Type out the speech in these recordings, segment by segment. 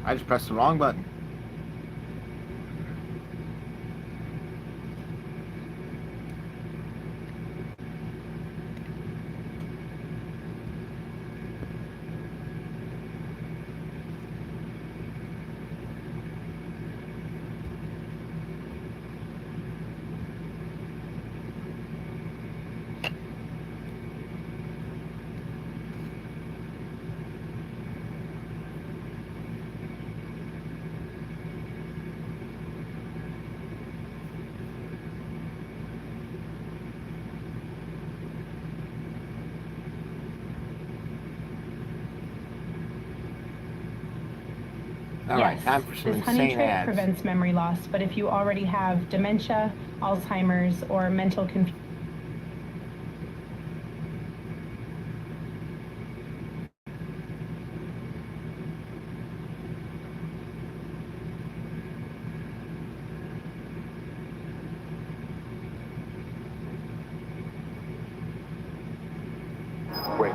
I just pressed the wrong button. All right, time for some This honey insane trick ads. prevents memory loss, but if you already have dementia, Alzheimer's, or mental confusion, Wait.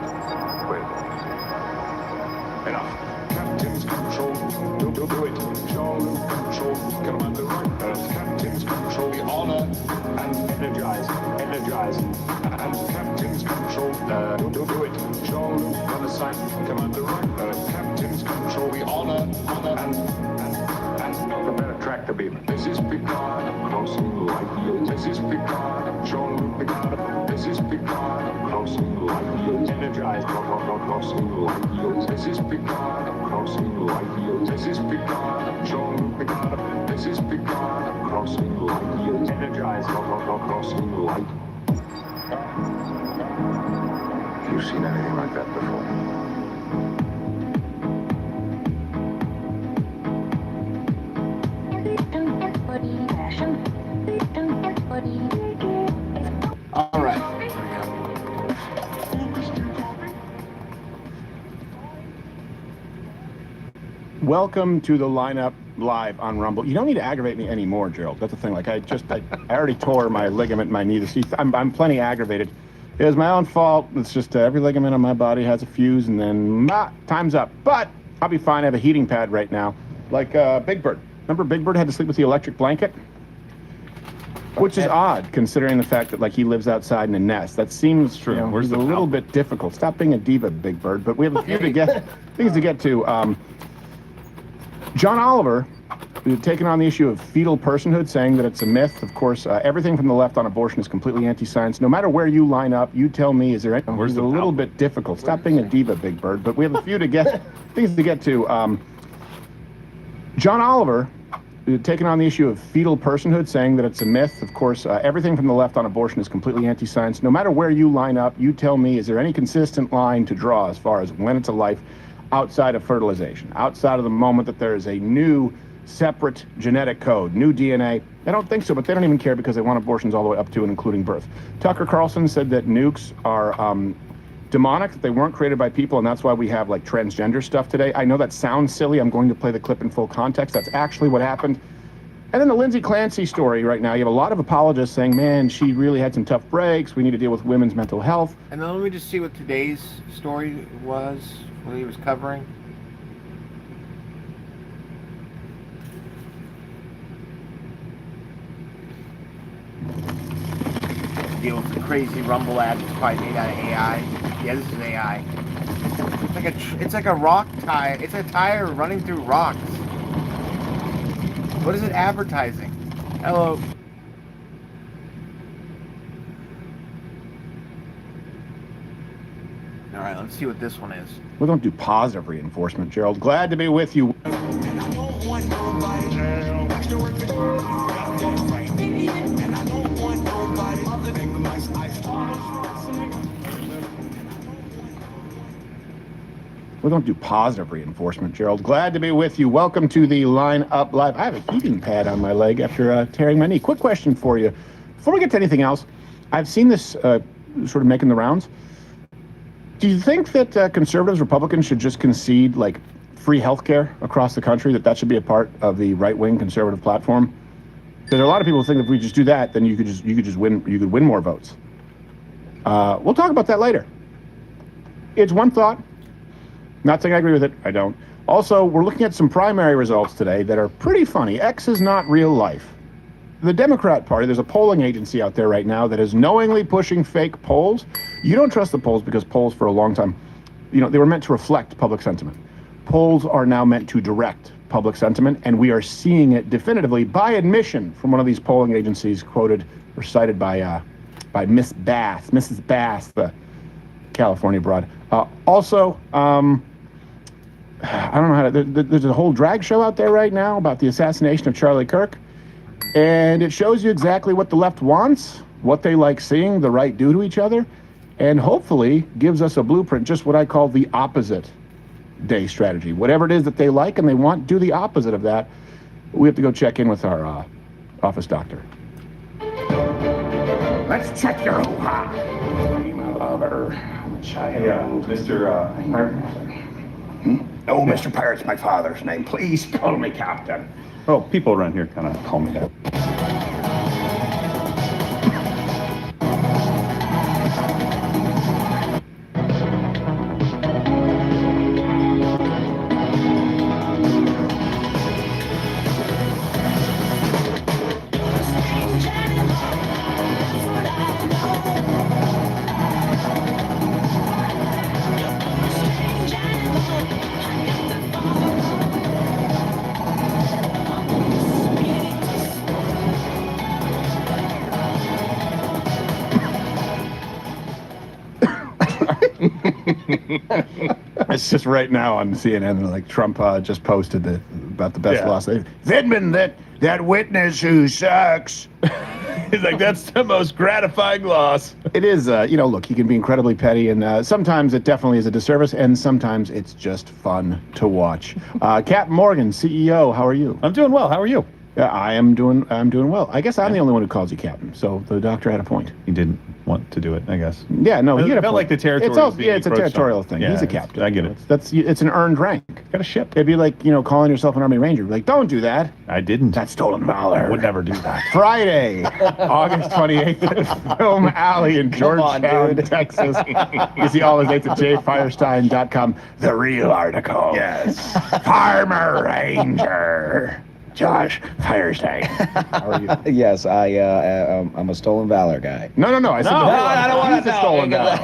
Enough. Captain's control. Do it. Jean-Luc control. Commander Reich. Captain's control. The honor and energize. And captain's control. Do it. Jean-Luc on the side. Commander Reich. Captain's control. The honor and prepare a tractor beam. This is Picard crossing light years. This is Picard. Jean-Luc Picard. This is Picard crossing light years. Energized. Crossing light years. This is Picard crossing light years. This is Picard. Jean-Luc Picard. This is Picard crossing light years. Energized. Crossing light. You've seen anything like that before? All right. Welcome to the lineup live on Rumble. You don't need to aggravate me anymore, Gerald. That's the thing. Like I already tore my ligament in my knee. I'm plenty aggravated. It was my own fault. It's just every ligament on my body has a fuse, and then time's up. But I'll be fine. I have a heating pad right now, like Big Bird. Remember Big Bird had to sleep with the electric blanket? Which is odd, considering the fact that like he lives outside in a nest. That seems true. You know, Where's he's the a little bit difficult. Stop being a diva, Big Bird. But we have a few things to get to. John Oliver, taking on the issue of fetal personhood, saying that it's a myth. Of course, everything from the left on abortion is completely anti-science. No matter where you line up, you tell me, is there any... Where's a little bit difficult. Stop being a diva, Big Bird. But we have a few things to get to. John Oliver, taking on the issue of fetal personhood, saying that it's a myth. Of course, everything from the left on abortion is completely anti-science. No matter where you line up, you tell me, is there any consistent line to draw as far as when it's a life outside of fertilization, outside of the moment that there is a new separate genetic code, new DNA? I don't think so, but they don't even care because they want abortions all the way up to and including birth. Tucker Carlson said that nukes are demonic, that they weren't created by people, and that's why we have like transgender stuff today. I know that sounds silly. I'm going to play the clip in full context. That's actually what happened. And then the Lindsay Clancy story right now. You have a lot of apologists saying, man, she really had some tough breaks. We need to deal with women's mental health. And then let me just see what today's story was, what he was covering. Deal with the crazy Rumble ad that's probably made out of AI. Yeah, this is AI. It's like a rock tire. It's a tire running through rocks. What is it advertising? Hello. All right, let's see what this one is. We don't do positive reinforcement, Gerald. Glad to be with you. We don't do positive reinforcement, Gerald. Glad to be with you. Welcome to the Line Up Live. I have a heating pad on my leg after tearing my knee. Quick question for you. Before we get to anything else, I've seen this sort of making the rounds. Do you think that conservatives, Republicans should just concede like free health care across the country, that should be a part of the right-wing conservative platform? Because a lot of people think if we just do that, then you could win more votes. We'll talk about that later. It's one thought. Not saying I agree with it. I don't. Also, we're looking at some primary results today that are pretty funny. X is not real life. The Democrat Party, there's a polling agency out there right now that is knowingly pushing fake polls. You don't trust the polls because polls for a long time, they were meant to reflect public sentiment. Polls are now meant to direct public sentiment, and we are seeing it definitively by admission from one of these polling agencies quoted or cited by Mrs. Bass, the California broad. Also, I don't know how to, there's a whole drag show out there right now about the assassination of Charlie Kirk, and it shows you exactly what the left wants, what they like seeing the right do to each other, and hopefully gives us a blueprint, just what I call the opposite day strategy. Whatever it is that they like and they want, do the opposite of that. We have to go check in with our office doctor. Let's check your hoo-ha. My lover, child. Mr. No, Mr. Pirate's my father's name. Please call me Captain. Oh, people around here kind of call me that. It's just right now on CNN, like Trump just posted about the best loss. Vidman, that witness who sucks. He's like, that's the most gratifying loss. It is, look, he can be incredibly petty, and sometimes it definitely is a disservice, and sometimes it's just fun to watch. Captain Morgan, CEO, how are you? I'm doing well. How are you? I'm doing well. I guess I'm the only one who calls you Captain, so the doctor had a point. He didn't want to do it, I guess. Yeah, no, he had a felt point. like the territory. It's a territorial thing. Yeah, He's a captain. I get it. It's an earned rank. Got a ship. It'd be like, calling yourself an Army Ranger. Like, don't do that. I didn't. That's stolen valor. I would never do that. Friday, August 28th at Film Alley in Georgetown, Texas. You see all his dates at jfirestein.com. The real article. Yes. Farmer Ranger. Josh Firestein. How are you? Yes, I'm a stolen valor guy. No. I said I don't want he's to a stolen valor.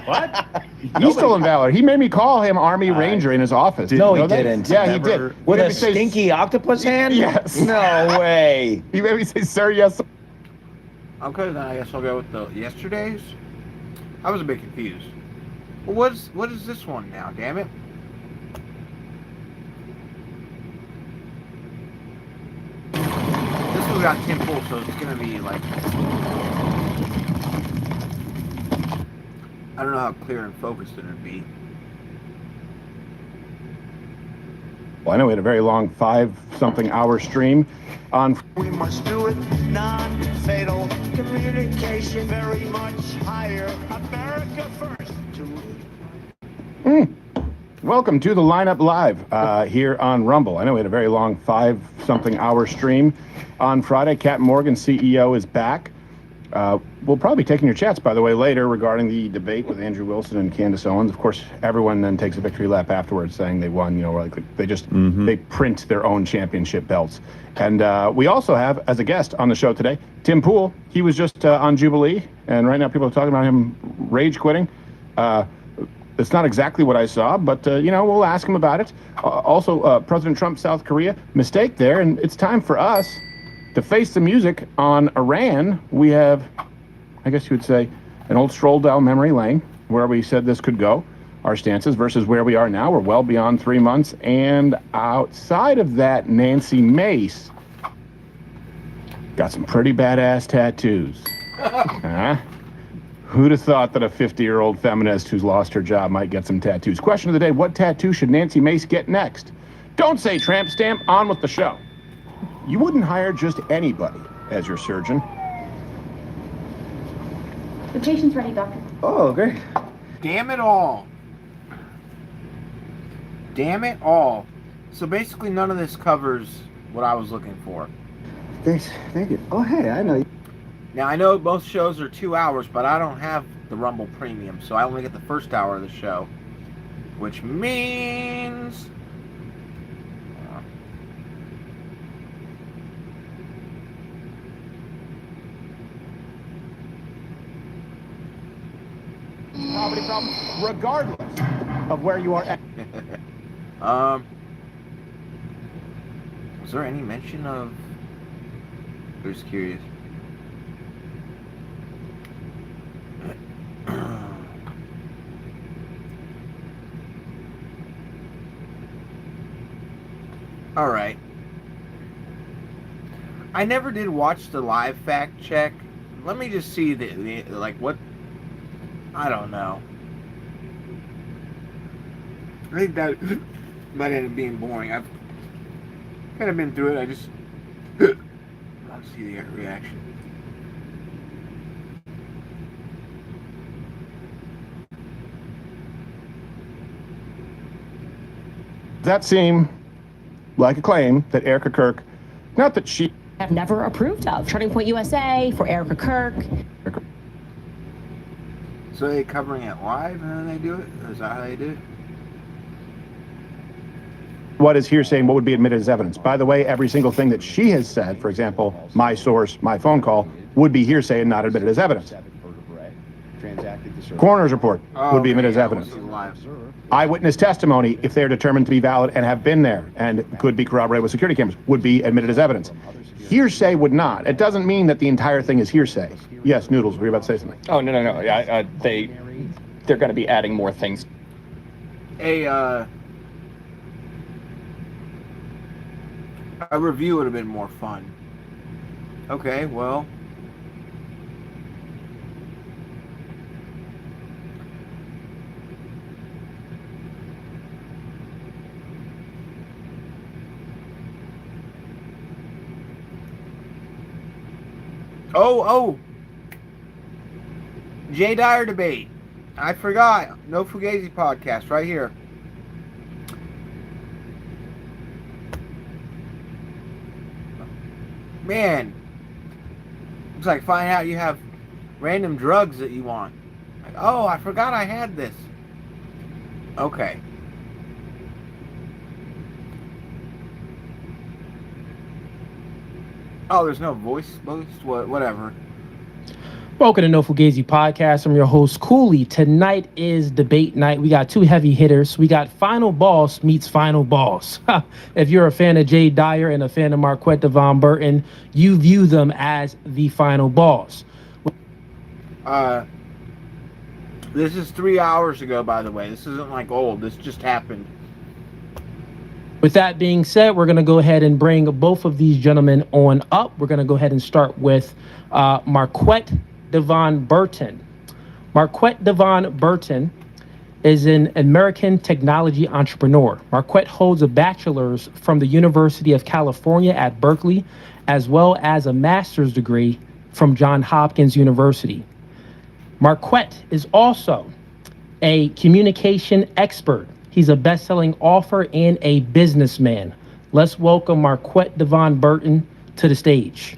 What? He's stolen valor. He made me call him Army Ranger in his office. No, Did you he know that? didn't. Yeah, Never. he did. With He made a me say- stinky octopus hand? Yes. No way. He made me say, sir, yes. Okay, then I guess I'll go with the yesterday's. I was a bit confused. Well, what is this one now? Damn it! This one's got 10 pulls, so it's gonna be like I don't know how clear and focused it'll be. Well, I know we had a very long 5-something hour stream on. We must do it non-fatal communication very much higher. America first. Welcome to the Lineup Live here on Rumble. I know we had a very long 5-something hour stream on Friday. Captain Morgan, CEO, is back. We'll probably be taking your chats, by the way, later regarding the debate with Andrew Wilson and Candace Owens. Of course, everyone then takes a victory lap afterwards saying they won. They just they print their own championship belts. And we also have, as a guest on the show today, Tim Pool. He was just on Jubilee, and right now people are talking about him rage quitting. It's not exactly what I saw, but, we'll ask him about it. Also, President Trump, South Korea, mistake there, and it's time for us to face the music on Iran. We have, I guess you would say, an old stroll down memory lane where we said this could go, our stances, versus where we are now. We're well beyond 3 months, and outside of that, Nancy Mace got some pretty badass tattoos. Huh? Who'd have thought that a 50-year-old feminist who's lost her job might get some tattoos? Question of the day, what tattoo should Nancy Mace get next? Don't say tramp stamp, on with the show. You wouldn't hire just anybody as your surgeon. The patient's ready, doctor. Oh, great. Damn it all. Damn it all. So basically none of this covers what I was looking for. Thanks. Thank you. Oh, hey, I know you. Now I know both shows are 2 hours, but I don't have the Rumble Premium, so I only get the first hour of the show. Which means poverty problem, regardless of where you are at. Was there any mention of... I'm just curious. All right. I never did watch the live fact check. Let me just see the like what. I don't know. I think that might end up being boring. I've kind of been through it. I just want to see the reaction. Does that seem like a claim that Erica Kirk, not that she have never approved of? Turning Point USA for Erica Kirk. So are they covering it live and then they do it? Is that how they do it? what is hearsay and what would be admitted as evidence. By the way, every single thing that she has said, for example, my source, my phone call, would be hearsay and not admitted as evidence. Coroner's report would be admitted as evidence. Eyewitness testimony, if they're determined to be valid and have been there and could be corroborated with security cameras, would be admitted as evidence. Hearsay would not. It doesn't mean that the entire thing is hearsay. Yes, Noodles, were you about to say something? Oh, no. They're going to be adding more things. A review would have been more fun. Okay, well. Oh! Jay Dyer debate. I forgot. No Fugazi podcast right here. Man. Looks like find out you have random drugs that you want. Like, oh, I forgot I had this. Okay. Oh, there's no voice boost? Whatever. Welcome to No Fugazi Podcast. I'm your host, Cooley. Tonight is debate night. We got two heavy hitters. We got Final Boss meets Final Boss. If you're a fan of Jay Dyer and a fan of Marquette Devon Burton, you view them as the Final Boss. This is 3 hours ago, by the way. This isn't like old. This just happened. With that being said, we're going to go ahead and bring both of these gentlemen on up. We're going to go ahead and start with Marquette Devon Burton. Marquette Devon Burton is an American technology entrepreneur. Marquette holds a bachelor's from the University of California at Berkeley, as well as a master's degree from Johns Hopkins University. Marquette is also a communication expert. He's a best-selling author and a businessman. Let's welcome Marquette Devon Burton to the stage.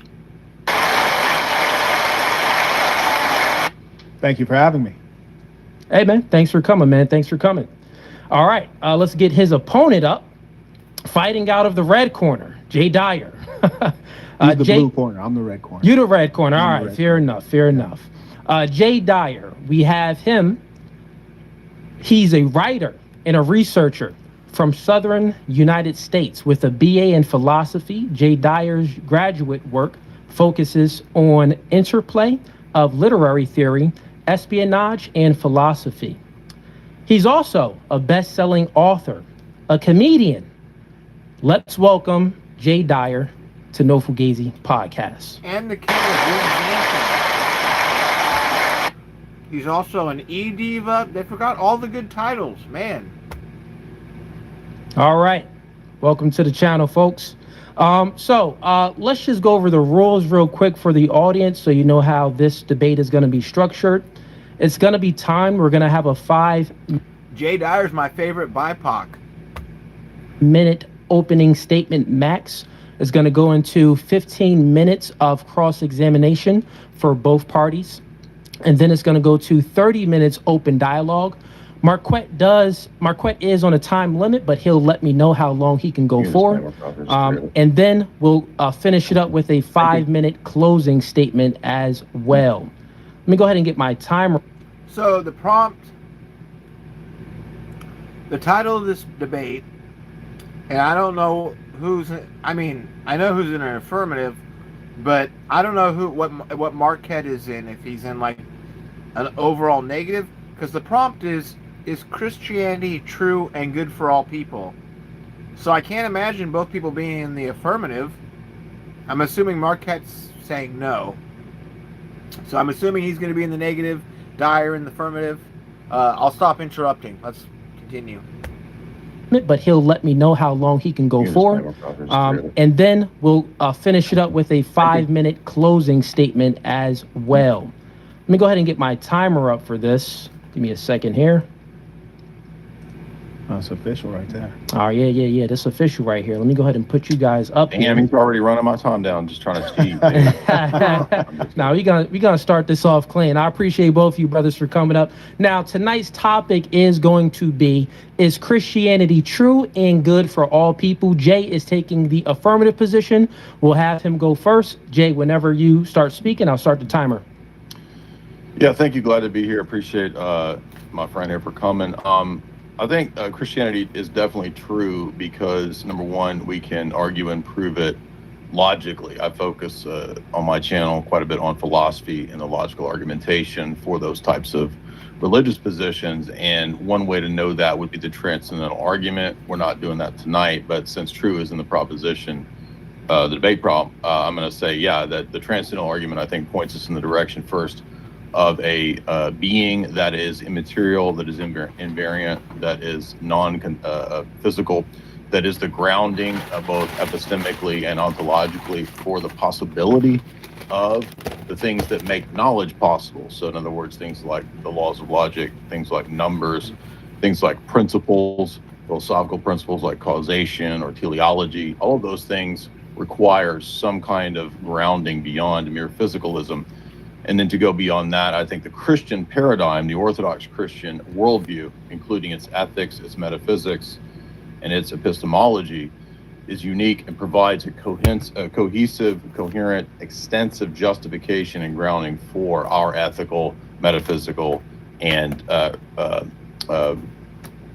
Thank you for having me. Hey, man. Thanks for coming, man. Thanks for coming. All right. Let's get his opponent up. Fighting out of the red corner, Jay Dyer. He's the blue corner. I'm the red corner. You the red corner. All right. Fair enough. Jay Dyer, we have him. He's a writer and a researcher from Southern United States with a BA in philosophy. Jay Dyer's graduate work focuses on interplay of literary theory, espionage, and philosophy. He's also a best-selling author, a comedian. Let's welcome Jay Dyer to No Fugazi Podcast. And the king of Dancing. He's also an E-Diva. They forgot all the good titles, man. All right. Welcome to the channel, folks. So let's just go over the rules real quick for the audience so you know how this debate is going to be structured. It's going to be timed. We're going to have a 5 Jay Dyer's my favorite BIPOC. minute opening statement max. It's going to go into 15 minutes of cross-examination for both parties. And then it's going to go to 30 minutes open dialogue. Marquette is on a time limit, but he'll let me know how long he can go for. And then we'll finish it up with a 5-minute closing statement as well. Let me go ahead and get my timer. So the prompt the title of this debate, and I don't know I know who's in an affirmative, but I don't know what Marquette is in, if he's in like an overall negative, because the prompt is Christianity true and good for all people? So I can't imagine both people being in the affirmative. I'm assuming Marquette's saying no. So I'm assuming he's going to be in the negative, Dyer in the affirmative. I'll stop interrupting. Let's continue. But he'll let me know how long he can go for. And then we'll finish it up with a 5-minute closing statement as well. Let me go ahead and get my timer up for this. Give me a second here. That's official right there. Oh, yeah. That's official right here. Let me go ahead and put you guys up here. Damn, he's already running my time down, just trying to cheat. Now we're gonna start this off clean. I appreciate both of you brothers for coming up. Now tonight's topic is going to be: is Christianity true and good for all people? Jay is taking the affirmative position. We'll have him go first. Jay, whenever you start speaking, I'll start the timer. Yeah, thank you. Glad to be here. Appreciate my friend here for coming. I think Christianity is definitely true because, number one, we can argue and prove it logically. I focus on my channel quite a bit on philosophy and the logical argumentation for those types of religious positions. And one way to know that would be the transcendental argument. We're not doing that tonight, but since true is in the proposition, the debate problem, I'm going to say, yeah, that the transcendental argument, I think, points us in the direction first of a being that is immaterial, that is invariant, that is non-physical, that is the grounding both epistemically and ontologically for the possibility of the things that make knowledge possible. So in other words, things like the laws of logic, things like numbers, things like principles, philosophical principles like causation or teleology, all of those things require some kind of grounding beyond mere physicalism. And then to go beyond that, I think the Christian paradigm, the Orthodox Christian worldview, including its ethics, its metaphysics, and its epistemology, is unique and provides a cohesive, coherent, extensive justification and grounding for our ethical, metaphysical, and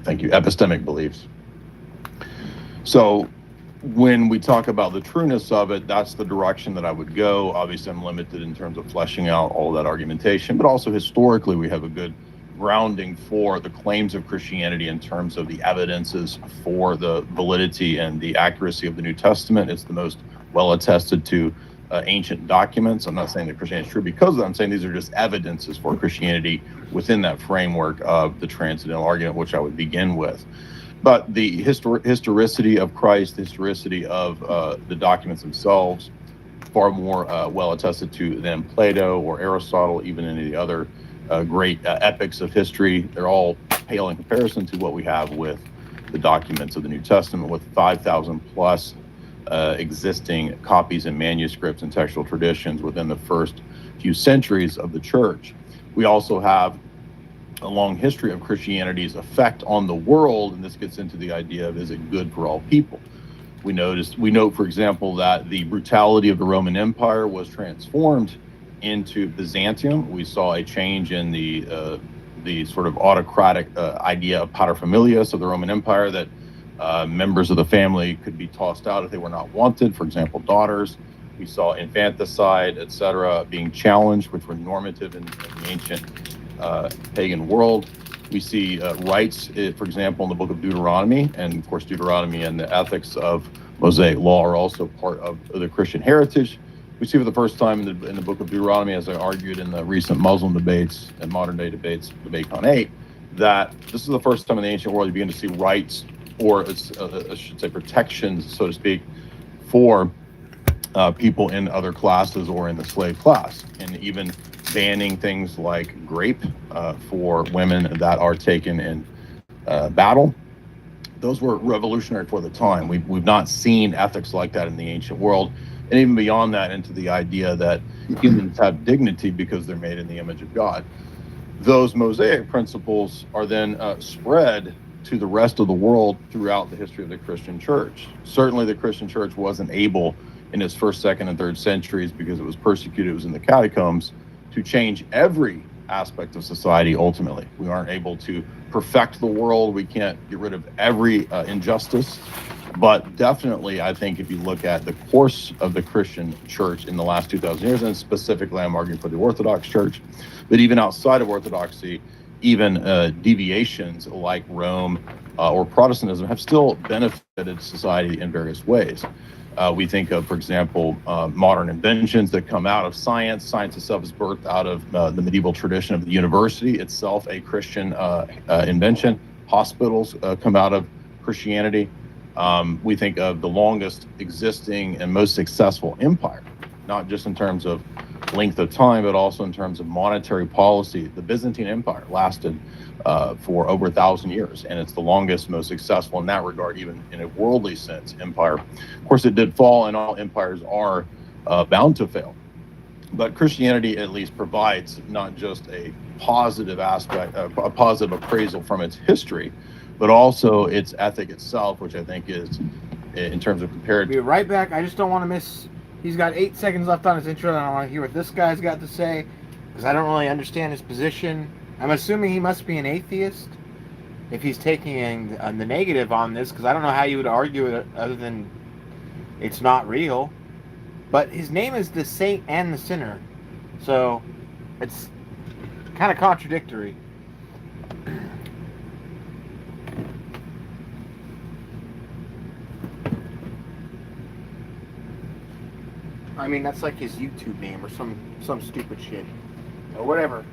epistemic beliefs. So when we talk about the trueness of it, that's the direction that I would go. Obviously, I'm limited in terms of fleshing out all of that argumentation, but also historically, we have a good grounding for the claims of Christianity in terms of the evidences for the validity and the accuracy of the New Testament. It's the most well attested to ancient documents. I'm not saying that Christianity is true because of that. I'm saying these are just evidences for Christianity within that framework of the transcendental argument, which I would begin with. But the historicity of Christ, the historicity of the documents themselves, far more well attested to than Plato or Aristotle, even any of the other great epics of history. They're all pale in comparison to what we have with the documents of the New Testament, with 5,000 plus existing copies and manuscripts and textual traditions within the first few centuries of the church. We also have a long history of Christianity's effect on the world, and this gets into the idea of, is it good for all people? We note, for example, that the brutality of the Roman Empire was transformed into Byzantium. We saw a change in the sort of autocratic idea of paterfamilias of the Roman Empire, that members of the family could be tossed out if they were not wanted, for example, daughters. We saw infanticide, etc., being challenged, which were normative in the ancient pagan world. We see rights, for example, in the book of Deuteronomy, and of course Deuteronomy and the ethics of Mosaic law are also part of the Christian heritage. We see for the first time in the book of Deuteronomy, as I argued in the recent Muslim debates and modern day debates, debate on 8, that this is the first time in the ancient world you begin to see rights, or I should say protections, so to speak, for people in other classes or in the slave class, and even banning things like grape for women that are taken in battle. Those were revolutionary for the time. We've not seen ethics like that in the ancient world, and even beyond that, into the idea that humans have dignity because they're made in the image of God. Those Mosaic principles are then spread to the rest of the world throughout the history of the Christian church. Certainly the Christian church wasn't able in its first, second, and third centuries, because it was persecuted, it was in the catacombs, to change every aspect of society ultimately. We aren't able to perfect the world. We can't get rid of every injustice. But definitely, I think if you look at the course of the Christian church in the last 2,000 years, and specifically I'm arguing for the Orthodox Church, but even outside of Orthodoxy, even deviations like Rome or Protestantism have still benefited society in various ways. We think of, for example, modern inventions that come out of science. Science itself is birthed out of the medieval tradition of the university itself, a Christian invention. Hospitals come out of Christianity. We think of the longest existing and most successful empire, not just in terms of length of time, but also in terms of monetary policy. The Byzantine Empire lasted for over 1,000 years, and it's the longest, most successful in that regard, even in a worldly sense, empire. Of course, it did fall, and all empires are bound to fail. But Christianity at least provides not just a positive aspect, a positive appraisal from its history, but also its ethic itself, which I think is, in terms of compared. Be right back. I just don't want to miss. He's got 8 seconds left on his intro, and I want to hear what this guy's got to say, because I don't really understand his position. I'm assuming he must be an atheist if he's taking the negative on this, because I don't know how you would argue it other than it's not real. But his name is the Saint and the Sinner, so it's kind of contradictory. I mean, that's like his YouTube name or some stupid shit. Or whatever.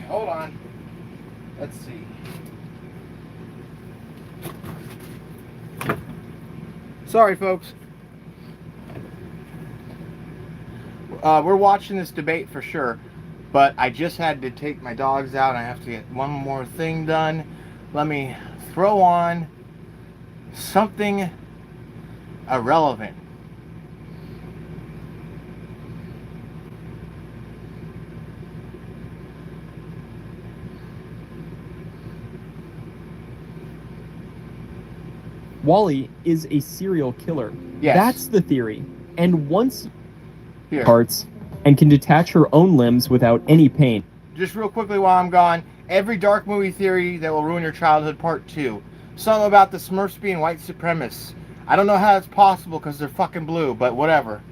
hold on. Let's see. Sorry, folks. We're watching this debate for sure, but I just had to take my dogs out. I have to get one more thing done. Let me throw on something irrelevant. Wally is a serial killer. Yes. That's the theory. And once Here. parts and can detach her own limbs without any pain. Just real quickly while I'm gone, every dark movie theory that will ruin your childhood, part 2. Something about the Smurfs being white supremacists. I don't know how that's possible because they're fucking blue, but whatever.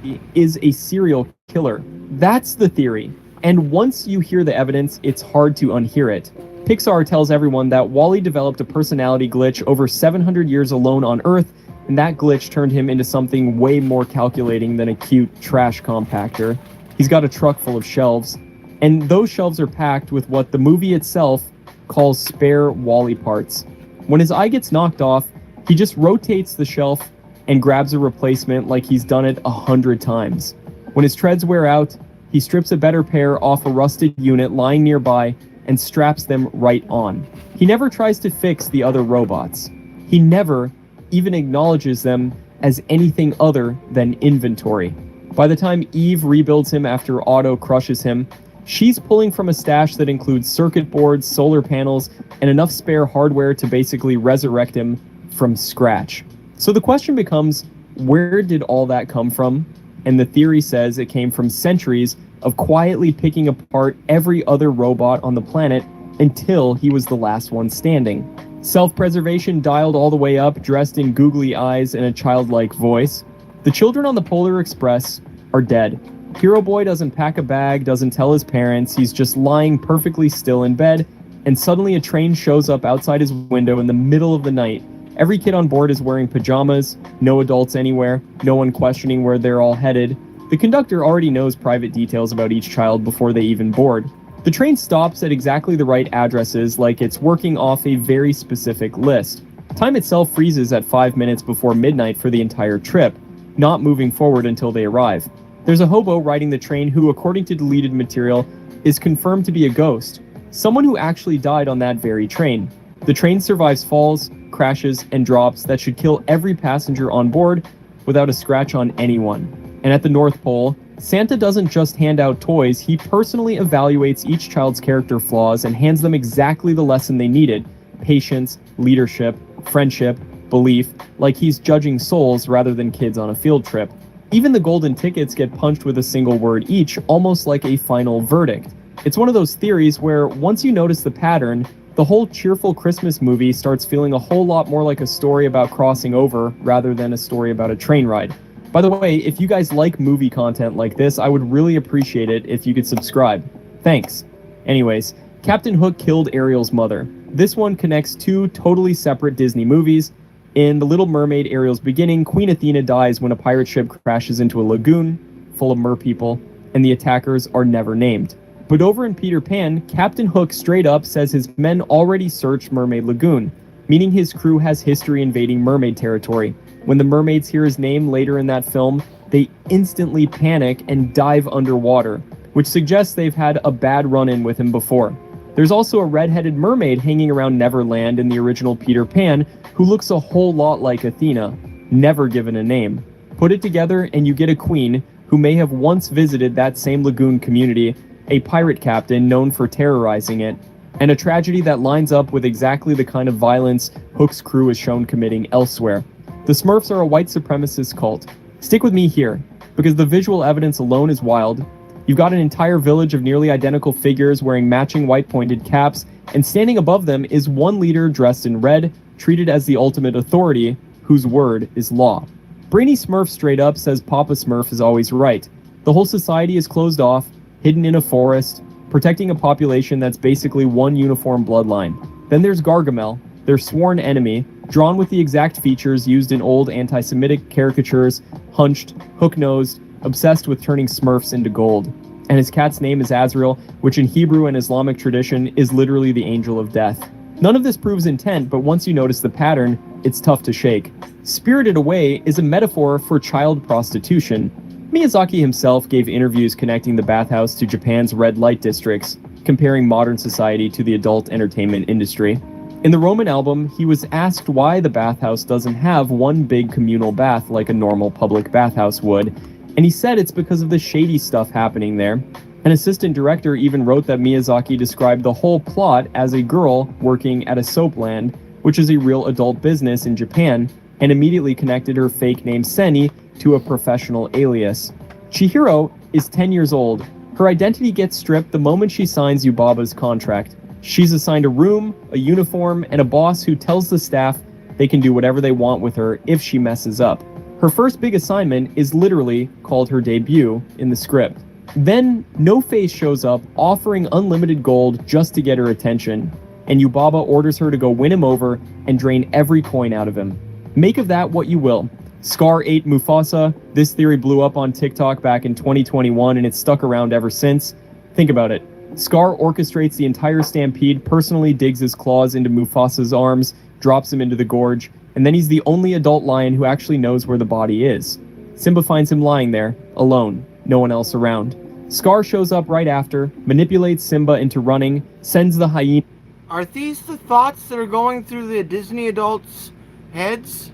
He is a serial killer. That's the theory. And once you hear the evidence, it's hard to unhear it. Pixar tells everyone that Wally developed a personality glitch over 700 years alone on Earth, and that glitch turned him into something way more calculating than a cute trash compactor. He's got a truck full of shelves, and those shelves are packed with what the movie itself calls spare Wally parts. When his eye gets knocked off, he just rotates the shelf and grabs a replacement like he's done it 100 times. When his treads wear out, he strips a better pair off a rusted unit lying nearby and straps them right on. He never tries to fix the other robots. He never even acknowledges them as anything other than inventory. By the time Eve rebuilds him after Otto crushes him, she's pulling from a stash that includes circuit boards, solar panels, and enough spare hardware to basically resurrect him from scratch. So the question becomes, where did all that come from? And the theory says it came from centuries of quietly picking apart every other robot on the planet until he was the last one standing. Self-preservation dialed all the way up, dressed in googly eyes and a childlike voice. The children on the Polar Express are dead. Hero Boy doesn't pack a bag, doesn't tell his parents, he's just lying perfectly still in bed, and suddenly a train shows up outside his window in the middle of the night. Every kid on board is wearing pajamas, no adults anywhere, no one questioning where they're all headed. The conductor already knows private details about each child before they even board. The train stops at exactly the right addresses, like it's working off a very specific list. Time itself freezes at 5 minutes before midnight for the entire trip, not moving forward until they arrive. There's a hobo riding the train who, according to deleted material, is confirmed to be a ghost, someone who actually died on that very train. The train survives falls, crashes, and drops that should kill every passenger on board without a scratch on anyone. And at the North Pole, Santa doesn't just hand out toys, he personally evaluates each child's character flaws and hands them exactly the lesson they needed: patience, leadership, friendship, belief, like he's judging souls rather than kids on a field trip. Even the golden tickets get punched with a single word each, almost like a final verdict. It's one of those theories where once you notice the pattern, the whole cheerful Christmas movie starts feeling a whole lot more like a story about crossing over rather than a story about a train ride. By the way, if you guys like movie content like this, I would really appreciate it if you could subscribe. Thanks. Anyways, Captain Hook killed Ariel's mother. This one connects two totally separate Disney movies. In The Little Mermaid, Ariel's beginning, Queen Athena dies when a pirate ship crashes into a lagoon full of merpeople, and the attackers are never named. But over in Peter Pan, Captain Hook straight up says his men already searched Mermaid Lagoon, meaning his crew has history invading mermaid territory. When the mermaids hear his name later in that film, they instantly panic and dive underwater, which suggests they've had a bad run-in with him before. There's also a red-headed mermaid hanging around Neverland in the original Peter Pan who looks a whole lot like Athena, never given a name. Put it together and you get a queen who may have once visited that same lagoon community, a pirate captain known for terrorizing it, and a tragedy that lines up with exactly the kind of violence Hook's crew is shown committing elsewhere. The Smurfs are a white supremacist cult. Stick with me here, because the visual evidence alone is wild. You've got an entire village of nearly identical figures wearing matching white pointed caps, and standing above them is one leader dressed in red, treated as the ultimate authority, whose word is law. Brainy Smurf straight up says Papa Smurf is always right. The whole society is closed off, hidden in a forest, protecting a population that's basically one uniform bloodline. Then there's Gargamel, their sworn enemy, drawn with the exact features used in old anti-Semitic caricatures, hunched, hook-nosed, obsessed with turning Smurfs into gold. And his cat's name is Azrael, which in Hebrew and Islamic tradition is literally the angel of death. None of this proves intent, but once you notice the pattern, it's tough to shake. Spirited Away is a metaphor for child prostitution. Miyazaki himself gave interviews connecting the bathhouse to Japan's red light districts, comparing modern society to the adult entertainment industry. In the Roman album, he was asked why the bathhouse doesn't have one big communal bath like a normal public bathhouse would, and he said it's because of the shady stuff happening there. An assistant director even wrote that Miyazaki described the whole plot as a girl working at a soapland, which is a real adult business in Japan, and immediately connected her fake name Seni to a professional alias. Chihiro is 10 years old. Her identity gets stripped the moment she signs Yubaba's contract. She's assigned a room, a uniform, and a boss who tells the staff they can do whatever they want with her if she messes up. Her first big assignment is literally called her debut in the script. Then, No Face shows up offering unlimited gold just to get her attention, and Yubaba orders her to go win him over and drain every coin out of him. Make of that what you will. Scar ate Mufasa. This theory blew up on TikTok back in 2021 and it's stuck around ever since. Think about it. Scar orchestrates the entire stampede, personally digs his claws into Mufasa's arms, drops him into the gorge, and then he's the only adult lion who actually knows where the body is. Simba finds him lying there, alone, no one else around. Scar shows up right after, manipulates Simba into running, sends the hyena. Are these the thoughts that are going through the Disney adults' heads?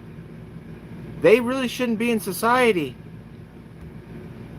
They really shouldn't be in society.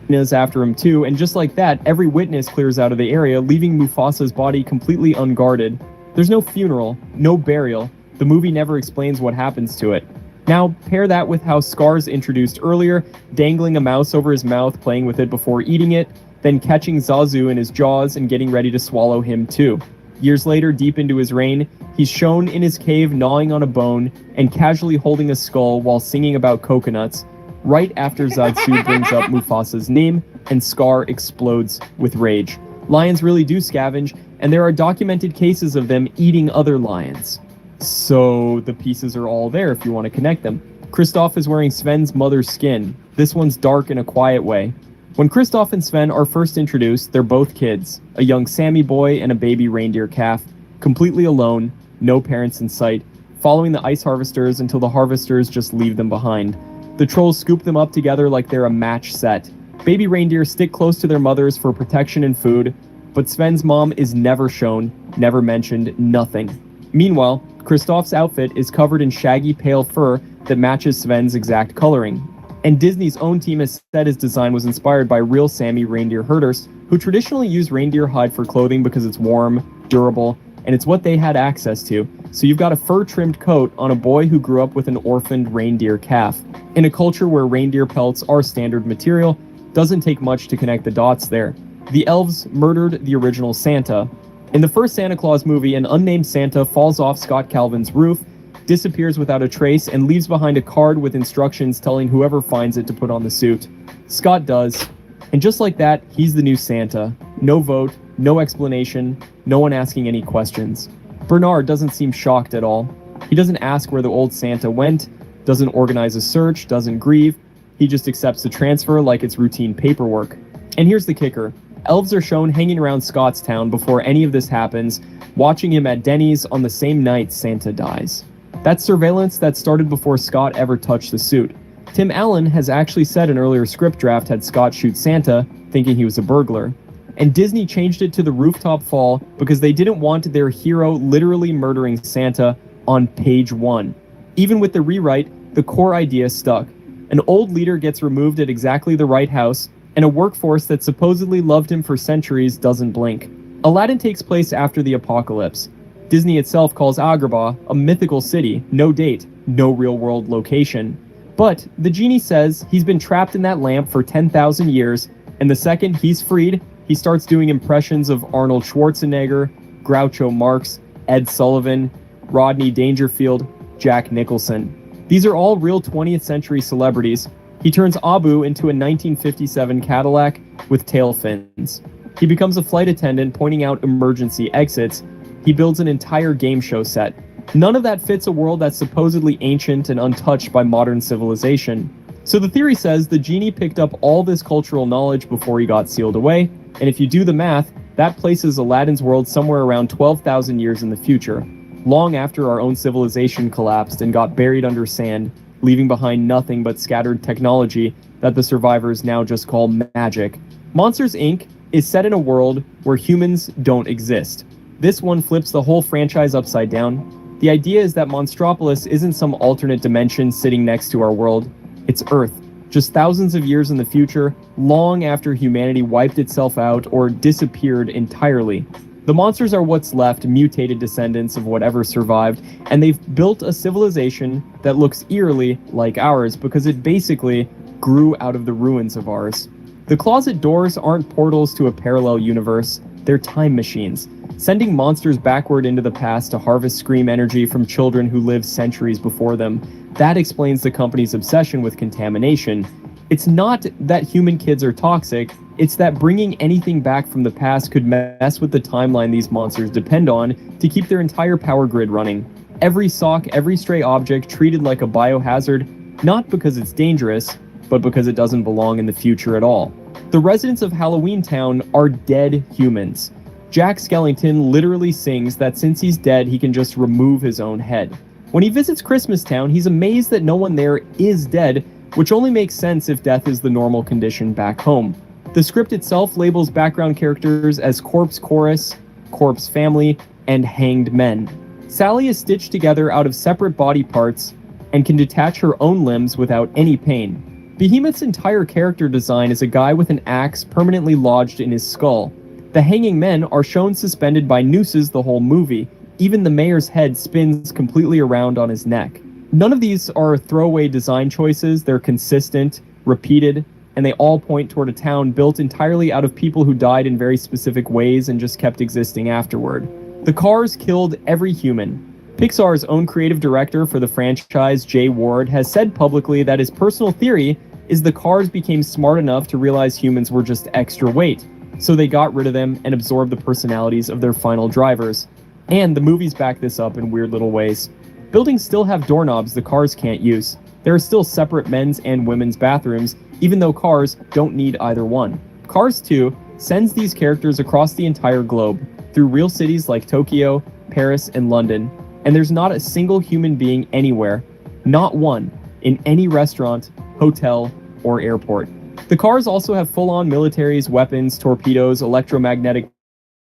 After him too, and just like that, every witness clears out of the area, leaving Mufasa's body completely unguarded. There's no funeral, no burial. The movie never explains what happens to it. Now, pair that with how Scar's introduced earlier, dangling a mouse over his mouth, playing with it before eating it, then catching Zazu in his jaws and getting ready to swallow him too. Years later, deep into his reign, he's shown in his cave gnawing on a bone and casually holding a skull while singing about coconuts, right after Zazu brings up Mufasa's name and Scar explodes with rage. Lions really do scavenge, and there are documented cases of them eating other lions. So the pieces are all there if you want to connect them. Kristoff is wearing Sven's mother's skin. This one's dark in a quiet way. When Kristoff and Sven are first introduced, they're both kids, a young Sammy boy and a baby reindeer calf, completely alone, no parents in sight, following the ice harvesters until the harvesters just leave them behind. The trolls scoop them up together like they're a match set. Baby reindeer stick close to their mothers for protection and food, but Sven's mom is never shown, never mentioned, nothing. Meanwhile, Kristoff's outfit is covered in shaggy pale fur that matches Sven's exact coloring. And Disney's own team has said his design was inspired by real Sami reindeer herders, who traditionally use reindeer hide for clothing because it's warm, durable, and it's what they had access to. So you've got a fur-trimmed coat on a boy who grew up with an orphaned reindeer calf. In a culture where reindeer pelts are standard material, doesn't take much to connect the dots there. The elves murdered the original Santa. In the first Santa Claus movie, an unnamed Santa falls off Scott Calvin's roof, disappears without a trace, and leaves behind a card with instructions telling whoever finds it to put on the suit. Scott does, and just like that, he's the new Santa. No vote, no explanation, no one asking any questions. Bernard doesn't seem shocked at all. He doesn't ask where the old Santa went, doesn't organize a search, doesn't grieve. He just accepts the transfer like it's routine paperwork. And here's the kicker. Elves are shown hanging around Scottstown before any of this happens, watching him at Denny's on the same night Santa dies. That's surveillance that started before Scott ever touched the suit. Tim Allen has actually said an earlier script draft had Scott shoot Santa, thinking he was a burglar. And Disney changed it to the rooftop fall because they didn't want their hero literally murdering Santa on page 1. Even with the rewrite, the core idea stuck. An old leader gets removed at exactly the right house, and a workforce that supposedly loved him for centuries doesn't blink. Aladdin takes place after the apocalypse. Disney itself calls Agrabah a mythical city, no date, no real-world location. But the genie says he's been trapped in that lamp for 10,000 years, and the second he's freed, he starts doing impressions of Arnold Schwarzenegger, Groucho Marx, Ed Sullivan, Rodney Dangerfield, Jack Nicholson. These are all real 20th century celebrities. He turns Abu into a 1957 Cadillac with tail fins. He becomes a flight attendant pointing out emergency exits. He builds an entire game show set. None of that fits a world that's supposedly ancient and untouched by modern civilization. So the theory says the genie picked up all this cultural knowledge before he got sealed away, and if you do the math, that places Aladdin's world somewhere around 12,000 years in the future, long after our own civilization collapsed and got buried under sand, leaving behind nothing but scattered technology that the survivors now just call magic. Monsters, Inc. is set in a world where humans don't exist. This one flips the whole franchise upside down. The idea is that Monstropolis isn't some alternate dimension sitting next to our world. It's Earth, just thousands of years in the future, long after humanity wiped itself out or disappeared entirely. The monsters are what's left, mutated descendants of whatever survived, and they've built a civilization that looks eerily like ours because it basically grew out of the ruins of ours. The closet doors aren't portals to a parallel universe, they're time machines, sending monsters backward into the past to harvest scream energy from children who lived centuries before them. That explains the company's obsession with contamination. It's not that human kids are toxic, it's that bringing anything back from the past could mess with the timeline these monsters depend on to keep their entire power grid running. Every sock, every stray object treated like a biohazard, not because it's dangerous, but because it doesn't belong in the future at all. The residents of Halloween Town are dead humans. Jack Skellington literally sings that since he's dead, he can just remove his own head. When he visits Christmas Town, he's amazed that no one there is dead, which only makes sense if death is the normal condition back home. The script itself labels background characters as Corpse Chorus, Corpse Family, and Hanged Men. Sally is stitched together out of separate body parts and can detach her own limbs without any pain. Behemoth's entire character design is a guy with an axe permanently lodged in his skull. The hanging men are shown suspended by nooses the whole movie. Even the mayor's head spins completely around on his neck. None of these are throwaway design choices, they're consistent, repeated, and they all point toward a town built entirely out of people who died in very specific ways and just kept existing afterward. The cars killed every human. Pixar's own creative director for the franchise, Jay Ward, has said publicly that his personal theory is the cars became smart enough to realize humans were just extra weight, so they got rid of them and absorbed the personalities of their final drivers. And the movies back this up in weird little ways. Buildings still have doorknobs the cars can't use. There are still separate men's and women's bathrooms, even though cars don't need either one. Cars 2 sends these characters across the entire globe, through real cities like Tokyo, Paris, and London, and there's not a single human being anywhere, not one, in any restaurant, hotel, or airport. The cars also have full-on militaries, weapons, torpedoes, electromagnetic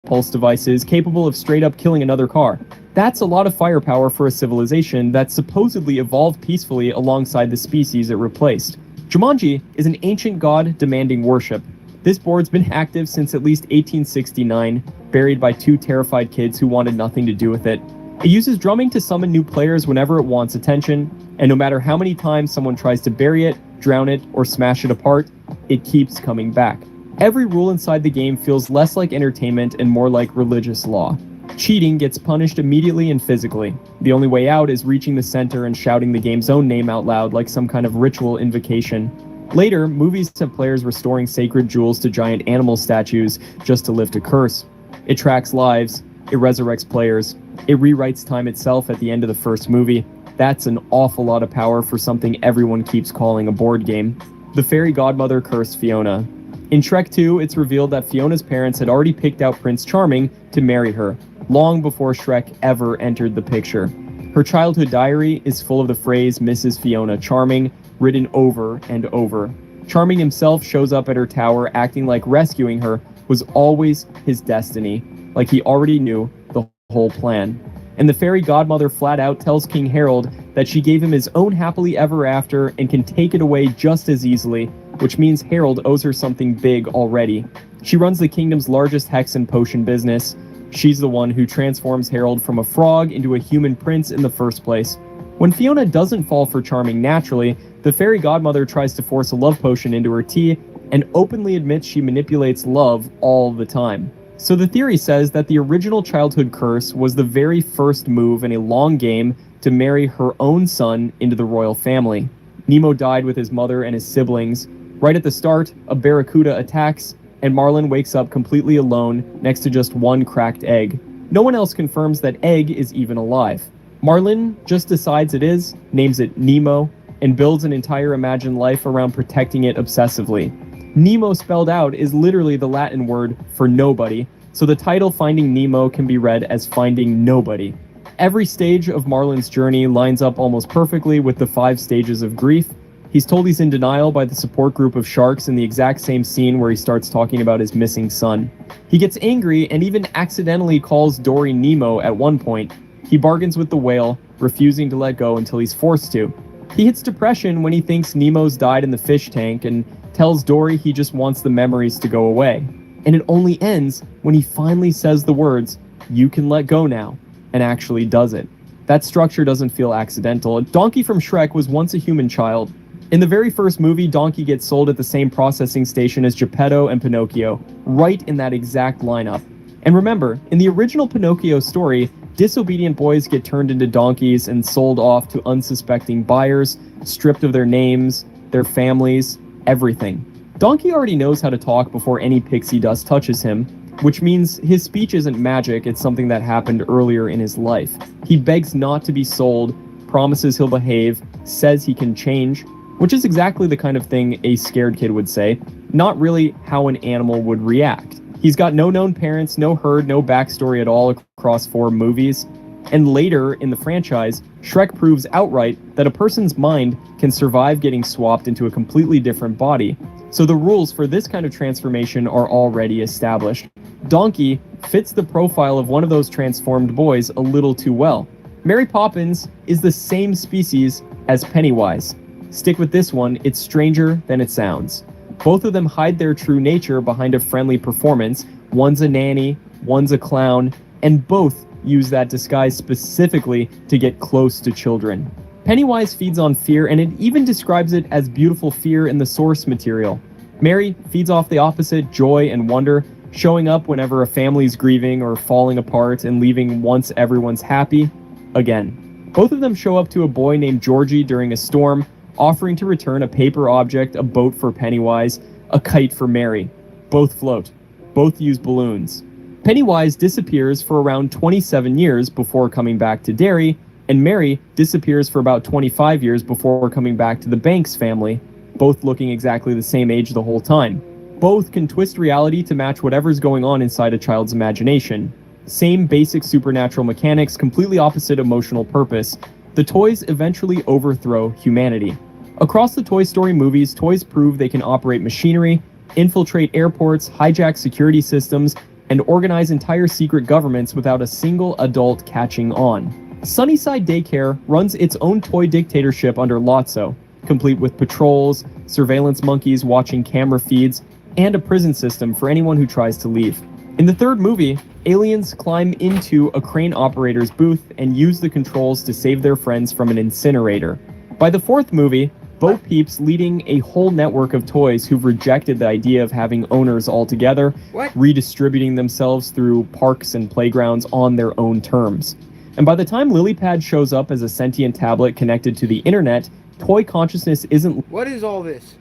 pulse devices capable of straight up killing another car. That's a lot of firepower for a civilization that supposedly evolved peacefully alongside the species it replaced. Jumanji is an ancient god demanding worship. This board's been active since at least 1869, buried by two terrified kids who wanted nothing to do with it. It uses drumming to summon new players whenever it wants attention, and no matter how many times someone tries to bury it, drown it, or smash it apart, it keeps coming back. Every rule inside the game feels less like entertainment and more like religious law. Cheating gets punished immediately and physically. The only way out is reaching the center and shouting the game's own name out loud like some kind of ritual invocation. Later, movies have players restoring sacred jewels to giant animal statues just to lift a curse. It tracks lives, it resurrects players, it rewrites time itself at the end of the first movie. That's an awful lot of power for something everyone keeps calling a board game. The fairy godmother cursed Fiona. In Shrek 2, it's revealed that Fiona's parents had already picked out Prince Charming to marry her, long before Shrek ever entered the picture. Her childhood diary is full of the phrase Mrs. Fiona Charming, written over and over. Charming himself shows up at her tower acting like rescuing her was always his destiny, like he already knew the whole plan. And the fairy godmother flat out tells King Harold that she gave him his own happily ever after and can take it away just as easily, which means Harold owes her something big already. She runs the kingdom's largest hex and potion business. She's the one who transforms Harold from a frog into a human prince in the first place. When Fiona doesn't fall for Charming naturally, the fairy godmother tries to force a love potion into her tea and openly admits she manipulates love all the time. So the theory says that the original childhood curse was the very first move in a long game to marry her own son into the royal family. Nemo died with his mother and his siblings. Right at the start, a barracuda attacks, and Marlin wakes up completely alone next to just one cracked egg. No one else confirms that Egg is even alive. Marlin just decides it is, names it Nemo, and builds an entire imagined life around protecting it obsessively. Nemo spelled out is literally the Latin word for nobody, so the title Finding Nemo can be read as Finding Nobody. Every stage of Marlin's journey lines up almost perfectly with the 5 stages of grief. He's told he's in denial by the support group of sharks in the exact same scene where he starts talking about his missing son. He gets angry and even accidentally calls Dory Nemo at one point. He bargains with the whale, refusing to let go until he's forced to. He hits depression when he thinks Nemo's died in the fish tank and tells Dory he just wants the memories to go away. And it only ends when he finally says the words, "You can let go now," and actually does it. That structure doesn't feel accidental. Donkey from Shrek was once a human child. In the very first movie, Donkey gets sold at the same processing station as Geppetto and Pinocchio, right in that exact lineup. And remember, in the original Pinocchio story, disobedient boys get turned into donkeys and sold off to unsuspecting buyers, stripped of their names, their families, everything. Donkey already knows how to talk before any pixie dust touches him, which means his speech isn't magic, it's something that happened earlier in his life. He begs not to be sold, promises he'll behave, says he can change, which is exactly the kind of thing a scared kid would say, not really how an animal would react. He's got no known parents, no herd, no backstory at all across 4 movies. And later in the franchise, Shrek proves outright that a person's mind can survive getting swapped into a completely different body. So the rules for this kind of transformation are already established. Donkey fits the profile of one of those transformed boys a little too well. Mary Poppins is the same species as Pennywise. Stick with this one, it's stranger than it sounds. Both of them hide their true nature behind a friendly performance. One's a nanny, one's a clown, and both use that disguise specifically to get close to children. Pennywise feeds on fear, and it even describes it as beautiful fear in the source material. Mary feeds off the opposite, joy and wonder, showing up whenever a family's grieving or falling apart and leaving once everyone's happy again. Both of them show up to a boy named Georgie during a storm, offering to return a paper object, a boat for Pennywise, a kite for Mary. Both float. Both use balloons. Pennywise disappears for around 27 years before coming back to Derry, and Mary disappears for about 25 years before coming back to the Banks family, both looking exactly the same age the whole time. Both can twist reality to match whatever's going on inside a child's imagination. Same basic supernatural mechanics, completely opposite emotional purpose. The toys eventually overthrow humanity. Across the Toy Story movies, toys prove they can operate machinery, infiltrate airports, hijack security systems, and organize entire secret governments without a single adult catching on. Sunnyside Daycare runs its own toy dictatorship under Lotso, complete with patrols, surveillance monkeys watching camera feeds, and a prison system for anyone who tries to leave. In the third movie, aliens climb into a crane operator's booth and use the controls to save their friends from an incinerator. By the fourth movie, Bo Peep's leading a whole network of toys who've rejected the idea of having owners altogether, redistributing themselves through parks and playgrounds on their own terms. And by the time Lilypad shows up as a sentient tablet connected to the internet, toy consciousness isn't... What is all this?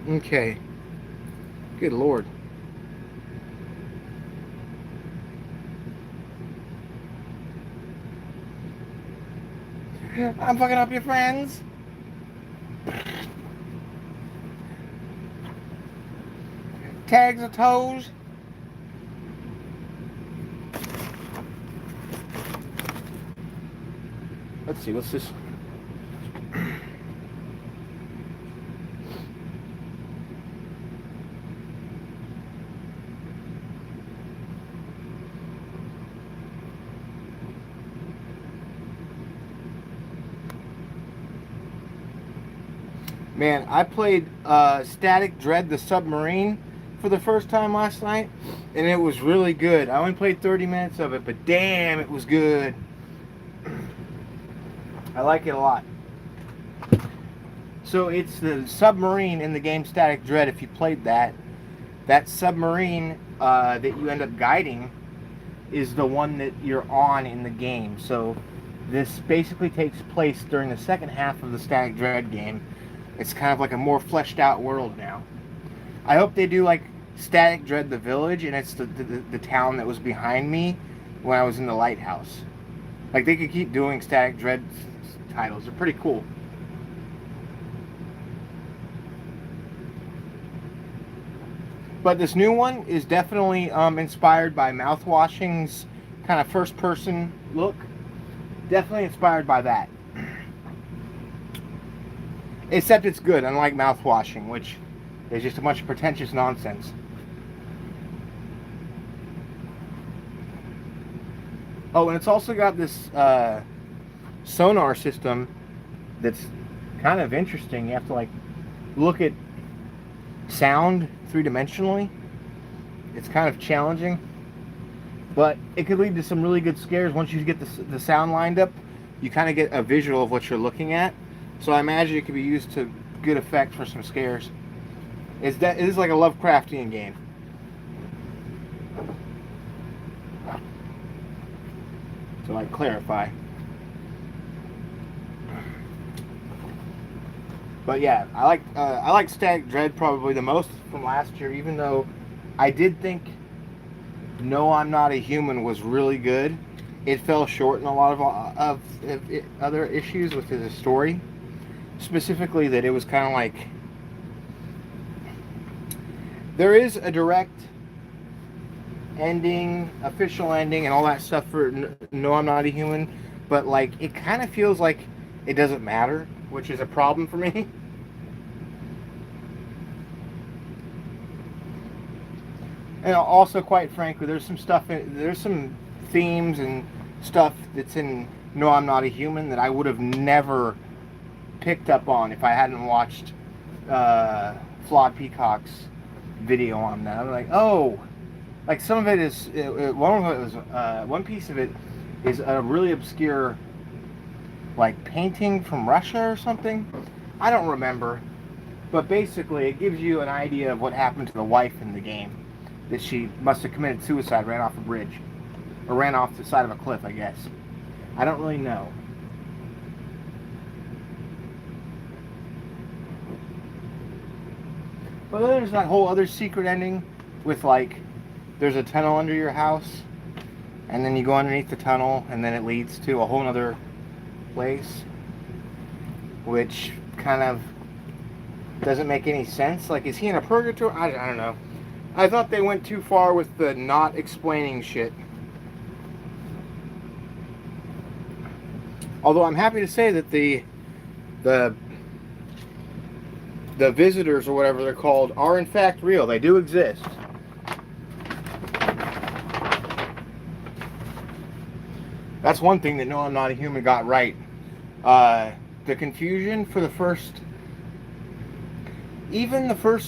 Okay. Good lord. I'm fucking up your friends. Tags of toes. Let's see, what's this? Man, I played Static Dread the Submarine for the first time last night, and it was really good. I only played 30 minutes of it, but damn, it was good. I like it a lot. So it's the submarine in the game Static Dread. If you played that submarine that you end up guiding is the one that you're on in the game. So this basically takes place during the second half of the Static Dread game. It's kind of like a more fleshed out world now. I hope they do like Static Dread the Village, and it's the town that was behind me when I was in the lighthouse. Like, they could keep doing Static Dread titles. They're pretty cool. But this new one is definitely inspired by Mouthwashing's kind of first-person look. Definitely inspired by that. Except it's good, unlike Mouthwashing, which is just a bunch of pretentious nonsense. Oh, and it's also got this sonar system that's kind of interesting. You have to, like, look at sound three-dimensionally. It's kind of challenging, but it could lead to some really good scares. Once you get the sound lined up, you kind of get a visual of what you're looking at. So I imagine it could be used to good effect for some scares. It is like a Lovecraftian game. To, like, clarify. But yeah, I like Static Dread probably the most from last year, even though I did think No, I'm Not a Human was really good. It fell short in a lot of other issues with the story. Specifically that it was kind of like, there is a direct ending, official ending, and all that stuff for No, I'm Not a Human, but like it kind of feels like it doesn't matter, which is a problem for me. And also, quite frankly, there's some themes and stuff that's in No, I'm Not a Human that I would have never picked up on if I hadn't watched Flawed Peacock's video on that. I'm like, oh, like some of it is one piece of it is a really obscure, like, painting from Russia or something. I don't remember, but basically it gives you an idea of what happened to the wife in the game. That she must have committed suicide, ran off a bridge, or ran off the side of a cliff, I guess. I don't really know. But then there's that whole other secret ending with, like, there's a tunnel under your house, and then you go underneath the tunnel, and then it leads to a whole other place, which kind of doesn't make any sense. Like, is he in a purgatory? I don't know. I thought they went too far with the not explaining shit. Although I'm happy to say that the visitors, or whatever they're called, are in fact real. They do exist. That's one thing that No, I'm Not a Human got right. The confusion for the first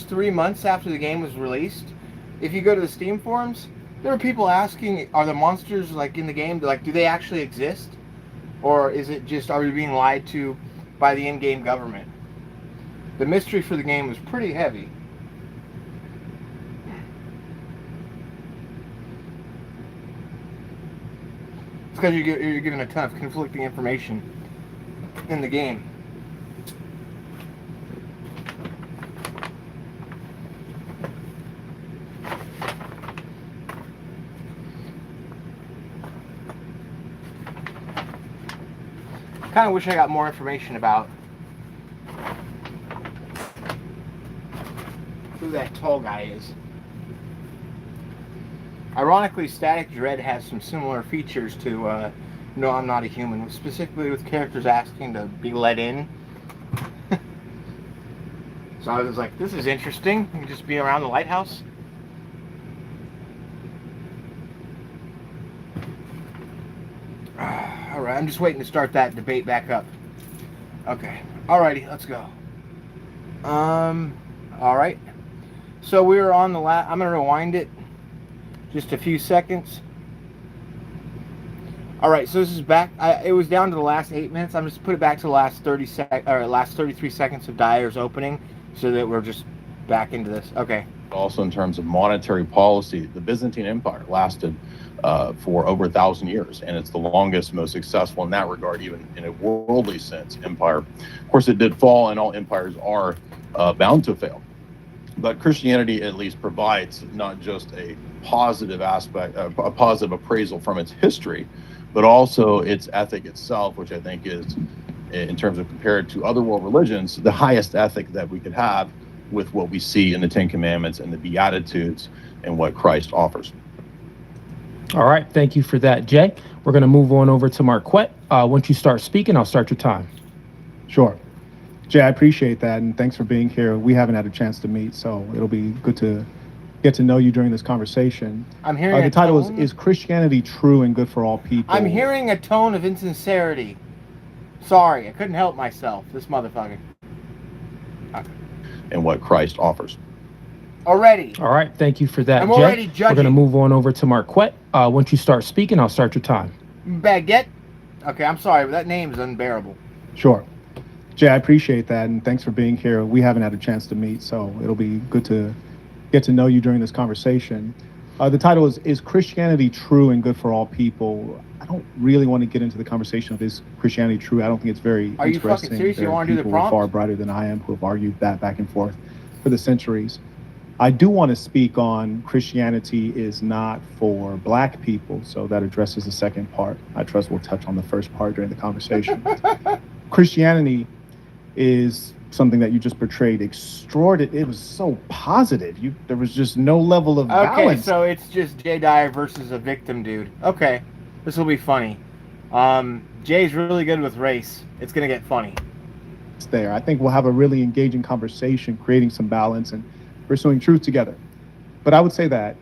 3 months after the game was released, if you go to the Steam forums, there were people asking, are the monsters, like, in the game, like, do they actually exist? Or is it just, are we being lied to by the in-game government? The mystery for the game was pretty heavy. It's because you're given a ton of conflicting information in the game. Kind of wish I got more information about who that tall guy is. Ironically, Static Dread has some similar features to No, I'm Not a Human, specifically with characters asking to be let in. So I was like, this is interesting. You can just be around the lighthouse. Alright, I'm just waiting to start that debate back up. Okay. Alrighty, let's go. Alright. So we were on the last... I'm going to rewind it just a few seconds. Alright, so this is back... it was down to the last 8 minutes. I'm just put it back to the last 33 seconds of Dyer's opening, so that we're just back into this. Okay. Also, in terms of monetary policy, the Byzantine Empire lasted for over 1,000 years, and it's the longest, most successful in that regard, even in a worldly sense, empire. Of course, it did fall, and all empires are bound to fail. But Christianity at least provides not just a positive aspect, a positive appraisal from its history, but also its ethic itself, which I think is, in terms of compared to other world religions, the highest ethic that we could have with what we see in the Ten Commandments and the Beatitudes and what Christ offers. All right, thank you for that, Jay. We're going to move on over to Marquette. Once you start speaking, I'll start your time. Sure. Jay, I appreciate that, and thanks for being here. We haven't had a chance to meet, so it'll be good to get to know you during this conversation. I'm hearing the title is Christianity True and Good for All People? I'm hearing a tone of insincerity. Sorry, I couldn't help myself. This motherfucker. And what Christ offers. Already. All right, thank you for that, I'm Jay. already judging. We're going to move on over to Marquette. Once you start speaking, I'll start your time. Baguette? Okay, I'm sorry, but that name is unbearable. Sure. Jay, I appreciate that, and thanks for being here. We haven't had a chance to meet, so it'll be good to get to know you during this conversation. The title is Christianity True and Good for All People? I don't really want to get into the conversation of is Christianity true. I don't think it's very Are you interesting. fucking serious? There You are want to do the people who are prompt? far brighter than I am who have argued that back and forth for the centuries. I do want to speak on Christianity is not for black people, so that addresses the second part. I trust we'll touch on the first part during the conversation. Christianity is something that you just portrayed extraordinary. It was so positive. There was just no level of Okay, balance. so it's just Jay Dyer versus a victim dude. Okay, this will be funny. Jay's really good with race. It's going to get funny. It's there. I think we'll have a really engaging conversation, creating some balance and pursuing truth together. But I would say that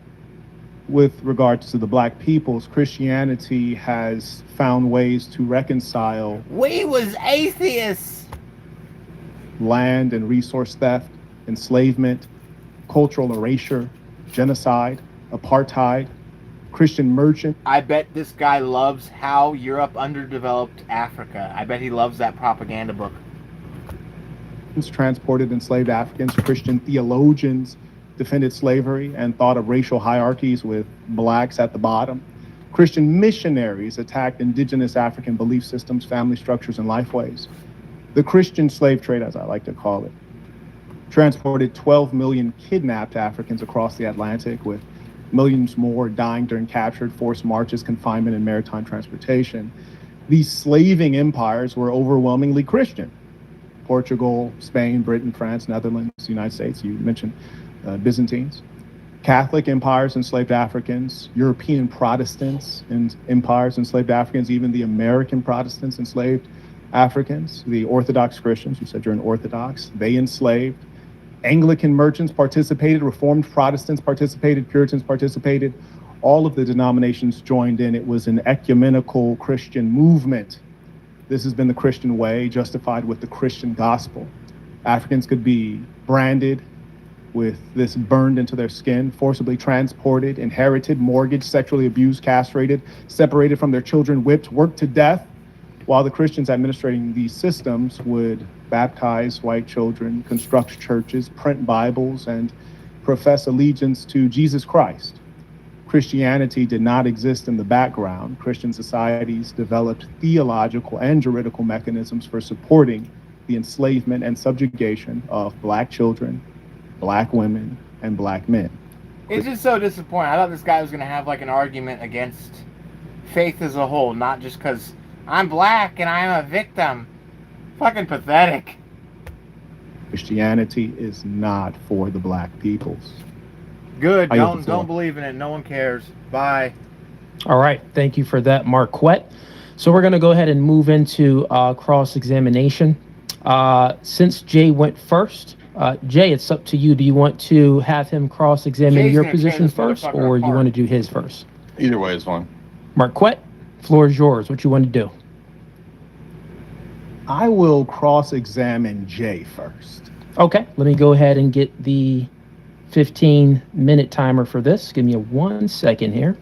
with regards to the black peoples, Christianity has found ways to reconcile We was atheists. land and resource theft, enslavement, cultural erasure, genocide, apartheid, Christian merchant. I bet this guy loves How Europe Underdeveloped Africa. I bet he loves that propaganda book. Transported enslaved Africans, Christian theologians defended slavery and thought of racial hierarchies with blacks at the bottom. Christian missionaries attacked indigenous African belief systems, family structures, and lifeways. The Christian slave trade, as I like to call it, transported 12 million kidnapped Africans across the Atlantic, with millions more dying during capture, forced marches, confinement, and maritime transportation. These slaving empires were overwhelmingly Christian. Portugal, Spain, Britain, France, Netherlands, United States, you mentioned Byzantines. Catholic empires enslaved Africans, European Protestants and empires enslaved Africans, even the American Protestants enslaved Africans. The Orthodox Christians, you said you're an Orthodox, they enslaved. Anglican merchants participated, Reformed Protestants participated, Puritans participated. All of the denominations joined in. It was an ecumenical Christian movement. This has been the Christian way, justified with the Christian gospel. Africans could be branded with this burned into their skin, forcibly transported, inherited, mortgaged, sexually abused, castrated, separated from their children, whipped, worked to death, while the Christians administrating these systems would baptize white children, construct churches, print Bibles, and profess allegiance to Jesus Christ. Christianity did not exist in the background. Christian societies developed theological and juridical mechanisms for supporting the enslavement and subjugation of black children, black women, and black men. It's just so disappointing. I thought this guy was going to have like an argument against faith as a whole, not just because I'm black and I'm a victim. Fucking pathetic. Christianity is not for the black peoples. Good. I yield the floor. Don't believe in it. No one cares. Bye. All right, thank you for that, Marquette. So we're going to go ahead and move into cross-examination. Since Jay went first, Jay, it's up to you. Do you want to have him cross-examine Jay's your gonna tear position this first, motherfucker or you apart. want to do his first? Either way is fine. Marquette, floor is yours. What you want to do? I will cross-examine Jay first. Okay, let me go ahead and get the 15-minute timer for this. Give me 1 second here.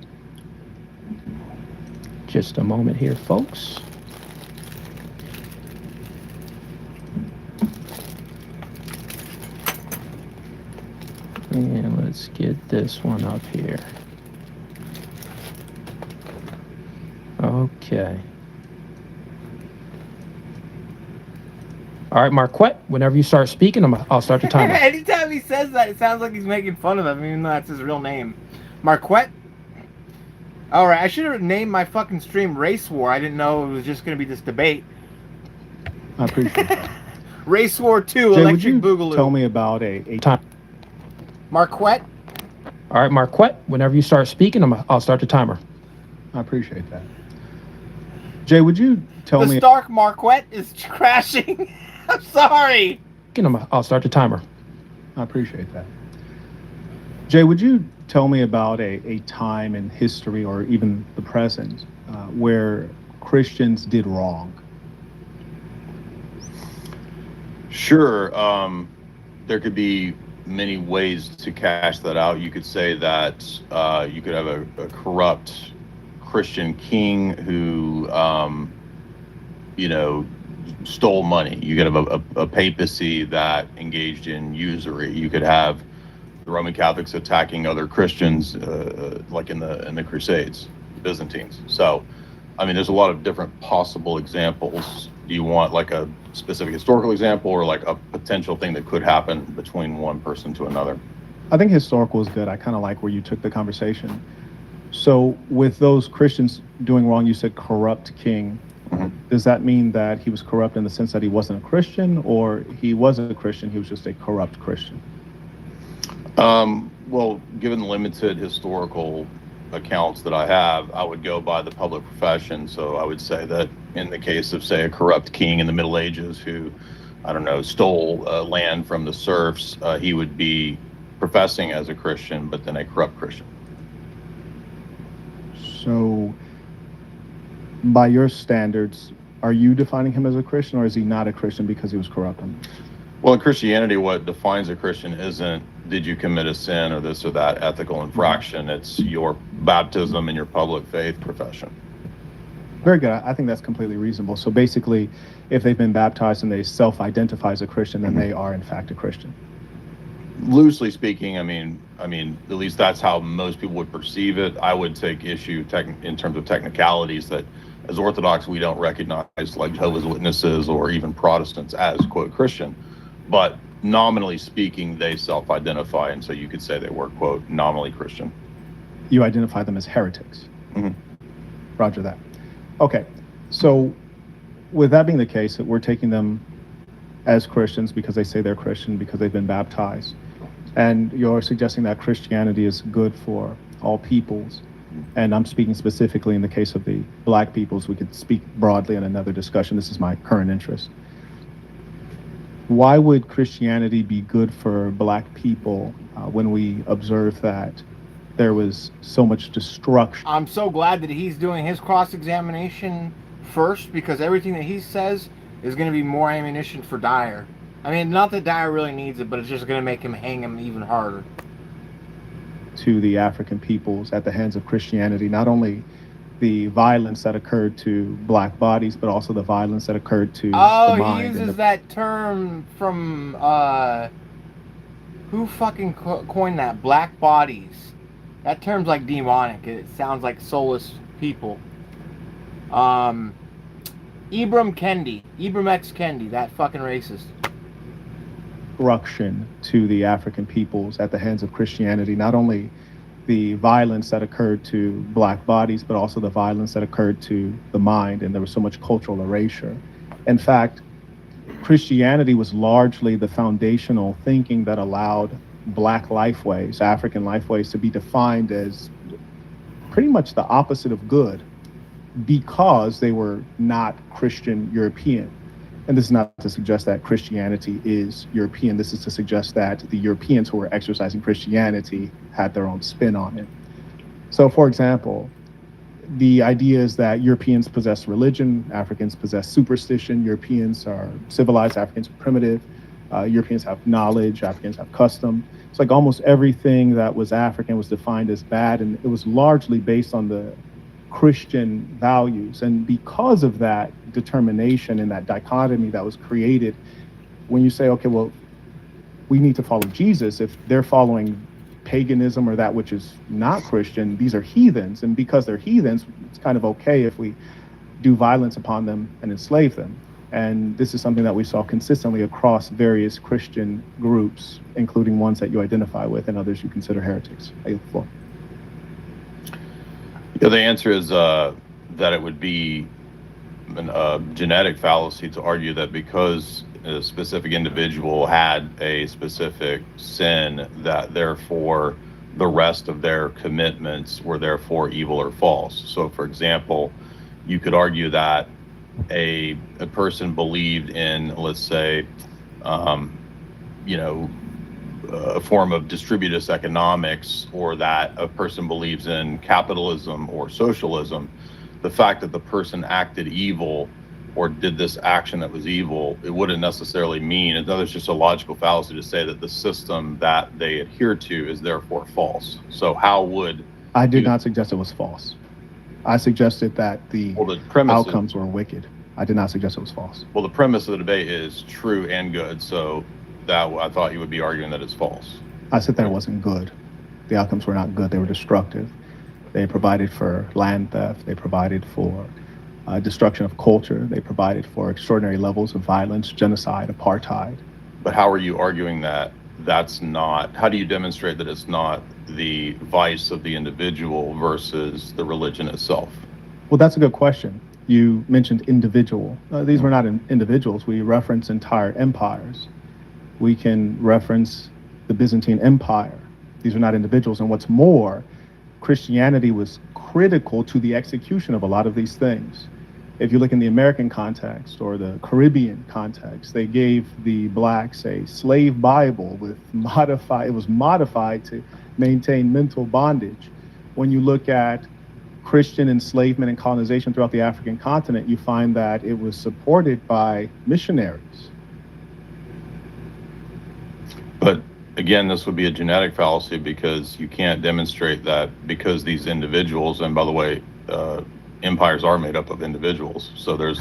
Just a moment here, folks. And let's get this one up here. Okay. All right, Marquette, whenever you start speaking, I'll start the timer. Anytime he says that, it sounds like he's making fun of him, even though that's his real name. Marquette, All right, I should have named my fucking stream Race War. I didn't know it was just going to be this debate. I appreciate that. Race War 2, Jay, would Electric you Boogaloo. tell me about a Time. Marquette? All right, Marquette, whenever you start speaking, I'll start the timer. I appreciate that. Jay, would you tell The me... Stark Marquette is crashing. I'm sorry. I'll start the timer. I appreciate that. Jay, would you tell me about a time in history or even the present where Christians did wrong? Sure. There could be many ways to cash that out. You could say that you could have a corrupt Christian king who, stole money. You could have a papacy that engaged in usury. You could have the Roman Catholics attacking other Christians, like in the Crusades, the Byzantines. So, I mean, there's a lot of different possible examples. Do you want like a specific historical example or like a potential thing that could happen between one person to another? I think historical is good. I kind of like where you took the conversation. So with those Christians doing wrong, you said corrupt king. Does that mean that he was corrupt in the sense that he wasn't a Christian, or he was a Christian, he was just a corrupt Christian? Well, given limited historical accounts that I have, I would go by the public profession. So I would say that in the case of, say, a corrupt king in the Middle Ages who, I don't know, stole land from the serfs, he would be professing as a Christian, but then a corrupt Christian. So by your standards, are you defining him as a Christian, or is he not a Christian because he was corrupt? Well, in Christianity, what defines a Christian isn't did you commit a sin or this or that ethical infraction. It's your baptism and your public faith profession. Very good. I think that's completely reasonable. So basically, if they've been baptized and they self-identify as a Christian, then they are in fact a Christian. Loosely speaking, I mean, at least that's how most people would perceive it. I would take issue in terms of technicalities that as Orthodox, we don't recognize like Jehovah's Witnesses or even Protestants as, quote, Christian. But nominally speaking, they self-identify, and so you could say they were, quote, nominally Christian. You identify them as heretics. Mm-hmm. Roger that. Okay, so with that being the case, that we're taking them as Christians because they say they're Christian because they've been baptized, and you're suggesting that Christianity is good for all peoples, and I'm speaking specifically in the case of the black peoples. We could speak broadly in another discussion. This is my current interest. Why would Christianity be good for black people when we observe that there was so much destruction? I'm so glad that he's doing his cross-examination first, because everything that he says is going to be more ammunition for Dyer. I mean, not that Dyer really needs it, but it's just going to make him hang him even harder. To the African peoples at the hands of Christianity, not only the violence that occurred to black bodies, but also the violence that occurred to the mind. Oh, he uses that term from, who fucking coined that? Black bodies. That term's like demonic. It sounds like soulless people. Ibram X. Kendi, that fucking racist. Destruction to the African peoples at the hands of Christianity, not only the violence that occurred to black bodies, but also the violence that occurred to the mind, and there was so much cultural erasure. In fact, Christianity was largely the foundational thinking that allowed black lifeways, African lifeways, to be defined as pretty much the opposite of good because they were not Christian European. And this is not to suggest that Christianity is European. This is to suggest that the Europeans who were exercising Christianity had their own spin on it. So, for example, the idea is that Europeans possess religion, Africans possess superstition, Europeans are civilized, Africans are primitive, Europeans have knowledge, Africans have custom. It's like almost everything that was African was defined as bad, and it was largely based on the Christian values. And because of that determination and that dichotomy that was created, when you say, okay, well, we need to follow Jesus, if they're following paganism or that which is not Christian, these are heathens. And because they're heathens, it's kind of okay if we do violence upon them and enslave them. And this is something that we saw consistently across various Christian groups, including ones that you identify with and others you consider heretics. I yield the floor. Yeah, the answer is that it would be a genetic fallacy to argue that because a specific individual had a specific sin, that therefore the rest of their commitments were therefore evil or false. So, for example, you could argue that a person believed in, let's say, you know, a form of distributist economics, or that a person believes in capitalism or socialism. The fact that the person acted evil or did this action that was evil, it wouldn't necessarily mean, and it's just a logical fallacy to say that the system that they adhere to is therefore false. So how would I did not suggest it was false. I suggested that the outcomes were wicked. I did not suggest it was false. Well, the premise of the debate is true and good, so that I thought you would be arguing that it's false. I said that it wasn't good. The outcomes were not good. They were destructive. They provided for land theft. They provided for destruction of culture. They provided for extraordinary levels of violence, genocide, apartheid. But how are you arguing that that's not, how do you demonstrate that it's not the vice of the individual versus the religion itself? Well, that's a good question. You mentioned individual. These were not individuals. We reference entire empires. We can reference the Byzantine Empire. These are not individuals. And what's more, Christianity was critical to the execution of a lot of these things. If you look in the American context or the Caribbean context, they gave the blacks a slave Bible with it was modified to maintain mental bondage. When you look at Christian enslavement and colonization throughout the African continent, you find that it was supported by missionaries. But again, this would be a genetic fallacy, because you can't demonstrate that because these individuals, and by the way, empires are made up of individuals, so they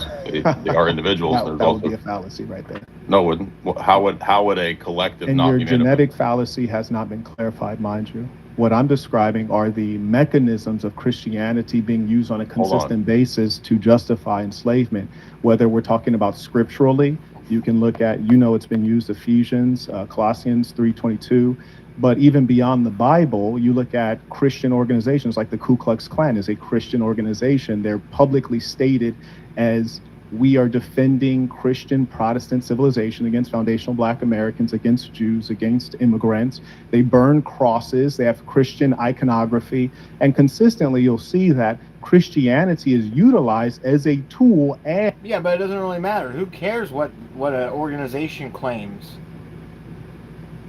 are individuals. that would be a fallacy right there. No, it wouldn't. How would a collective and not be your made up genetic fallacy has not been clarified, mind you. What I'm describing are the mechanisms of Christianity being used on a consistent basis to justify enslavement. Whether we're talking about scripturally, you can look at, it's been used, Ephesians, Colossians 3:22. But even beyond the Bible, you look at Christian organizations like the Ku Klux Klan is a Christian organization. They're publicly stated as, we are defending Christian Protestant civilization against foundational Black Americans, against Jews, against immigrants. They burn crosses. They have Christian iconography. And consistently, you'll see that Christianity is utilized as a tool. And yeah, but it doesn't really matter. Who cares what an organization claims?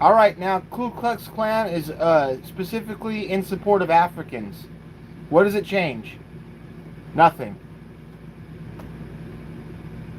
All right, now Ku Klux Klan is specifically in support of Africans. What does it change? Nothing.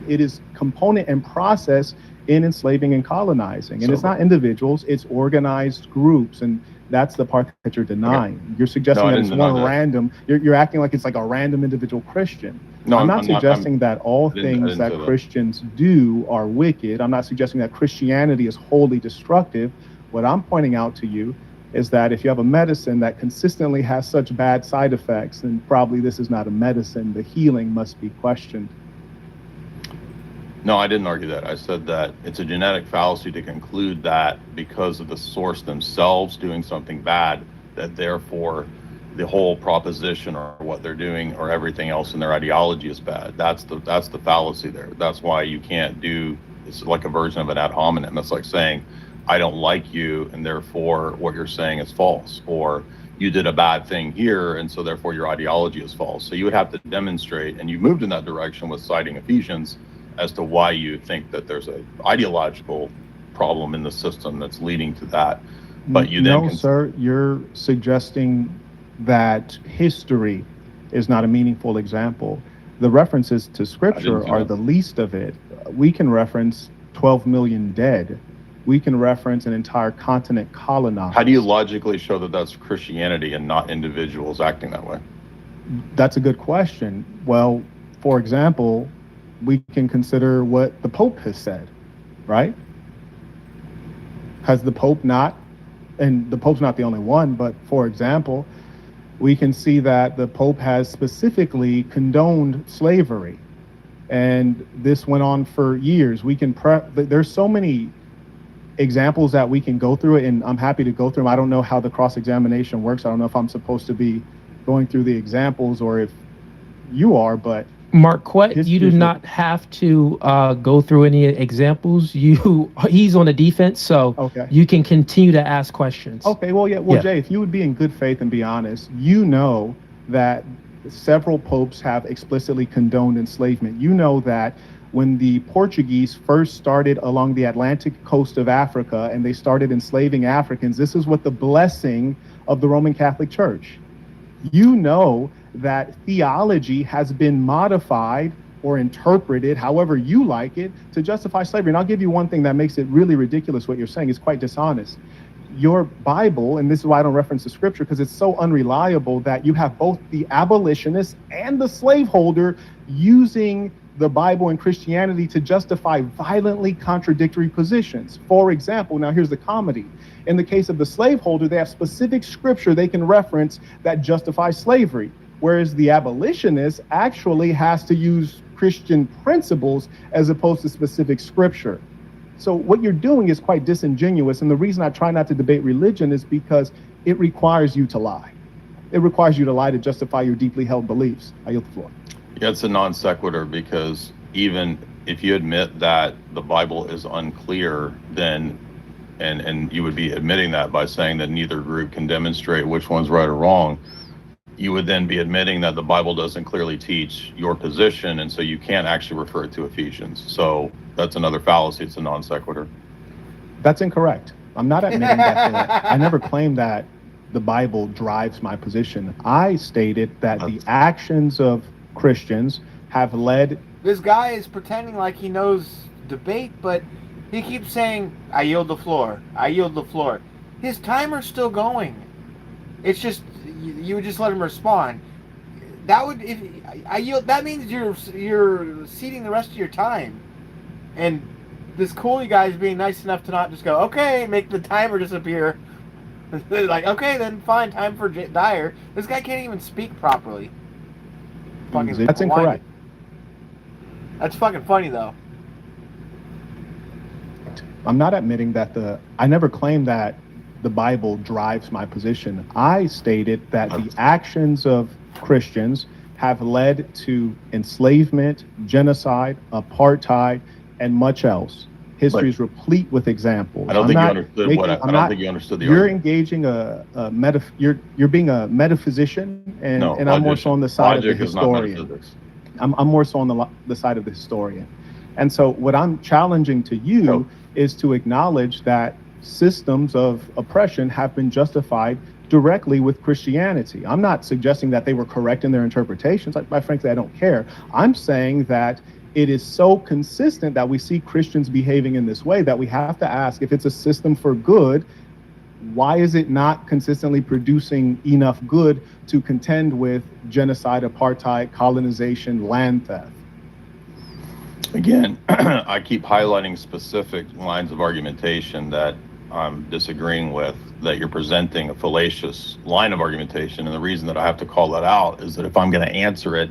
It is component and process in enslaving and colonizing. And it's not individuals, it's organized groups. And that's the part that you're denying. Okay. You're suggesting that it's one random, you're acting like it's like a random individual Christian. No, I'm not suggesting that all things that Christians do are wicked. I'm not suggesting that Christianity is wholly destructive. What I'm pointing out to you is that if you have a medicine that consistently has such bad side effects, then probably this is not a medicine. The healing must be questioned. No, I didn't argue that. I said that it's a genetic fallacy to conclude that because of the source themselves doing something bad, that therefore the whole proposition or what they're doing or everything else in their ideology is bad. That's the fallacy there. That's why you can't do, it's like a version of an ad hominem. That's like saying, I don't like you, and therefore what you're saying is false, or you did a bad thing here, and so therefore your ideology is false. So you would have to demonstrate, and you moved in that direction with citing Ephesians, as to why you think that there's an ideological problem in the system that's leading to that. But you then... No, sir, you're suggesting that history is not a meaningful example. The references to scripture are the least of it. We can reference 12 million dead. We can reference an entire continent colonized. How do you logically show that that's Christianity and not individuals acting that way? That's a good question. Well, for example, we can consider what the Pope has said, right? Has the Pope not, and the Pope's not the only one, but for example, we can see that the Pope has specifically condoned slavery. And this went on for years. We can there's so many examples that we can go through it, and I'm happy to go through them. I don't know how the cross-examination works. I don't know if I'm supposed to be going through the examples or if you are, but Marquette, you do history's not have to go through any examples. He's on the defense, so Okay. you can continue to ask questions. Okay, well, yeah. Well, Yeah. Jay, if you would be in good faith and be honest, you know that several popes have explicitly condoned enslavement. You know that when the Portuguese first started along the Atlantic coast of Africa and they started enslaving Africans, this is what the blessing of the Roman Catholic Church. You know that theology has been modified or interpreted however you like it to justify slavery. And I'll give you one thing that makes it really ridiculous. What you're saying is quite dishonest. Your Bible, and this is why I don't reference the scripture, because it's so unreliable that you have both the abolitionist and the slaveholder using the Bible and Christianity to justify violently contradictory positions. For example, now here's the comedy. In the case of the slaveholder, they have specific scripture they can reference that justifies slavery, whereas the abolitionist actually has to use Christian principles as opposed to specific scripture. So what you're doing is quite disingenuous, and the reason I try not to debate religion is because it requires you to lie. It requires you to lie to justify your deeply held beliefs. I yield the floor. Yeah, it's a non sequitur because even if you admit that the Bible is unclear, then and you would be admitting that by saying that neither group can demonstrate which one's right or wrong, you would then be admitting that the Bible doesn't clearly teach your position, and so you can't actually refer to Ephesians. So that's another fallacy. It's a non sequitur. That's incorrect. I'm not admitting that. I never claimed that the Bible drives my position. I stated that the actions of Christians have led. This guy is pretending like he knows debate, but he keeps saying, I yield the floor. I yield the floor. His timer's still going. It's just, you would just let him respond. That would, if I yield, that means you're ceding the rest of your time. And this cool guy is being nice enough to not just go, okay, make the timer disappear. Like, okay, then fine, time for Dyer. This guy can't even speak properly. Fucking That's incorrect. That's fucking funny, though. I'm not admitting that I never claimed that the Bible drives my position. I stated that the actions of Christians have led to enslavement, genocide, apartheid, and much else. History is replete with examples. I don't think you understood what I don't think you understood the You're argument. engaging you're being a metaphysician, and I'm more so on the side of the Logic is not historian. metaphysics. I'm more so on the side of the historian. And so what I'm challenging to you is to acknowledge that systems of oppression have been justified directly with Christianity. I'm not suggesting that they were correct in their interpretations. Frankly, I don't care. I'm saying that it is so consistent that we see Christians behaving in this way that we have to ask, if it's a system for good, why is it not consistently producing enough good to contend with genocide, apartheid, colonization, land theft? Again, I keep highlighting specific lines of argumentation that I'm disagreeing with, that you're presenting a fallacious line of argumentation. And the reason that I have to call that out is that if I'm going to answer it,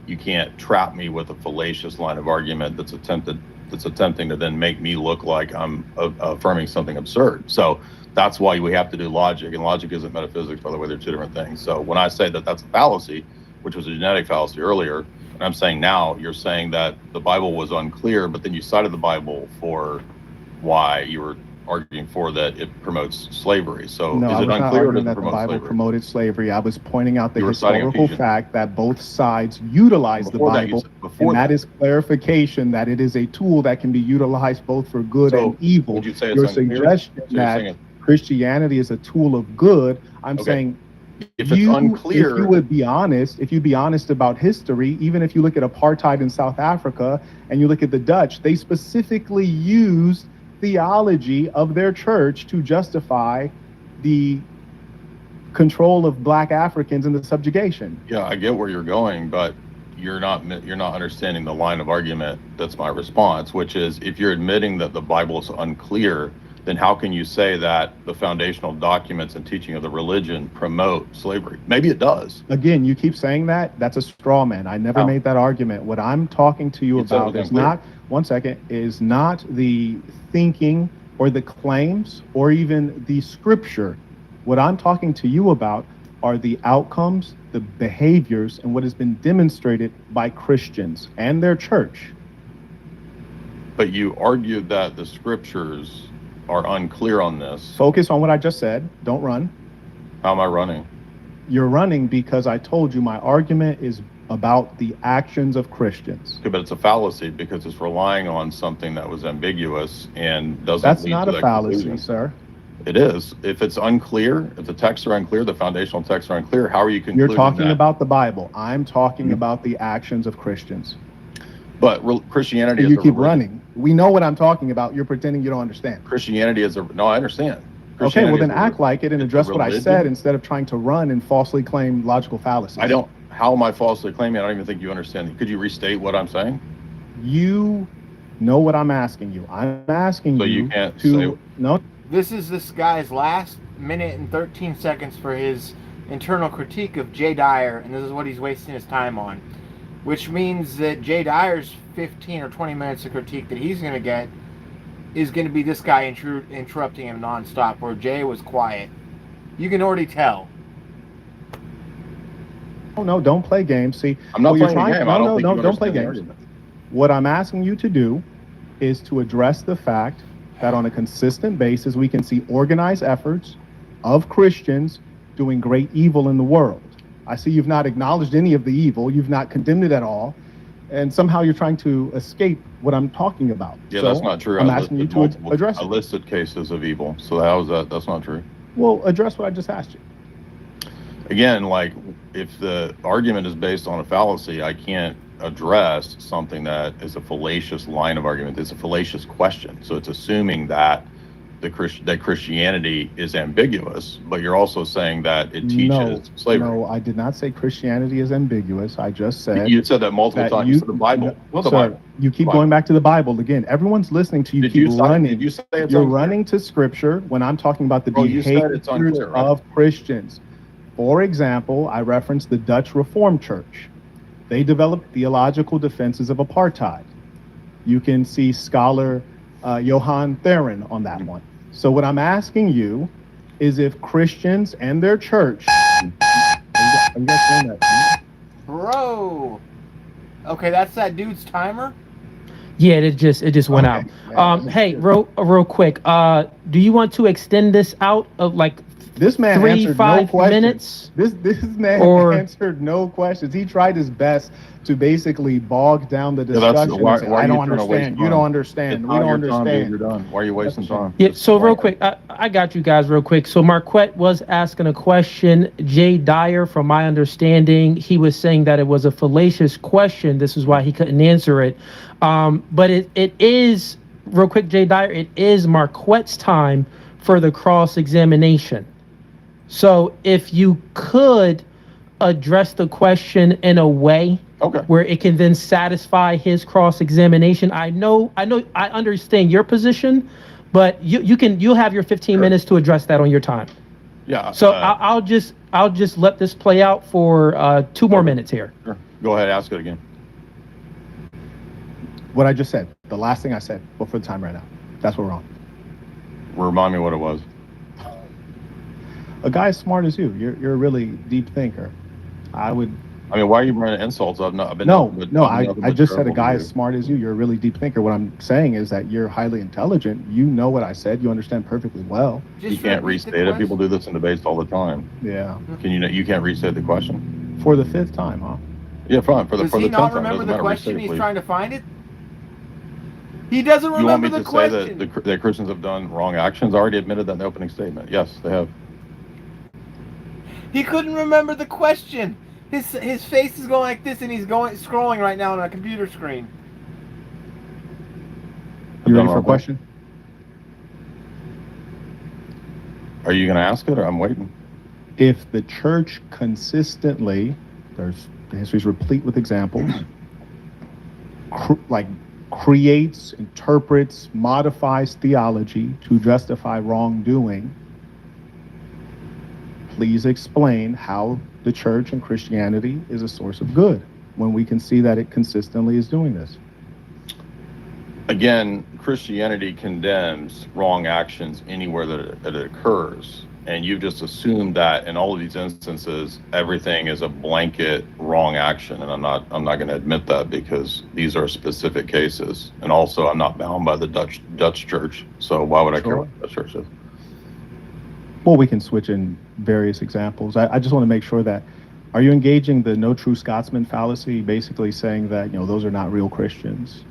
you can't trap me with a fallacious line of argument that's attempting to then make me look like I'm affirming something absurd. So that's why we have to do logic, and logic isn't metaphysics, by the way. They're two different things. So when I say that that's a fallacy, which was a genetic fallacy earlier, and I'm saying now, you're saying that the Bible was unclear, but then you cited the Bible for why you were arguing for that it promotes slavery. So No, is I it was not unclear or arguing does it that the promote Bible slavery? promoted slavery. I was pointing out the You were citing historical Ephesians. fact that both sides utilize the Before that, you Bible, said- before and that that. is clarification that it is a tool that can be utilized both for good So, and evil. would you say it's Your unclear? suggestion So you're that saying it- Christianity is a tool of good, I'm Okay. saying If it's unclear, if you would be honest, if you be honest about history, even if you look at apartheid in South Africa and you look at the Dutch, they specifically used theology of their church to justify the control of black Africans and the subjugation. yeah, I get where you're going, but you're not understanding the line of argument that's my response, which is if you're admitting that the Bible is unclear, then how can you say that the foundational documents and teaching of the religion promote slavery? Maybe it does. Again, you keep saying that. That's a straw man. I never No. made that argument. What I'm talking to you You said it about was is unclear. not, one second, is not the thinking or the claims or even the scripture. What I'm talking to you about are the outcomes the behaviors and what has been demonstrated by Christians and their church. But you argued that the scriptures are unclear on this. Focus on what I just said. Don't run. How am I running? You're running because I told you my argument is about the actions of Christians. Okay, but it's a fallacy because it's relying on something that was ambiguous and doesn't That's lead not to a that fallacy, conclusion. sir. It is. If it's unclear, if the texts are unclear, the foundational texts are unclear, how are you concluding You're talking that? about the Bible. I'm talking about the actions of Christians. But Christianity So is you a keep religion. running. We know what I'm talking about. You're pretending you don't understand. Christianity is a, no, I understand. Okay, well Christianity then is a- act like it and it's a address what I religion. said instead of trying to run and falsely claim logical fallacies. I don't, how am I falsely claiming? I don't even think you understand. Could you restate what I'm saying? You know what I'm asking you. I'm asking So you you can't to say- no. This is this guy's last minute and 13 seconds for his internal critique of Jay Dyer, and this is what he's wasting his time on. Which means that Jay Dyer's 15 or 20 minutes of critique that he's going to get is going to be this guy interrupting him nonstop, where Jay was quiet. You can already tell. Oh, no, don't play games. See, I'm not what you're playing a game. No, I don't no, think no, you don't play understand the games. argument. What I'm asking you to do is to address the fact that on a consistent basis we can see organized efforts of Christians doing great evil in the world. I see you've not acknowledged any of the evil, you've not condemned it at all, and somehow you're trying to escape what I'm talking about. Yeah, So that's not true. I'm I asking you listed to multiple- address I it. listed cases of evil. So how is that? That's not true. Well, address what I just asked you. Again, like if the argument is based on a fallacy, I can't address something that is a fallacious line of argument. It's a fallacious question. So it's assuming that that Christianity is ambiguous, but you're also saying that it teaches slavery. No, I did not say Christianity is ambiguous. I just said You said that multiple times. You said the Bible. No, What's the sir, Bible? you keep Bible. going back to the Bible again. Everyone's listening to you. Did Keep you say- running. did you say it's You're unclear? running to Scripture when I'm talking about the Bro, you said behaviors it's unclear, right? of Christians. For example, I referenced the Dutch Reformed Church. They developed theological defenses of apartheid. You can see scholar Johan Theron on that one. So what I'm asking you is if Christians and their church. Are you guys saying that? Bro! Okay, that's that dude's timer? Yeah, it just went Okay. out. Hey, real quick. Do you want to extend this out of like This man 3-5 answered no questions. minutes? This man Or- answered no questions. He tried his best to basically bog down the Yeah, that's- discussion. why- and say, why are I you don't trying to waste understand. You time? don't understand. It's We not don't your time, dude. understand. You're done. Why are you wasting time? Yeah, so real quick, I got you guys real quick. So Marquette was asking a question. Jay Dyer, from my understanding, he was saying that it was a fallacious question. This is why he couldn't answer it. But it is, real quick, Jay Dyer, it is Marquette's time for the cross-examination. So if you could address the question in a way Okay. where it can then satisfy his cross-examination. I understand your position, but you'll have your 15 minutes to address that on your time. Yeah. So I'll just let this play out for 2 more minutes here. Sure. Go ahead. Ask it again. What I just said, the last thing I said before the time ran out. That's what we're on. Remind me what it was. A guy as smart as you, you're a really deep thinker. I would. I mean, why are you running insults? I've been No, nothing but- no. I've been nothing I but just said a terrible guy to as you. smart as you. You're a really deep thinker. What I'm saying is that you're highly intelligent. You know what I said. You understand perfectly well. You can't restate it. People do this in debates all the time. Yeah. Can you can't restate the question? For the 5th time, huh? Yeah, fine. For the Does for he the 10th not time, remember doesn't the matter. question? Restate it, He's please. trying to find it? He doesn't You want me remember to the say question. that Christians have done wrong actions? I already admitted that in the opening statement. Yes, they have. He couldn't remember the question. His face is going like this, and he's scrolling right now on a computer screen. You ready Done for a wrong. question? Are you going to ask it, or I'm waiting? If the church consistently, the history's replete with examples, creates, interprets, modifies theology to justify wrongdoing, please explain how the church and Christianity is a source of good when we can see that it consistently is doing this. Again, Christianity condemns wrong actions anywhere that it occurs. and you've just assumed that in all of these instances, everything is a blanket wrong action. And I'm not going to admit that, because these are specific cases. And also, I'm not bound by the Dutch church. So why would I care what the Dutch church is? Well, we can switch in various examples. I just want to make sure that, are you engaging the no true Scotsman fallacy, basically saying that, those are not real Christians?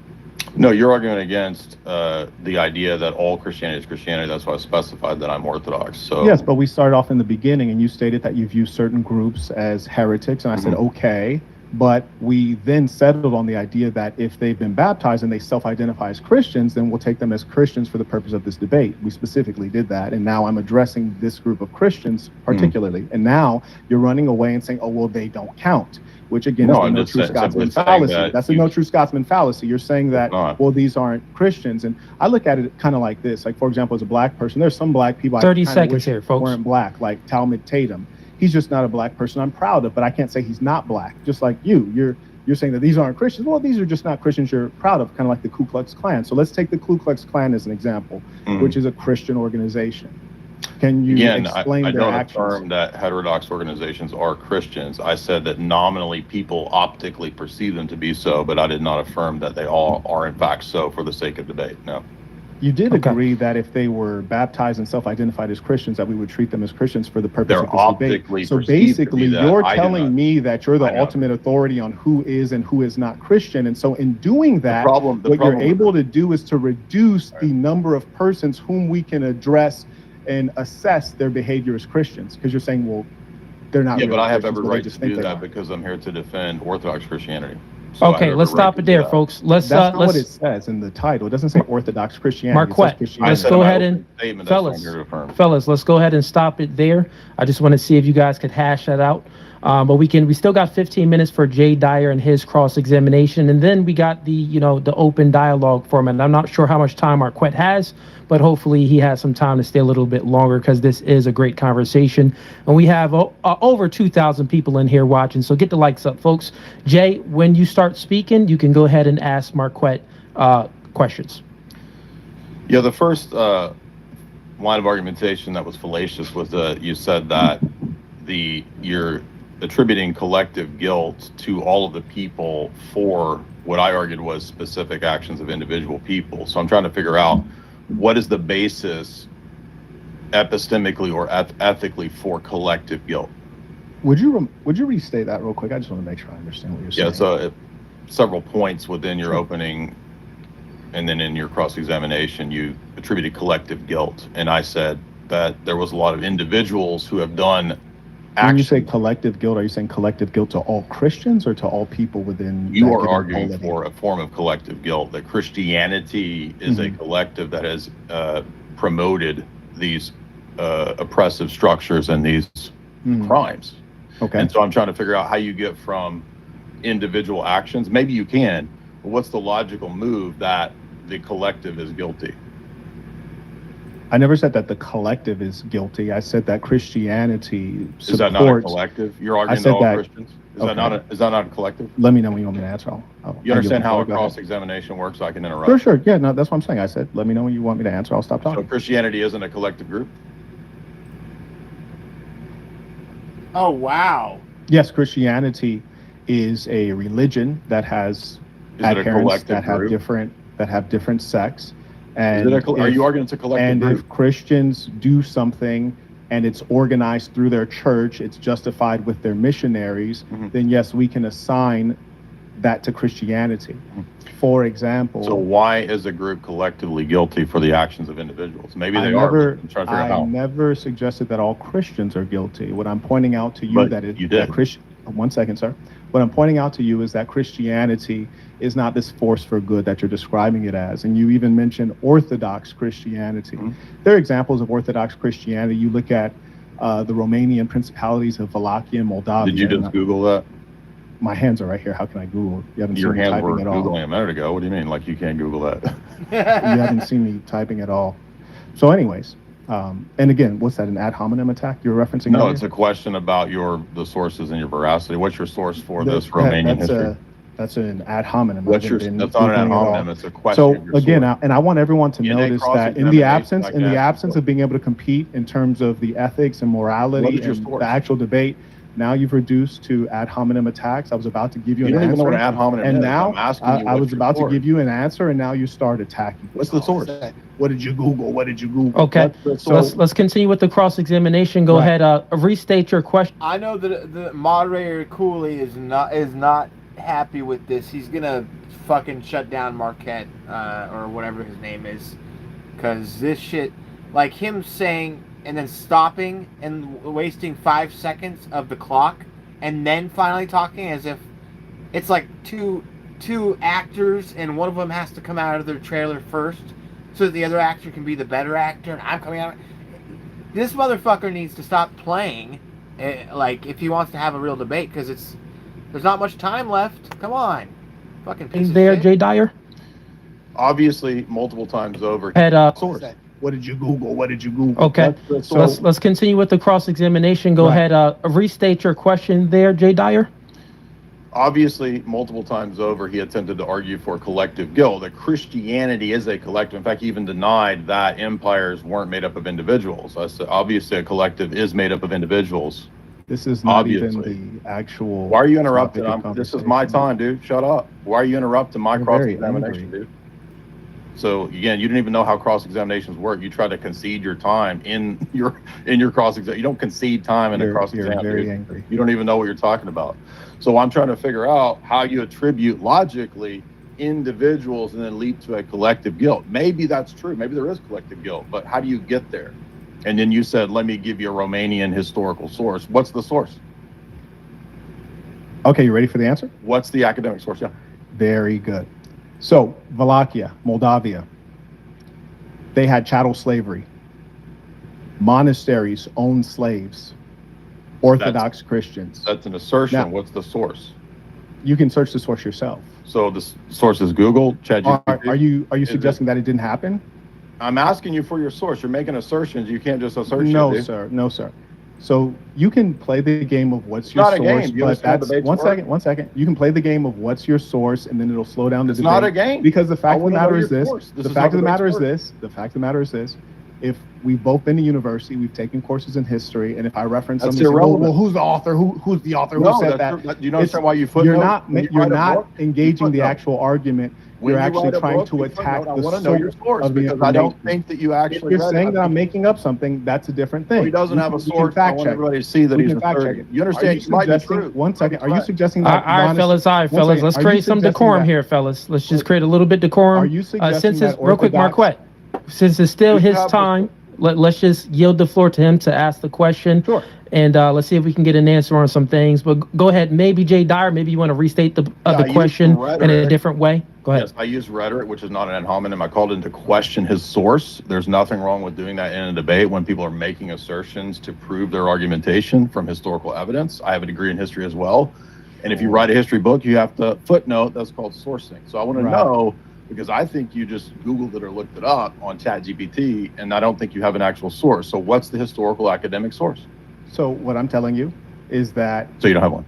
No, you're arguing against the idea that all Christianity is Christianity. That's why I specified that I'm Orthodox. So yes, but we started off in the beginning, and you stated that you view certain groups as heretics, and I said, okay, but we then settled on the idea that if they've been baptized and they self-identify as Christians, then we'll take them as Christians for the purpose of this debate. We specifically did that, and now I'm addressing this group of Christians particularly. And now you're running away and saying, oh, well, they don't count, which again is the no true Scotsman fallacy. That's a no true Scotsman fallacy. You're saying that, well, these aren't Christians. And I look at it kind of like this. Like, for example, as a black person, there's some black people 30 I kind of seconds wish here, folks. weren't black, like Talmud Tatum. He's just not a black person I'm proud of, but I can't say he's not black. Just like you're saying that these aren't Christians. Well, these are just not Christians you're proud of, kind of like the Ku Klux Klan. So let's take the Ku Klux Klan as an example, which is a Christian organization. Can you explain I their don't actions? affirm that heterodox organizations are Christians. I said that nominally people optically perceive them to be so, but I did not affirm that they all are in fact so for the sake of debate. No. You did agree that if they were baptized and self-identified as Christians, that we would treat them as Christians for the purpose of this debate. So basically, you're telling me that you're the ultimate authority on who is and who is not Christian. And so in doing that, what you're able to do is to reduce the number of persons whom we can address and assess their behavior as Christians. Because you're saying, well, they're not. Yeah, but I have Christians, every right to do that because I'm here to defend Orthodox Christianity. So okay, let's stop it there, folks. That's not what it says in the title. It doesn't say Orthodox Christianity. Marquette, let's go ahead and fellas, let's go ahead and stop it there. I just want to see if you guys could hash that out. But we still got 15 minutes for Jay Dyer and his cross-examination, and then we got the open dialogue format. And I'm not sure how much time Marquette has, but hopefully he has some time to stay a little bit longer, because this is a great conversation, and we have over 2,000 people in here watching. So get the likes up, folks. Jay, when you start speaking, you can go ahead and ask Marquette questions. Yeah, the first line of argumentation that was fallacious was that you said that you're attributing collective guilt to all of the people for what I argued was specific actions of individual people. So I'm trying to figure out what is the basis epistemically or ethically for collective guilt. Would you restate that real quick? I just want to make sure I understand what you're saying. Yeah, so several points within your opening and then in your cross-examination, you attributed collective guilt. And I said that there was a lot of individuals who have done when you say collective guilt, are you saying collective guilt to all Christians or to all people within? You are arguing for a form of collective guilt, that Christianity is a collective that has promoted these oppressive structures and these crimes. Okay. And so I'm trying to figure out how you get from individual actions. Maybe you can, but what's the logical move that the collective is guilty? I never said that the collective is guilty. I said that Christianity supports. Is that not a collective? You're arguing all Christians? Is that not a collective? Let me know when you want me to answer. You understand how a cross-examination works, so I can interrupt? Sure. Yeah, no, that's what I'm saying. I said, let me know when you want me to answer. I'll stop talking. So Christianity isn't a collective group? Oh, wow. Yes, Christianity is a religion that has adherents that have different sects. And are you arguing it's a collective group? If Christians do something and it's organized through their church, it's justified with their missionaries, then yes, we can assign that to Christianity. For example. So why is a group collectively guilty for the actions of individuals? Maybe they are. I never suggested that all Christians are guilty. What I'm pointing out to you one second, sir. What I'm pointing out to you is that Christianity is not this force for good that you're describing it as. And you even mentioned Orthodox Christianity. There are examples of Orthodox Christianity. You look at the Romanian principalities of Wallachia and Moldavia. Did you just Google that? My hands are right here. How can I Google? You haven't Your seen me hands were typing at all. Googling a minute ago. What do you mean? Like you can't Google that? You haven't seen me typing at all. So anyways, and again, what's that, an ad hominem attack you're referencing? No, it's a question about the sources and your veracity. What's your source for this Romanian history? That's an ad hominem. What's I your? haven't been That's not an ad Googling at all. hominem. It's a question. So of your again, source. and I want everyone to In a notice that in the absence, cross-examination, of being able to compete in terms of the ethics and morality What is your and source? the actual debate, now you've reduced to ad hominem attacks. I was about to give you You an don't even know answer, what an ad hominem and is. now I'm asking you, I what's was your about source? to give you an answer, and now you start attacking. What's the source? What did you Google? What did you Google? Okay. So let's continue with the cross-examination. Go Right. ahead. Restate your question. I know that the moderator Cooley is not happy with this. He's gonna fucking shut down Marquette or whatever his name is, because this shit, like him saying and then stopping and wasting 5 seconds of the clock and then finally talking as if it's like two actors and one of them has to come out of their trailer first so that the other actor can be the better actor and I'm coming out. This motherfucker needs to stop playing, like if he wants to have a real debate, because there's not much time left. Come on, fucking piece of There, shit. Jay Dyer. Obviously, multiple times over. Head source. What did you Google? What did you Google? Okay. So let's continue with the cross-examination. Go Right. ahead. Restate your question there, Jay Dyer. Obviously, multiple times over, he attempted to argue for collective guilt, that Christianity is a collective. In fact, he even denied that empires weren't made up of individuals. Obviously, a collective is made up of individuals. This is not Obviously. even the actual. Why are you interrupting? topic of This is my conversation. time, dude. Shut up. Why are you interrupting my You're very cross-examination, angry. dude? So again, you didn't even know how cross-examinations work. You try to concede your time in your cross-exam. You don't concede time in a cross-exam. You're very dude. angry. You don't even know what you're talking about. So I'm trying to figure out how you attribute logically individuals and then lead to a collective guilt. Maybe that's true. Maybe there is collective guilt, but how do you get there? And then you said, let me give you a Romanian historical source. What's the source? Okay, you ready for the answer? What's the academic source? Yeah. Very good. So, Wallachia, Moldavia, they had chattel slavery. Monasteries owned slaves. Orthodox Christians. That's an assertion. Now- What's the source? You can search the source yourself. So the source is Google, ChatGPT. Are you Is suggesting that it didn't happen? I'm asking you for your source. You're making assertions. You can't just assert shit, No, dude. sir. No, sir. So you can play the game of what's your Not a source, game. You but understand how that's debates one work? second. You can play the game of what's your source, and then it'll slow down the It's debate. not a game. Because the I fact of the wanna know matter your is this. source. This The is fact how of the matter is debates this. The fact of the matter is this. If we've both been to university, we've taken courses in history, and if I reference That's something, say, well, irrelevant. who's the author? Who's the author? Who No, said that's- that? do you know understand why you footnote? You're not. When you You're write a not book, you engaging the footnote. actual argument. When You're you actually write a trying book, to you attack footnote. the I want to know your source source of the because I don't information. think that you actually If you're read saying it. that I'm making up something, that's a different thing. Well, he doesn't have a We can source. I fact want check. everybody to see that We he's can fact check asserting. it. You understand? Are You might be suggesting? true. One second. Are you Right. suggesting All that? right, fellas. All right, One fellas. second. Let's Are you create some suggesting decorum that- here, fellas. Let's just create a little bit decorum. Are you suggesting since it's that real quick, Orthodox- Marquette? Since it's still You his have the- time, let's just yield the floor to him to ask the question. Sure. And let's see if we can get an answer on some things. But go ahead. Maybe Jay Dyer. Maybe you want to restate the I used question in a rhetoric. different way. Go ahead. Yes, I use rhetoric, which is not an ad hominem. I called into question his source. There's nothing wrong with doing that in a debate when people are making assertions to prove their argumentation from historical evidence. I have a degree in history as well. And if you write a history book, you have to footnote. That's called sourcing. So I want to Right. know, because I think you just Googled it or looked it up on ChatGPT, and I don't think you have an actual source. So what's the historical academic source? So what I'm telling you is that So you don't have one.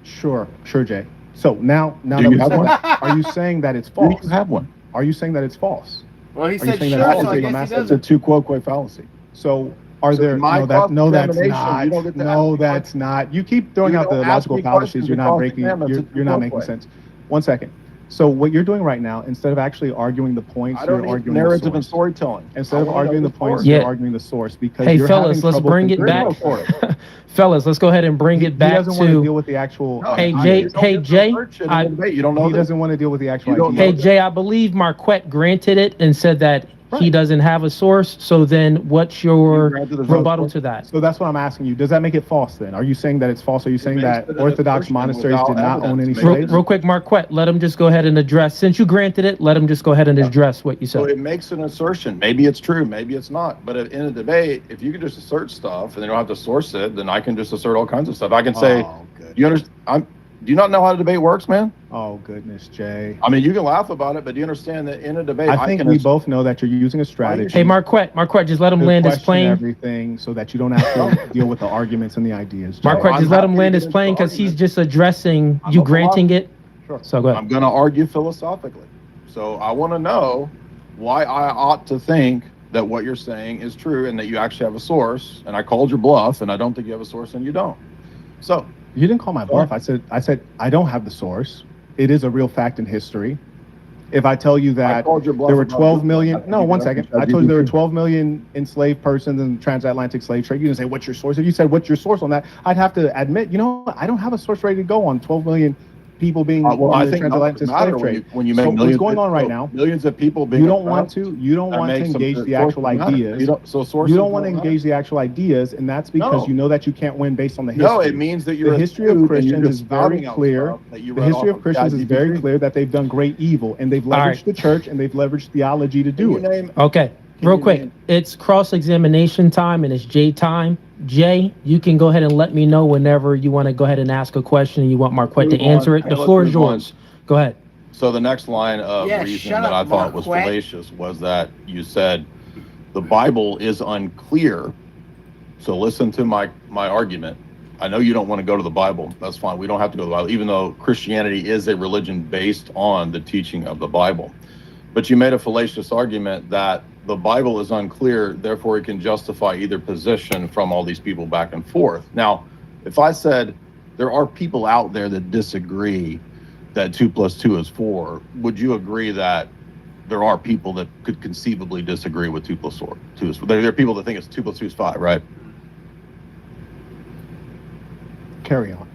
sure, Jay. So now Do that you we have said one? that, are you saying that it's Do false? you have one? Are you saying that it's false? Well, he you said saying sure, that so I fallacy? guess he I'm It's a doesn't. tu quoque fallacy. So are So there in my no that's cross-examination, not you don't get to no ask me that's not. You keep throwing You out the don't ask logical me fallacies. questions You're to not breaking. cross-examine. It's a You're not making two-quoque. sense. 1 second. So what you're doing right now, instead of actually arguing the points, I don't you're need arguing the narrative and source. storytelling. Instead I of wanna arguing know the points, source. Yeah. you're arguing the source because Hey, you're fellas, having let's trouble bring it considering back. the source. Fellas, let's go ahead and bring He it back doesn't want to deal to. with the actual. No, Hey, I- Jay- you don't hey, get to Jay, assert shit in I- the debate. You don't know He this. doesn't want to deal with the actual You don't idea. Hey, know Jay, I believe Marquette granted it and said that he Right. doesn't have a source. So then what's You your granted there's no rebuttal source? to that? So that's what I'm asking you. Does that make it false then? Are you saying that it's false? Are you saying makes that it an Orthodox assertion monasteries without did not own any evidence. slaves? Real quick, Marquette, let him just go ahead and address. Since you granted it, let him just go ahead and address what you So said. it makes an assertion. Maybe it's true, maybe it's not. But in a debate, if you can just assert stuff and they don't have to source it, then I can just assert all kinds of stuff. I can say, Oh, good. you understand? Do you not know how a debate works, man? Oh, goodness, Jay. I mean, you can laugh about it, but do you understand that in a debate, I think can we both know that you're using a strategy. Hey, Marquette, just let him to land his question plane. everything so that you don't have to deal with the arguments and the ideas. Jay. Marquette, I'm just let him happy land to his get into plane the because he's argument. just addressing I'm you a granting it. Sure. So go ahead. I'm going to argue philosophically. So I want to know why I ought to think that what you're saying is true and that you actually have a source. And I called your bluff, and I don't think you have a source, and you don't. So You didn't call my bluff. I said I don't have the source. It is a real fact in history. If I tell you that called your bluff there were about 12 this. million, no, one You second. know, I told you there were 12 million enslaved persons in the transatlantic slave trade. You didn't say, what's your source? If you said, what's your source on that? I'd have to admit, I don't have a source ready to go on 12 million people being well, in I the think transatlantic numbers matter slave trade. when you make So millions. what's going on right now? Millions of people being. You don't want to engage the actual ideas. You don't want to engage the actual ideas, and that's because you know that you can't win based on the history. No, it means that the history of Christians is very clear. The history of Christians is very clear that they've done great evil, and they've leveraged the church and they've leveraged theology to do it. Okay, real quick. It's cross-examination time, and it's Jay time. Jay, you can go ahead and let me know whenever you want to go ahead and ask a question and you want Marquette to answer it. The floor is yours. Go ahead. So the next line of reason that I thought was fallacious was that you said the Bible is unclear. So listen to my argument. I know you don't want to go to the Bible. That's fine. We don't have to go to the Bible, even though Christianity is a religion based on the teaching of the Bible. But you made a fallacious argument that the Bible is unclear, therefore it can justify either position from all these people back and forth. Now, if I said there are people out there that disagree that 2 + 2 is 4, would you agree that there are people that could conceivably disagree with 2 + 2 is 4? There are people that think it's 2 + 2 is 5, right? Carry on.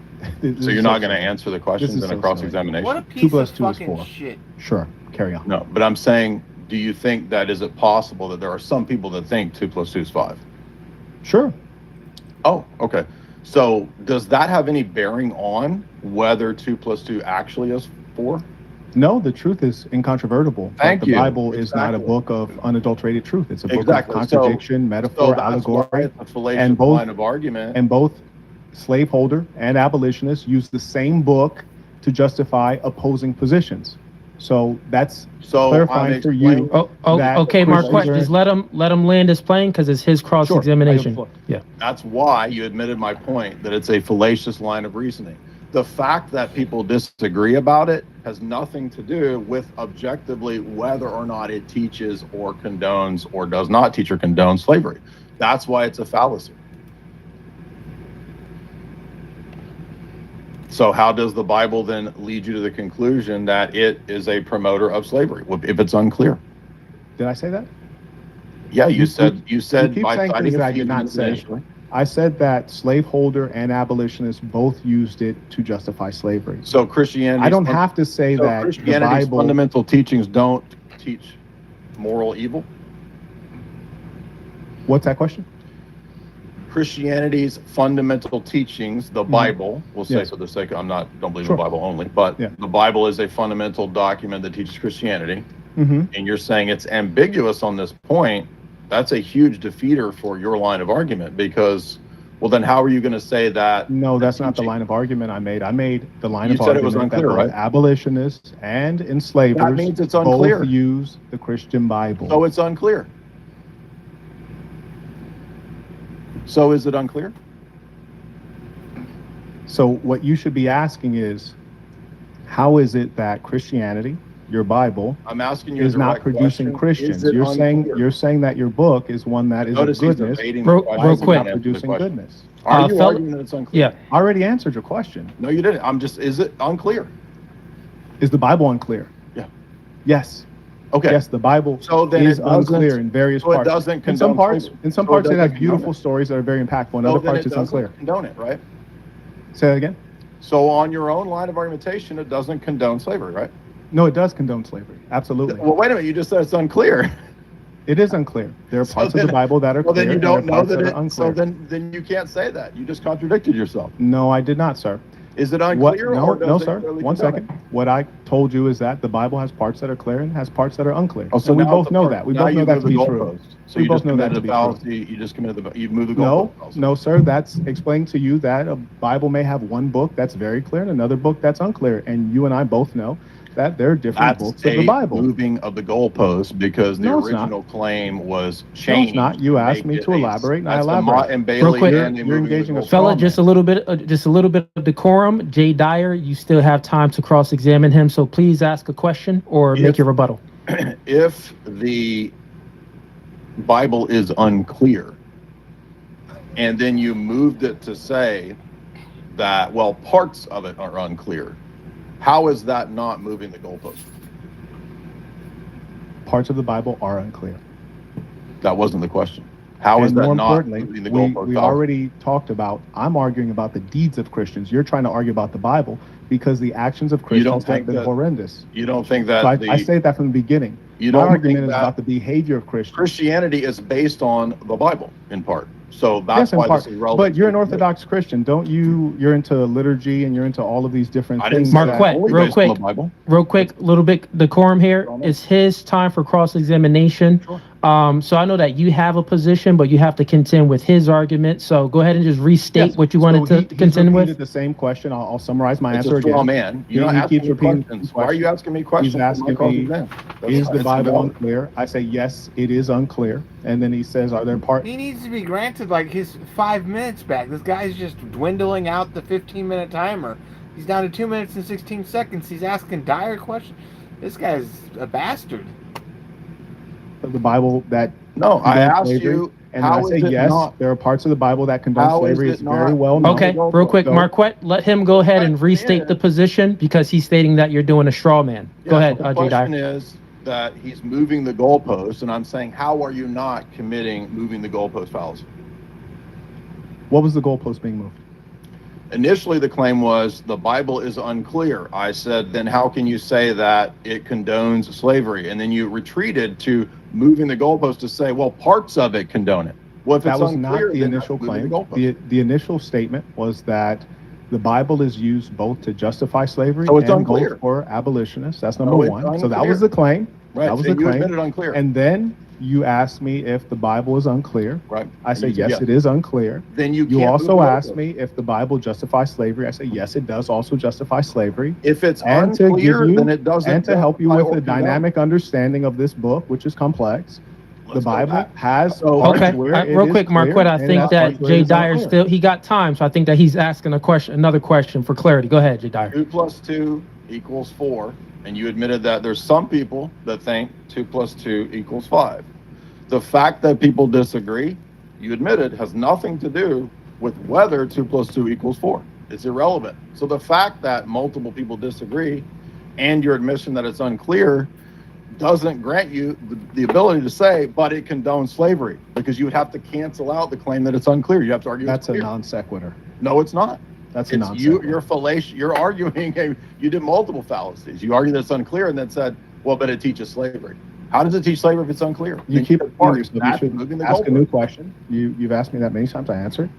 So you're not going to answer the questions in a cross-examination? What a piece 2 + of 2 is fucking 4. shit. Sure, carry on. No, but I'm saying, do you think that is it possible that there are some people that think 2 + 2 is 5? Sure. Oh, okay. So does that have any bearing on whether 2 + 2 actually is 4? No, the truth is incontrovertible. Thank the you. Bible is not a book of unadulterated truth. It's a book of contradiction, metaphor, allegory, It's a fallacious line of argument. and both slaveholder and abolitionists use the same book to justify opposing positions. So that's clarifying for you. Okay, Marquette, just let him land his plane because it's his cross-examination. Yeah. That's why you admitted my point that it's a fallacious line of reasoning. The fact that people disagree about it has nothing to do with objectively whether or not it teaches or condones or does not teach or condone slavery. That's why it's a fallacy. So how does the Bible then lead you to the conclusion that it is a promoter of slavery if it's unclear? Did I say that? Yeah, you said keep by saying citing things that I a few did not minutes say. initially. I said that slaveholder and abolitionists both used it to justify slavery. So Christianity. I don't have to say that the Christianity's Bible. fundamental teachings don't teach moral evil. What's that question? Christianity's fundamental teachings, the Bible, we'll say for the sake of, don't believe in the Bible only, but the Bible is a fundamental document that teaches Christianity. And you're saying it's ambiguous on this point. That's a huge defeater for your line of argument because, well, then how are you going to say that? No, that's not the line of argument I made. I made the line You of said it argument was unclear, that both right? abolitionists and enslavers That means it's unclear. both use the Christian Bible. So it's unclear. So is it unclear? So what you should be asking is, how is it that Christianity, your Bible, I'm asking you is a not direct producing question. Christians? Is it You're saying that your book is one that is Notice of he's goodness. evading the Real question. quick. He's not answering the Producing question. goodness. Are you Fel- arguing that it's unclear? Yeah. I already answered your question. No, you didn't. Is it unclear? Is the Bible unclear? Yeah. Yes. Okay. Yes, the Bible So then is it doesn't- unclear in various so it parts. doesn't in some condone parts, slavery. in some So it parts it doesn't has condone beautiful it. stories that are very impactful. In So other then parts, it it's doesn't unclear. condone it, right? Say that again. So on your own line of argumentation, it doesn't condone slavery, right? No, it does condone slavery. Absolutely. Well, wait a minute. You just said it's unclear. It is unclear. There are So parts then- of the Bible that are Well, clear. then you and there are don't know parts that are it. So unclear. then you can't say that. You just contradicted yourself. No, I did not, sir. Is it What? unclear? No, or does no, it sir. clearly One condone second. it? What I told you is that the Bible has parts that are clear and has parts that are unclear. Oh, so and we now both it's a know part- that. We now both know you that moved to be the true. goalpost. So We you both just know that committed to a be true. fallacy. You just committed you moved the No, goalpost. no, sir. That's explaining to you that a Bible may have one book that's very clear and another book that's unclear. And you and I both know that there are different That's books of the a Bible. moving of the goalpost because the No, it's not. original claim was No, it's changed. not. You to asked make me it to elaborate, and I that's the elaborate. Mott and Bailey quick, and you're moving the engaging a goalpost. Fella, straw just a little bit of decorum. Jay Dyer, you still have time to cross-examine him, so please ask a question or make your rebuttal. If the Bible is unclear, and then you moved it to say that, well, parts of it are unclear, how is that not moving the goalpost? Parts of the Bible are unclear. That wasn't the question. How is And that more not importantly, moving the we goalpost? already talked about, I'm arguing about the deeds of Christians. You're trying to argue about the Bible because the actions of Christians have been horrendous. You don't think that So I say that from the beginning. You My don't argument think is that about the behavior of Christians. Christianity is based on the Bible in part. So that's Yes, in why part. this is relevant. But you're an Orthodox Christian, don't you? You're into liturgy and you're into all of these different I didn't things. say that- Marquette, only real based on quick. the Bible. Real quick, little bit decorum here. It's his time for cross-examination. Sure. So I know that you have a position, but you have to contend with his argument. So go ahead and just restate Yes. what you So wanted to he's contend repeated with. the same question. I'll summarize my It's answer a straw again. man. You're not He asking keeps me repeating questions. Why are you asking me questions? He's asking me, is the That's Bible invalid. unclear? I say, yes, it is unclear. And then he says, are there parts? He needs to be granted like his 5 minutes back. This guy's just dwindling out the 15-minute timer. He's down to 2 minutes and 16 seconds. He's asking dire questions. This guy's a bastard. Of the Bible that No, I condone asked slavery? you, And how I say is it yes, not? there are parts of the Bible that condone How is slavery. it It's very not? well known. Okay, real quick, So- Marquette, let him go ahead and Question restate is- the position because he's stating that you're doing a straw man. Go Yeah, ahead, so the Jay question Dyer. is that he's moving the goalpost, and I'm saying, how are you not committing moving the goalpost fallacy? What was the goalpost being moved? Initially, the claim was the Bible is unclear. I said, then how can you say that it condones slavery? And then you retreated to moving the goalpost to say, well, parts of it condone it. Well, if That it's was unclear, not the then initial that's moving claim. the goalpost. The initial statement was that the Bible is used both to justify slavery So it's and unclear. both for abolitionists. That's number So it's one. So that unclear. was the claim. Right, That was so the you claim. admitted unclear. And then you asked me if the Bible is unclear. Right. I say, You said yes, it is unclear. Then you You can't also move the asked goalpost. me if the Bible justifies slavery. I say, yes, it does also justify slavery. If it's And to unclear, give you, then it doesn't. and to help you justify with or the condone. dynamic understanding of this book, which is complex, the Let's go Bible back. has So- parts Okay, where it real is quick, clear, Marquette, I and think has that parts where Jay it is Dyer unclear. he got time, so I think that he's asking another question for clarity. Go ahead, Jay Dyer. 2 plus 2 equals 4, and you admitted that there's some people that think 2 plus 2 equals 5. The fact that people disagree, you admitted, has nothing to do with whether 2 plus 2 equals 4. It's irrelevant. So the fact that multiple people disagree and your admission that it's unclear doesn't grant you the ability to say, but it condones slavery, because you would have to cancel out the claim that it's unclear. You have to argue That's it's a clear. non sequitur. No, it's not. That's a It's non you. sequitur. You're fallacious. You're arguing. You did multiple fallacies. You argued that it's unclear, and then said, "Well, but it teaches slavery." How does it teach slavery if it's unclear? You Then keep said parts. you That's should moving the ask a new goalpost. question. You've asked me that many times. I answered.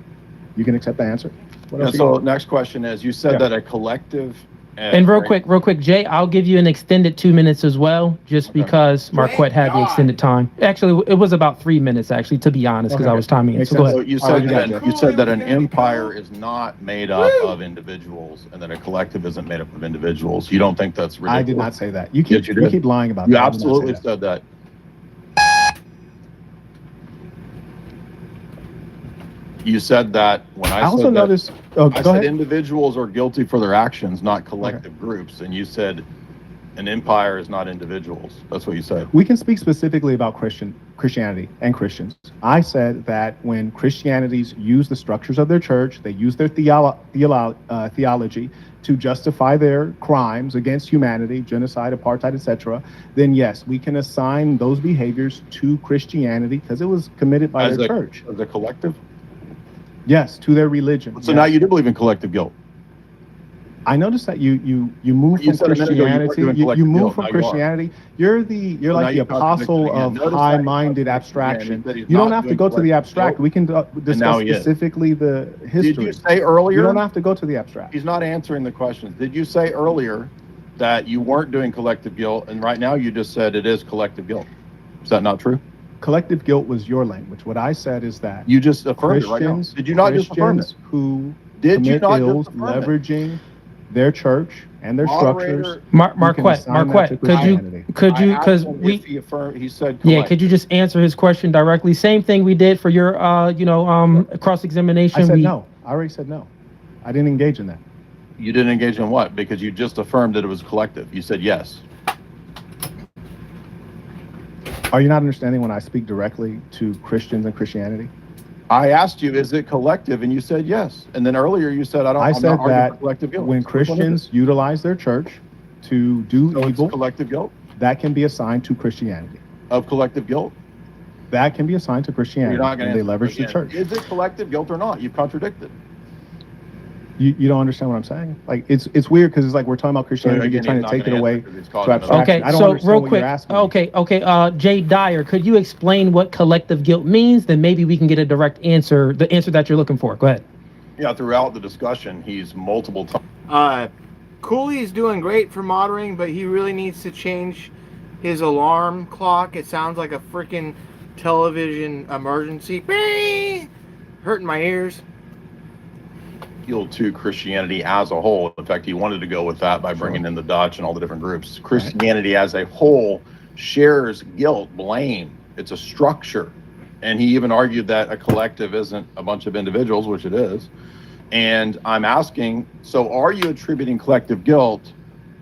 You can accept the answer. What Yeah, else you so got? next question is: you said Yeah. that a collective. And real quick, Jay, I'll give you an extended 2 minutes as well, just Okay. because Marquette had the God. extended time. Actually, it was about 3 minutes, actually, to be honest, because I Okay. was timing it. Makes So go sense. So ahead. you All right, said you got that it. you said that an empire is not made up of individuals, and that a collective isn't made up of individuals. You don't think that's ridiculous? I did not say that. You Yes, you did. keep lying about You that. I did not say absolutely that. said that. You said that when I I also said that, noticed. Oh, I go said ahead. individuals are guilty for their actions, not collective groups. And you said an empire is not individuals. That's what you said. We can speak specifically about Christianity and Christians. I said that when Christianities use the structures of their church, they use their theology to justify their crimes against humanity, genocide, apartheid, etc., then yes, we can assign those behaviors to Christianity because it was committed by their church. As a collective? Yes, to their religion. So yes. now you do believe in collective guilt. I noticed that you move You from said a minute ago you weren't Christianity. doing You collective move guilt. from Now you are. Christianity. You're now like the you contradicted apostle again. of Notice that you high-minded contradicted abstraction. again. He said he's You don't not have to doing go to the collective abstract. guilt. We can now discuss he is. specifically the history. Did you say earlier? You don't have to go to the abstract. He's not answering the questions. Did you say earlier that you weren't doing collective guilt, and right now you just said it is collective guilt? Is that not true? Collective guilt was your language. What I said is that You just affirmed it right now. Christians, Did you not just affirm it? Christians who Did you commit not ills just affirm it? leveraging their church and their structures. Moderator, Marquette, could you, I asked because him we, if he affirmed, he said yeah, collective. could you just answer his question directly? Same thing we did for your, cross-examination. I said no. I already said no. I didn't engage in that. You didn't engage in what? Because you just affirmed that it was collective. You said yes. Are you not understanding when I speak directly to Christians and Christianity? I asked you, is it collective? And you said yes. And then earlier you said, I'm said not arguing that for collective guilt. when Which one is Christians utilize their church to do it? So evil, it's collective guilt that can be assigned to Christianity. of collective guilt. That can be assigned to Christianity. You're not going and to they leverage the church. Is it collective guilt or not? You've contradicted. You don't understand what I'm saying? Like it's weird because it's like we're talking about Christianity, you're trying to take it away to abstraction. Okay, I don't so understand real what quick, you're asking me. Jay Dyer, could you explain what collective guilt means? Then maybe we can get a direct answer, the answer that you're looking for. Go ahead. Yeah, throughout the discussion, he's multiple times. Cooley's doing great for moderating, but he really needs to change his alarm clock. It sounds like a freaking television emergency. Beep! Hurting my ears. To Christianity as a whole. In fact, he wanted to go with that by bringing in the Dutch and all the different groups. Christianity as a whole shares guilt, blame. It's a structure. And he even argued that a collective isn't a bunch of individuals, which it is. And I'm asking, so are you attributing collective guilt,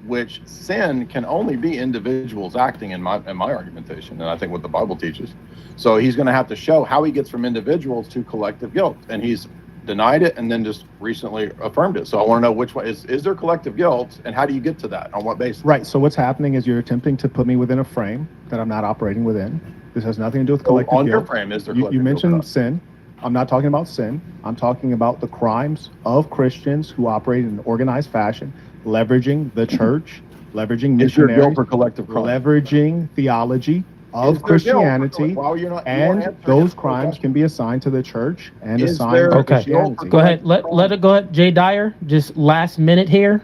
which sin can only be individuals acting in my argumentation, and I think what the Bible teaches. So he's going to have to show how he gets from individuals to collective guilt. And he's denied it and then just recently affirmed it. So I want to know which one is there collective guilt, and how do you get to that? On what basis? Right. So what's happening is you're attempting to put me within a frame that I'm not operating within. This has nothing to do with collective on guilt. your frame, is there You collective mentioned guilt? sin. I'm not talking about sin. I'm talking about the crimes of Christians who operate in an organized fashion, leveraging the church, leveraging Is there guilt missionaries, for collective crime? leveraging theology Is of there guilt for Christianity, why you're not- you and won't answer those his crimes question. can be assigned to the church and Is assigned there to guilt Christianity. for Go ahead. Let it go ahead. Jay Dyer, just last minute here.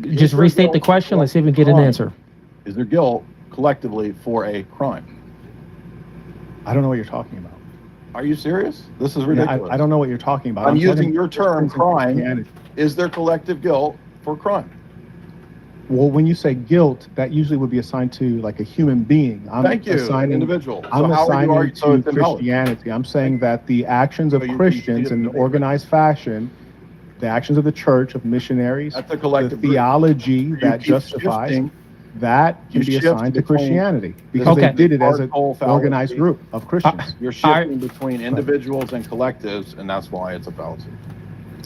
Just there restate the guilt for question. Let's see if we can get an crime? answer. Is there guilt collectively for a crime? I don't know what you're talking about. Are you serious? This is Yeah, ridiculous. I don't know what you're talking about. I'm talking using your term, Christians and crime. Christianity. Is there collective guilt for crime? Well, when you say guilt, that usually would be assigned to like a human being. I'm Thank you, an assigning, individual. So I'm how are you assigning arguing so to it's invalid? Christianity. I'm saying that the actions of So you Christians in an didn't- organized fashion, the actions of the church, of missionaries, That's a the collective group. theology that keep justifies, shifting. that can You be shift assigned to between- Christianity because Okay. they did it as an Hardcore fallacy. organized group of Christians. You're shifting between individuals and collectives, and that's why it's a fallacy.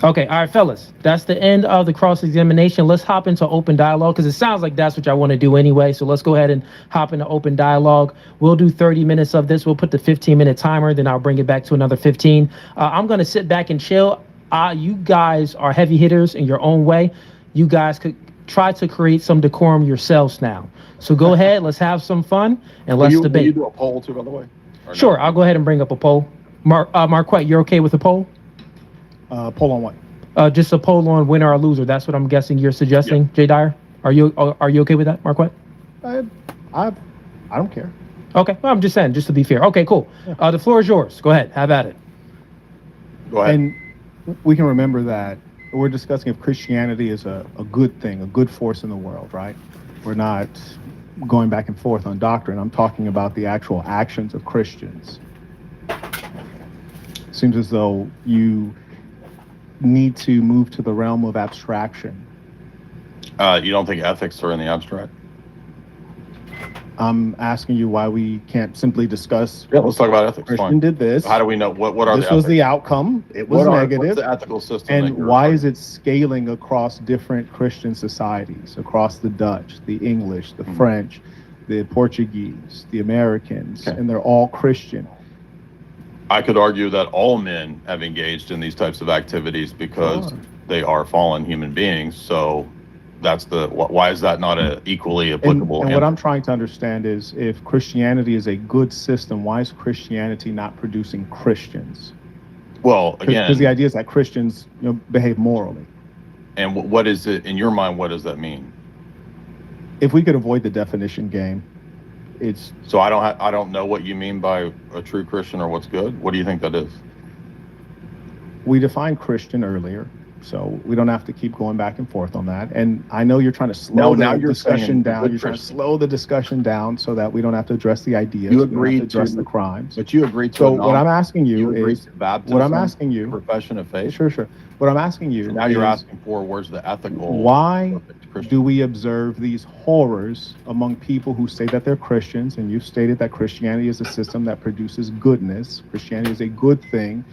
Okay, all right, fellas. That's the end of the cross-examination. Let's hop into open dialogue because it sounds like that's what y'all want to do anyway. So let's go ahead and hop into open dialogue. We'll do 30 minutes of this. We'll put the 15-minute timer, then I'll bring it back to another 15. I'm going to sit back and chill. You guys are heavy hitters in your own way. You guys could try to create some decorum yourselves now. So go ahead, let's have some fun, and let's Will debate. you do a poll too, by the way? Or no? Sure, I'll go ahead and bring up a poll. Marquette, you're okay with a poll? Poll on what? Just a poll on winner or loser. That's what I'm guessing you're suggesting, Jay Dyer. Are you okay with that, Marquette? I don't care. Okay, well, I'm just saying, just to be fair. Okay, cool. The floor is yours. Go ahead, have at it. Go ahead. And we can remember that we're discussing if Christianity is a good thing, a good force in the world, right? We're not going back and forth on doctrine. I'm talking about the actual actions of Christians. Seems as though you need to move to the realm of abstraction. You don't think ethics are in the abstract? I'm asking you why we can't simply discuss. Yeah, let's talk about ethics. Christian Fine. did this. How do we know what are This the was ethics? the outcome. It was What's negative. the ethical system? that And you're why referring is it scaling across different Christian societies, across the Dutch, the English, the French, the Portuguese, the Americans, Okay. and they're all Christian? I could argue that all men have engaged in these types of activities because they are fallen human beings. So that's why is that not a equally applicable? And what I'm trying to understand is if Christianity is a good system, why is Christianity not producing Christians? Well, again, Because the idea is that Christians, behave morally. and what is it in your mind? What does that mean? If we could avoid the definition game, it's So I don't know what you mean by a true Christian or what's good. What do you think that is? we defined Christian earlier. So we don't have to keep going back and forth on that. And I know you're trying to slow the discussion down. You're trying to slow the discussion down so that we don't have to address the ideas. You we don't have agree to address to the crimes. But you agree to. So what I'm asking you agree is to baptism, what I'm asking you. Profession of faith. Sure. What I'm asking you. So now you're asking for where's the ethical. Why do we observe these horrors among people who say that they're Christians? And you've stated that Christianity is a system that produces goodness. Christianity is a good thing.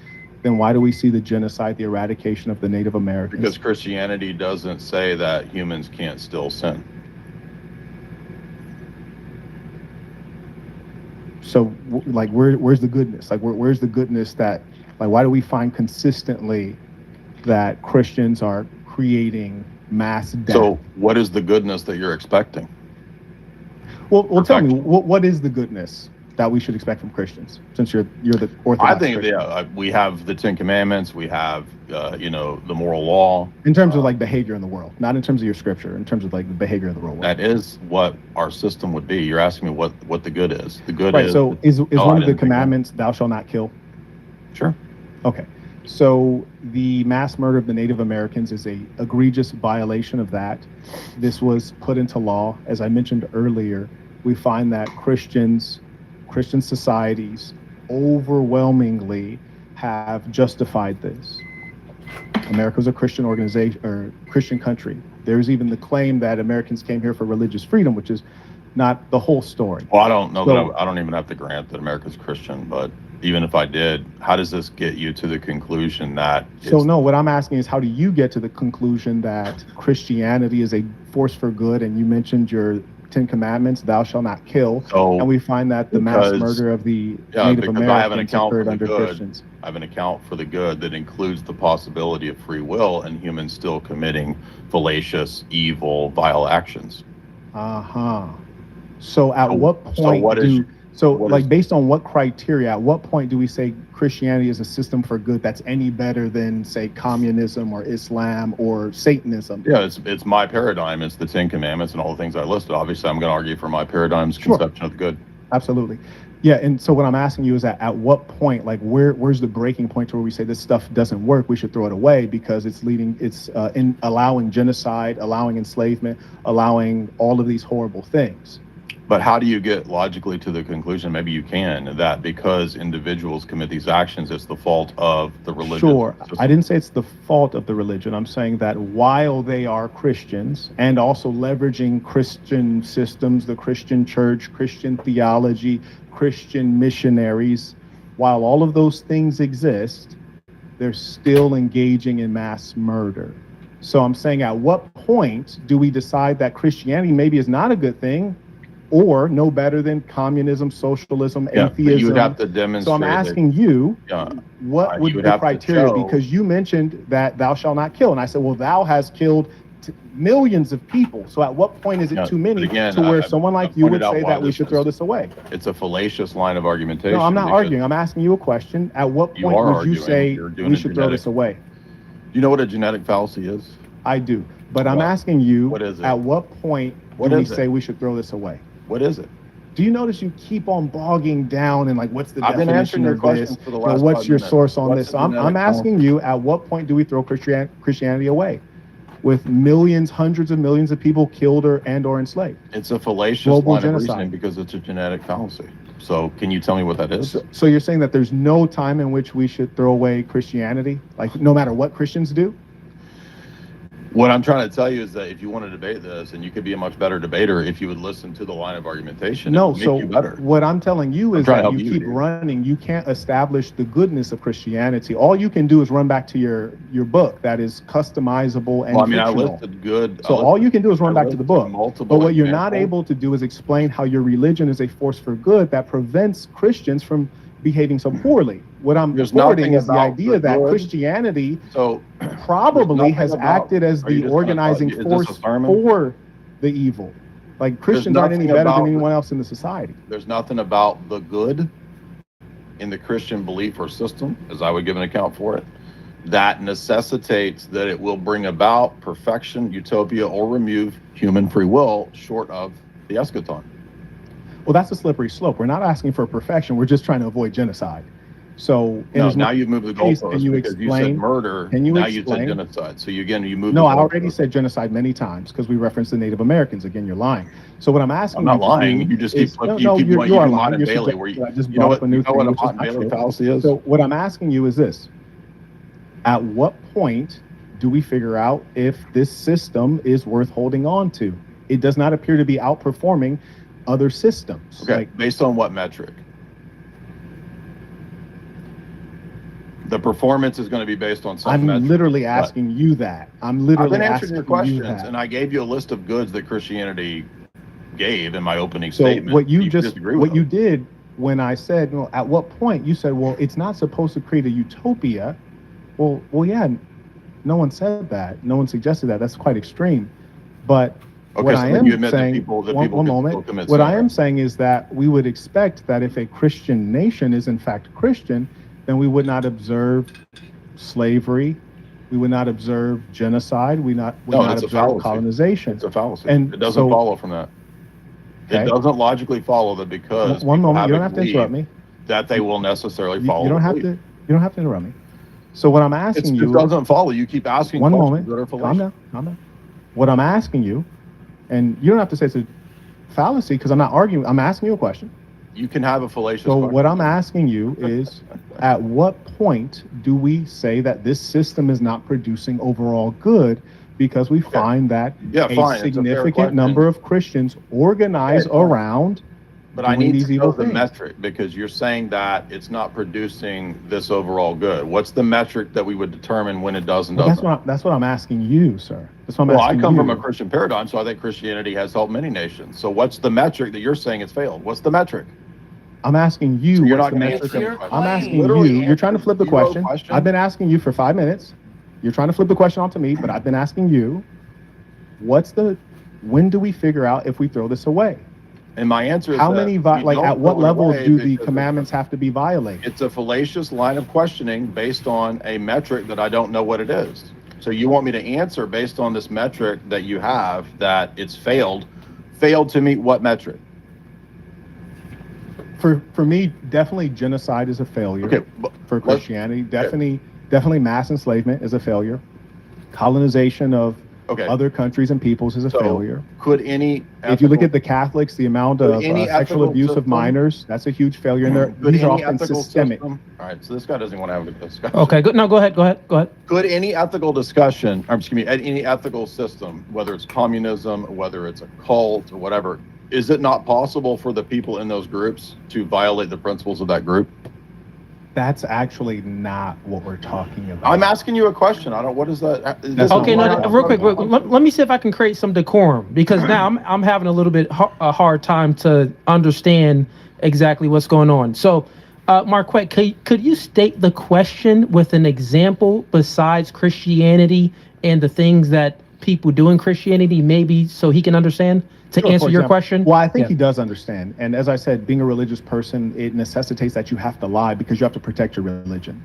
Then why do we see the genocide, the eradication of the Native Americans? Because Christianity doesn't say that humans can't still sin. So, like, where's the goodness? Like, where's the goodness that, like, why do we find consistently that Christians are creating mass death? So, what is the goodness that you're expecting? Well, tell me, what is the goodness that we should expect from Christians, since you're the Orthodox I think Christian? we have the Ten Commandments, we have the moral law. In terms of like behavior in the world, not in terms of your scripture, in terms of like the behavior of the world. That is what our system would be. You're asking me what the good is. The good right. is So is one of the commandments, "Thou shalt not kill"? Sure. Okay. So the mass murder of the Native Americans is a egregious violation of that. This was put into law. As I mentioned earlier, we find that Christian societies overwhelmingly have justified this. America's a Christian organization or Christian country. There's even the claim that Americans came here for religious freedom, which is not the whole story. Well, I don't know that I don't even have to grant that America's Christian, but even if I did, how does this get you to the conclusion that? So no, what I'm asking is, how do you get to the conclusion that Christianity is a force for good? And you mentioned your Ten Commandments, "Thou shalt not kill," and we find that the mass murder of the Native Americans occurred under Christians. I have an account for the good that includes the possibility of free will and humans still committing fallacious, evil, vile actions. So at what point based on what criteria, at what point do we say Christianity is a system for good that's any better than, say, communism or Islam or Satanism? Yeah, it's my paradigm. It's the Ten Commandments and all the things I listed. Obviously, I'm going to argue for my paradigm's conception of the good. Absolutely. Yeah, and so what I'm asking you is at what point, like where's the breaking point to where we say this stuff doesn't work, we should throw it away because it's in allowing genocide, allowing enslavement, allowing all of these horrible things. But how do you get logically to the conclusion, maybe you can, that because individuals commit these actions, it's the fault of the religion? Sure. I didn't say it's the fault of the religion. I'm saying that while they are Christians and also leveraging Christian systems, the Christian church, Christian theology, Christian missionaries, while all of those things exist, they're still engaging in mass murder. So I'm saying, at what point do we decide that Christianity maybe is not a good thing, or no better than communism, socialism, atheism? You would have to demonstrate. So I'm asking you, what would be the criteria? Because you mentioned that "thou shalt not kill," and I said, well, thou has killed millions of people. So at what point is it too many to where someone like you would say that we should throw this away? It's a fallacious line of argumentation. No, I'm not arguing. I'm asking you a question. At what point would you say we should throw this away? Do you know what a genetic fallacy is? I do, but I'm asking you, what is it? At what point do we say we should throw this away? What is it? Do you notice you keep on bogging down and like, what's the definition of this? For the last what's your 5 minutes. source on this? So I'm asking you, at what point do we throw Christianity away? With millions, hundreds of millions of people killed or enslaved. It's a fallacious line of reasoning because it's a genetic fallacy. So can you tell me what that is? So you're saying that there's no time in which we should throw away Christianity, like no matter what Christians do? What I'm trying to tell you is that if you want to debate this, and you could be a much better debater if you would listen to the line of argumentation, it would make you better. What I'm telling you is that you keep running. You can't establish the goodness of Christianity. All you can do is run back to your book that is customizable and fictional. I listed good. So all you can do is run back to the book. But what you're not able to do is explain how your religion is a force for good that prevents Christians from behaving so poorly. What I'm reporting is the idea that Christianity probably has acted as the organizing force for the evil. Like Christians aren't any better than anyone else in the society. There's nothing about the good in the Christian belief or system, as I would give an account for it, that necessitates that it will bring about perfection, utopia, or remove human free will short of the eschaton. Well, that's a slippery slope. We're not asking for perfection. We're just trying to avoid genocide. So No, now you've moved the case, goalpost can you because you said explain? murder. Can you now you explain? said genocide. So you moved. No, the I already goalpost. said genocide many times because we referenced the Native Americans. Again, you're lying. So what I'm asking I'm not you to lying. do You just is, keep flipping. no, You you do are Mott lying. and You're Bailey, suggesting where that I just you know brought up what a new thing, a which is Mott and not Bailey true. fallacy is. So what I'm asking you is this: at what point do we figure out if this system is worth holding on to? It does not appear to be outperforming other systems. Okay, Like, based on what metric? The performance is going to be based on some I'm metric. literally But asking you that. I'm I've literally been answering your asking you questions, that. and I gave you a list of goods that Christianity gave in my opening So statement. what you disagree with what you them. did when I said, well, at what point you said, well, it's not supposed to create a utopia. Well, yeah, no one said that. No one suggested that. That's quite extreme. But Okay, what so I then am you admit saying, that people one can moment. still commit What sin, I am right? saying is that we would expect that if a Christian nation is in fact Christian, then we would not observe slavery, we would not observe genocide, would not it's a observe fallacy. colonization. It's a fallacy. And It doesn't so- follow from that. Okay. It doesn't logically follow that because One people moment, you don't haven't have to interrupt believed me. that they will necessarily You follow. don't the have belief. to. You don't have to interrupt me. So what I'm asking It you. doesn't follow. You keep asking One questions moment. that are Calm fallacious. down. Calm down. What I'm asking you, and you don't have to say it's a fallacy because I'm not arguing. I'm asking you a question. You can have a fallacious So question. what I'm asking you is, at what point do we say that this system is not producing overall good because we find that Yeah, a fine. It's a fair significant question. number of Christians organize Okay, fine. around But I doing need these to know evil the things? metric because you're saying that it's not producing this overall good. What's the metric that we would determine when it does and Well, doesn't? that's what I'm asking you, sir. That's what I'm Well, I asking come you. from a Christian paradigm, so I think Christianity has helped many nations. So what's the metric that you're saying it's failed? What's the metric? I'm asking you. So you're what's not the gonna metric answer of- the I'm question. asking Literally you. You're trying to answer flip the zero question. question. I've been asking you for 5 minutes. You're trying to flip the question onto me, but I've been asking you, when do we figure out if we throw this away? And my answer is How that many, you at don't what throw it level away do the because commandments have to be violated? it's a fallacious line of questioning based on a metric that I don't know what it is. So you want me to answer based on this metric that you have that it's failed to meet what metric? For me, definitely genocide is a failure. Okay, but For Christianity, definitely mass enslavement is a failure. Colonization of okay. other countries and peoples is a So failure. Could any If you look at the Catholics, the amount of any sexual ethical abuse of system- minors, that's a huge failure. And could these are any often ethical systemic. system? All right, so this guy doesn't want to have a discussion. Okay, good. No, go ahead. Could any ethical discussion, or excuse me, any ethical system, whether it's communism, whether it's a cult or whatever, is it not possible for the people in those groups to violate the principles of that group? That's actually not what we're talking about. I'm asking you a question. What is that? That's not Okay, what no, we're real quick. talking Let me see if I can create some decorum because now I'm having a little bit a hard time to understand exactly what's going on. So, Marquette, could you state the question with an example besides Christianity and the things that people do in Christianity, maybe so he can understand to Sure, answer for your example. question? Well, I think Yeah. he does understand. And as I said, being a religious person, it necessitates that you have to lie because you have to protect your religion.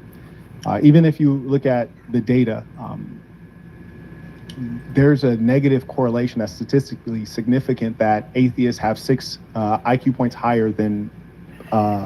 Even if you look at the data, there's a negative correlation that's statistically significant that atheists have 6 IQ points higher than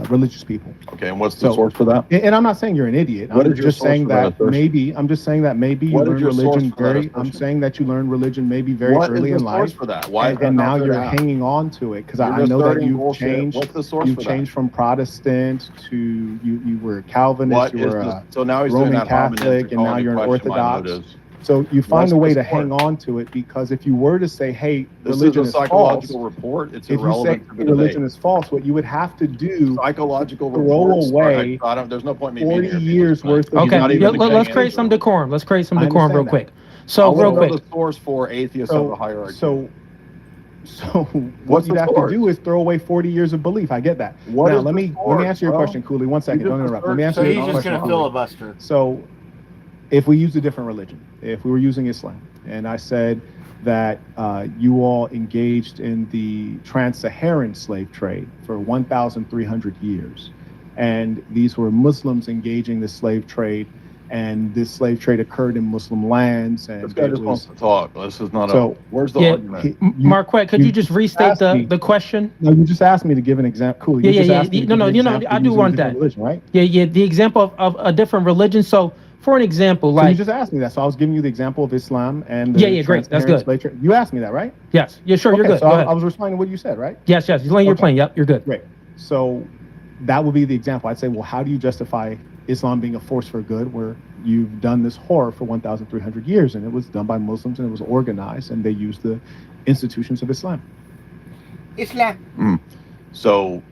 religious people. Okay, and what's the source for that? And I'm not saying you're an idiot. What I'm is your just source saying for that that assertion? maybe. I'm just saying that maybe you What is learn your source religion for that very. I'm assertion? saying that you learn religion maybe very What is early the in source life. for that? Why is that and not now fair you're to ask? hanging on to it because You're I just know that starting you've bullshit. changed. What's the source You've for that? changed from Protestant to you were Calvinist. What You is were the, a so now he's doing Roman that homonym Catholic, to and call now into you're an question my Orthodox. motives. So you find What's a way the to source? hang on to it because if you were to say, "Hey, This religion is is a false," psychological report. It's if you say irrelevant to the religion debate. is false, what you would have to do Psychological throw reports. away I don't. There's no point in me 40 being here. years worth of He's Okay, not yeah, even let's paying create some attention. decorum. Let's create some I decorum real understand quick. So, I real want to know quick. the source for atheists of the hierarchy. So What's what you'd the have source? to do is throw away 40 years of belief. I get that. What now is let the me source, answer your bro? question, Cooley. One second, You don't just interrupt. Let me assert- answer So your he's just question. going to Cooley. filibuster. So if we used a different religion, if we were using Islam, and I said that you all engaged in the trans-Saharan slave trade for 1,300 years, and these were Muslims engaging the slave trade and this slave trade occurred in Muslim lands, and This guy just wants to talk. This is not So, where's the Yeah, argument? Marquette, could you just restate asked me- the question? No, you just asked me to give an example. Cool. You Yeah, just yeah, asked me yeah. to No, give no, an you know, example I do using a want different that. religion, right? Yeah, yeah, the example of a different religion. So, for an example, So you like, just asked me that. So I was giving you the example of Islam and the Yeah, yeah, great. That's transparent good. slave trade. You asked me that, right? yes, yeah, sure, you're Okay, good. so Go I ahead. was responding to what you said, right? Yes, yes, you're laying your Okay. plane. Yep, you're good. Great. So that would be the example. I'd say, well, how do you justify Islam being a force for good where you've done this horror for 1,300 years, and it was done by Muslims, and it was organized, and they used the institutions of Islam? Islam. So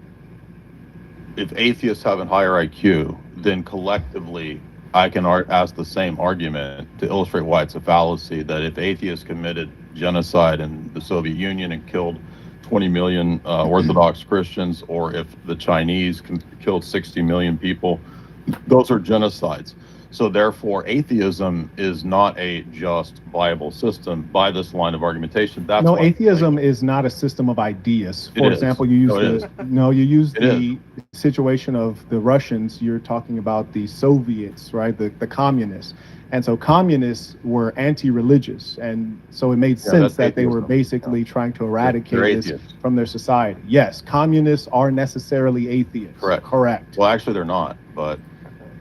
if atheists have a higher IQ, then collectively I can ask the same argument to illustrate why it's a fallacy that if atheists committed genocide in the Soviet Union and killed 20 million Orthodox Christians, or if the Chinese killed 60 million people, those are genocides. So therefore, atheism is not a just viable system by this line of argumentation. That's No, why- atheism is not a system of ideas. It For is. example, you use No, it is. you use It the situation of the Russians. You're talking about the Soviets, right? The communists. And so communists were anti-religious, and so it made Yeah, sense that's that they were atheism. basically trying to eradicate They're this atheists. from their society. Yes, communists are necessarily atheists. Correct. Correct. Well, actually, they're not, but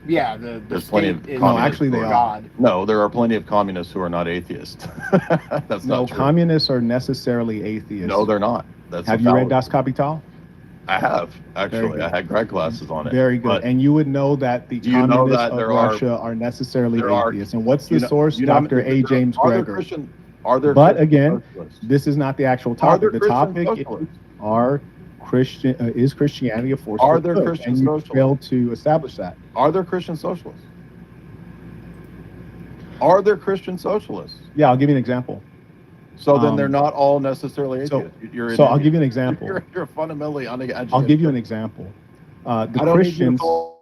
Yeah, the There's plenty state of is communists actually they for are. God. no, there are plenty of communists who are not atheists. That's No, not true. communists are necessarily atheists. No, they're not. That's Have a you read fallacy. Das Kapital? I have, actually. good. I had grad classes on it. Very good. But And you would know that the Do you know communists that of there are- Russia are necessarily there are- atheists. And what's the you know- source? you know, Dr. A. James are there Greger. Christian? Are there? But Christian again, socialists? this is not the actual Are there topic. The Christian topic socialists? is Christianity a force Are for there good? Christian And you socialists? failed to establish that. Are there Christian socialists? Are there Christian socialists? Yeah, I'll give you an example. So then they're not all necessarily so- atheists. You're an So I'll idiot. give you an example. You're fundamentally uneducated. I'll give you an example. The I don't need you to Christians. call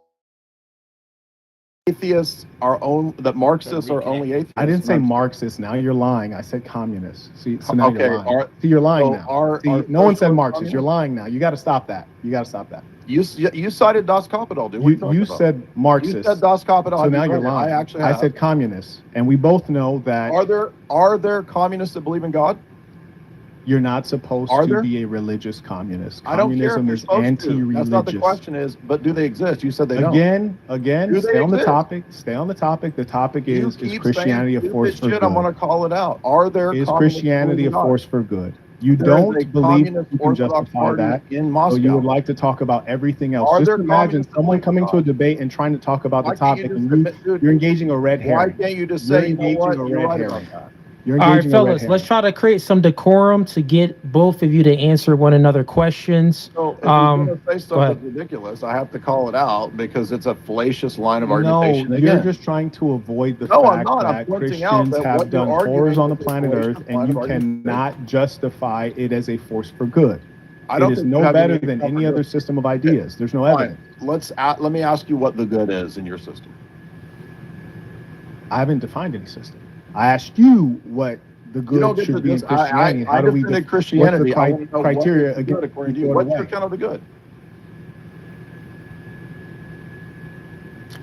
atheists are only that Marxists are only atheists. I didn't say Not- Marxists. Now you're lying. I said communists. See, so now Okay, you're lying. are- See, you're lying so now. are- See, are no one said socialists Marxists. You're communists? lying now. You got to stop that. You got to stop that. You cited Das Kapital, dude. What are you talking You about? said Marxists. You said Das Kapital. So I now just you're read it. lying. I actually I have. said communists, and we both know that Are there communists that believe in God? you're not supposed Are to there? be a religious communist. I don't care if Communism you're is supposed to. anti-religious. That's not the question. Is but do they exist? You said they don't. Again, Do they stay on the exist? topic. Stay on the topic. The topic You is keep Christianity a saying force stupid for shit, good? I'm going to call it out. Are there Is communists Christianity a believing God? force for good? You There is don't a believe communist you can Orthodox justify party that. in So Moscow. you would like to talk about everything else. Are Just there imagine communists someone that coming believe to a God? debate and trying to talk about Why the can't you topic, just and admit, dude, you're engaging a red Why herring. can't you just You're say, you know engaging what, a you're red right herring. about that? You're All right, engaging a red fellas, herring. let's try to create some decorum to get both of you to answer one another questions. So if Um, you're going to say go ahead. something ridiculous, I have to call it out because it's a fallacious line of No, argumentation. you're Again. just trying to avoid the No, I'm fact not. I'm that pointing out Christians that have what you're done arguing horrors on the is a planet fallacious Earth, and line you of argumentation. cannot justify it as a force for good. I don't It is think you no have better any than any comfort other with- system of ideas. There's no Fine. evidence. Let me ask you what the good is in your system. I haven't defined any system. I asked you what the You don't good get should to be in just, Christianity. I How do we defended what's Christianity. the I want to know criteria what is good against according to you. going What's away? your account of the good?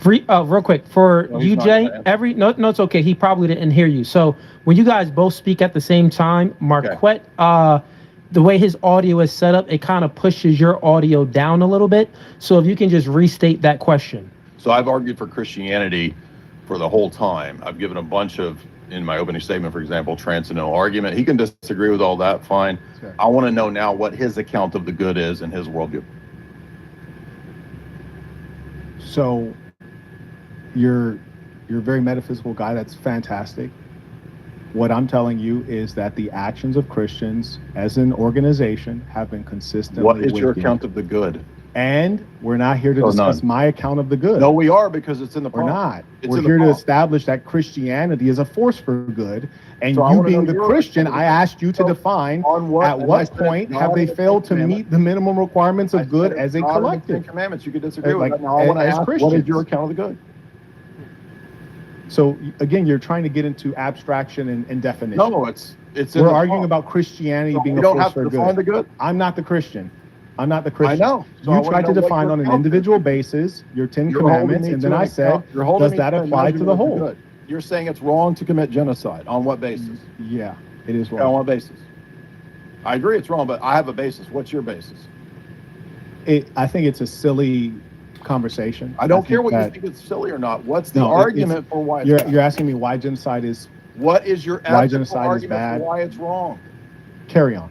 Real quick for No, he's you, not Jay. gonna answer. No, it's okay. He probably didn't hear you. So when you guys both speak at the same time, Marquette, the way his audio is set up, it kind of pushes your audio down a little bit. So if you can just restate that question. So I've argued for Christianity for the whole time. I've given a bunch of, in my opening statement, for example, transcendental argument. He can disagree with all that, fine. Sure. I want to know now what his account of the good is in his worldview. So you're a very metaphysical guy. That's fantastic. What I'm telling you is that the actions of Christians as an organization have been consistently What is your wicked. account of the good? And we're not here to Or discuss none. my account of the good. No, we are, because it's in the We're prompt. not. It's We're in the here to prompt. establish that Christianity is a force for good. And So I you wanna being know the your Christian, account of I the good. asked you to So, define On what? at and I what said point it's have not they in the failed to Ten meet the minimum requirements I of good said as a it's not in the collective. Ten Commandments. You could disagree Like, with that. Now I want to as ask, what is Christians. your account of the good? So again, you're trying to get into abstraction and definition. No, it's in We're the arguing prompt. about Christianity So being we a don't force have to for define good. the good. I'm not the Christian. I'm not the Christian. I know. So I You wanna tried to know what define your on an count is. individual basis your 10 You're holding commandments, me and to then an I said, account- you're holding does me that to a apply to the measurement of whole? good. You're saying it's wrong to commit genocide. On what basis? Yeah, it is On wrong. what basis? I agree it's wrong, but I have a basis. What's your basis? I think it's a silly conversation. I don't care think what you that- think it's silly or not. What's the No, argument for why it's bad? you're asking me why genocide is. What is your why ethical genocide is argument bad. for why it's wrong? Carry on,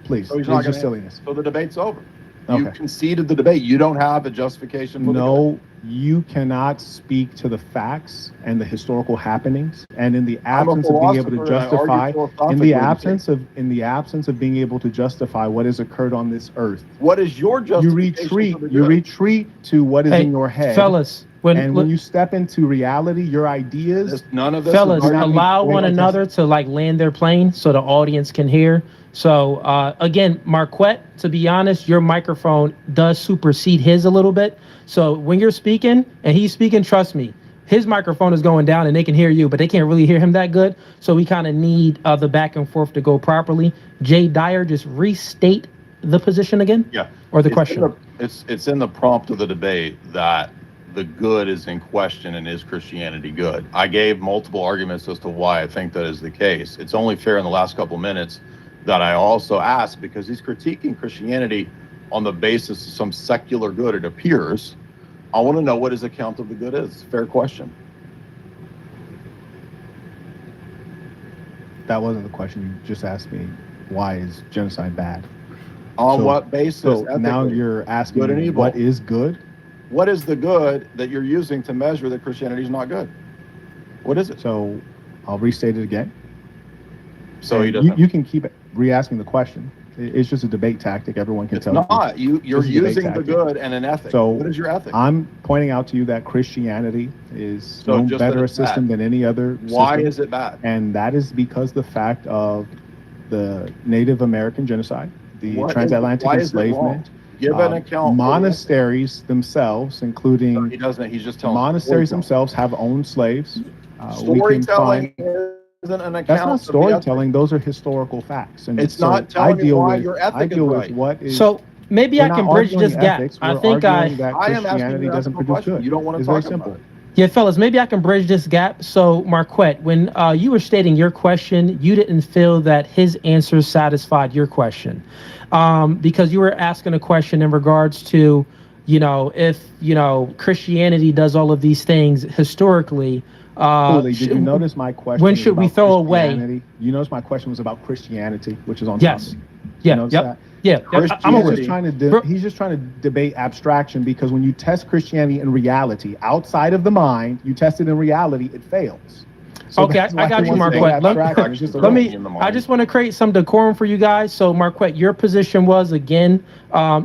please. So he's It's not just gonna- silliness. So the debate's over. You Okay. conceded the debate. You don't have a justification for the debate. No, you cannot speak to the facts and the historical happenings, and in the I'm a absence of being able to philosopher and I argue justify, in philosophically the with absence of being able to justify what has occurred on this earth, What is your you justification for the good? retreat to what is Hey, in your head, fellas, when you step into reality, your ideas. None of this fellas, is allow one another to like land their plane so the audience can hear. So again, Marquette, to be honest, your microphone does supersede his a little bit. So when you're speaking and he's speaking, trust me, his microphone is going down and they can hear you, but they can't really hear him that good. So we kind of need the back and forth to go properly. Jay Dyer, just restate the position again. Yeah. Or the It's question. It's in the prompt of the debate that the good is in question and is Christianity good? I gave multiple arguments as to why I think that is the case. It's only fair in the last couple minutes that I also ask, because he's critiquing Christianity on the basis of some secular good, it appears. I want to know what his account of the good is. Fair question. That wasn't the question. You just asked me, why is genocide bad? On what basis? So now ethically? you're asking Good and me, evil. what is good? What is the good that you're using to measure that Christianity is not good? What is it? So I'll restate it again. So he And doesn't. you can keep re-asking the question. It's just a debate tactic. Everyone can It's tell. not. You're It's a debate using the tactic. good and an ethic. So what is your ethic? I'm pointing out to you that Christianity is So no just that better a it's bad. system than any other Why system. is it bad? And that is because the fact of the Native American genocide, the What is- transatlantic why is it wrong? enslavement, Give an account. monasteries themselves, including He doesn't. He's just telling. monasteries storytelling. themselves have owned slaves. We can Storytelling find, isn't an account. that's not of the ethic. storytelling; those are historical facts. And It's so not telling you why your ethic I is deal right. with what is. So maybe we're I can not bridge arguing this gap. ethics, I we're think arguing that I am asking Christianity you an doesn't ethical produce question. good. You don't want to It's talk very about simple. it. Yeah, fellas, maybe I can bridge this gap. So, Marquette, when you were stating your question, you didn't feel that his answer satisfied your question, because you were asking a question in regards to, if Christianity does all of these things historically. Cooley, did you notice my question? When was should we about throw away? Christianity? You notice my question was about Christianity, which is on Yes. topic. Yeah. You notice Yep. that? Yeah. I'm He's aware. just trying to Bro- he's just trying to debate abstraction, because when you test Christianity in reality, outside of the mind, you test it in reality, it fails. So Okay, that's I why got he you, wants to Marquette. debate abstraction. It's just a Let me. in the I mind. just want to create some decorum for you guys. So, Marquette, your position was again,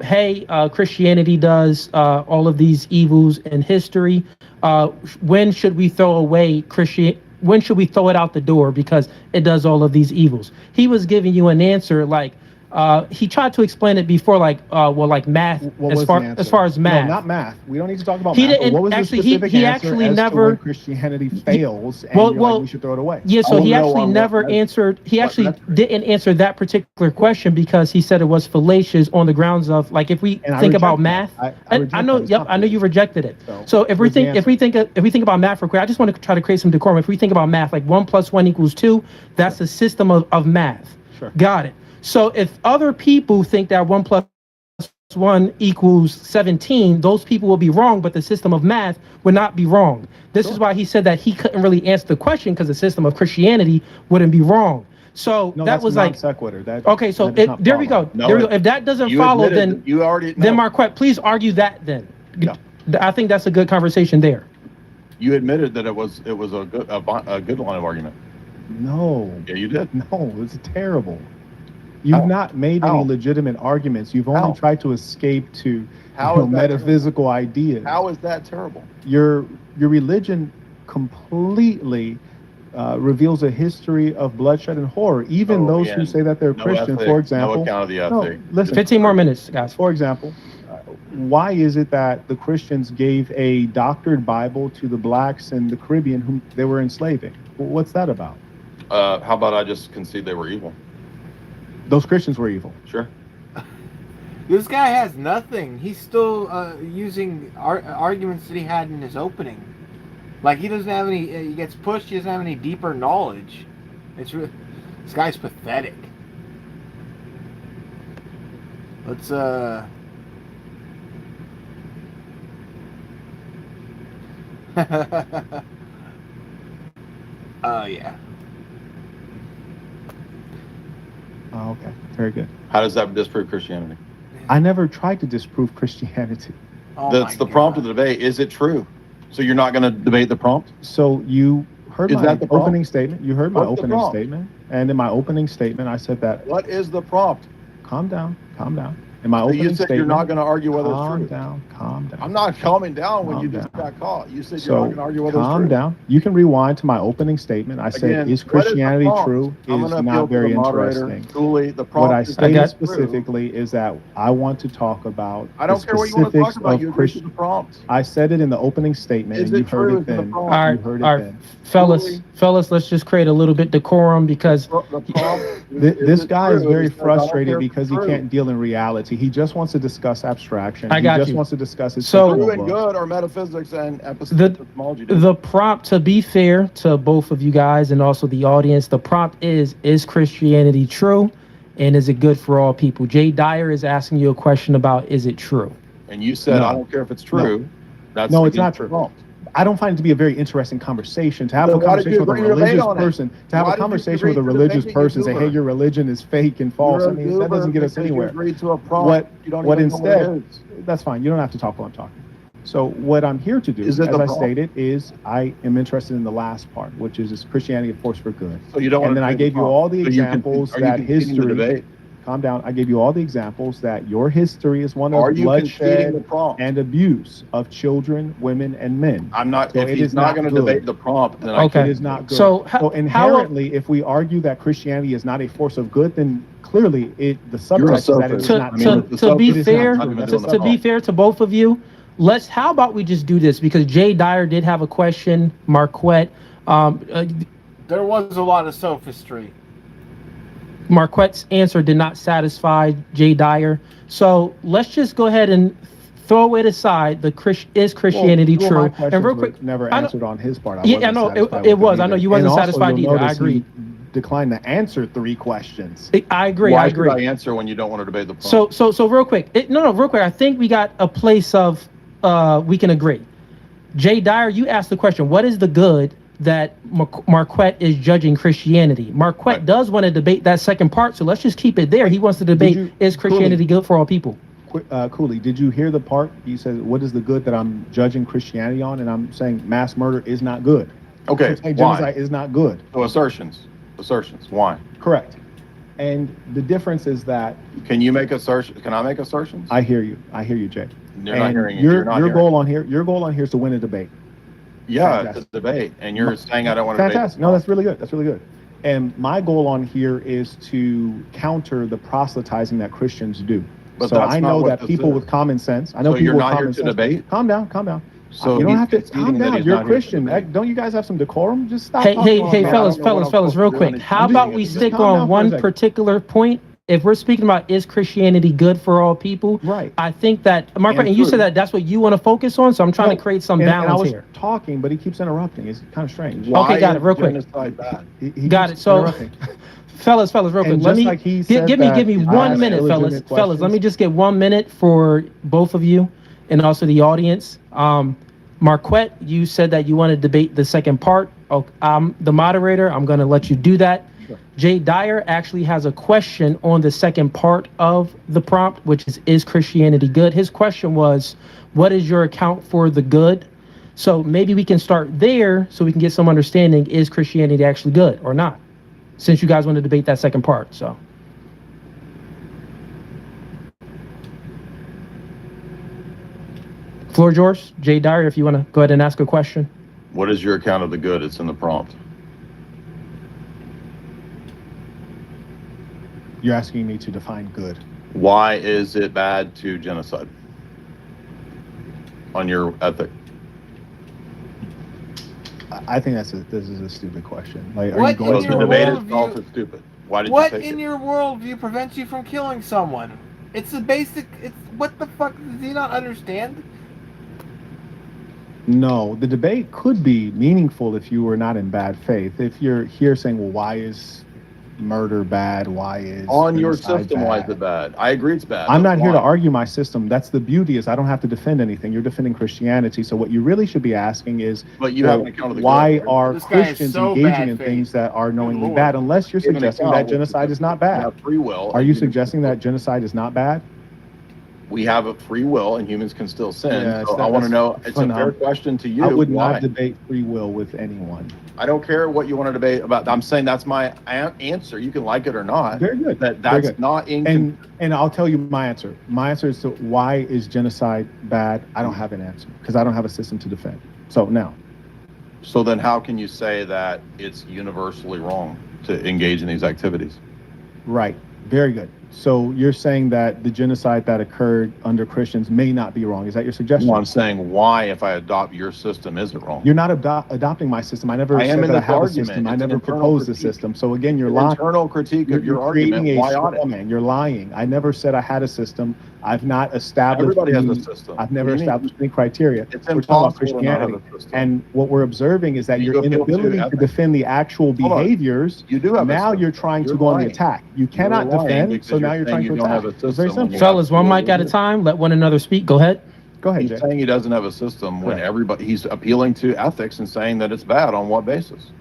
hey, Christianity does all of these evils in history. When should we throw away Christian? When should we throw it out the door because it does all of these evils? He was giving you an answer like. He tried to explain it before, like math. What as was far the answer? as far as math. No, not math. We don't need to talk about He math. But didn't what was actually- the specific he answer actually as to never- when Christianity fails and well, you're well, like, we should throw it away? Yeah, so I he wanna know actually on what never metric. answered. He What actually metric? didn't answer that particular question because he said it was fallacious on the grounds of like if we And I think about reject math. that. I And reject I know. that. It's Yep, not I know you rejected it. So, if where's the we think about math real quick, I just want to try to create some decorum. If we think about math, like 1 + 1 = 2, that's a system of math. Sure. Got it. So if other people think that 1 + 1 = 17, those people will be wrong, but the system of math would not be wrong. This is why he said that he couldn't really answer the question because the system of Christianity wouldn't be wrong. So No, that that's was a non like, sequer. That, okay, so that does not there we follow. go. No, There we go. If that doesn't You follow, admitted then that you already. then no, Marquette, please argue that then. Yeah. I think that's a good conversation there. You admitted that it was a good line of argument. No, Yeah, you did. no, it's terrible. You've How? not made How? any legitimate arguments. You've only How? tried to escape to How is that metaphysical ideas. How is that terrible? Your religion completely reveals a history of bloodshed and horror. Even No, those who Ian, say that they're no Christian, ethic, for example. no account of the No, ethic. listen. 15 more minutes, guys. For example, why is it that the Christians gave a doctored Bible to the blacks in the Caribbean whom they were enslaving? What's that about? How about I just concede they were evil? Those Christians were evil. Sure. This guy has nothing. He's still using arguments that he had in his opening. Like he doesn't have any. He gets pushed. He doesn't have any deeper knowledge. This guy's pathetic. Let's yeah. Oh, okay. Very good. How does that disprove Christianity? I never tried to disprove Christianity. Oh That's the prompt of the debate. Is it true? So you're not going to debate the prompt? So you heard Is my that the prompt? opening statement. You heard my What's the opening prompt? statement. And in my opening statement, I said that. What is the prompt? Calm down. Calm down. In my So opening you said statement. you're not going to argue whether it's Calm true. down. Calm down. I'm not calming down when Calm you just down. got caught. You said you're So not going to argue whether it's calm true. down. You can rewind to my opening statement. I said, Again, is what the Christianity prompt? true? I'm Is gonna appeal not to very the moderator. interesting. Julie, the prompt What I is stated true. specifically is that I want to talk about I don't the care what you want to talk specifics about. of You agree to Christian. the prompt. I said it in the opening statement, Is and you it heard true? it Is it the then. prompt? All right, You heard it all right, then. fellas, let's just create a little bit decorum because The prompt. This guy is very He says, I don't care frustrated if because it's he true. can't deal in reality. He just wants to discuss abstraction. I got He just you. wants to discuss his So- True fictional and book. good are metaphysics and epistemology. the prompt, to be fair to both of you guys and also the audience, the prompt is Christianity true? And is it good for all people? Jay Dyer is asking you a question about, is it true? And you said, No. I don't care if it's true. That's No, it's against not the true. prompt. I don't find it to be a very interesting conversation. To have So a why did you conversation with a agree to debate religious on it? person, to have Why a did you conversation with a agree to religious debate it, you person, say, goober? hey, your religion is fake and false. You're I a mean, that doesn't goober get us because you anywhere. agreed to a prompt. You don't What even know instead, what it is. that's fine. You don't have to talk while I'm talking. So what I'm here to do, Is as it the I prompt? stated, is I am interested in the last part, which is Christianity a force for good? So you don't want And then to I debate gave you prompt. all the So you can- examples are you that conceding the history. debate? Calm down. I gave you all the examples that your history is one Are of you conceding the bloodshed prompt? and abuse of children, women, and men. I'm not. So If it he's is not not going to good. debate the prompt, then Okay. It is not good. So how- inherently, if we argue that Christianity is not a force of good, then clearly the subtext is that it is to, not I mean, true. with the to be It is not fair, true. That's a to be subtext. fair to both of you, how about we just do this? Because Jay Dyer did have a question, Marquette. There was a lot of sophistry. Marquette's answer did not satisfy Jay Dyer. So let's just go ahead and throw it aside. Is Christianity Well, true? my And questions real were quick, never I know- answered on his part. Yeah, I know, it was. I know you wasn't satisfied either. I agree. Declined to answer 3 questions. I agree. Why I agree. should I answer when you don't want to debate the prompt? So real quick. Real quick. I think we got a place of we can agree. Jay Dyer, you asked the question, what is the good that Marquette is judging Christianity? Marquette does want to debate that second part, so let's just keep it there. He wants to debate, is Christianity good for all people? Cooley, did you hear the part? You said, what is the good that I'm judging Christianity on? And I'm saying mass murder is not good. Okay, I'm saying why? genocide is not good. So assertions. Why? Correct. And the difference is that Can you make assertions? Can I make assertions? I hear you, Jay. You're not hearing it. Your You're not your hearing goal it. on here, your goal on here is to win a debate. Yeah, Fantastic. it's a debate, and you're saying I don't want to debate. Fantastic. No, that's really good. That's really good. And my goal on here is to counter the proselytizing that Christians do. But So that's I not know what that this people is. with common sense. I know So people you're with not here common to sense. debate? Calm down. So You don't he's have to conceding calm that down. he's You're not here to Christian. debate. Don't you guys have some decorum? Just stop. Hey, talking while I'm talking. I don't know what I'm real supposed to do quick. in How this about meeting. we Just stick calm down on for a one second. particular point? If we're speaking about is Christianity good for all people, Right. I think that Marquette, And and you true. said that that's what you want to focus on. So I'm trying to create some and I balance was here. talking, but he keeps interrupting. It's kind of strange. Why Okay, got it, is real quick. genocide bad? He Got keeps it. So, interrupting. fellas, real quick. And Let just me like he said give that me I 1 asked minute, fellas. illegitimate Fellas, let me questions. just get 1 minute for both of you, and also the audience. Marquette, you said that you want to debate the second part. Oh, I'm the moderator. I'm going to let you do that. Sure. Jay Dyer actually has a question on the second part of the prompt, which is Christianity good? His question was, what is your account for the good? So maybe we can start there so we can get some understanding, is Christianity actually good or not? Since you guys want to debate that second part, so. Floor is yours. Jay Dyer, if you want to go ahead and ask a question. What is your account of the good? It's in the prompt. You're asking me to define good. Why is it bad to genocide? On your ethic. I think this is a stupid question. Like, are What you So in going the your debate worldview- itself is stupid. Why did What you take in it? your worldview prevents you from killing someone? It's a basic. It's what the fuck does he not understand? No, the debate could be meaningful if you were not in bad faith. If you're here saying, well, why is murder bad? Why is On your genocide system, why is it bad? I agree it's bad. I'm That's not here to fine. argue my system. That's the beauty, is I don't have to defend anything. You're defending Christianity. So what you really should be asking is, But you well, haven't accounted the why good. are This guy is Christians so engaging bad in faith. things that are knowingly Lord. bad, unless you're Give an suggesting account, that genocide is not We bad. have free will. Are and you humans suggesting can that genocide is not bad? we have a free will and humans can still sin. Yes, So I want to that's know, it's a fair phenomenal. question to you. I would why? not debate free will with anyone. I don't care what you want to debate about. I'm saying that's my answer. You can like it or not. Very good. That's Very good. not in. And I'll tell you my answer. My answer is to why is genocide bad? I don't have an answer because I don't have a system to defend. So now, So then how can you say that it's universally wrong to engage in these activities? right, very good. So you're saying that the genocide that occurred under Christians may not be wrong. Is that your suggestion? No, I'm saying why, if I adopt your system, is it wrong? You're not adopting my system. I never I am said in that I this have a argument. system. I It's an never internal proposed a critique. system. So again, you're An lying. internal critique of your creating argument. a Why on straw it? man. You're lying. I never said I had a system. I've not established. Everybody has a any- system. I've never What do you mean? established any criteria. It's We're talking about impossible to not have Christianity. a system. And what we're observing is that You your appeal to inability to ethics. defend the actual Hold on. behaviors, You do have a now system. you're trying to You're go on the lying. attack. You cannot You're lying defend, because so now you're saying trying to you don't attack. have a It's very system when simple. you Fellas, one absolutely mic at a do. time. Let one another speak. Go ahead. Go ahead, He's Jay. saying he doesn't have a system when Correct. he's appealing to ethics and saying that it's bad. On what basis?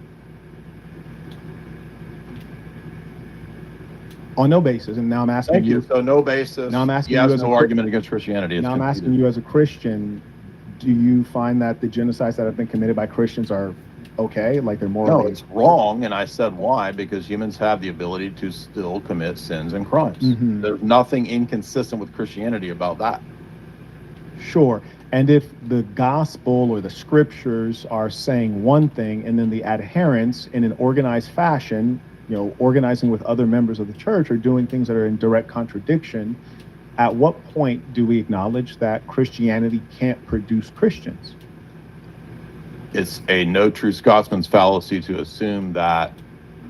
On no basis. And now I'm asking Thank you. So no basis. Now I'm asking he has you as no a Chri- argument against Christianity. It's Now I'm asking conceded. you as a Christian, do you find that the genocides that have been committed by Christians are okay? Like they're morally? No, it's wrong, and I said why, because humans have the ability to still commit sins and crimes. Mhm. There's nothing inconsistent with Christianity about that. Sure. And if the gospel or the scriptures are saying one thing and then the adherents in an organized fashion, organizing with other members of the church are doing things that are in direct contradiction, at what point do we acknowledge that Christianity can't produce Christians? It's a no true Scotsman's fallacy to assume that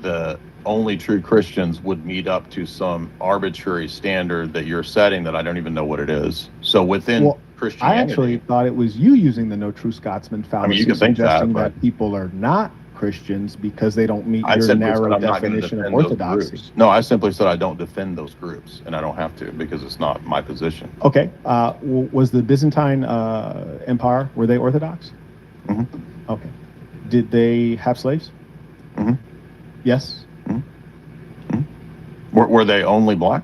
the only true Christians would meet up to some arbitrary standard that you're setting that I don't even know what it is. So within Well, Christianity, I actually thought it was you using the no true Scotsman fallacy, you can think that, suggesting but- that people are not Christians because they don't meet I your simply said narrow I'm not going to definition of defend those orthodoxy. groups. No, I simply said I don't defend those groups, and I don't have to because it's not my position. Okay. Was the Byzantine Empire, were they Orthodox? Mhm. Okay. Did they have slaves? Mhm. Yes. Were they only black?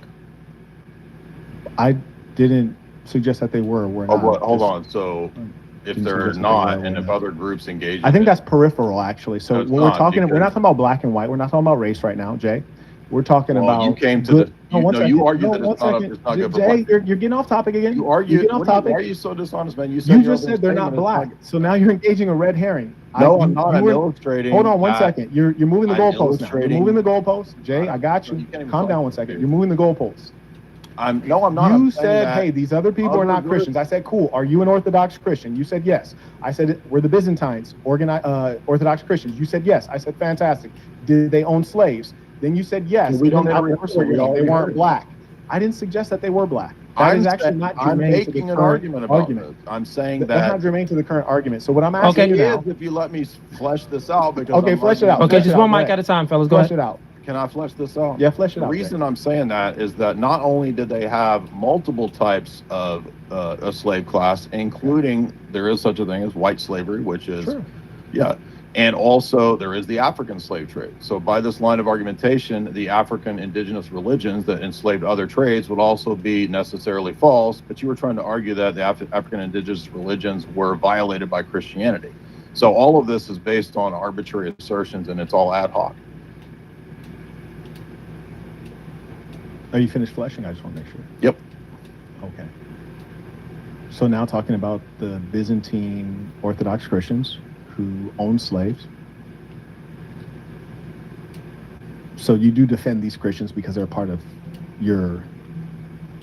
I didn't suggest that they were or were Oh, not. well, hold Just- on. So if Didn't they're suggest that they not, were and or if not. other groups engage, I think in that's peripheral, actually. So No, it's when we're not, talking, we're not because- talking about black and white. We're not talking about race right now, Jay. We're talking Well, about. you came to good- the. You, one no, second. you argued No, that one it's not. second. It's not good for Jay, black. you're getting off topic again. You You're argued. getting off Why topic. are you so dishonest, man? You You said your just opening said they're not statement is black. So now you're engaging a red herring. No, I'm not. I'm were- illustrating. Hold on one that- second. You're moving the I'm goalposts now. You're illustrating- moving the goalposts. Jay, I got No, you. you can't even Calm talk. down one second. You're moving the goalposts. I'm not. I'm You saying said, that hey, these other people are other not groups- Christians. I said, cool. Are you an Orthodox Christian? You said yes. I said, we're the Byzantines, Orthodox Christians. You said yes. I said, fantastic. Did they own slaves? Then you said yes. Well, we And don't then have a afterwards, report. We they already weren't heard. black. I didn't suggest that they were black. That is actually not I'm germane to the making an current argument about argument. this. I'm saying That's that not germane to the current argument. So what I'm asking Okay. you it now, is if you let me flesh this out. Because Okay, I'm flesh it arguing- out. Okay, Flesh just it one out. mic Go at a time, fellas. Go flesh ahead. it out. Can I flesh this out? Yeah, flesh it The out. reason Jay. I'm saying that is that not only did they have multiple types of a slave class, including there is such a thing as white slavery, which is, Sure. yeah, and also there is the African slave trade. So by this line of argumentation, the African indigenous religions that enslaved other trades would also be necessarily false, but you were trying to argue that the African indigenous religions were violated by Christianity. So all of this is based on arbitrary assertions, and it's all ad hoc. Are you finished fleshing? I just want to make sure. Yep. Okay. So now talking about the Byzantine Orthodox Christians who owned slaves. So you do defend these Christians because they're part of your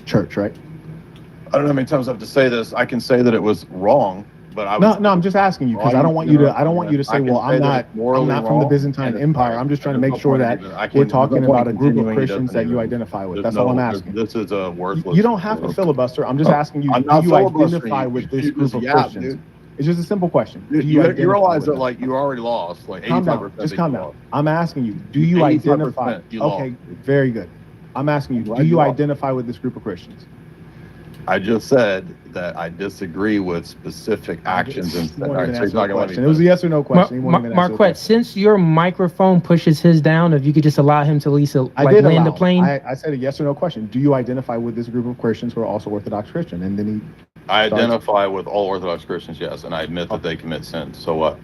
church, right? I don't know how many times I have to say this. I can say that it was wrong but I No, would, I'm just asking you because I don't want you to say, well, I'm not from the Byzantine Empire. I'm just trying to make sure that we're talking about a group of Christians that you identify with. That's all I'm asking. This is a worthless. You don't have to filibuster. I'm just asking you, I'm do not you filibustering. identify with this You group of just Christians? dude. It's just a simple question. Dude, Do you identify realize with that them? like you already lost like 85%. Calm down. Just calm down. I'm asking you, do you 85% identify? you Okay, lost. very good. I'm asking you, do you identify with this group of Christians? I just said that I disagree with specific actions and It was a yes or no question. Marquette, since your microphone pushes his down, if you could just allow him to at least land the plane. I said a yes or no question. Do you identify with this group of Christians who are also Orthodox Christian? And then I identify with all Orthodox Christians, yes, and I admit that they commit sins. So what?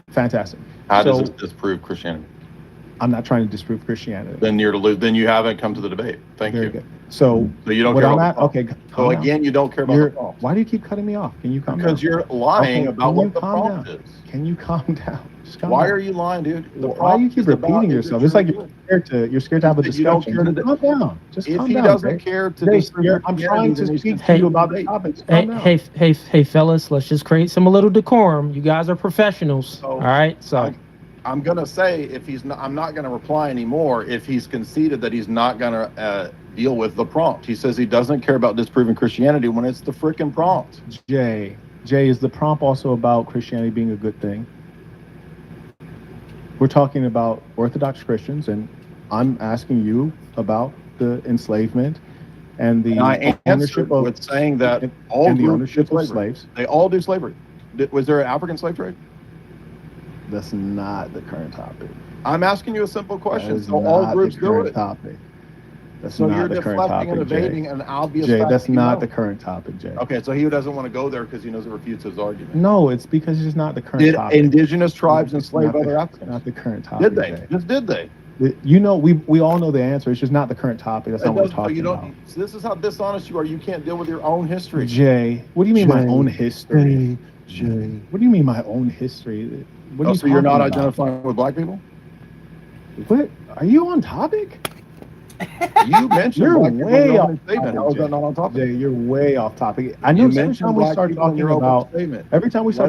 Fantastic. How does this disprove Christianity? I'm not trying to disprove Christianity. Then you haven't come to the debate. Thank you. Very good. So you don't care about okay. So again, you don't care about the prompt. Why do you keep cutting me off? Can you calm down? Because you're lying about what the prompt is. Can you calm down? Why are you lying, dude? Why do you keep repeating yourself? It's like you're scared to have a discussion. Calm down. Just calm down. If he doesn't care to disprove, I'm trying to speak to you about the topic. Hey, fellas, let's just create a little decorum. You guys are professionals, all right? So I'm gonna say if he's not, I'm not gonna reply anymore if he's conceded that he's not gonna deal with the prompt. He says he doesn't care about disproving Christianity when it's the frickin' prompt. Jay, is the prompt also about Christianity being a good thing? We're talking about Orthodox Christians, and I'm asking you about the enslavement and the ownership of with saying that all and the ownership of slaves. They all do slavery. Was there an African slave trade? That's not the current topic. I'm asking you a simple question. So all groups do it. Topic. That's so not you're the current deflecting topic, and evading Jay. an obvious Jay, fact. that's not the current topic, Jay. Okay, so he doesn't want to go there because he knows it refutes his argument. No, it's because it's just not the current topic. Did indigenous tribes enslave other Africans? Not the current topic. Did they? Jay. Just did they? You know, we all know the answer. It's just not the current topic. That's not what we're talking about. So this is how dishonest you are. You can't deal with your own history. Jay, what do you mean my own history? Jay, what do you mean my own history? What are you so you're not about? identifying with black people? What? Are you on topic? You mentioned you're black way off statement. How is that not on topic? Jay, you're way off topic. I know every time we start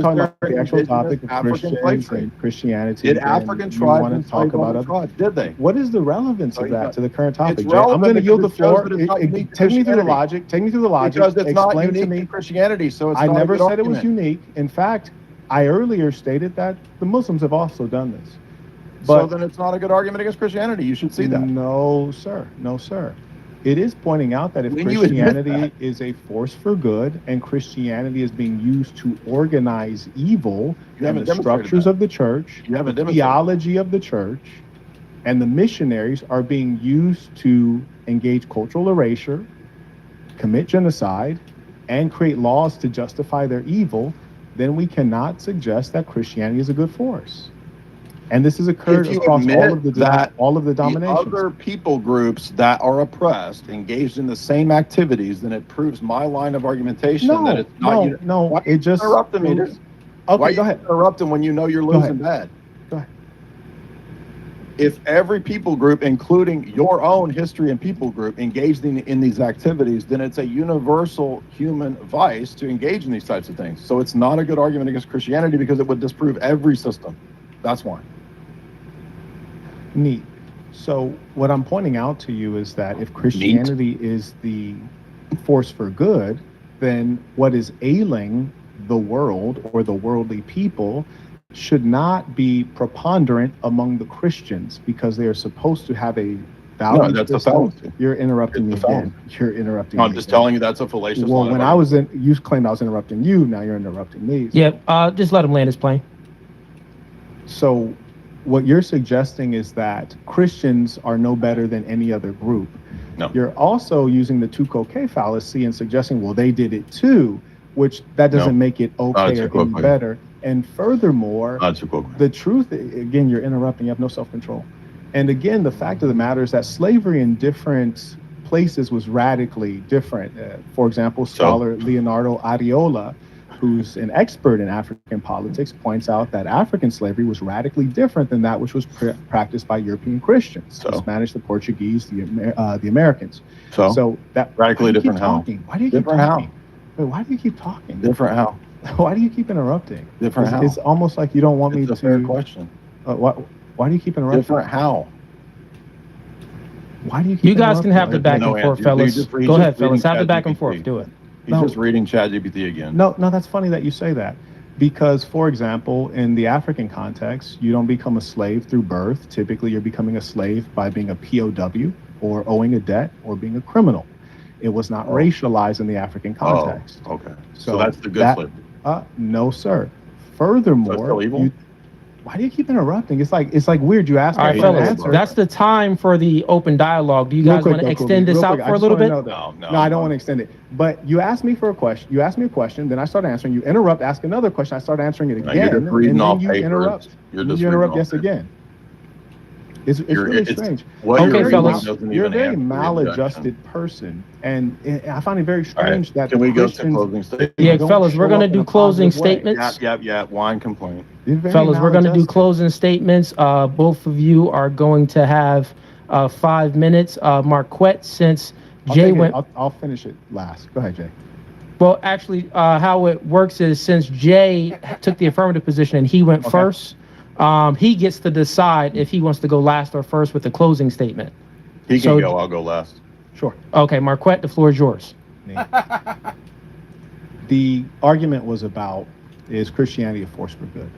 talking about the actual topic of Christians and Christianity, did African tribes want to talk about other? Did they? What is the relevance of that to the current topic, Jay? I'm going to yield the floor. Take me through the logic. Because it's not unique to Christianity, so it's I not never a good said it was argument. unique. In fact, I earlier stated that the Muslims have also done this. So then it's not a good argument against Christianity. You should see that. No, sir. No, sir. It is pointing out that if Christianity is a force for good and Christianity is being used to organize evil and the structures of the church, the theology of the church, and the missionaries are being used to engage cultural erasure, commit genocide, and create laws to justify their evil, then we cannot suggest that Christianity is a good force. And this has occurred across all of the dominations. The other people groups that are oppressed engaged in the same activities, then it proves my line of argumentation that it's not. No, it just interrupting me. Okay, why go ahead. Interrupting when you know you're losing bad. Go ahead. If every people group, including your own history and people group, engaged in these activities, then it's a universal human vice to engage in these types of things. So it's not a good argument against Christianity because it would disprove every system. That's why. Neat. So what I'm pointing out to you is that if Christianity is the force for good, then what is ailing the world or the worldly people should not be preponderant among the Christians because they are supposed to have a value. No, that's a fallacy. You're interrupting me again. You're interrupting me. I'm just telling you that's a fallacious Well, when I was you claimed I was interrupting you. Now you're interrupting me. Yeah, just let him land his plane. So what you're suggesting is that Christians are no better than any other group. No. You're also using the two-cocaine fallacy and suggesting, well, they did it too, which that doesn't make it okay or any better. And furthermore, the truth, again, you're interrupting, you have no self-control. And again, the fact of the matter is that slavery in different places was radically different. For example, scholar Leonardo Ariola, who's an expert in African politics, points out that African slavery was radically different than that which was practiced by European Christians, the Spanish, the Portuguese, the Americans. So that radically different how? Why do you keep talking? Why do you keep talking? Different how? Why do you keep interrupting? Different how? It's almost like you don't want me It's to. a fair question. Why do you keep interrupting? Different how? Why do you keep You guys can interrupting? have the back No and forth, answer. fellas. He's Go just ahead, fellas. reading Have the back and ChatGPT. forth. Do it. He's No. just reading ChatGPT again. No, that's funny that you say that. Because, for example, in the African context, you don't become a slave through birth. Typically, you're becoming a slave by being a POW or owing a debt or being a criminal. It was not racialized in the African context. Oh, okay. So that's the good slavery. No, sir. So Furthermore, it's still evil? why do you keep interrupting? It's like weird. You ask All right, me fellas. an answer. That's the time for the open dialogue. Do you Real guys quick, want to though, extend Kobe, this real out quick, for I a just little wanna bit? know that. No, I don't want to extend it. But you asked me for a question. You asked me a question, then I started answering. You interrupt, ask another question. I start answering it No, again, you're just reading and then off you papers. interrupt. You're And just you reading interrupt off yes papers. again. It's really strange. What Okay, you're reading fellas. doesn't You're a even very answer the maladjusted person, and I find it very All right. strange that Can the we go to Christians closing statement? Yeah, don't fellas, we're show gonna up in do a closing positive way. statements. Yeah. Whine complaint. You're very Fellas, we're going to do maladjusted. closing statements. Both of you are going to have 5 minutes. Marquette, since Jay went. I'll finish it last. Go ahead, Jay. Well, actually, how it works is since Jay took the affirmative position and he went first, he gets to decide if he wants to go last or first with the closing statement. He can go. I'll go last. Sure. Okay, Marquette, the floor is yours. The argument was about, is Christianity a force for good?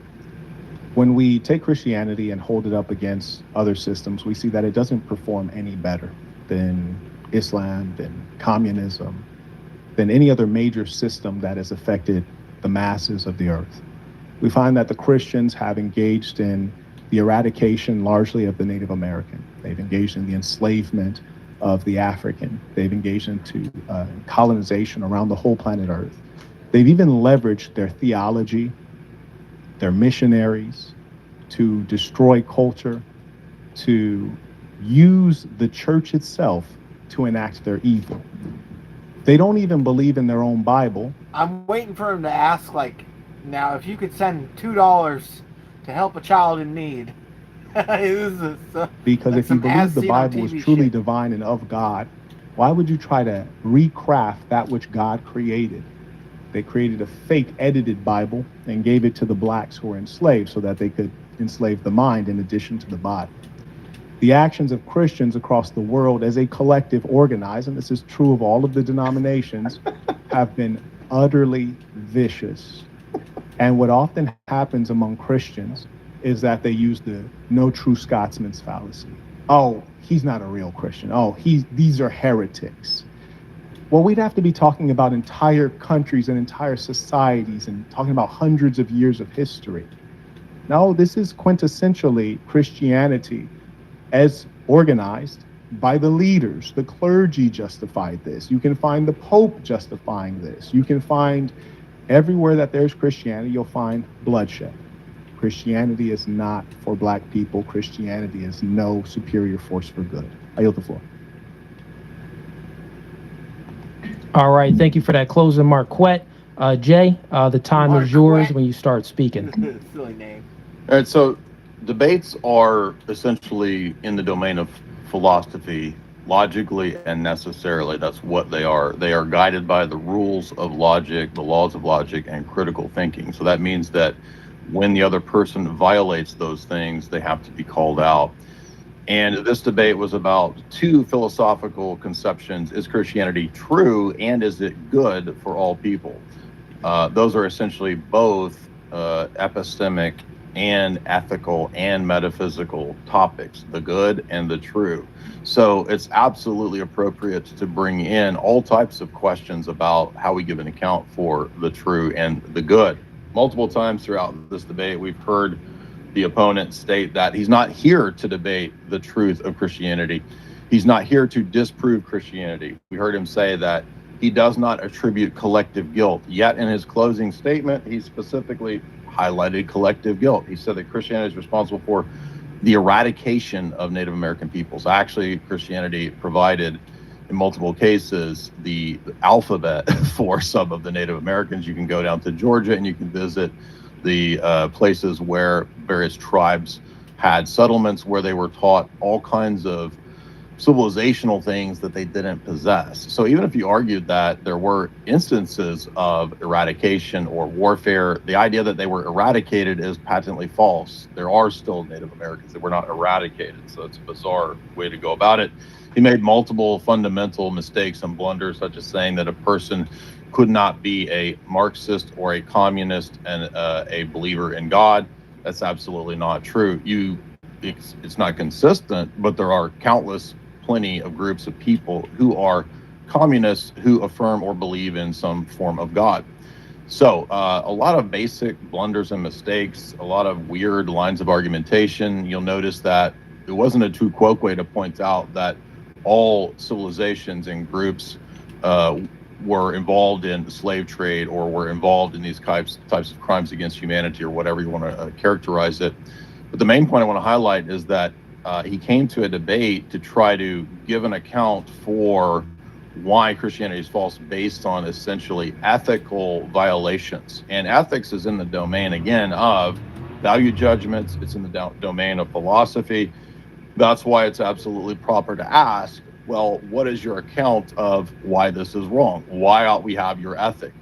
When we take Christianity and hold it up against other systems, we see that it doesn't perform any better than Islam, than communism, than any other major system that has affected the masses of the earth. We find that the Christians have engaged in the eradication largely of the Native American. They've engaged in the enslavement of the African. They've engaged into colonization around the whole planet Earth. They've even leveraged their theology, their missionaries, to destroy culture, to use the church itself to enact their evil. They don't even believe in their own Bible. I'm waiting for him to ask, like, now if you could send $2 to help a child in need. Because if you believe the Bible is truly shit. divine and of God, why would you try to recraft that which God created? They created a fake edited Bible and gave it to the blacks who were enslaved so that they could enslave the mind in addition to the body. The actions of Christians across the world as a collective organized, and this is true of all of the denominations, have been utterly vicious. And what often happens among Christians is that they use the no true Scotsman's fallacy. Oh, he's not a real Christian. Oh, these are heretics. Well, we'd have to be talking about entire countries and entire societies and talking about hundreds of years of history. No, this is quintessentially Christianity as organized by the leaders. The clergy justified this. You can find the Pope justifying this. You can find everywhere that there's Christianity, you'll find bloodshed. Christianity is not for black people. Christianity is no superior force for good. I yield the floor. All right, thank you for that closing, Marquette. Jay, the time is yours when you start speaking. Silly name. All right, so debates are essentially in the domain of philosophy, logically and necessarily. That's what they are. They are guided by the rules of logic, the laws of logic, and critical thinking. So that means that when the other person violates those things, they have to be called out. And this debate was about two philosophical conceptions. Is Christianity true, and is it good for all people? Those are essentially both epistemic and ethical and metaphysical topics, the good and the true. So it's absolutely appropriate to bring in all types of questions about how we give an account for the true and the good. Multiple times throughout this debate, we've heard the opponent state that he's not here to debate the truth of Christianity. He's not here to disprove Christianity. We heard him say that he does not attribute collective guilt. Yet in his closing statement, he specifically highlighted collective guilt. He said that Christianity is responsible for the eradication of Native American peoples. Actually, Christianity provided, in multiple cases, the alphabet for some of the Native Americans. You can go down to Georgia and you can visit the places where various tribes had settlements where they were taught all kinds of civilizational things that they didn't possess. So even if you argued that there were instances of eradication or warfare, the idea that they were eradicated is patently false. There are still Native Americans that were not eradicated. So it's a bizarre way to go about it. He made multiple fundamental mistakes and blunders, such as saying that a person could not be a Marxist or a communist and a believer in God. That's absolutely not true. It's not consistent, but there are plenty of groups of people who are communists who affirm or believe in some form of God. So a lot of basic blunders and mistakes, a lot of weird lines of argumentation. You'll notice that it wasn't a true quoque to point out that all civilizations and groups were involved in the slave trade or were involved in these types of crimes against humanity or whatever you want to characterize it. But the main point I want to highlight is that he came to a debate to try to give an account for why Christianity is false based on essentially ethical violations. And ethics is in the domain, again, of value judgments. It's in the domain of philosophy. That's why it's absolutely proper to ask, well, what is your account of why this is wrong? Why ought we have your ethic?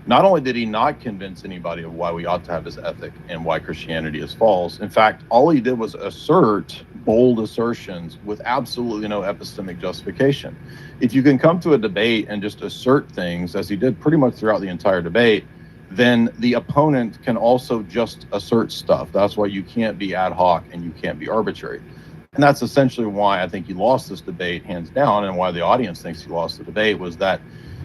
Not only did he not convince anybody of why we ought to have this ethic and why Christianity is false, in fact, all he did was assert bold assertions with absolutely no epistemic justification. If you can come to a debate and just assert things, as he did pretty much throughout the entire debate, then the opponent can also just assert stuff. That's why you can't be ad hoc and you can't be arbitrary. And that's essentially why I think he lost this debate hands down, and why the audience thinks he lost the debate, was that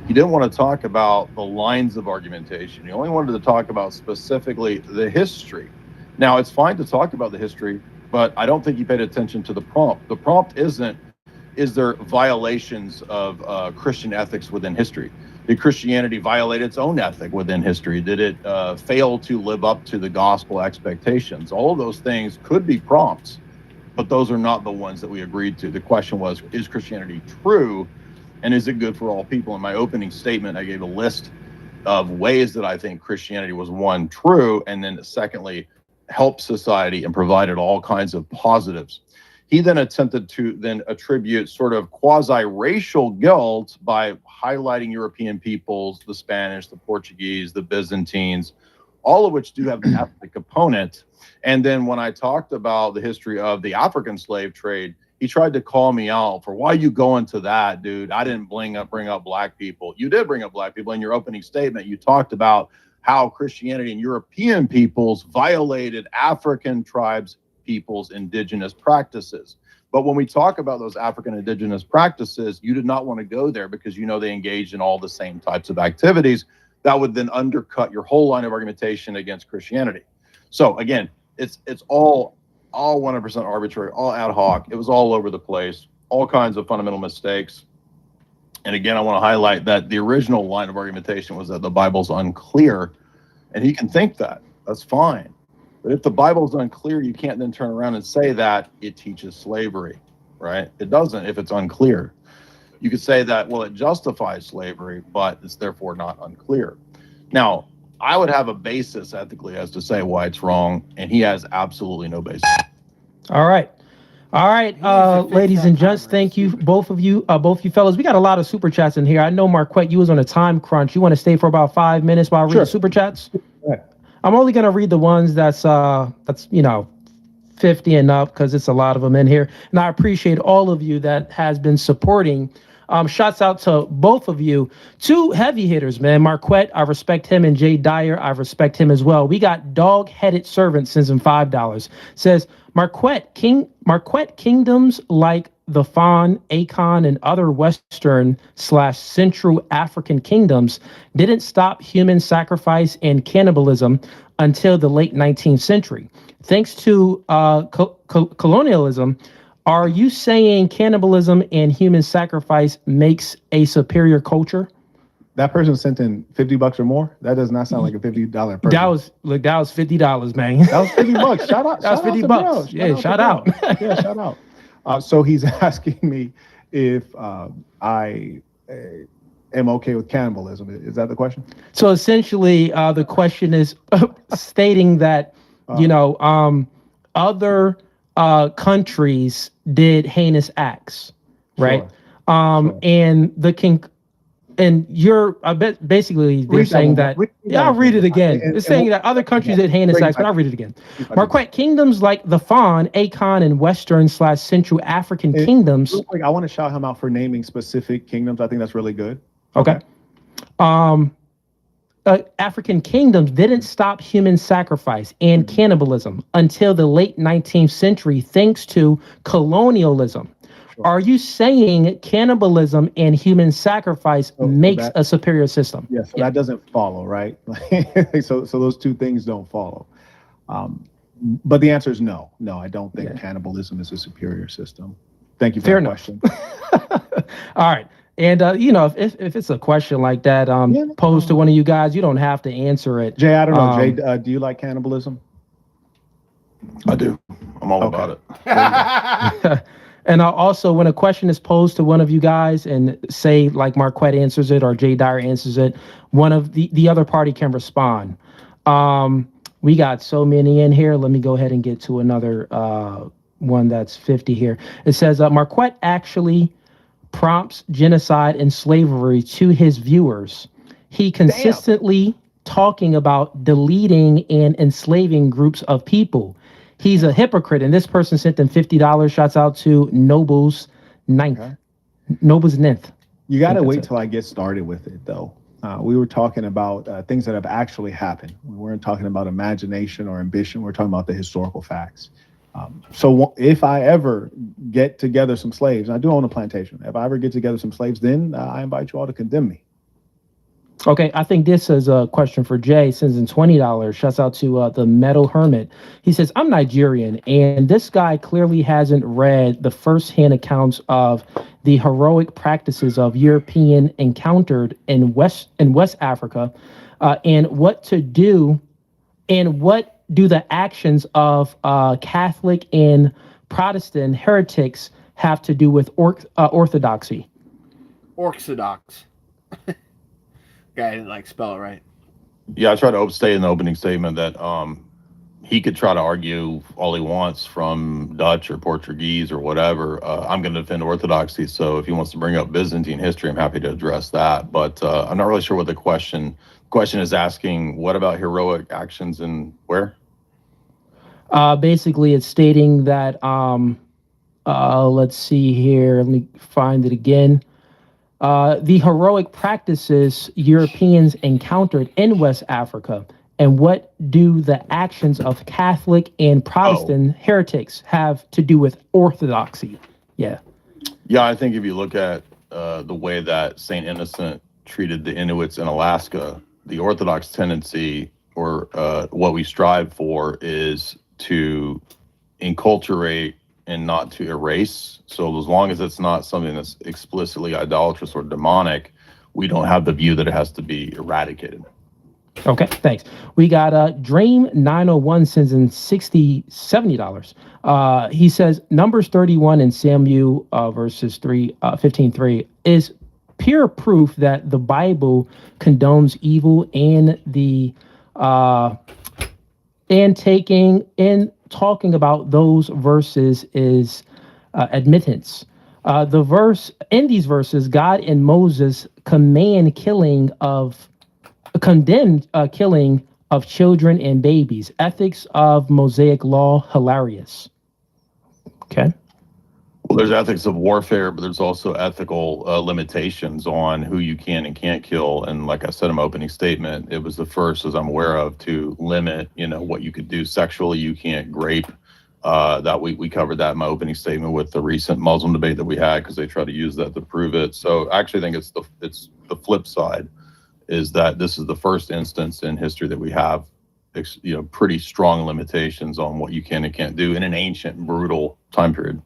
he didn't want to talk about the lines of argumentation. He only wanted to talk about specifically the history. Now, it's fine to talk about the history, but I don't think he paid attention to the prompt. The prompt isn't, is there violations of Christian ethics within history? Did Christianity violate its own ethic within history? Did it fail to live up to the gospel expectations? All of those things could be prompts, but those are not the ones that we agreed to. The question was, is Christianity true? And is it good for all people? In my opening statement, I gave a list of ways that I think Christianity was, one, true, and then secondly, helped society and provided all kinds of positives. He then attempted to then attribute sort of quasi-racial guilt by highlighting European peoples, the Spanish, the Portuguese, the Byzantines, all of which do have an ethnic component. And then when I talked about the history of the African slave trade, he tried to call me out for, why you go into that, dude? I didn't bring up black people. You did bring up black people in your opening statement. You talked about how Christianity and European peoples violated African tribes, peoples' indigenous practices. But when we talk about those African indigenous practices, you did not want to go there because you know they engaged in all the same types of activities that would then undercut your whole line of argumentation against Christianity. So again, it's all 100% arbitrary, all ad hoc. It was all over the place, all kinds of fundamental mistakes. And again, I want to highlight that the original line of argumentation was that the Bible's unclear, and he can think that. That's fine. But if the Bible's unclear, you can't then turn around and say that it teaches slavery, right? It doesn't if it's unclear. You could say that, well, it justifies slavery, but it's therefore not unclear. Now, I would have a basis ethically as to say why it's wrong, and he has absolutely no basis. All right. Ladies and gents, thank you, both of you fellas. We got a lot of super chats in here. I know, Marquette, you was on a time crunch. You want to stay for about 5 minutes while I read the super chats? Right. I'm only going to read the ones that's 50 and up, because it's a lot of them in here. And I appreciate all of you that has been supporting. Shouts out to both of you. Two heavy hitters, man. Marquette, I respect him, and Jay Dyer, I respect him as well. We got Dog-Headed Servant sends him $5. Says, Marquette kingdoms like the Fan, Akon, and other Western/Central African kingdoms didn't stop human sacrifice and cannibalism until the late 19th century. Thanks to colonialism, are you saying cannibalism and human sacrifice makes a superior culture? That person sent in $50 or more. That does not sound like a $50 person. That was $50, man. That was $50. Shout out. That was $50. Yeah, shout out. Yeah, shout out. So he's asking me if I am okay with cannibalism. Is that the question? So essentially, the question is stating that other countries did heinous acts, right? Sure. And the king, and you're, I bet basically they're saying that. Yeah, I'll read it again. It's saying that other countries that heinous acts, but I'll read it again. Marquette, kingdoms like the Fawn, Akon, and Western/Central African kingdoms. Real quick, I want to shout him out for naming specific kingdoms. I think that's really good. Okay. African kingdoms didn't stop human sacrifice and cannibalism until the late 19th century, thanks to colonialism. Sure. Are you saying cannibalism and human sacrifice makes a superior system? Yes, that doesn't follow, right? so those two things don't follow. But the answer is no. No, I don't think cannibalism is a superior system. Thank you for the question. All right. And, if it's a question like that posed to one of you guys, you don't have to answer it. Jay, I don't know. Jay, do you like cannibalism? I do. I'm all about it. And also, when a question is posed to one of you guys and say, like Marquette answers it or Jay Dyer answers it, one of the other party can respond. We got so many in here. Let me go ahead and get to another one that's 50 here. It says, Marquette actually prompts genocide and slavery to his viewers. He consistently talking about deleting and enslaving groups of people. He's a hypocrite, and this person sent them $50. Shouts out to Noble's Ninth. Noble's Ninth. You got to wait till I get started with it, though. We were talking about things that have actually happened. We weren't talking about imagination or ambition. We're talking about the historical facts. So if I ever get together some slaves, and I do own a plantation, if I ever get together some slaves, then I invite you all to condemn me. Okay, I think this is a question for Jay. Sends in $20. Shouts out to the Metal Hermit. He says, I'm Nigerian, and this guy clearly hasn't read the firsthand accounts of the heroic practices of European encountered in West Africa, and what to do, and what do the actions of Catholic and Protestant heretics have to do with orthodoxy? Orthodox. Guy didn't spell it right. Yeah, I tried to state in the opening statement that he could try to argue all he wants from Dutch or Portuguese or whatever. I'm going to defend orthodoxy, so if he wants to bring up Byzantine history, I'm happy to address that. But I'm not really sure what the question is asking. What about heroic actions and where? Basically, it's stating that, let's see here. Let me find it again. The heroic practices Europeans encountered in West Africa, and what do the actions of Catholic and Protestant heretics have to do with orthodoxy? Yeah, I think if you look at the way that St. Innocent treated the Inuits in Alaska, the Orthodox tendency, or what we strive for, is to enculturate and not to erase. So as long as it's not something that's explicitly idolatrous or demonic, we don't have the view that it has to be eradicated. Okay, thanks. We got Dream 901 sends in $70. He says Numbers 31 in Samuel verses 15:3 is pure proof that the Bible condones evil, and the talking about those verses is admittance. The verse in these verses, God and Moses condemned killing of children and babies. Ethics of Mosaic law, hilarious. Okay. Well, there's ethics of warfare, but there's also ethical limitations on who you can and can't kill. And like I said in my opening statement, it was the first, as I'm aware of, to limit, what you could do sexually. You can't grape. That we covered that in my opening statement with the recent Muslim debate that we had, because they try to use that to prove it. So I actually think it's the flip side, is that this is the first instance in history that we have, pretty strong limitations on what you can and can't do in an ancient, brutal time period.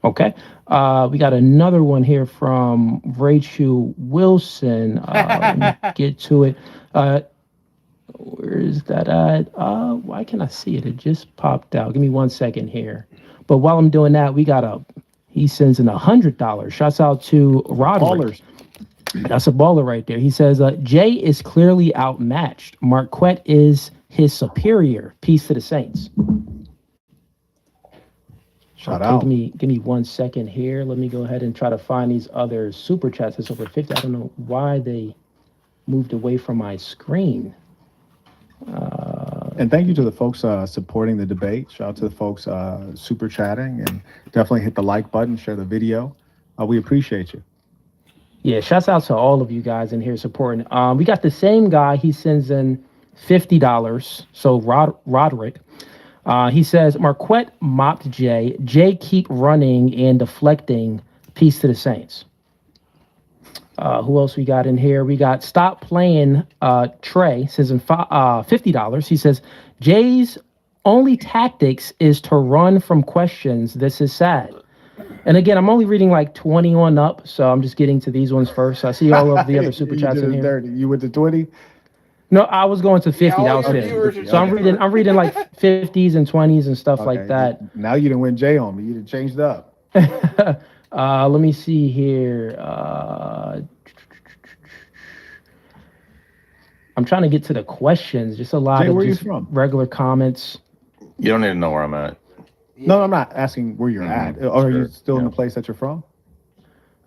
Okay. We got another one here from Rachel Wilson. Let me get to it. Where is that at? Why can't I see it? It just popped out. Give me 1 second here. But while I'm doing that, he sends in $100. Shouts out to Roderick. That's a baller right there. He says, Jay is clearly outmatched. Marquette is his superior. Peace to the Saints. Shout Okay, out. give me 1 second here. Let me go ahead and try to find these other super chats. It's over 50. I don't know why they moved away from my screen. And thank you to the folks supporting the debate. Shout out to the folks super chatting, and definitely hit the like button, share the video. We appreciate you. Yeah, shouts out to all of you guys in here supporting. We got the same guy. He sends in $50. So Roderick. He says, Marquette mopped Jay. Jay keep running and deflecting. Peace to the Saints. Who else we got in here? We got Stop Playing Trey. Says in $50. He says, Jay's only tactics is to run from questions. This is sad. And again, I'm only reading like 20 on up, so I'm just getting to these ones first. I see all of the other super chats in here. You went to 20? No, I was going to 50. Yeah, That was all your 50. viewers are So I'm reading like 50s and 20s and stuff like that. Now you didn't win Jay on me. You done changed up. Let me see here. I'm trying to get to the questions. Just a lot Jay, of where you just from? regular comments. You don't need to know where I'm at. No, I'm not asking where you're at. Or are you still in the place that you're from?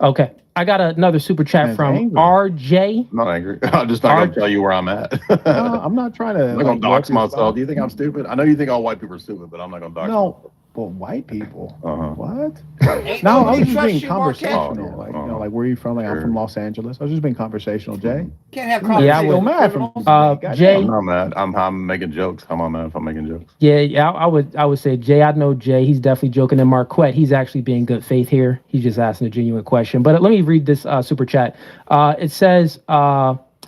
Okay. I got another super chat Man's from angry. RJ. I'm not angry. I'm just not going to tell you where I'm at. No, I'm not trying to. I'm not going to dox blow up your myself. spot. Do you think I'm stupid? I know you think all white people are stupid, but I'm not going to dox No, but white people. Uh-huh. What? Ain't No, I nobody was just trusts being you, Marquette. conversational. Oh, Like, yeah. you know, like where are you from? Like, I'm from Los Angeles. I was just being conversational, Jay. Can't have Yeah, I conversations. would- So mad from Jay. I'm not mad. I'm making jokes. I'm not mad if I'm making jokes. Yeah, I would say Jay. I know Jay. He's definitely joking. And Marquette, he's actually being good faith here. He's just asking a genuine question. But let me read this super chat. It says,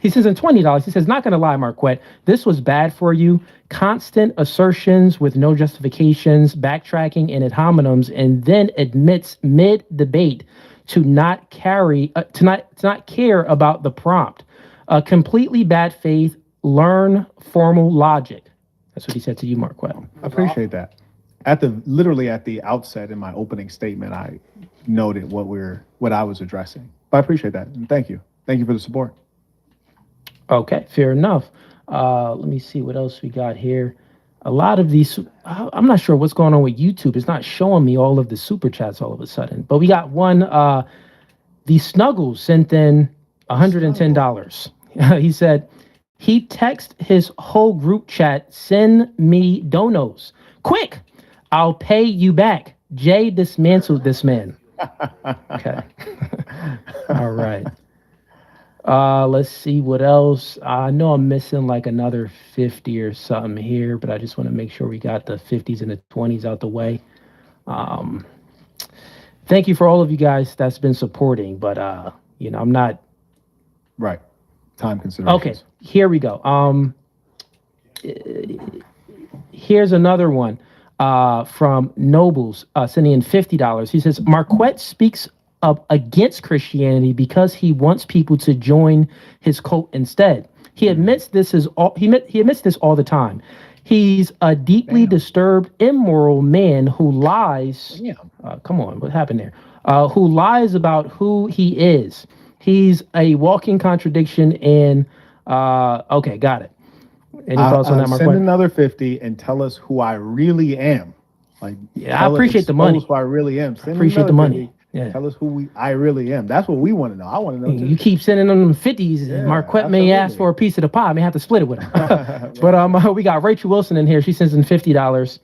he says in $20. He says, not gonna lie, Marquette, this was bad for you. Constant assertions with no justifications, backtracking and ad hominems, and then admits mid debate to not care about the prompt. Completely bad faith. Learn formal logic. That's what he said to you, Marquette. I appreciate that. Literally at the outset in my opening statement, I noted what I was addressing. But I appreciate that. And thank you. Thank you for the support. Okay, fair enough. Let me see what else we got here. A lot of these, I'm not sure what's going on with YouTube. It's not showing me all of the super chats all of a sudden. But we got one. The Snuggles sent in $110. He said, he texted his whole group chat, send me donos. Quick, I'll pay you back. Jay dismantled this man. Okay. All right. Let's see what else. I know I'm missing like another 50 or something here, but I just want to make sure we got the 50s and the 20s out the way. Thank you for all of you guys that's been supporting, but I'm not. Right. Time considerations. Okay, here we go. Here's another one from Nobles sending in $50. He says, Marquette speaks up against Christianity because he wants people to join his cult instead. He admits this he admits this all the time. He's a deeply disturbed, immoral man who lies. Come on, what happened there? Who lies about who he is. He's a walking contradiction and okay, got it. Any thoughts on that, Marquette? Send another 50 and tell us who I really am. Like, yeah, I appreciate the money. Who I really am. Send Appreciate the money. 50. Yeah. Tell us who I really am. That's what we want to know. I want to know too. You keep sending them 50s. Yeah, Marquette may ask for a piece of the pie. I may have to split it with him. But we got Rachel Wilson in here. She sends in $50.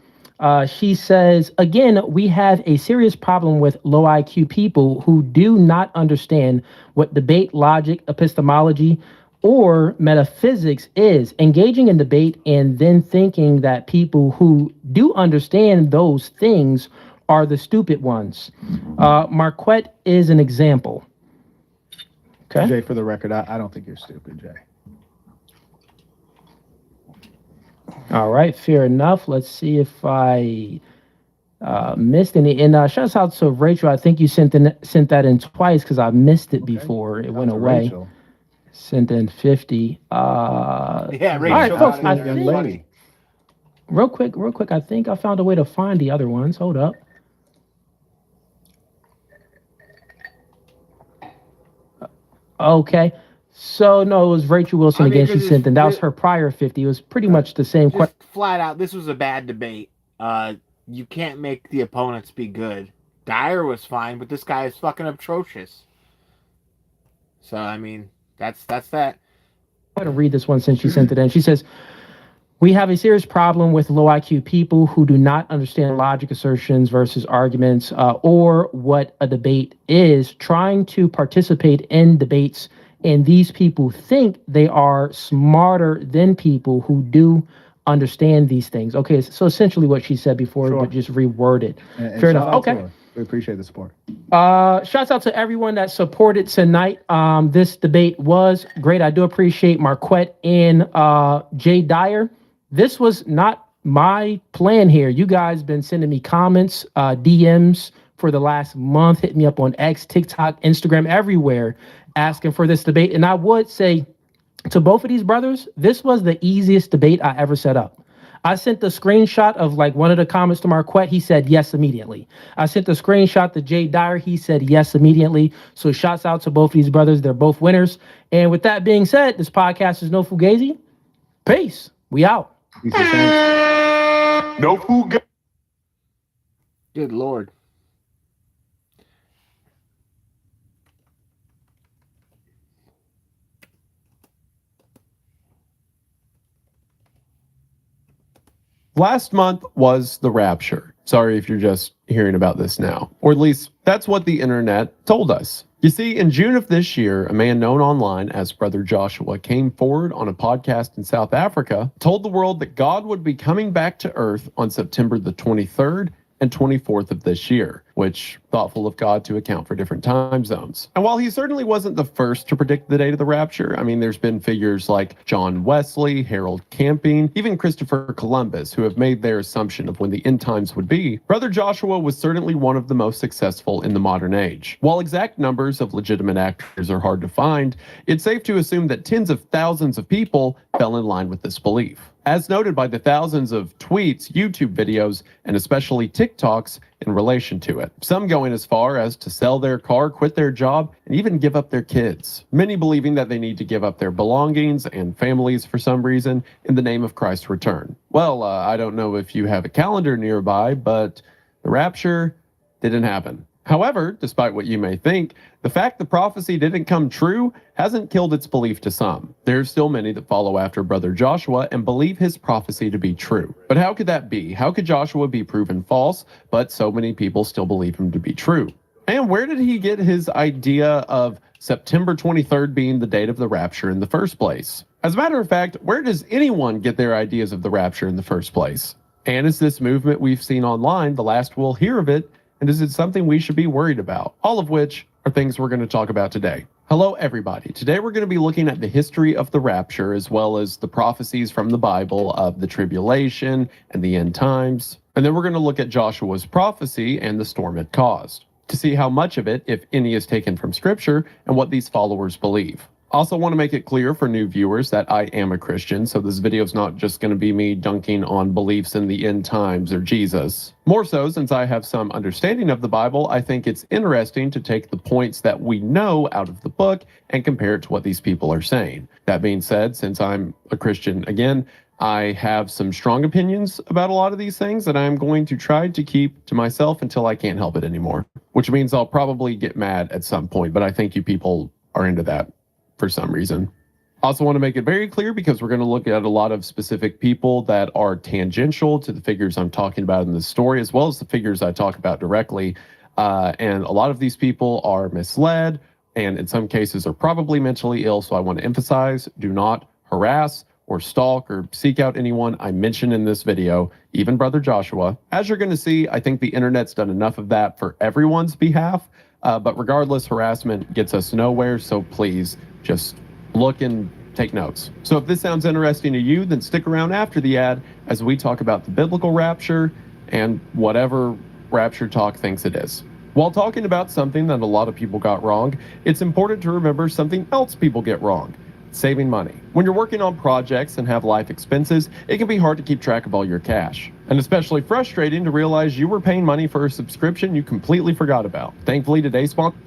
She says, again, we have a serious problem with low IQ people who do not understand what debate, logic, epistemology, or metaphysics is. Engaging in debate and then thinking that people who do understand those things are the stupid ones. Marquette is an example. Okay. Jay, for the record, I don't think you're stupid, Jay. All right, fair enough. Let's see if I missed any. And shouts out to Rachel. I think you sent that in twice because I missed it before it went away. Rachel. Sent in 50. Yeah, Rachel. All right, folks. I young think, lady. real quick. I think I found a way to find the other ones. Hold up. Okay. So no, it was Rachel Wilson again. She sent in. That was her prior 50. It was pretty much the same question. Flat out, this was a bad debate. you can't make the opponents be good. Dyer was fine, but this guy is fucking atrocious. So I mean, that's that. I'm going to read this one since she sent it in. She says, we have a serious problem with low IQ people who do not understand logic assertions versus arguments or what a debate is, trying to participate in debates. And these people think they are smarter than people who do understand these things. Okay, so essentially what she said before, Sure. but just reworded. And Fair shout enough. out to Okay. her. We appreciate the support. Shouts out to everyone that supported tonight. This debate was great. I do appreciate Marquette and Jay Dyer. This was not my plan here. You guys been sending me comments, DMs for the last month, hit me up on X, TikTok, Instagram, everywhere, asking for this debate. And I would say to both of these brothers, this was the easiest debate I ever set up. I sent the screenshot of like one of the comments to Marquette. He said yes immediately. I sent the screenshot to Jay Dyer. He said yes immediately. So shouts out to both these brothers. They're both winners. And with that being said, this podcast is No Fugazi. Peace. We out. No food. Good Lord. Last month was the rapture. Sorry if you're just hearing about this now. Or at least that's what the internet told us. You see, in June of this year, a man known online as Brother Joshua came forward on a podcast in South Africa, told the world that God would be coming back to Earth on September the 23rd and 24th of this year, which thoughtful of God to account for different time zones. And while he certainly wasn't the first to predict the date of the rapture, I mean, there's been figures like John Wesley, Harold Camping, even Christopher Columbus, who have made their assumption of when the end times would be. Brother Joshua was certainly one of the most successful in the modern age. While exact numbers of legitimate actors are hard to find, it's safe to assume that tens of thousands of people fell in line with this belief, as noted by the thousands of tweets, YouTube videos, and especially TikToks in relation to it. Some going as far as to sell their car, quit their job, and even give up their kids. Many believing that they need to give up their belongings and families for some reason in the name of Christ's return. Well, I don't know if you have a calendar nearby, but the rapture didn't happen. However, despite what you may think, the fact the prophecy didn't come true hasn't killed its belief to some. There's still many that follow after Brother Joshua and believe his prophecy to be true. But how could that be? How could Joshua be proven false, but so many people still believe him to be true? And where did he get his idea of September 23rd being the date of the rapture in the first place? As a matter of fact, where does anyone get their ideas of the rapture in the first place? And is this movement we've seen online the last we'll hear of it? And is it something we should be worried about? All of which are things we're going to talk about today. Hello, everybody. Today we're going to be looking at the history of the rapture, as well as the prophecies from the Bible of the tribulation and the end times. And then we're going to look at Joshua's prophecy and the storm it caused, to see how much of it, if any, is taken from Scripture and what these followers believe. Also want to make it clear for new viewers that I am a Christian, so this video is not just going to be me dunking on beliefs in the end times or Jesus. More so, since I have some understanding of the Bible, I think it's interesting to take the points that we know out of the book and compare it to what these people are saying. That being said, since I'm a Christian again, I have some strong opinions about a lot of these things that I'm going to try to keep to myself until I can't help it anymore, which means I'll probably get mad at some point, but I think you people are into that for some reason. Also want to make it very clear, because we're going to look at a lot of specific people that are tangential to the figures I'm talking about in this story, as well as the figures I talk about directly. And a lot of these people are misled, and in some cases are probably mentally ill. So I want to emphasize, do not harass or stalk or seek out anyone I mention in this video, even Brother Joshua. As you're going to see, I think the internet's done enough of that for everyone's behalf. But regardless, harassment gets us nowhere, so please just look and take notes. So if this sounds interesting to you, then stick around after the ad as we talk about the biblical rapture and whatever rapture talk thinks it is. While talking about something that a lot of people got wrong, it's important to remember something else people get wrong: saving money. When you're working on projects and have life expenses, it can be hard to keep track of all your cash. And especially frustrating to realize you were paying money for a subscription you completely forgot about. Thankfully, today's sponsor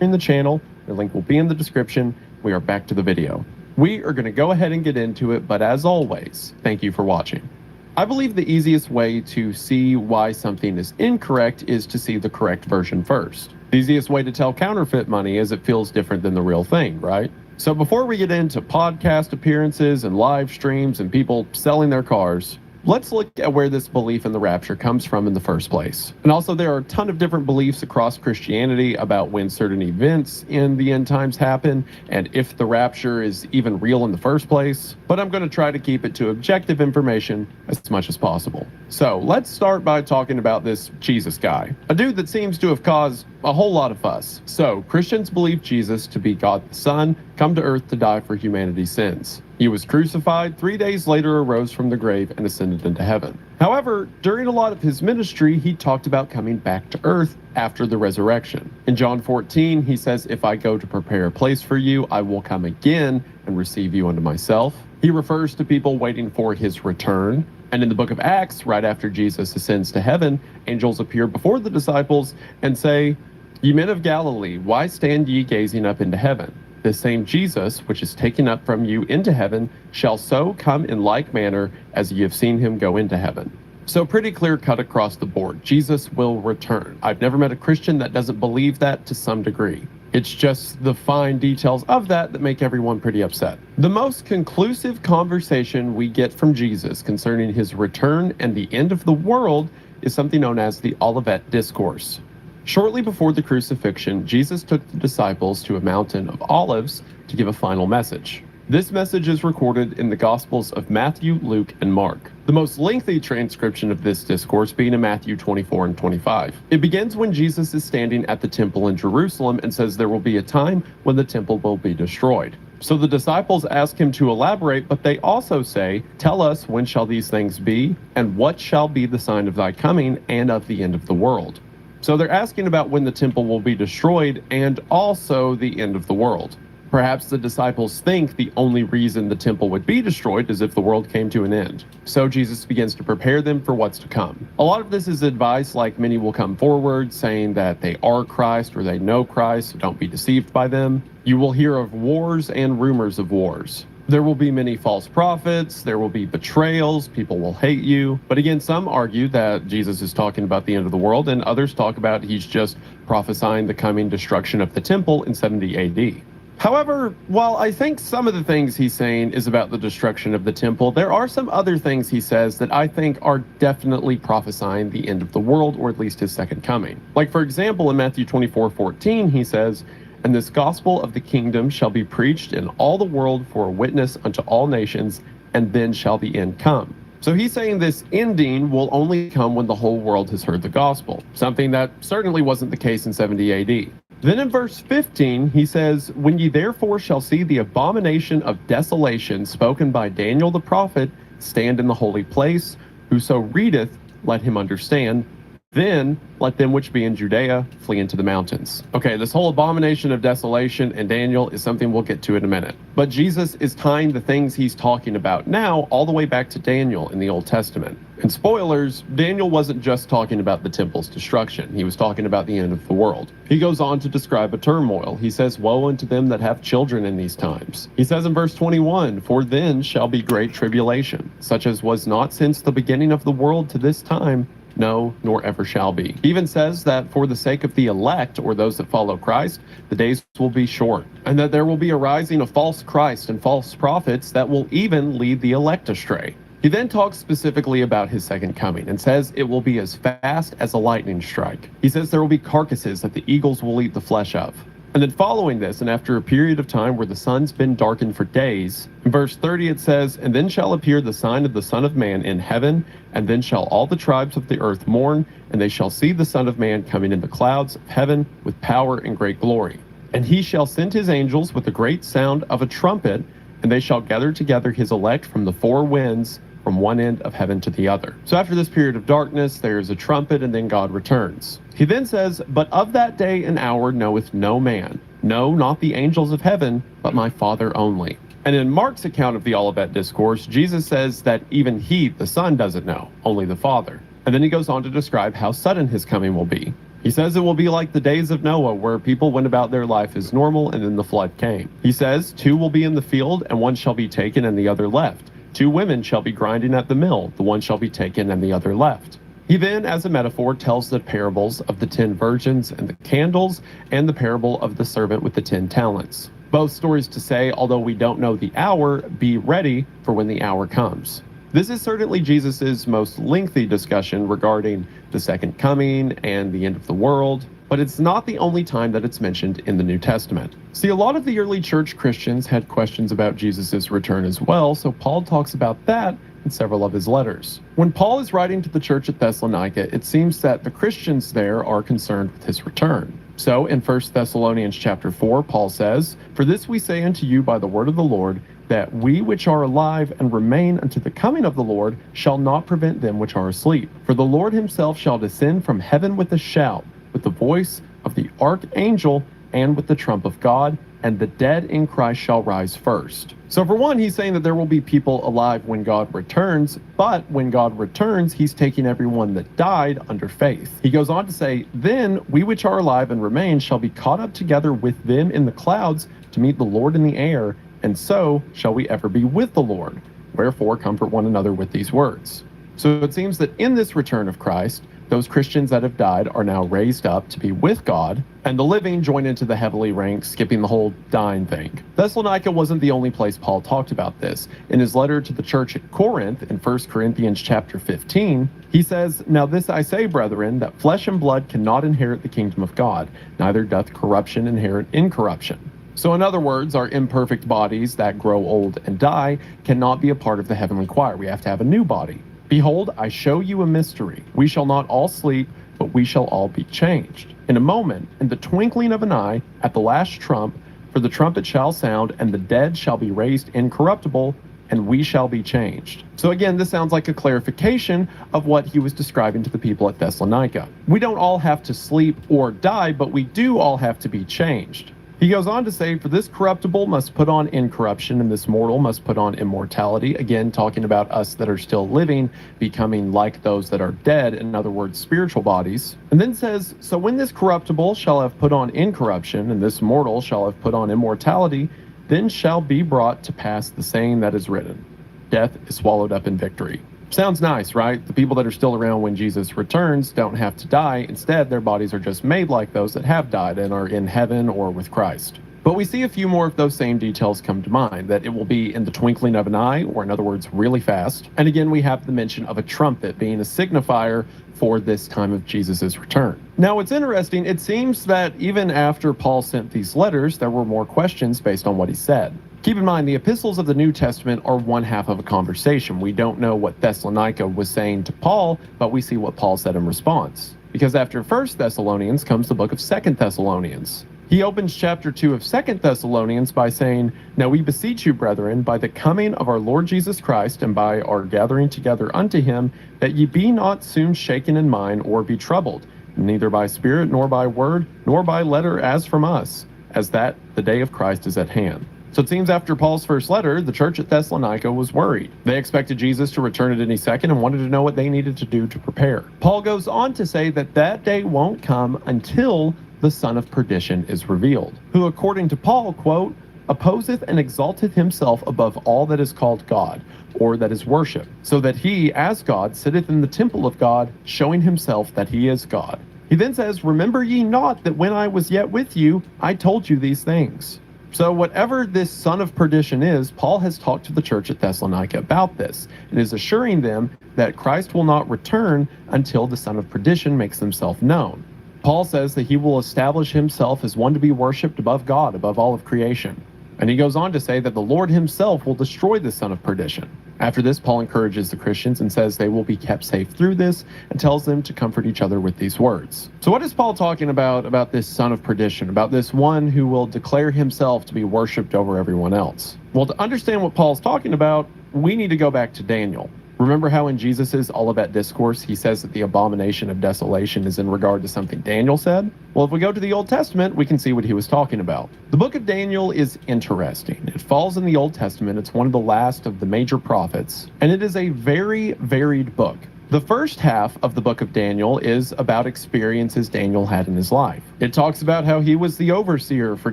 in the channel, the link will be in the description, we are back to the video. We are going to go ahead and get into it, but as always, thank you for watching. I believe the easiest way to see why something is incorrect is to see the correct version first. The easiest way to tell counterfeit money is it feels different than the real thing, right? So before we get into podcast appearances and live streams and people selling their cars, let's look at where this belief in the rapture comes from in the first place. And also, there are a ton of different beliefs across Christianity about when certain events in the end times happen and if the rapture is even real in the first place. But I'm going to try to keep it to objective information as much as possible. So let's start by talking about this Jesus guy, a dude that seems to have caused a whole lot of fuss. So Christians believe Jesus to be God the Son, come to earth to die for humanity's sins. He was crucified, 3 days later arose from the grave and ascended into heaven. However, during a lot of his ministry, he talked about coming back to earth after the resurrection. In John 14, he says, "If I go to prepare a place for you, I will come again and receive you unto myself." He refers to people waiting for his return. And in the book of Acts, right after Jesus ascends to heaven, angels appear before the disciples and say, "Ye men of Galilee, why stand ye gazing up into heaven? The same Jesus, which is taken up from you into heaven, shall so come in like manner as ye have seen him go into heaven." So pretty clear cut across the board. Jesus will return. I've never met a Christian that doesn't believe that to some degree. It's just the fine details of that make everyone pretty upset. The most conclusive conversation we get from Jesus concerning his return and the end of the world is something known as the Olivet Discourse. Shortly before the crucifixion, Jesus took the disciples to a mountain of olives to give a final message. This message is recorded in the Gospels of Matthew, Luke, and Mark. The most lengthy transcription of this discourse being in Matthew 24 and 25. It begins when Jesus is standing at the temple in Jerusalem and says there will be a time when the temple will be destroyed. So the disciples ask him to elaborate, but they also say, "Tell us, when shall these things be? And what shall be the sign of thy coming and of the end of the world?" So they're asking about when the temple will be destroyed and also the end of the world. Perhaps the disciples think the only reason the temple would be destroyed is if the world came to an end. So Jesus begins to prepare them for what's to come. A lot of this is advice, like many will come forward saying that they are Christ or they know Christ, so don't be deceived by them. You will hear of wars and rumors of wars. There will be many false prophets, there will be betrayals, people will hate you. But again, some argue that Jesus is talking about the end of the world, and others talk about he's just prophesying the coming destruction of the temple in 70 AD. However, while I think some of the things he's saying is about the destruction of the temple, there are some other things he says that I think are definitely prophesying the end of the world, or at least his second coming. Like, for example, in Matthew 24:14, he says, "And this gospel of the kingdom shall be preached in all the world for a witness unto all nations, and then shall the end come." So he's saying this ending will only come when the whole world has heard the gospel, something that certainly wasn't the case in 70 AD. Then in verse 15, he says, "When ye therefore shall see the abomination of desolation spoken by Daniel the prophet stand in the holy place, whoso readeth, let him understand. Then let them which be in Judea flee into the mountains." Okay, this whole abomination of desolation and Daniel is something we'll get to in a minute. But Jesus is tying the things he's talking about now all the way back to Daniel in the Old Testament. And spoilers, Daniel wasn't just talking about the temple's destruction. He was talking about the end of the world. He goes on to describe a turmoil. He says, "Woe unto them that have children in these times." He says in verse 21, "For then shall be great tribulation, such as was not since the beginning of the world to this time, no, nor ever shall be." He even says that for the sake of the elect, or those that follow Christ, the days will be short, and that there will be a rising of false Christ and false prophets that will even lead the elect astray. He then talks specifically about his second coming and says it will be as fast as a lightning strike. He says there will be carcasses that the eagles will eat the flesh of. And then following this, and after a period of time where the sun's been darkened for days, in verse 30 it says, "And then shall appear the sign of the Son of Man in heaven, and then shall all the tribes of the earth mourn, and they shall see the Son of Man coming in the clouds of heaven with power and great glory. And he shall send his angels with a great sound of a trumpet, and they shall gather together his elect from the four winds, from one end of heaven to the other." So after this period of darkness, there is a trumpet, and then God returns. He then says, "But of that day and hour knoweth no man, no, not the angels of heaven, but my Father only." And in Mark's account of the Olivet Discourse, Jesus says that even he, the Son, doesn't know, only the Father. And then he goes on to describe how sudden his coming will be. He says it will be like the days of Noah, where people went about their life as normal and then the flood came. He says, 2 will be in the field, and 1 shall be taken and the other left. 2 women shall be grinding at the mill, the one shall be taken and the other left. He then, as a metaphor, tells the parables of the 10 virgins and the candles, and the parable of the servant with the 10 talents. Both stories to say, although we don't know the hour, be ready for when the hour comes. This is certainly Jesus' most lengthy discussion regarding the second coming and the end of the world, but it's not the only time that it's mentioned in the New Testament. See, a lot of the early church Christians had questions about Jesus' return as well, so Paul talks about that in several of his letters. When Paul is writing to the church at Thessalonica, it seems that the Christians there are concerned with his return. So in 1 Thessalonians chapter 4, Paul says, "For this we say unto you by the word of the Lord, that we which are alive and remain unto the coming of the Lord shall not prevent them which are asleep. For the Lord himself shall descend from heaven with a shout, with the voice of the archangel, and with the trump of God, and the dead in Christ shall rise first." So for one, he's saying that there will be people alive when God returns, but when God returns, he's taking everyone that died under faith. He goes on to say, "Then we which are alive and remain shall be caught up together with them in the clouds to meet the Lord in the air, and so shall we ever be with the Lord. Wherefore comfort one another with these words." So it seems that in this return of Christ, those Christians that have died are now raised up to be with God, and the living join into the heavenly ranks, skipping the whole dying thing. Thessalonica wasn't the only place Paul talked about this. In his letter to the church at Corinth, in 1 Corinthians chapter 15, he says, "Now this I say, brethren, that flesh and blood cannot inherit the kingdom of God, neither doth corruption inherit incorruption." So in other words, our imperfect bodies that grow old and die cannot be a part of the heavenly choir. We have to have a new body. "Behold, I show you a mystery. We shall not all sleep, but we shall all be changed. In a moment, in the twinkling of an eye, at the last trump, for the trumpet shall sound, and the dead shall be raised incorruptible, and we shall be changed." So again, this sounds like a clarification of what he was describing to the people at Thessalonica. We don't all have to sleep or die, but we do all have to be changed. He goes on to say, "For this corruptible must put on incorruption, and this mortal must put on immortality." Again, talking about us that are still living, becoming like those that are dead, in other words, spiritual bodies. And then says, "So when this corruptible shall have put on incorruption, and this mortal shall have put on immortality, then shall be brought to pass the saying that is written, Death is swallowed up in victory." Sounds nice, right? The people that are still around when Jesus returns don't have to die. Instead, their bodies are just made like those that have died and are in heaven or with Christ. But we see a few more of those same details come to mind, that it will be in the twinkling of an eye, or in other words, really fast. And again, we have the mention of a trumpet being a signifier for this time of Jesus' return. Now, what's interesting, it seems that even after Paul sent these letters, there were more questions based on what he said. Keep in mind, the epistles of the New Testament are one half of a conversation. We don't know what Thessalonica was saying to Paul, but we see what Paul said in response. Because after 1 Thessalonians comes the book of 2 Thessalonians. He opens chapter 2 of 2 Thessalonians by saying, "Now we beseech you, brethren, by the coming of our Lord Jesus Christ, and by our gathering together unto him, that ye be not soon shaken in mind, or be troubled, neither by spirit, nor by word, nor by letter as from us, as that the day of Christ is at hand." So it seems after Paul's first letter, the church at Thessalonica was worried. They expected Jesus to return at any second and wanted to know what they needed to do to prepare. Paul goes on to say that that day won't come until the son of perdition is revealed, who according to Paul, quote, "opposeth and exalteth himself above all that is called God, or that is worship, so that he, as God, sitteth in the temple of God, showing himself that he is God." He then says, "Remember ye not that when I was yet with you, I told you these things." So whatever this son of perdition is, Paul has talked to the church at Thessalonica about this, and is assuring them that Christ will not return until the son of perdition makes himself known. Paul says that he will establish himself as one to be worshipped above God, above all of creation. And he goes on to say that the Lord himself will destroy the son of perdition. After this, Paul encourages the Christians and says they will be kept safe through this, and tells them to comfort each other with these words. So what is Paul talking about this son of perdition, about this one who will declare himself to be worshipped over everyone else? Well, to understand what Paul's talking about, we need to go back to Daniel. Remember how in Jesus' Olivet Discourse, he says that the abomination of desolation is in regard to something Daniel said? Well, if we go to the Old Testament, we can see what he was talking about. The book of Daniel is interesting. It falls in the Old Testament. It's one of the last of the major prophets, and it is a very varied book. The first half of the book of Daniel is about experiences Daniel had in his life. It talks about how he was the overseer for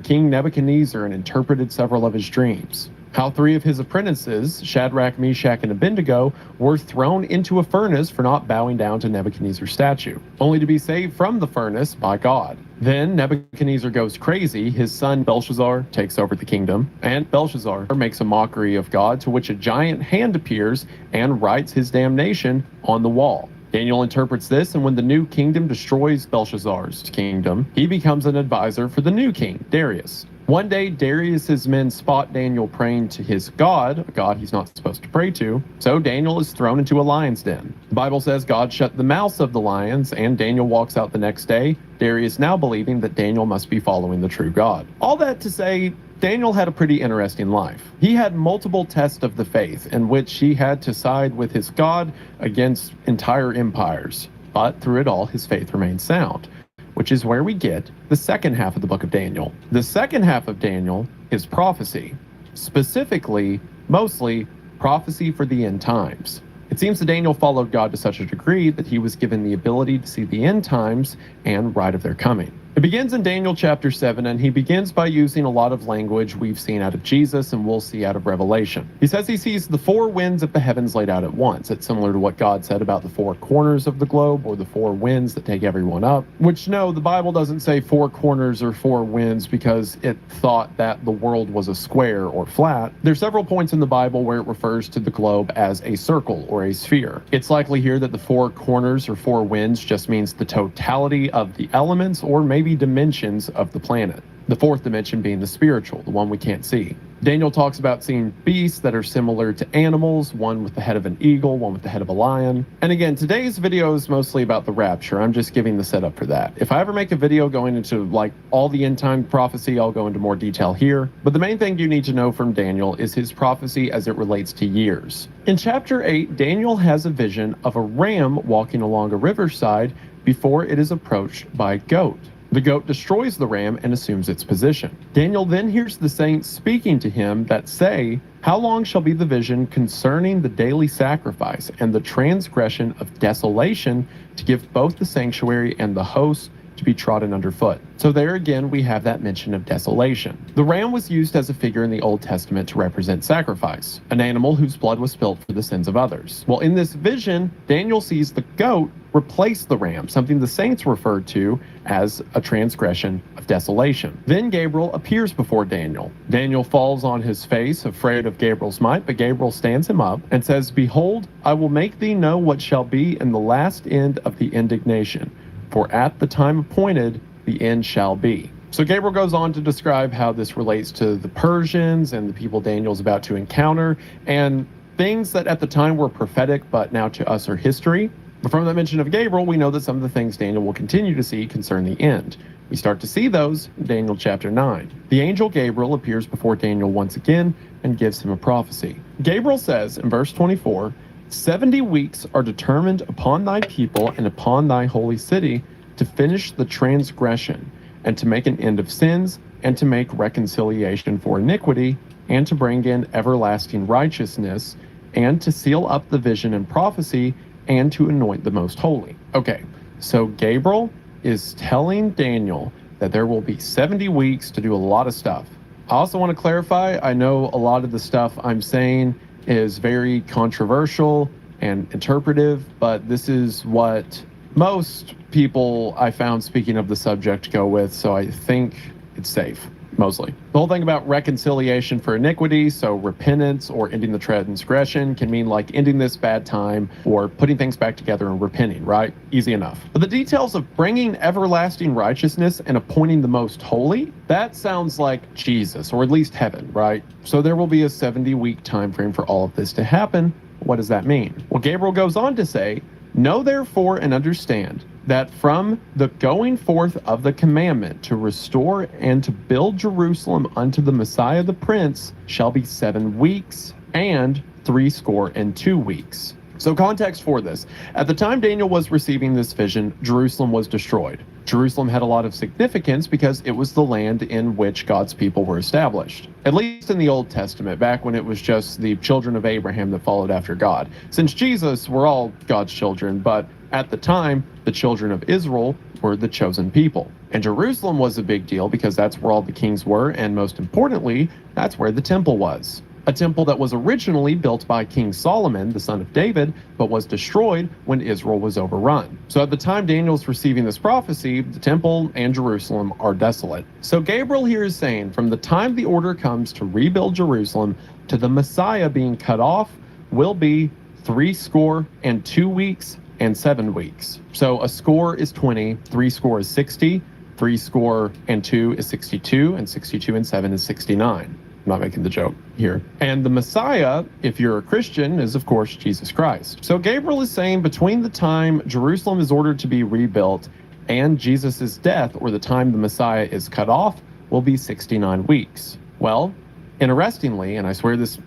King Nebuchadnezzar and interpreted several of his dreams. How 3 of his apprentices, Shadrach, Meshach, and Abednego, were thrown into a furnace for not bowing down to Nebuchadnezzar's statue, only to be saved from the furnace by God. Then Nebuchadnezzar goes crazy, his son Belshazzar takes over the kingdom, and Belshazzar makes a mockery of God, to which a giant hand appears and writes his damnation on the wall. Daniel interprets this, and when the new kingdom destroys Belshazzar's kingdom, he becomes an advisor for the new king, Darius. One day, Darius's men spot Daniel praying to his god, a god he's not supposed to pray to, so Daniel is thrown into a lion's den. The Bible says God shut the mouths of the lions, and Daniel walks out the next day, Darius now believing that Daniel must be following the true God. All that to say, Daniel had a pretty interesting life. He had multiple tests of the faith in which he had to side with his God against entire empires. But through it all, his faith remained sound, which is where we get the second half of the book of Daniel. The second half of Daniel is prophecy, specifically, mostly, prophecy for the end times. It seems that Daniel followed God to such a degree that he was given the ability to see the end times and write of their coming. It begins in Daniel chapter 7, and he begins by using a lot of language we've seen out of Jesus and we'll see out of Revelation. He says he sees the 4 winds of the heavens laid out at once. It's similar to what God said about the 4 corners of the globe, or the 4 winds that take everyone up, which no, the Bible doesn't say 4 corners or 4 winds because it thought that the world was a square or flat. There's several points in the Bible where it refers to the globe as a circle or a sphere. It's likely here that the 4 corners or 4 winds just means the totality of the elements, or maybe dimensions of the planet. The 4th dimension being the spiritual, the one we can't see. Daniel talks about seeing beasts that are similar to animals, one with the head of an eagle, one with the head of a lion. And again, today's video is mostly about the rapture. I'm just giving the setup for that. If I ever make a video going into like all the end time prophecy, I'll go into more detail here. But the main thing you need to know from Daniel is his prophecy as it relates to years. In chapter 8, Daniel has a vision of a ram walking along a riverside before it is approached by a goat. The goat destroys the ram and assumes its position. Daniel then hears the saints speaking to him that say, "How long shall be the vision concerning the daily sacrifice and the transgression of desolation to give both the sanctuary and the host to be trodden underfoot?" So there again we have that mention of desolation. The ram was used as a figure in the Old Testament to represent sacrifice, an animal whose blood was spilt for the sins of others. Well, in this vision, Daniel sees the goat replace the ram, something the saints referred to as a transgression of desolation. Then Gabriel appears before Daniel. Daniel falls on his face, afraid of Gabriel's might, but Gabriel stands him up and says, "Behold, I will make thee know what shall be in the last end of the indignation, for at the time appointed the end shall be." So Gabriel goes on to describe how this relates to the Persians and the people Daniel's about to encounter, and things that at the time were prophetic but now to us are history. But from the mention of Gabriel, we know that some of the things Daniel will continue to see concern the end. We start to see those in Daniel chapter 9. The angel Gabriel appears before Daniel once again and gives him a prophecy. Gabriel says in verse 24, 70 weeks are determined upon thy people and upon thy holy city to finish the transgression, and to make an end of sins, and to make reconciliation for iniquity, and to bring in everlasting righteousness, and to seal up the vision and prophecy, and to anoint the most holy. Okay, so Gabriel is telling Daniel that there will be 70 weeks to do a lot of stuff. I also want to clarify, I know a lot of the stuff I'm saying is very controversial and interpretive, but this is what most people I found speaking of the subject go with, so I think it's safe. Mostly. The whole thing about reconciliation for iniquity, so repentance or ending the transgression, can mean like ending this bad time or putting things back together and repenting, right? Easy enough. But the details of bringing everlasting righteousness and appointing the most holy, that sounds like Jesus, or at least heaven, right? So there will be a 70-week time frame for all of this to happen. What does that mean? Well, Gabriel goes on to say, "Know therefore and understand that from the going forth of the commandment to restore and to build Jerusalem unto the Messiah the Prince shall be 7 weeks and 62 weeks." So context for this. At the time Daniel was receiving this vision, Jerusalem was destroyed. Jerusalem had a lot of significance because it was the land in which God's people were established. At least in the Old Testament, back when it was just the children of Abraham that followed after God. Since Jesus, we're all God's children, but at the time, the children of Israel were the chosen people. And Jerusalem was a big deal because that's where all the kings were, and most importantly, that's where the temple was. A temple that was originally built by King Solomon, the son of David, but was destroyed when Israel was overrun. So at the time Daniel's receiving this prophecy, the temple and Jerusalem are desolate. So Gabriel here is saying, from the time the order comes to rebuild Jerusalem to the Messiah being cut off will be 62 weeks and 7 weeks. So a score is 20, 60, 2 is 62, and 62 and 7 is 69. I'm not making the joke here. And the Messiah, if you're a Christian, is of course Jesus Christ. So Gabriel is saying between the time Jerusalem is ordered to be rebuilt and Jesus' death, or the time the Messiah is cut off, will be 69 weeks. Well, interestingly, and I swear this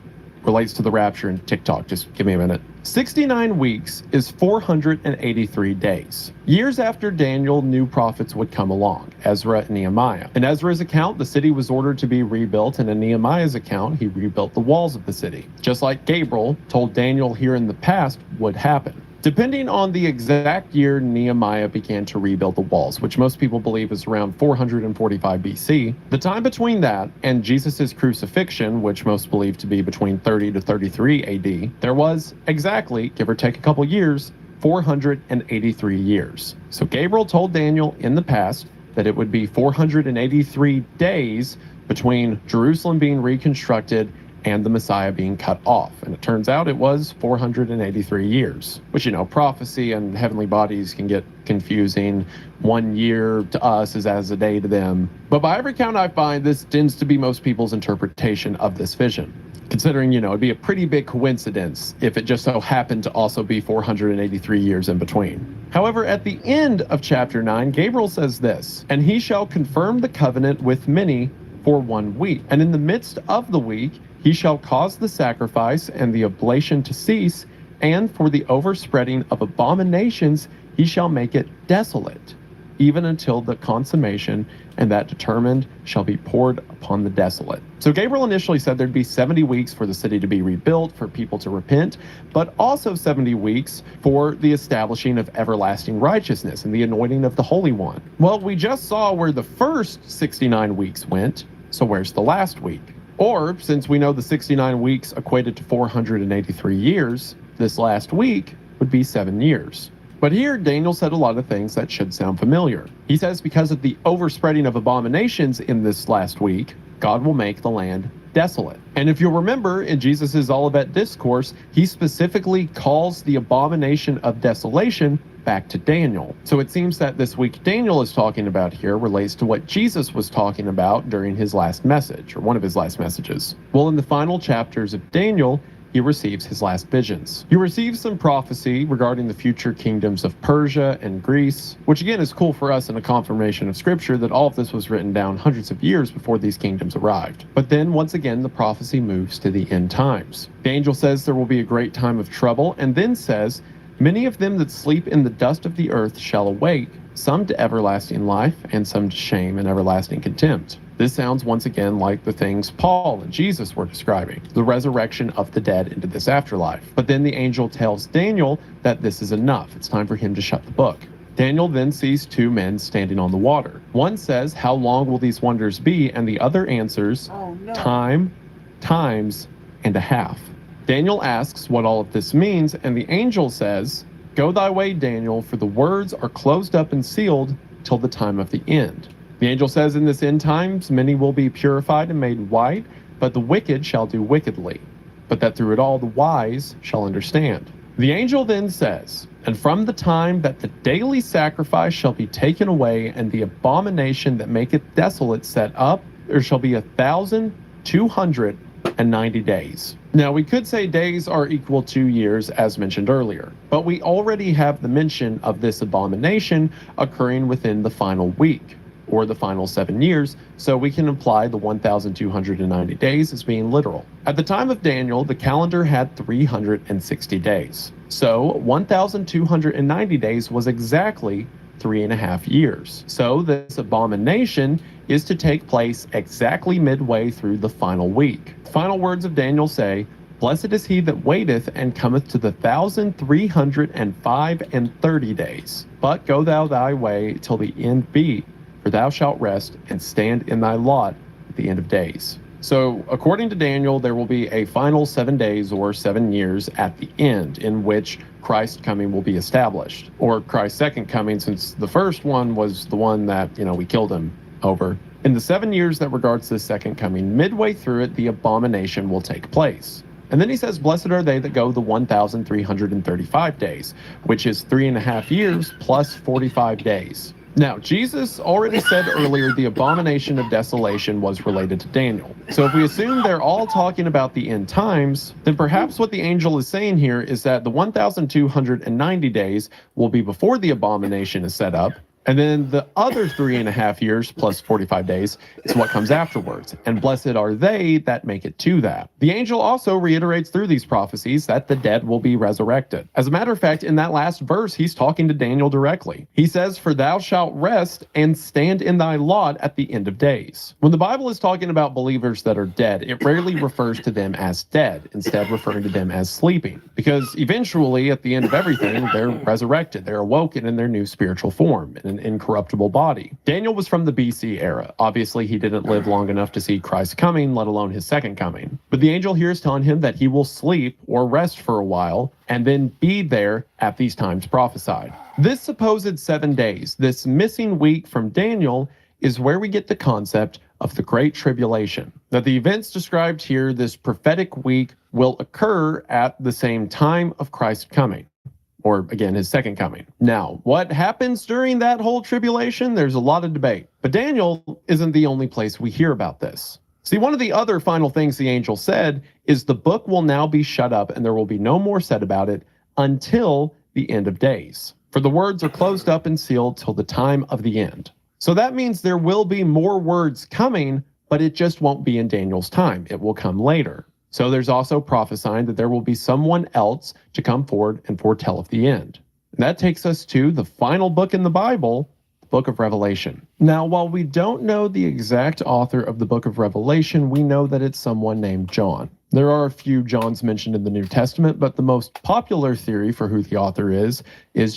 relates to the rapture and TikTok, just give me a minute. 69 weeks is 483 days. Years after Daniel, new prophets would come along, Ezra and Nehemiah. In Ezra's account, the city was ordered to be rebuilt, and in Nehemiah's account, he rebuilt the walls of the city, just like Gabriel told Daniel here in the past would happen. Depending on the exact year Nehemiah began to rebuild the walls, which most people believe is around 445 BC, the time between that and Jesus' crucifixion, which most believe to be between 30 to 33 AD, there was exactly, give or take a couple years, 483 years. So Gabriel told Daniel in the past that it would be 483 days between Jerusalem being reconstructed and the Messiah being cut off. And it turns out it was 483 years, which, prophecy and heavenly bodies can get confusing. 1 year to us is as a day to them. But by every count I find, this tends to be most people's interpretation of this vision. Considering, it'd be a pretty big coincidence if it just so happened to also be 483 years in between. However, at the end of chapter 9, Gabriel says this, "And he shall confirm the covenant with many for 1 week. And in the midst of the week, he shall cause the sacrifice and the oblation to cease, and for the overspreading of abominations he shall make it desolate, even until the consummation, and that determined shall be poured upon the desolate." So Gabriel initially said there'd be 70 weeks for the city to be rebuilt, for people to repent, but also 70 weeks for the establishing of everlasting righteousness and the anointing of the Holy One. Well, we just saw where the first 69 weeks went, so where's the last week? Or, since we know the 69 weeks equated to 483 years, this last week would be 7 years. But here, Daniel said a lot of things that should sound familiar. He says because of the overspreading of abominations in this last week, God will make the land desolate. And if you'll remember, in Jesus' Olivet Discourse, he specifically calls the abomination of desolation back to Daniel. So it seems that this week Daniel is talking about here relates to what Jesus was talking about during his last message, or one of his last messages. Well, in the final chapters of Daniel, he receives his last visions. He receives some prophecy regarding the future kingdoms of Persia and Greece, which again is cool for us in a confirmation of scripture that all of this was written down hundreds of years before these kingdoms arrived. But then once again, the prophecy moves to the end times. The angel says there will be a great time of trouble, and then says, "Many of them that sleep in the dust of the earth shall awake, some to everlasting life, and some to shame and everlasting contempt." This sounds once again like the things Paul and Jesus were describing, the resurrection of the dead into this afterlife. But then the angel tells Daniel that this is enough. It's time for him to shut the book. Daniel then sees 2 men standing on the water. One says, "How long will these wonders be?" And the other answers, "Time, times, and a half." Daniel asks what all of this means, and the angel says, "Go thy way, Daniel, for the words are closed up and sealed till the time of the end." The angel says in this end times, many will be purified and made white, but the wicked shall do wickedly, but that through it all the wise shall understand. The angel then says, "And from the time that the daily sacrifice shall be taken away, and the abomination that maketh desolate set up, there shall be 1,290 days." Now, we could say days are equal to years, as mentioned earlier, but we already have the mention of this abomination occurring within the final week. or the final 7 years, so we can apply the 1,290 days as being literal. At the time of Daniel, the calendar had 360 days. So 1,290 days was exactly 3.5 years. So this abomination is to take place exactly midway through the final week. The final words of Daniel say, "Blessed is he that waiteth and cometh to the 1,305 and 30 days. But go thou thy way till the end be, for thou shalt rest and stand in thy lot at the end of days." So, according to Daniel, there will be a final 7 days or 7 years at the end in which Christ's coming will be established. Or Christ's second coming, since the first one was the one that, we killed him over. In the 7 years that regards this second coming, midway through it, the abomination will take place. And then he says, "Blessed are they that go the 1,335 days, which is 3.5 years plus 45 days. Now, Jesus already said earlier the abomination of desolation was related to Daniel. So if we assume they're all talking about the end times, then perhaps what the angel is saying here is that the 1,290 days will be before the abomination is set up, and then the other 3.5 years plus 45 days is what comes afterwards. And blessed are they that make it to that. The angel also reiterates through these prophecies that the dead will be resurrected. As a matter of fact, in that last verse, he's talking to Daniel directly. He says, "For thou shalt rest and stand in thy lot at the end of days." When the Bible is talking about believers that are dead, it rarely refers to them as dead, instead referring to them as sleeping. Because eventually, at the end of everything, they're resurrected. They're awoken in their new spiritual form, in an incorruptible body. Daniel was from the BC era. Obviously, he didn't live long enough to see Christ coming, let alone his second coming. But the angel here is telling him that he will sleep or rest for a while and then be there at these times prophesied. This supposed 7 days, this missing week from Daniel, is where we get the concept of the Great Tribulation. That the events described here, this prophetic week, will occur at the same time of Christ's coming. Or again, his second coming. Now, what happens during that whole tribulation? There's a lot of debate. But Daniel isn't the only place we hear about this. See, one of the other final things the angel said is the book will now be shut up and there will be no more said about it until the end of days. For the words are closed up and sealed till the time of the end. So that means there will be more words coming, but it just won't be in Daniel's time. It will come later. So there's also prophesying that there will be someone else to come forward and foretell of the end. And that takes us to the final book in the Bible, the book of Revelation. Now, while we don't know the exact author of the book of Revelation, we know that it's someone named John. There are a few Johns mentioned in the New Testament, but the most popular theory for who the author is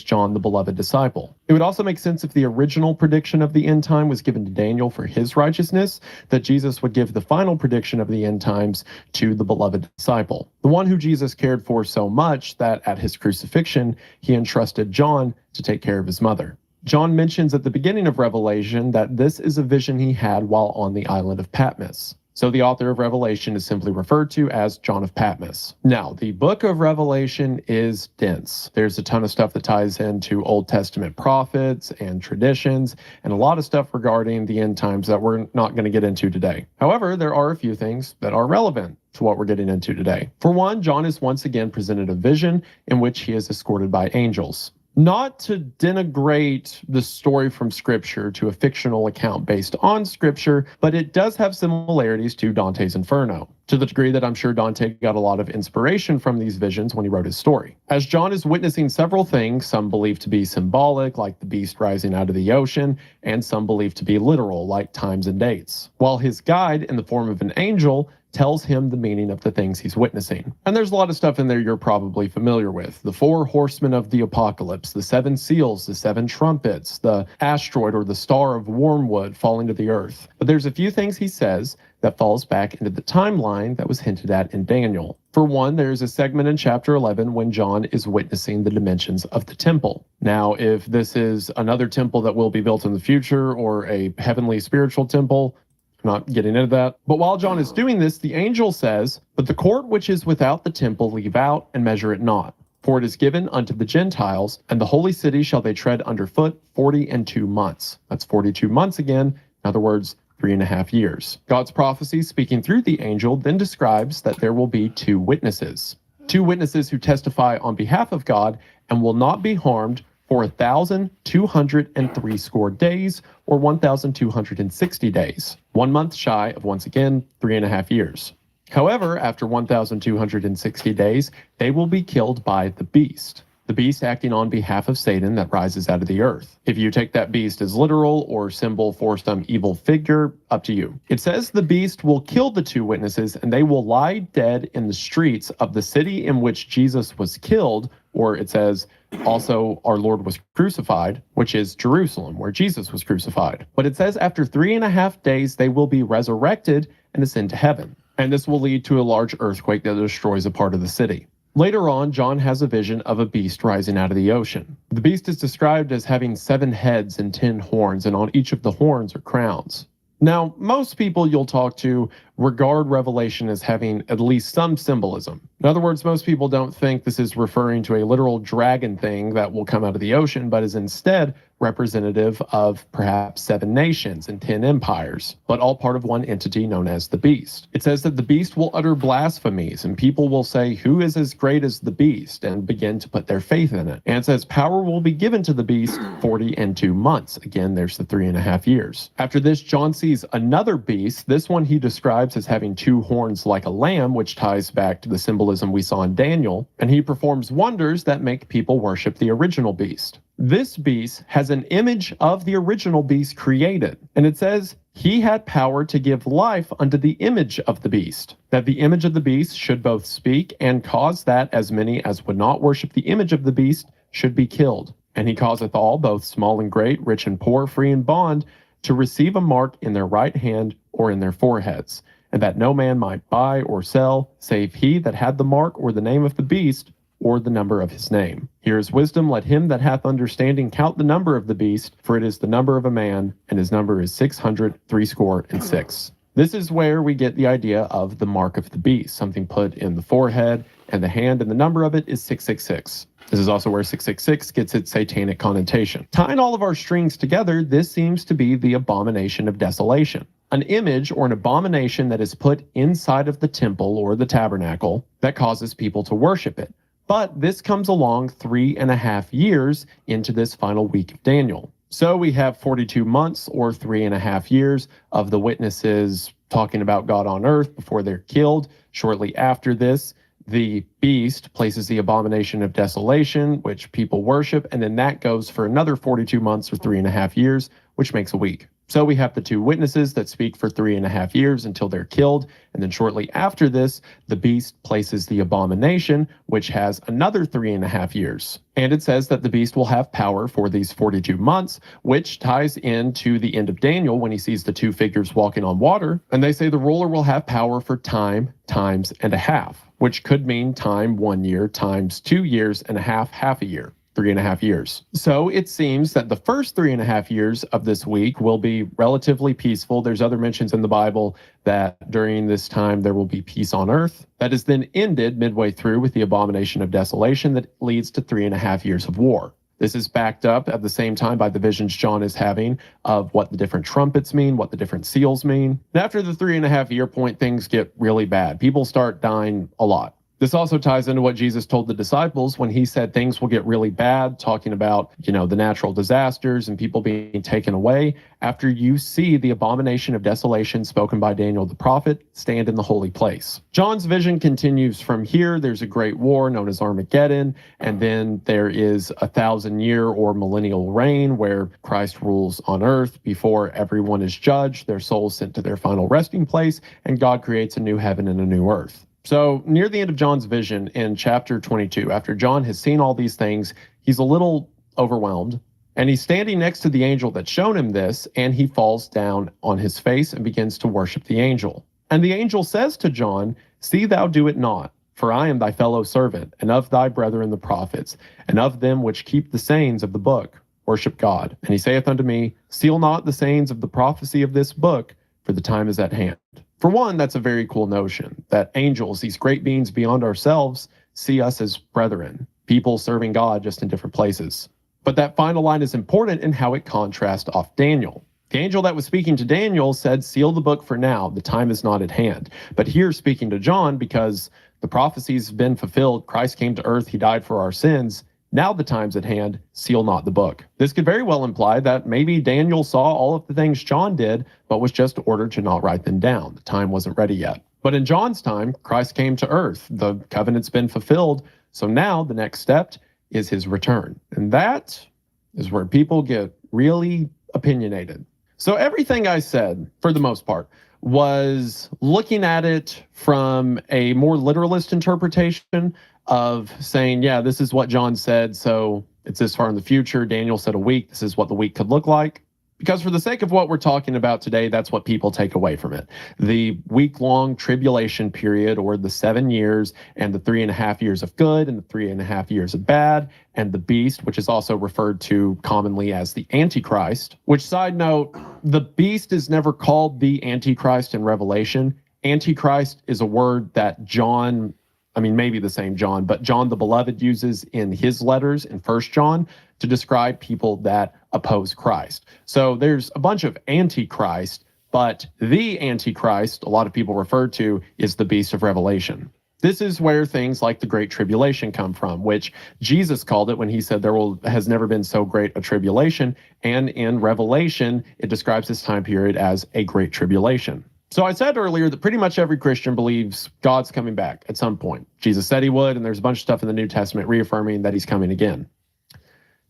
John the beloved disciple. It would also make sense if the original prediction of the end time was given to Daniel for his righteousness, that Jesus would give the final prediction of the end times to the beloved disciple, the one who Jesus cared for so much that at his crucifixion, he entrusted John to take care of his mother. John mentions at the beginning of Revelation that this is a vision he had while on the island of Patmos. So the author of Revelation is simply referred to as John of Patmos. Now, the book of Revelation is dense. There's a ton of stuff that ties into Old Testament prophets and traditions, and a lot of stuff regarding the end times that we're not going to get into today. However, there are a few things that are relevant to what we're getting into today. For one, John is once again presented a vision in which he is escorted by angels. Not to denigrate the story from Scripture to a fictional account based on Scripture, but it does have similarities to Dante's Inferno, to the degree that I'm sure Dante got a lot of inspiration from these visions when he wrote his story. As John is witnessing several things, some believed to be symbolic, like the beast rising out of the ocean, and some believed to be literal, like times and dates, while his guide, in the form of an angel, tells him the meaning of the things he's witnessing. And there's a lot of stuff in there you're probably familiar with. The 4 horsemen of the apocalypse, the 7 seals, the 7 trumpets, the asteroid or the star of wormwood falling to the earth. But there's a few things he says that falls back into the timeline that was hinted at in Daniel. For one, there's a segment in chapter 11 when John is witnessing the dimensions of the temple. Now, if this is another temple that will be built in the future or a heavenly spiritual temple, I'm not getting into that. But while John is doing this, the angel says, "But the court which is without the temple leave out, and measure it not. For it is given unto the Gentiles, and the holy city shall they tread under foot 42 months. That's 42 months again. In other words, 3.5 years. God's prophecy, speaking through the angel, then describes that there will be 2 witnesses. 2 witnesses who testify on behalf of God and will not be harmed for 1,203 score days, or 1,260 days. 1 month shy of, once again, 3.5 years. However, after 1,260 days, they will be killed by the beast. The beast acting on behalf of Satan that rises out of the earth. If you take that beast as literal or symbol for some evil figure, up to you. It says the beast will kill the two witnesses and they will lie dead in the streets of the city in which Jesus was killed, or it says also our Lord was crucified, which is Jerusalem, where Jesus was crucified. But it says after 3.5 days they will be resurrected and ascend to heaven. And this will lead to a large earthquake that destroys a part of the city. Later on, John has a vision of a beast rising out of the ocean. The beast is described as having 7 heads and 10 horns, and on each of the horns are crowns. Now, most people you'll talk to regard Revelation as having at least some symbolism. In other words, most people don't think this is referring to a literal dragon thing that will come out of the ocean, but is instead representative of perhaps 7 nations and 10 empires, but all part of one entity known as the beast. It says that the beast will utter blasphemies, and people will say, "Who is as great as the beast?" and begin to put their faith in it. And it says power will be given to the beast 42 months. Again, there's the 3.5 years. After this, John sees another beast. This one he describes as having 2 horns like a lamb, which ties back to the symbolism we saw in Daniel, and he performs wonders that make people worship the original beast. This beast has an image of the original beast created, and it says he had power to give life unto the image of the beast, that the image of the beast should both speak and cause that as many as would not worship the image of the beast should be killed. And he causeth all, both small and great, rich and poor, free and bond, to receive a mark in their right hand or in their foreheads, and that no man might buy or sell, save he that had the mark or the name of the beast, or the number of his name. Here is wisdom, let him that hath understanding count the number of the beast, for it is the number of a man, and his number is 666. This is where we get the idea of the mark of the beast, something put in the forehead and the hand, and the number of it is 666. This is also where 666 gets its satanic connotation. Tying all of our strings together, this seems to be the abomination of desolation. An image or an abomination that is put inside of the temple or the tabernacle that causes people to worship it. But this comes along 3.5 years into this final week of Daniel. So we have 42 months or 3.5 years of the witnesses talking about God on earth before they're killed. Shortly after this, the beast places the abomination of desolation, which people worship, and then that goes for another 42 months or 3.5 years, which makes a week. So we have the 2 witnesses that speak for 3.5 years until they're killed, and then shortly after this, the beast places the abomination, which has another 3.5 years. And it says that the beast will have power for these 42 months, which ties into the end of Daniel when he sees the 2 figures walking on water, and they say the ruler will have power for time, times, and a half, which could mean time 1 year times 2 years and a half a year. 3.5 years. So it seems that the first 3.5 years of this week will be relatively peaceful. There's other mentions in the Bible that during this time there will be peace on earth. That is then ended midway through with the abomination of desolation that leads to 3.5 years of war. This is backed up at the same time by the visions John is having of what the different trumpets mean, what the different seals mean. And after the 3.5 year point, things get really bad. People start dying a lot. This also ties into what Jesus told the disciples when he said things will get really bad, talking about, the natural disasters and people being taken away. After you see the abomination of desolation spoken by Daniel the prophet stand in the holy place. John's vision continues from here. There's a great war known as Armageddon, and then there is 1,000-year or millennial reign where Christ rules on earth before everyone is judged, their souls sent to their final resting place, and God creates a new heaven and a new earth. So near the end of John's vision in chapter 22, after John has seen all these things, he's a little overwhelmed, and he's standing next to the angel that's shown him this, and he falls down on his face and begins to worship the angel. And the angel says to John, "See thou do it not, for I am thy fellow servant, and of thy brethren the prophets, and of them which keep the sayings of the book. Worship God. And he saith unto me, Seal not the sayings of the prophecy of this book, for the time is at hand." For one, that's a very cool notion, that angels, these great beings beyond ourselves, see us as brethren, people serving God just in different places. But that final line is important in how it contrasts off Daniel. The angel that was speaking to Daniel said, "Seal the book for now, the time is not at hand." But here speaking to John, because the prophecies have been fulfilled, Christ came to earth, he died for our sins, Now the time's at hand, seal not the book. This could very well imply that maybe Daniel saw all of the things John did, but was just ordered to not write them down. The time wasn't ready yet. But in John's time, Christ came to earth. The covenant's been fulfilled. So now the next step is his return. And that is where people get really opinionated. So everything I said, for the most part, was looking at it from a more literalist interpretation of saying, yeah, this is what John said, so it's this far in the future. Daniel said a week. This is what the week could look like. Because for the sake of what we're talking about today, that's what people take away from it. The week-long tribulation period, or the 7 years, and the 3.5 years of good, and the 3.5 years of bad, and the beast, which is also referred to commonly as the Antichrist. Which, side note, the beast is never called the Antichrist in Revelation. Antichrist is a word that John, maybe the same John, but John the Beloved uses in his letters in 1 John to describe people that oppose Christ. So there's a bunch of Antichrist, but the Antichrist, a lot of people refer to, is the beast of Revelation. This is where things like the Great Tribulation come from, which Jesus called it when he said has never been so great a tribulation. And in Revelation, it describes this time period as a Great Tribulation. So I said earlier that pretty much every Christian believes God's coming back at some point. Jesus said he would, and there's a bunch of stuff in the New Testament reaffirming that he's coming again.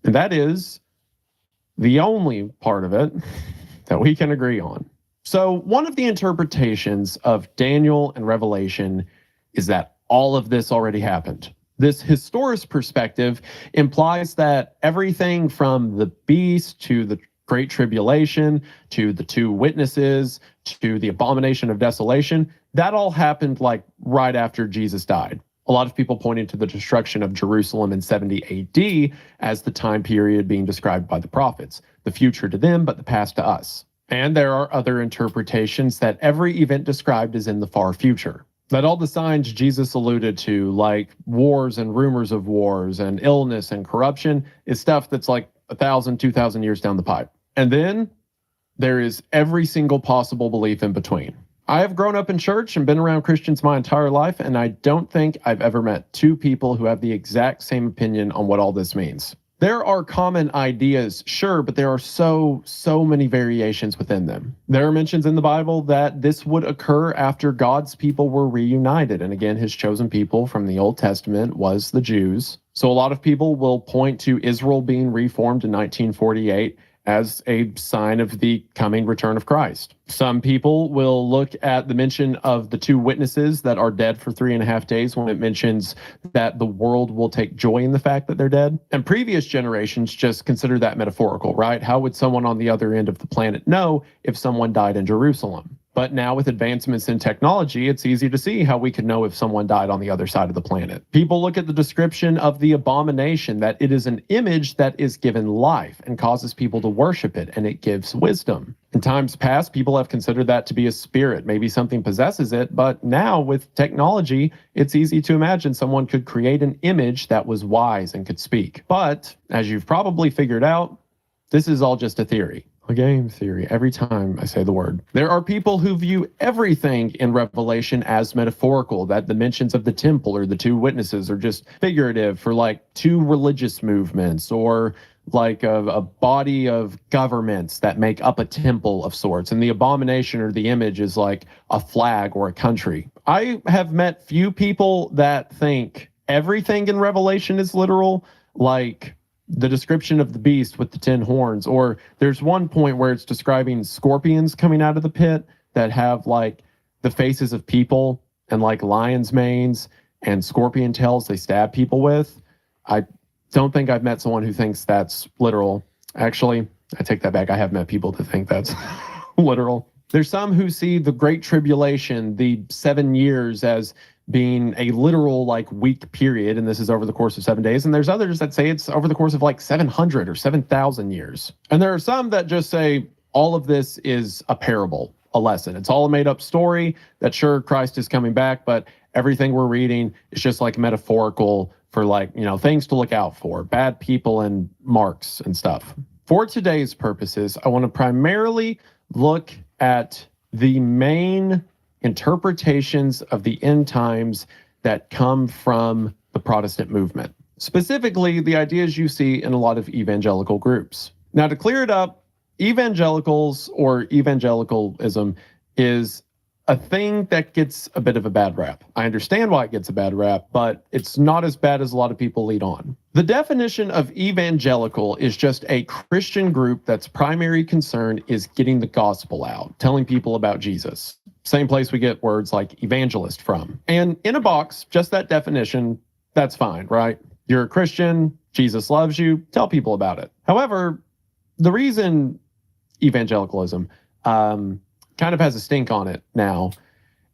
And that is the only part of it that we can agree on. So one of the interpretations of Daniel and Revelation is that all of this already happened. This historist perspective implies that everything from the beast to the Great Tribulation to the two witnesses to the abomination of desolation, that all happened like right after Jesus died. A lot of people pointing to the destruction of Jerusalem in 70 AD as the time period being described by the prophets, the future to them, but the past to us. And there are other interpretations that every event described is in the far future. That all the signs Jesus alluded to, like wars and rumors of wars and illness and corruption, is stuff that's like 1,000, 2,000 years down the pipe. And then there is every single possible belief in between. I have grown up in church and been around Christians my entire life, and I don't think I've ever met two people who have the exact same opinion on what all this means. There are common ideas, sure, but there are so many variations within them. There are mentions in the Bible that this would occur after God's people were reunited. And again, his chosen people from the Old Testament was the Jews. So a lot of people will point to Israel being reformed in 1948 as a sign of the coming return of Christ. Some people will look at the mention of the two witnesses that are dead for 3.5 days when it mentions that the world will take joy in the fact that they're dead. And previous generations just consider that metaphorical, right? How would someone on the other end of the planet know if someone died in Jerusalem? But now with advancements in technology, it's easy to see how we could know if someone died on the other side of the planet. People look at the description of the abomination, that it is an image that is given life and causes people to worship it, and it gives wisdom. In times past, people have considered that to be a spirit. Maybe something possesses it, but now with technology, it's easy to imagine someone could create an image that was wise and could speak. But as you've probably figured out, this is all just a theory. A game theory, every time I say the word. There are people who view everything in Revelation as metaphorical, that the mentions of the temple or the two witnesses are just figurative for like two religious movements or like a body of governments that make up a temple of sorts. And the abomination or the image is like a flag or a country. I have met few people that think everything in Revelation is literal, like the description of the beast with the 10 horns, or there's one point where it's describing scorpions coming out of the pit that have like the faces of people and like lion's manes and scorpion tails they stab people with. I don't think I've met someone who thinks that's literal. Actually, I take that back. I have met people that think that's literal. There's some who see the Great Tribulation, the 7 years, as being a literal like week period, and this is over the course of 7 days. And there's others that say it's over the course of like 700 or 7,000 years. And there are some that just say all of this is a parable, a lesson. It's all a made up story that sure, Christ is coming back, but everything we're reading is just like metaphorical for like, things to look out for, bad people and marks and stuff. For today's purposes, I want to primarily look at the main interpretations of the end times that come from the Protestant movement. specifically the ideas you see in a lot of evangelical groups. Now, to clear it up, evangelicals or evangelicalism is a thing that gets a bit of a bad rap. I understand why it gets a bad rap, but it's not as bad as a lot of people lead on. The definition of evangelical is just a Christian group that's primary concern is getting the gospel out, telling people about Jesus. Same place we get words like evangelist from. And in a box, just that definition, that's fine, right? You're a Christian, Jesus loves you, tell people about it. However, the reason evangelicalism kind of has a stink on it now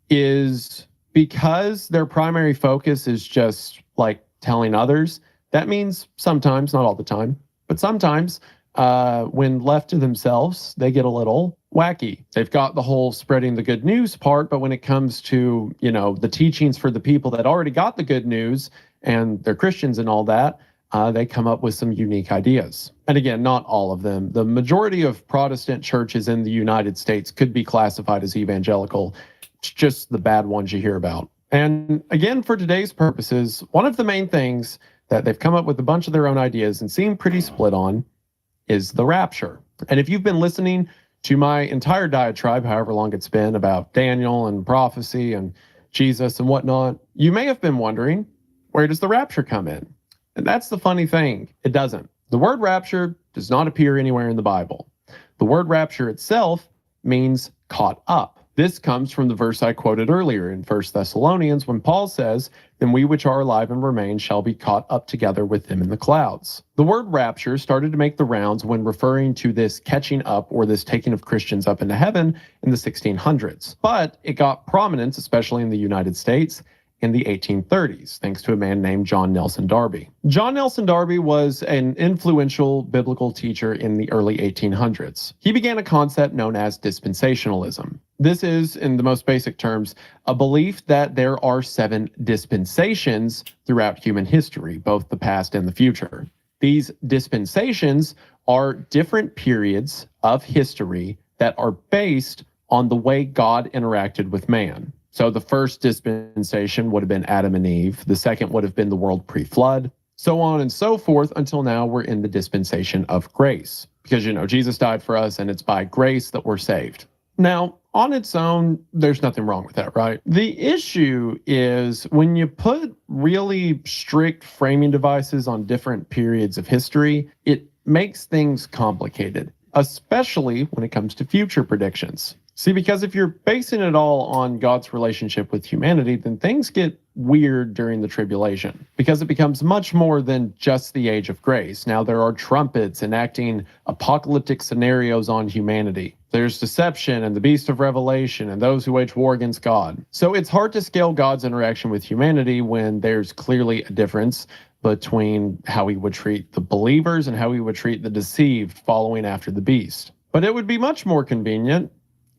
is because their primary focus is just like telling others. That means sometimes, not all the time, but sometimes when left to themselves, they get a little wacky. They've got the whole spreading the good news part, but when it comes to, the teachings for the people that already got the good news and they're Christians and all that, they come up with some unique ideas. And again, not all of them. The majority of Protestant churches in the United States could be classified as evangelical. It's just the bad ones you hear about. And again, for today's purposes, one of the main things that they've come up with a bunch of their own ideas and seem pretty split on is the rapture. And if you've been listening to my entire diatribe, however long it's been, about Daniel and prophecy and Jesus and whatnot, you may have been wondering, where does the rapture come in? And that's the funny thing. It doesn't. The word rapture does not appear anywhere in the Bible. The word rapture itself means caught up. This comes from the verse I quoted earlier in 1 Thessalonians when Paul says, "Then we which are alive and remain shall be caught up together with them in the clouds." The word rapture started to make the rounds when referring to this catching up or this taking of Christians up into heaven in the 1600s. But it got prominence, especially in the United States, in the 1830s, thanks to a man named John Nelson Darby. John Nelson Darby was an influential biblical teacher in the early 1800s. He began a concept known as dispensationalism. This is, in the most basic terms, a belief that there are 7 dispensations throughout human history, both the past and the future. These dispensations are different periods of history that are based on the way God interacted with man. So the first dispensation would have been Adam and Eve. The second would have been the world pre-flood, so on and so forth until now we're in the dispensation of grace. Because, Jesus died for us and it's by grace that we're saved. Now, on its own, there's nothing wrong with that, right? The issue is when you put really strict framing devices on different periods of history, it makes things complicated, especially when it comes to future predictions. See, because if you're basing it all on God's relationship with humanity, then things get weird during the tribulation because it becomes much more than just the age of grace. Now there are trumpets enacting apocalyptic scenarios on humanity. There's deception and the beast of Revelation and those who wage war against God. So it's hard to scale God's interaction with humanity when there's clearly a difference between how he would treat the believers and how he would treat the deceived following after the beast. But it would be much more convenient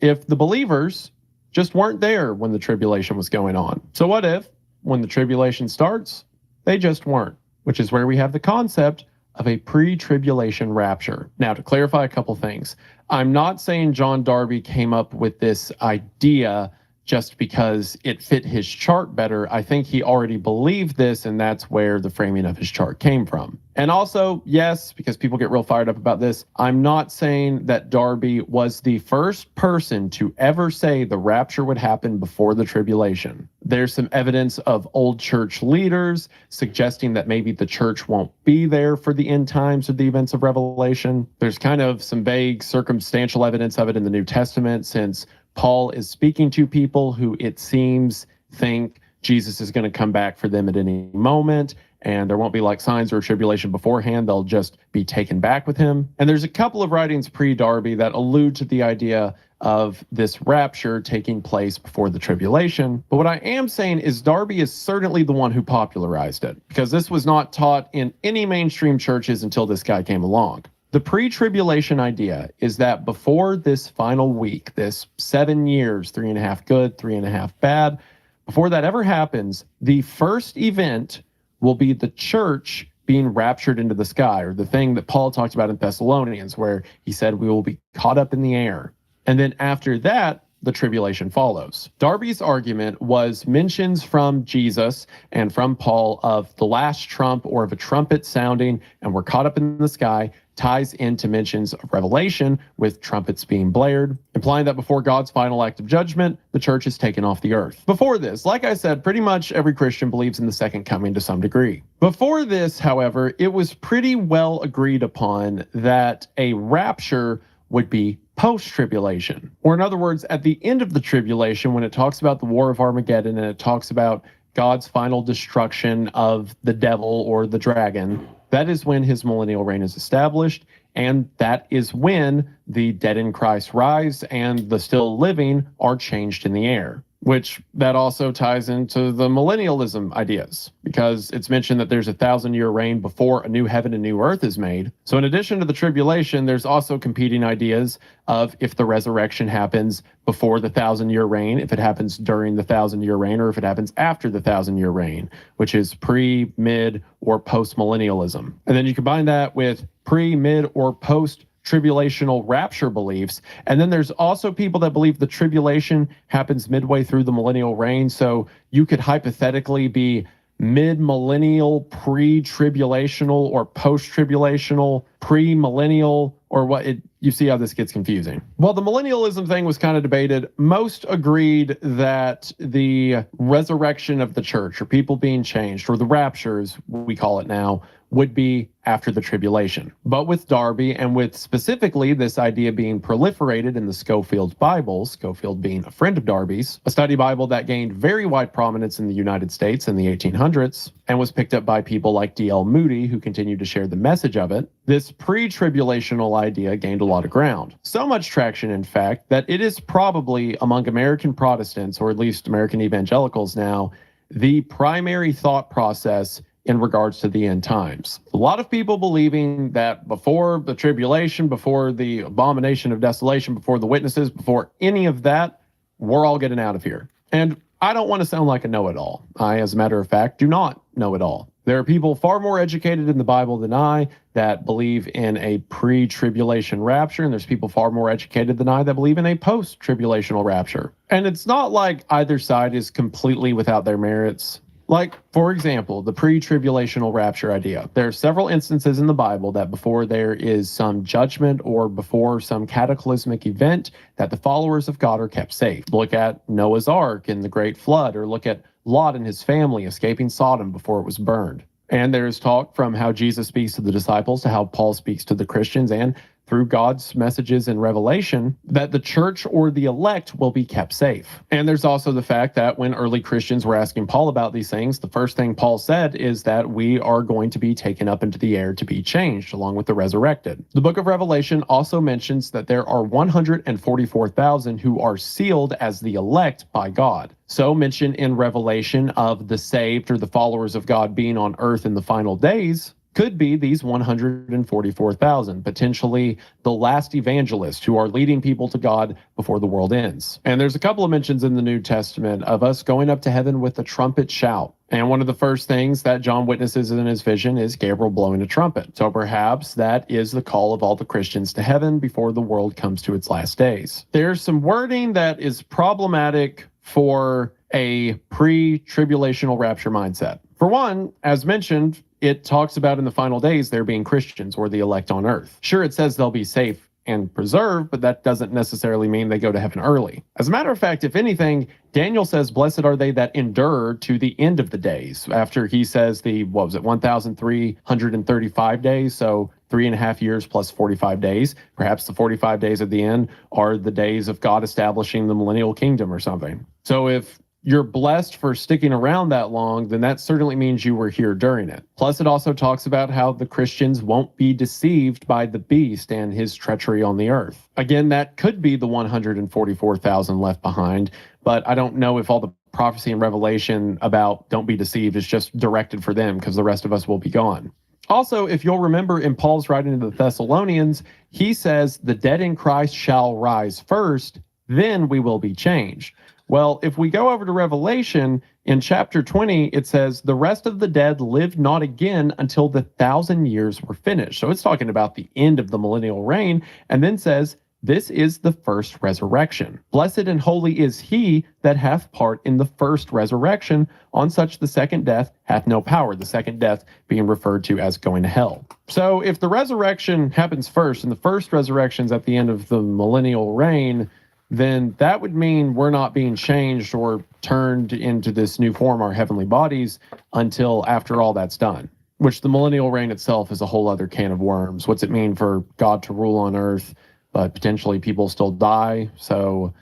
if the believers just weren't there when the tribulation was going on. So what if, when the tribulation starts, they just weren't? Which is where we have the concept of a pre-tribulation rapture. Now, to clarify a couple things, I'm not saying John Darby came up with this idea just because it fit his chart better. I think he already believed this, and that's where the framing of his chart came from. And also, yes, because people get real fired up about this, I'm not saying that Darby was the first person to ever say the rapture would happen before the tribulation. There's some evidence of old church leaders suggesting that maybe the church won't be there for the end times of the events of Revelation. There's kind of some vague circumstantial evidence of it in the New Testament, since Paul is speaking to people who, it seems, think Jesus is going to come back for them at any moment, and there won't be like signs or tribulation beforehand. They'll just be taken back with him. And there's a couple of writings pre-Darby that allude to the idea of this rapture taking place before the tribulation. But what I am saying is Darby is certainly the one who popularized it, because this was not taught in any mainstream churches until this guy came along. The pre-tribulation idea is that before this final week, this 7 years, 3.5 good, 3.5 bad, before that ever happens, the first event will be the church being raptured into the sky, or the thing that Paul talked about in Thessalonians, where he said we will be caught up in the air. And then after that, the tribulation follows. Darby's argument was mentions from Jesus and from Paul of the last trump or of a trumpet sounding and we're caught up in the sky ties into mentions of Revelation with trumpets being blared, implying that before God's final act of judgment, the church is taken off the earth. Before this, like I said, pretty much every Christian believes in the second coming to some degree. Before this, however, it was pretty well agreed upon that a rapture would be post-tribulation. Or in other words, at the end of the tribulation, when it talks about the war of Armageddon and it talks about God's final destruction of the devil or the dragon, that is when his millennial reign is established, and that is when the dead in Christ rise and the still living are changed in the air. Which that also ties into the millennialism ideas, because it's mentioned that there's a 1,000-year reign before a new heaven and new earth is made. So in addition to the tribulation, there's also competing ideas of if the resurrection happens before the 1,000-year reign, if it happens during the 1,000-year reign, or if it happens after the 1,000-year reign, which is pre, mid, or post-millennialism. And then you combine that with pre, mid, or post tribulational rapture beliefs. And then there's also people that believe the tribulation happens midway through the millennial reign. So you could hypothetically be mid-millennial, pre-tribulational, or post-tribulational, pre-millennial, or what you see how this gets confusing. While the millennialism thing was kind of debated, most agreed that the resurrection of the church, or people being changed, or the rapture as we call it now, would be after the tribulation. But with Darby, and with specifically this idea being proliferated in the Schofield Bible, Schofield being a friend of Darby's, a study Bible that gained very wide prominence in the United States in the 1800s, and was picked up by people like D.L. Moody, who continued to share the message of it, this pre-tribulational idea gained a lot of ground. So much traction, in fact, that it is probably among American Protestants, or at least American evangelicals now, the primary thought process in regards to the end times. A lot of people believing that before the tribulation, before the abomination of desolation, before the witnesses, before any of that, we're all getting out of here. And I don't want to sound like a know-it-all. I, as a matter of fact, do not know it all. There are people far more educated in the Bible than I that believe in a pre-tribulation rapture, and there's people far more educated than I that believe in a post-tribulational rapture. And it's not like either side is completely without their merits. Like, for example, the pre-tribulational rapture idea. There are several instances in the Bible that before there is some judgment or before some cataclysmic event that the followers of God are kept safe. Look at Noah's Ark and the Great Flood, or look at Lot and his family escaping Sodom before it was burned. And there's talk from how Jesus speaks to the disciples to how Paul speaks to the Christians, and through God's messages in Revelation, that the church or the elect will be kept safe. And there's also the fact that when early Christians were asking Paul about these things, the first thing Paul said is that we are going to be taken up into the air to be changed along with the resurrected. The book of Revelation also mentions that there are 144,000 who are sealed as the elect by God. So mention in Revelation of the saved or the followers of God being on earth in the final days could be these 144,000, potentially the last evangelists who are leading people to God before the world ends. And there's a couple of mentions in the New Testament of us going up to heaven with a trumpet shout. And one of the first things that John witnesses in his vision is Gabriel blowing a trumpet. So perhaps that is the call of all the Christians to heaven before the world comes to its last days. There's some wording that is problematic for a pre-tribulational rapture mindset. For one, as mentioned, it talks about in the final days there being Christians or the elect on earth. Sure, it says they'll be safe and preserved, but that doesn't necessarily mean they go to heaven early. As a matter of fact, if anything, Daniel says, blessed are they that endure to the end of the days. After he says 1,335 days, so 3.5 years plus 45 days. Perhaps the 45 days at the end are the days of God establishing the millennial kingdom or something. So if you're blessed for sticking around that long, then that certainly means you were here during it. Plus, it also talks about how the Christians won't be deceived by the beast and his treachery on the earth. Again, that could be the 144,000 left behind, but I don't know if all the prophecy and revelation about don't be deceived is just directed for them, because the rest of us will be gone. Also, if you'll remember in Paul's writing to the Thessalonians, he says, the dead in Christ shall rise first, then we will be changed. Well, if we go over to Revelation, in chapter 20, it says, the rest of the dead lived not again until the 1,000 years were finished. So it's talking about the end of the millennial reign, and then says, This is the first resurrection. Blessed and holy is he that hath part in the first resurrection. On such the second death hath no power. The second death being referred to as going to hell. So if the resurrection happens first, and the first resurrection's at the end of the millennial reign, then that would mean we're not being changed or turned into this new form, our heavenly bodies, until after all that's done. Which the millennial reign itself is a whole other can of worms. What's it mean for God to rule on earth? But potentially people still die, so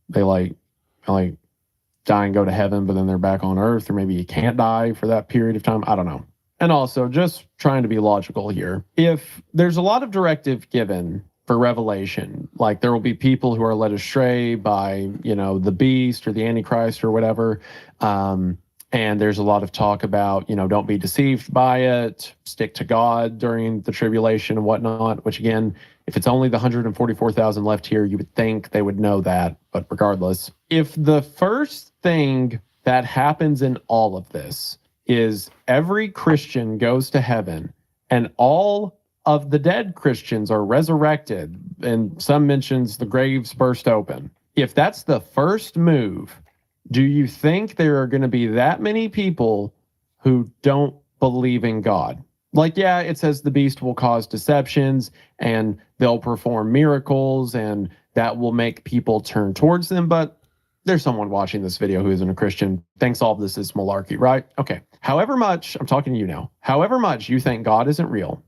they like die and go to heaven, but then they're back on earth, or maybe you can't die for that period of time. I don't know. And also, just trying to be logical here, if there's a lot of directive given for Revelation, like there will be people who are led astray by, the beast or the Antichrist or whatever, and there's a lot of talk about, don't be deceived by it, stick to God during the tribulation and whatnot, which again, if it's only the 144,000 left here, you would think they would know that. But regardless, if the first thing that happens in all of this is every Christian goes to heaven and all of the dead Christians are resurrected, and some mentions the graves burst open. If that's the first move, do you think there are going to be that many people who don't believe in God? Like, yeah, it says the beast will cause deceptions and they'll perform miracles and that will make people turn towards them. But there's someone watching this video who isn't a Christian, thinks all of this is malarkey, right? Okay. However much, I'm talking to you now, however much you think God isn't real,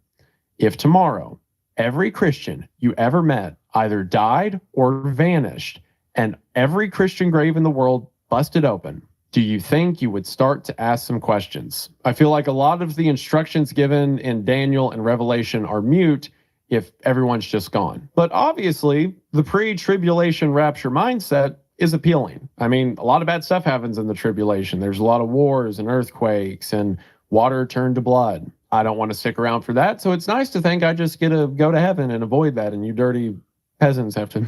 if tomorrow every Christian you ever met either died or vanished and every Christian grave in the world busted open, do you think you would start to ask some questions? I feel like a lot of the instructions given in Daniel and Revelation are mute if everyone's just gone. But obviously, the pre-tribulation rapture mindset is appealing. I mean, a lot of bad stuff happens in the tribulation. There's a lot of wars and earthquakes and water turned to blood. I don't want to stick around for that, so it's nice to think I just get to go to heaven and avoid that, and you dirty peasants have to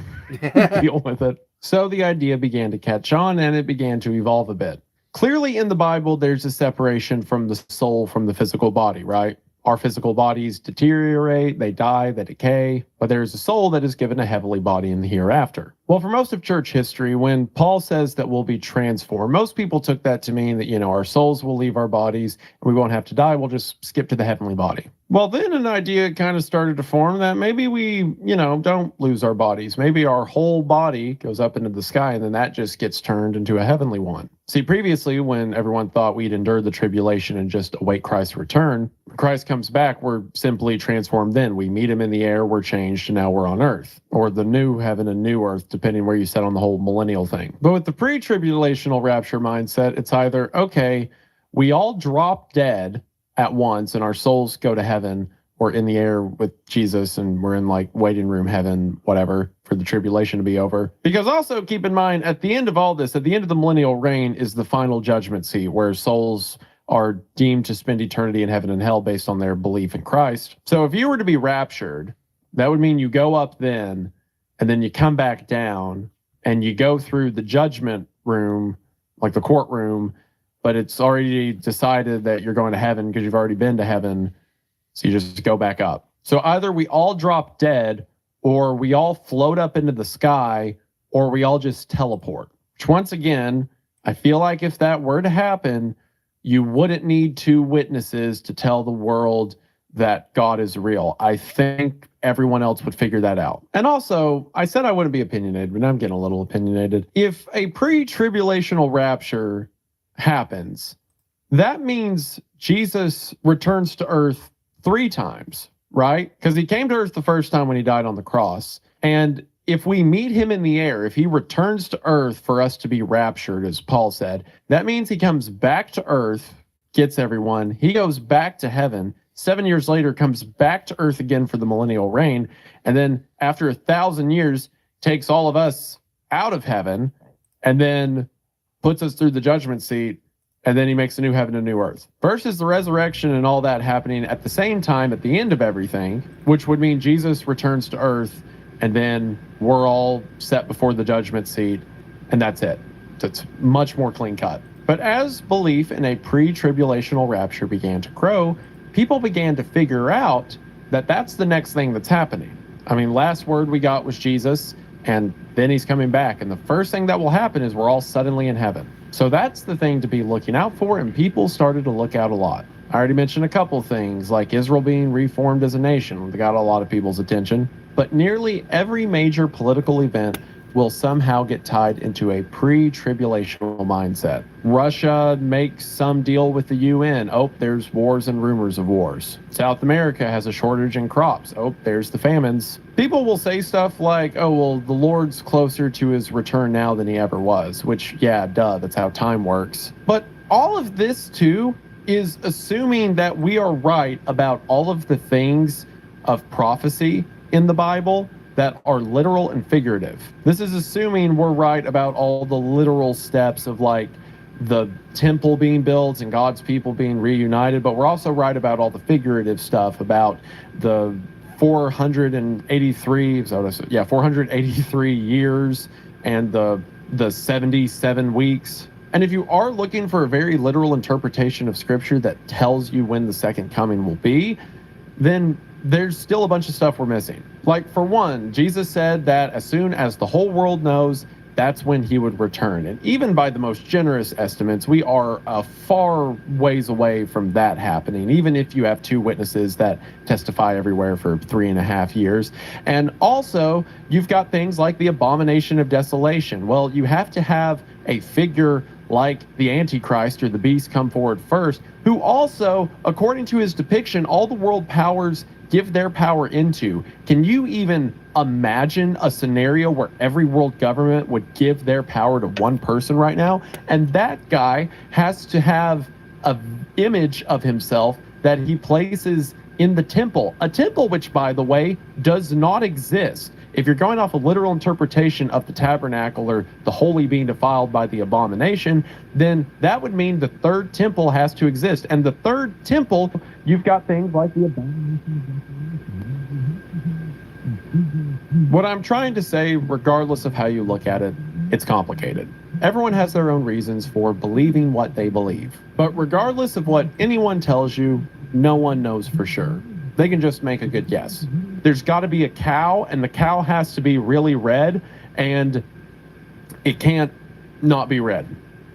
deal with it. So the idea began to catch on and it began to evolve a bit. Clearly in the Bible, there's a separation from the soul from the physical body, right? Our physical bodies deteriorate, they die, they decay, but there is a soul that is given a heavenly body in the hereafter. Well, for most of church history, when Paul says that we'll be transformed, most people took that to mean that, our souls will leave our bodies and we won't have to die, we'll just skip to the heavenly body. Well, then an idea kind of started to form that maybe we, don't lose our bodies. Maybe our whole body goes up into the sky and then that just gets turned into a heavenly one. See, previously, when everyone thought we'd endured the tribulation and just await Christ's return, when Christ comes back, we're simply transformed then. We meet him in the air, we're changed, and now we're on earth. Or the new heaven and new earth, depending where you set on the whole millennial thing. But with the pre-tribulational rapture mindset, it's either, okay, we all drop dead at once and our souls go to heaven, or in the air with Jesus and we're in waiting room heaven, whatever, for the tribulation to be over. Because also keep in mind, at the end of all this, at the end of the millennial reign is the final judgment seat where souls are deemed to spend eternity in heaven and hell based on their belief in Christ. So if you were to be raptured, that would mean you go up then and then you come back down and you go through the judgment room, like the courtroom, but it's already decided that you're going to heaven because you've already been to heaven. So you just go back up. So either we all drop dead, or we all float up into the sky, or we all just teleport. Which once again, I feel like if that were to happen, you wouldn't need two witnesses to tell the world that God is real. I think everyone else would figure that out. And also, I said I wouldn't be opinionated, but I'm getting a little opinionated. If a pre-tribulational rapture happens, that means Jesus returns to earth 3 times, right? Because he came to earth the first time when he died on the cross. And if we meet him in the air, if he returns to earth for us to be raptured, as Paul said, that means he comes back to earth, gets everyone, he goes back to heaven, 7 years later comes back to earth again for the millennial reign, and then after 1,000 years takes all of us out of heaven and then puts us through the judgment seat, and then he makes a new heaven and new earth. Versus the resurrection and all that happening at the same time at the end of everything, which would mean Jesus returns to earth and then we're all set before the judgment seat, and that's it. So it's much more clean cut. But as belief in a pre-tribulational rapture began to grow, people began to figure out that that's the next thing that's happening. I mean, last word we got was Jesus, and then he's coming back. And the first thing that will happen is we're all suddenly in heaven. So that's the thing to be looking out for, and people started to look out a lot. I already mentioned a couple things, like Israel being reformed as a nation. They got a lot of people's attention. But nearly every major political event will somehow get tied into a pre-tribulational mindset. Russia makes some deal with the UN. Oh, there's wars and rumors of wars. South America has a shortage in crops. Oh, there's the famines. People will say stuff like, oh, well, the Lord's closer to his return now than he ever was, which, yeah, duh, that's how time works. But all of this, too, is assuming that we are right about all of the things of prophecy in the Bible that are literal and figurative. This is assuming we're right about all the literal steps of like the temple being built and God's people being reunited, but we're also right about all the figurative stuff about the 483 years and the 77 weeks. And if you are looking for a very literal interpretation of scripture that tells you when the second coming will be, then there's still a bunch of stuff we're missing. Like, for one, Jesus said that as soon as the whole world knows, that's when he would return. And even by the most generous estimates, we are a far ways away from that happening, even if you have 2 witnesses that testify everywhere for 3.5 years. And also, you've got things like the abomination of desolation. Well, you have to have a figure like the Antichrist or the beast come forward first, who also, according to his depiction, all the world powers give their power into. Can you even imagine a scenario where every world government would give their power to one person right now? And that guy has to have an image of himself that he places in the temple, a temple which, by the way, does not exist. If you're going off a literal interpretation of the tabernacle or the holy being defiled by the abomination, then that would mean the third temple has to exist. And the third temple, you've got things like the abomination. What I'm trying to say, regardless of how you look at it, it's complicated. Everyone has their own reasons for believing what they believe. But regardless of what anyone tells you, no one knows for sure. They can just make a good guess. There's got to be a cow, and the cow has to be really red, and it can't not be red.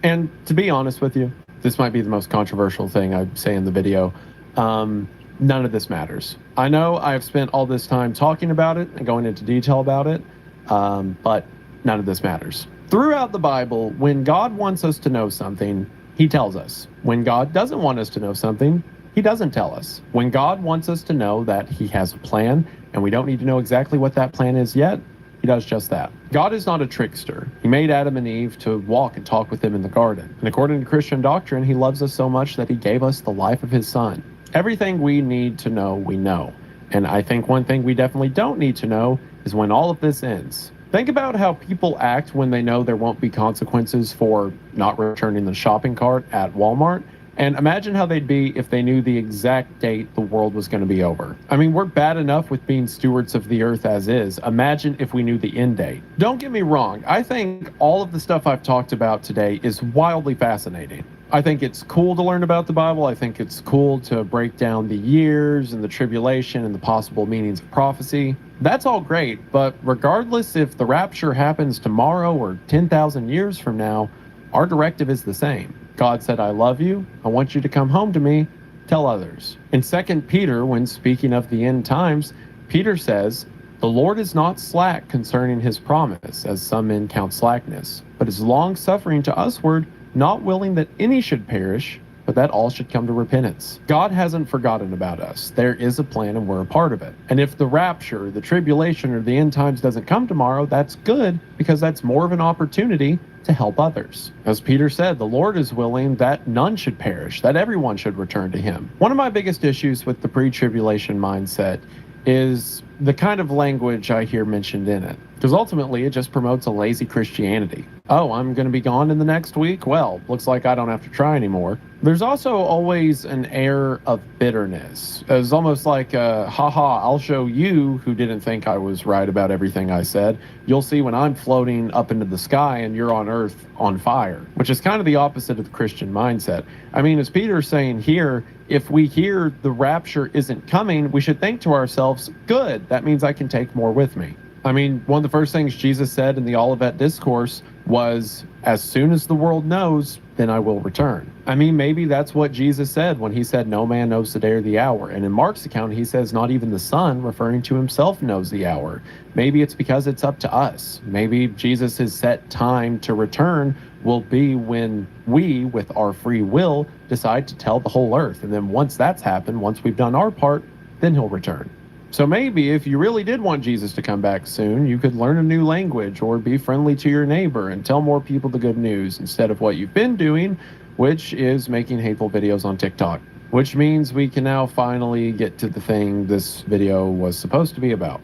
And to be honest with you, this might be the most controversial thing I say in the video. None of this matters. I know I've spent all this time talking about it and going into detail about it, but none of this matters. Throughout the Bible, when God wants us to know something, he tells us. When God doesn't want us to know something, he doesn't tell us. When God wants us to know that he has a plan, and we don't need to know exactly what that plan is yet, he does just that. God is not a trickster. He made Adam and Eve to walk and talk with him in the garden. And according to Christian doctrine, he loves us so much that he gave us the life of his son. Everything we need to know, we know. And I think one thing we definitely don't need to know is when all of this ends. Think about how people act when they know there won't be consequences for not returning the shopping cart at Walmart. And imagine how they'd be if they knew the exact date the world was going to be over. I mean, we're bad enough with being stewards of the earth as is. Imagine if we knew the end date. Don't get me wrong. I think all of the stuff I've talked about today is wildly fascinating. I think it's cool to learn about the Bible. I think it's cool to break down the years and the tribulation and the possible meanings of prophecy. That's all great, but regardless if the rapture happens tomorrow or 10,000 years from now, our directive is the same. God said, I love you. I want you to come home to me. Tell others. In 2 Peter, when speaking of the end times, Peter says, the Lord is not slack concerning his promise, as some men count slackness, but is long-suffering to usward, not willing that any should perish, but that all should come to repentance. God hasn't forgotten about us. There is a plan and we're a part of it. And if the rapture, the tribulation, or the end times doesn't come tomorrow, that's good, because that's more of an opportunity to help others. As Peter said, the Lord is willing that none should perish, that everyone should return to him. One of my biggest issues with the pre-tribulation mindset is the kind of language I hear mentioned in it, because ultimately it just promotes a lazy Christianity. oh, I'm going to be gone in the next week? Well, looks like I don't have to try anymore. There's also always an air of bitterness. It's almost like, haha, I'll show you who didn't think I was right about everything I said. You'll see when I'm floating up into the sky and you're on earth on fire, which is kind of the opposite of the Christian mindset. I mean, as Peter's saying here, if we hear the rapture isn't coming, we should think to ourselves, good, that means I can take more with me. I mean, one of the first things Jesus said in the Olivet Discourse was, as soon as the world knows, then I will return. I mean, maybe that's what Jesus said when he said, no man knows the day or the hour. And in Mark's account, he says, not even the Son, referring to himself, knows the hour. Maybe it's because it's up to us. Maybe Jesus' set time to return will be when we, with our free will, decide to tell the whole earth. And then once that's happened, once we've done our part, then he'll return. So maybe if you really did want Jesus to come back soon, you could learn a new language or be friendly to your neighbor and tell more people the good news instead of what you've been doing, which is making hateful videos on TikTok. Which means we can now finally get to the thing this video was supposed to be about.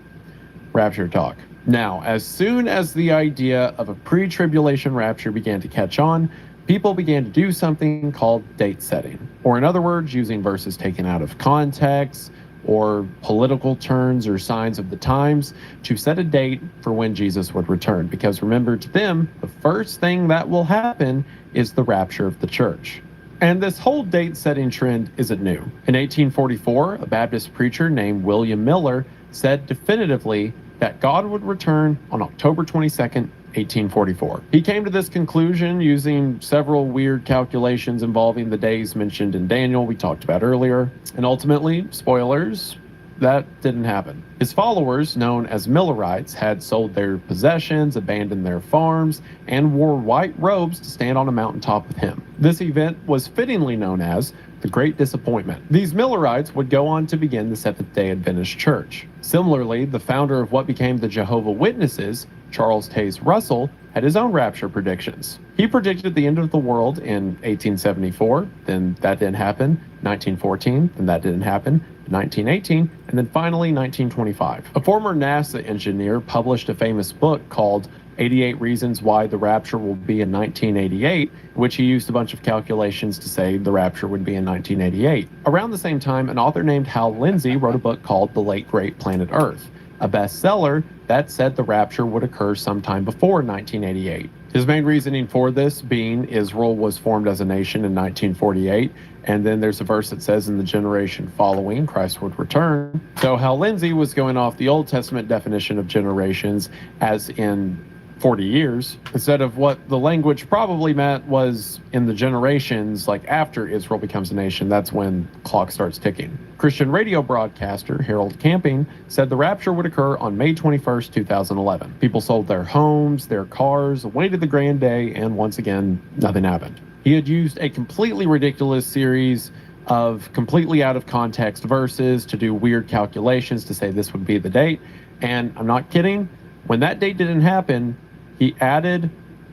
Rapture talk. Now, as soon as the idea of a pre-tribulation rapture began to catch on, people began to do something called date setting. Or in other words, using verses taken out of context, or political turns or signs of the times to set a date for when Jesus would return. Because remember, to them, the first thing that will happen is the rapture of the church. And this whole date setting trend isn't new. In 1844, a Baptist preacher named William Miller said definitively that God would return on October 22nd, 1844. He came to this conclusion using several weird calculations involving the days mentioned in Daniel we talked about earlier, and ultimately, spoilers, that didn't happen. His followers, known as Millerites, had sold their possessions, abandoned their farms, and wore white robes to stand on a mountaintop with him. This event was fittingly known as the Great Disappointment. These Millerites would go on to begin the Seventh-day Adventist Church. Similarly, the founder of what became the Jehovah's Witnesses, Charles Taze Russell, had his own rapture predictions. He predicted the end of the world in 1874, then that didn't happen, 1914, then that didn't happen, 1918, and then finally 1925. A former NASA engineer published a famous book called 88 Reasons Why the Rapture Will Be in 1988, in which he used a bunch of calculations to say the rapture would be in 1988. Around the same time, an author named Hal Lindsey wrote a book called The Late Great Planet Earth, a bestseller that said the rapture would occur sometime before 1988. His main reasoning for this being Israel was formed as a nation in 1948, and then there's a verse that says in the generation following, Christ would return. So Hal Lindsey was going off the Old Testament definition of generations as in 40 years, instead of what the language probably meant was in the generations, like after Israel becomes a nation, that's when the clock starts ticking. Christian radio broadcaster Harold Camping said the rapture would occur on May 21st, 2011. People sold their homes, their cars, awaited the grand day, and once again, nothing happened. He had used a completely ridiculous series of completely out of context verses to do weird calculations to say this would be the date, and I'm not kidding, when that date didn't happen, he added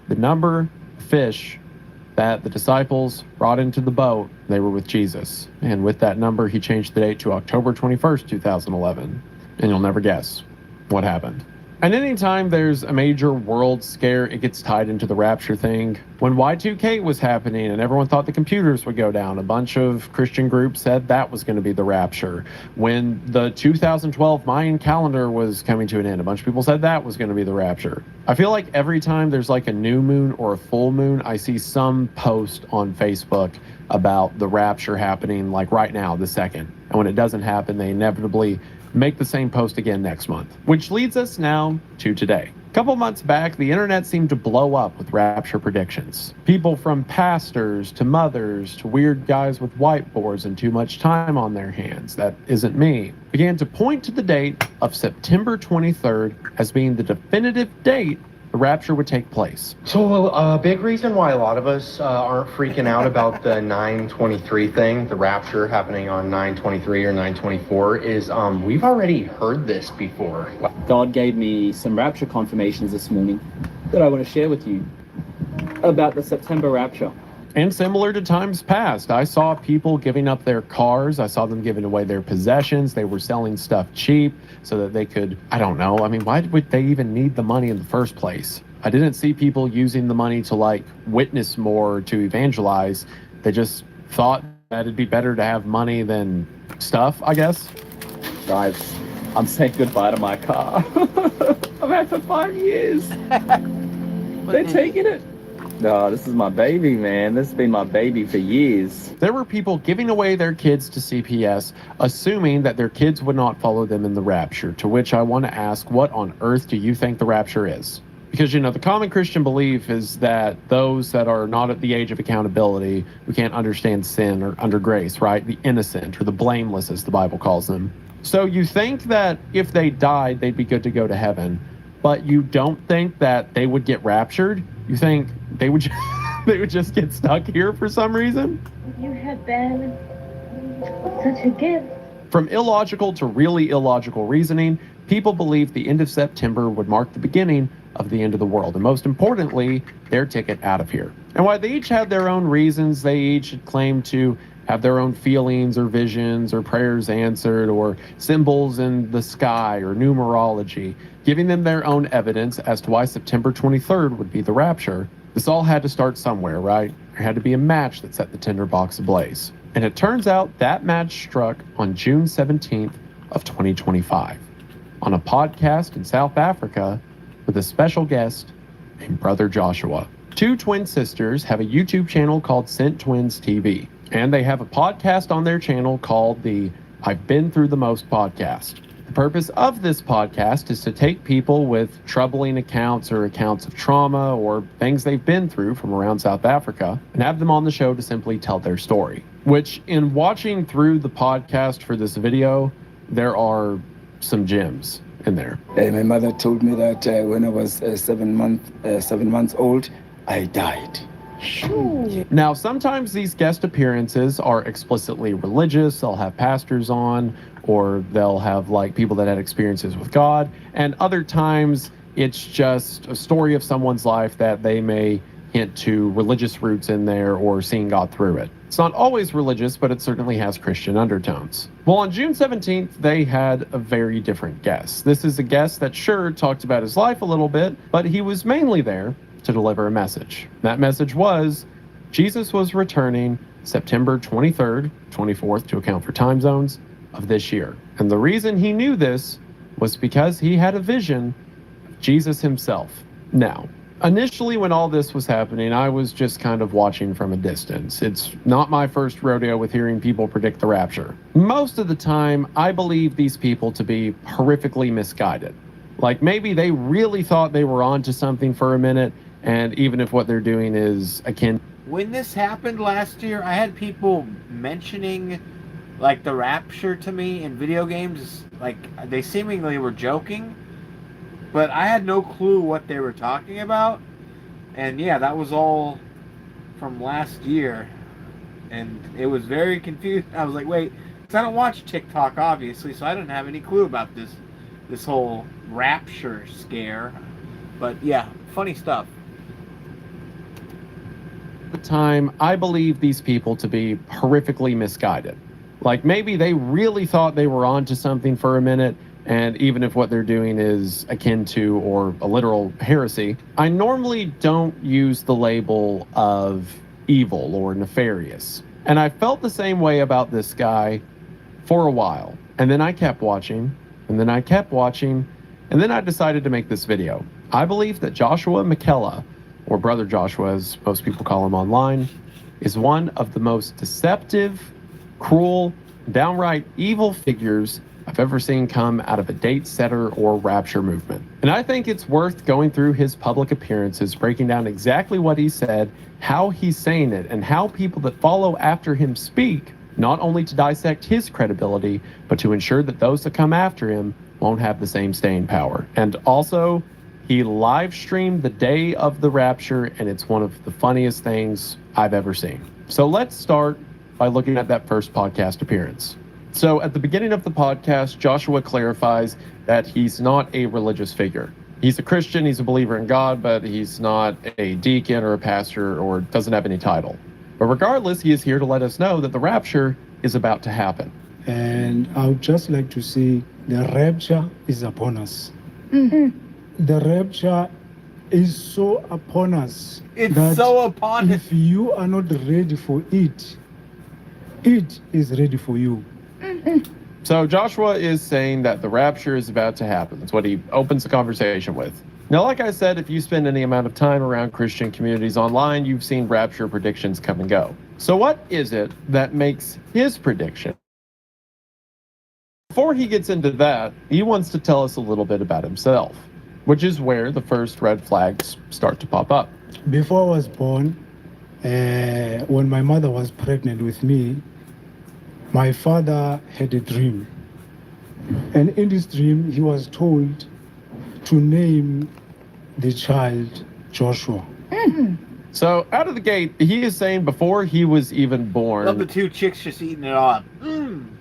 the number of fish that the disciples brought into the boat. They were with Jesus. And with that number, he changed the date to October 21st, 2011. And you'll never guess what happened. And anytime there's a major world scare, it gets tied into the rapture thing. When Y2K was happening and everyone thought the computers would go down, a bunch of Christian groups said that was going to be the rapture. When the 2012 Mayan calendar was coming to an end, a bunch of people said that was going to be the rapture. I feel like every time there's like a new moon or a full moon, I see some post on Facebook about the rapture happening like right now, the second. And when it doesn't happen, they inevitably make the same post again next month. Which leads us now to today. A couple months back, the internet seemed to blow up with rapture predictions. People from pastors to mothers to weird guys with whiteboards and too much time on their hands, that isn't me, began to point to the date of September 23rd as being the definitive date the rapture would take place. So a big reason why a lot of us aren't freaking out about the 9/23 thing, the rapture happening on 9/23 or 9/24, is we've already heard this before. God gave me some rapture confirmations this morning that I want to share with you about the September rapture. And similar to times past, I saw people giving up their cars. I saw them giving away their possessions. They were selling stuff cheap so that they could, I don't know. I mean, why would they even need the money in the first place? I didn't see people using the money to like witness more, to evangelize. They just thought that it'd be better to have money than stuff, I guess. Guys, I'm saying goodbye to my car. I've had it for 5 years. They're taking it. No, this is my baby, man. This has been my baby for years. There were people giving away their kids to CPS, assuming that their kids would not follow them in the rapture, to which I want to ask, what on earth do you think the rapture is? Because, you know, the common Christian belief is that those that are not at the age of accountability, who can't understand sin or under grace, right? The innocent or the blameless, as the Bible calls them. So you think that if they died, they'd be good to go to heaven, but you don't think that they would get raptured? You think they would they would just get stuck here for some reason? You have been such a gift. From illogical to really illogical reasoning, people believe the end of September would mark the beginning of the end of the world, and most importantly, their ticket out of here. And while they each had their own reasons, they each claimed to have their own feelings or visions or prayers answered or symbols in the sky or numerology, giving them their own evidence as to why September 23rd would be the rapture. This all had to start somewhere, right? There had to be a match that set the tinderbox ablaze. And it turns out that match struck on June 17th of 2025 on a podcast in South Africa with a special guest named Brother Joshua. Two twin sisters have a YouTube channel called Sent Twins TV, and they have a podcast on their channel called the I've Been Through the Most podcast. The purpose of this podcast is to take people with troubling accounts or accounts of trauma or things they've been through from around South Africa and have them on the show to simply tell their story. Which, in watching through the podcast for this video, there are some gems in there. My mother told me that when I was 7 months old, I died. Now, sometimes these guest appearances are explicitly religious. They'll have pastors on, or they'll have like people that had experiences with God. And other times it's just a story of someone's life that they may hint to religious roots in there or seeing God through it. It's not always religious, but it certainly has Christian undertones. Well, on June 17th, they had a very different guest. This is a guest that sure talked about his life a little bit, but he was mainly there to deliver a message. That message was Jesus was returning September 23rd, 24th to account for time zones of this year. And the reason he knew this was because he had a vision of Jesus himself. Now, initially when all this was happening, I was just kind of watching from a distance. It's not my first rodeo with hearing people predict the rapture. Most of the time, I believe these people to be horrifically misguided. Like maybe they really thought they were onto something for a minute, and even if what they're doing is akin. When this happened last year, I had people mentioning like the rapture to me in video games. Like they seemingly were joking, but I had no clue what they were talking about. And yeah, that was all from last year, and it was very confusing. I was like, wait, because I don't watch TikTok obviously, so I didn't have any clue about this whole rapture scare. But yeah, funny stuff. The time, I believe these people to be horrifically misguided. Like maybe they really thought they were onto something for a minute, and even if what they're doing is akin to or a literal heresy, I normally don't use the label of evil or nefarious. And I felt the same way about this guy for a while. And then I kept watching, and then I kept watching, and then I decided to make this video. I believe that Joshua McKellar, or Brother Joshua as most people call him online, is one of the most deceptive, cruel, downright evil figures I've ever seen come out of a date setter or rapture movement. And I think it's worth going through his public appearances, breaking down exactly what he said, how he's saying it, and how people that follow after him speak, not only to dissect his credibility, but to ensure that those that come after him won't have the same staying power. And also, he live streamed the day of the rapture, and it's one of the funniest things I've ever seen. So let's start by looking at that first podcast appearance. So at the beginning of the podcast, Joshua clarifies that he's not a religious figure. He's a Christian, he's a believer in God, but he's not a deacon or a pastor or doesn't have any title. But regardless, he is here to let us know that the rapture is about to happen. And I would just like to say the rapture is upon us. The rapture is so upon us. It's that so upon us. If you are not ready for it, it is ready for you. So Joshua is saying that the rapture is about to happen. That's what he opens the conversation with. Now, like I said, if you spend any amount of time around Christian communities online, you've seen rapture predictions come and go. So what is it that makes his prediction? Before he gets into that, he wants to tell us a little bit about himself, which is where the first red flags start to pop up. Before I was born, when my mother was pregnant with me, my father had a dream. And in this dream, he was told to name the child Joshua. So out of the gate, he is saying before he was even born, Love the two chicks just eating it on.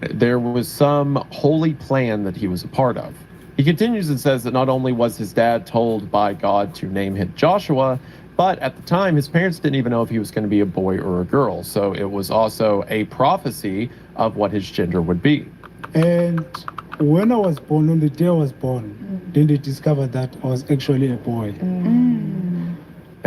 There was some holy plan that he was a part of. He continues and says that not only was his dad told by God to name him Joshua, but at the time his parents didn't even know if he was going to be a boy or a girl. So it was also a prophecy of what his gender would be. And when I was born, on the day I was born, then they discovered that I was actually a boy. And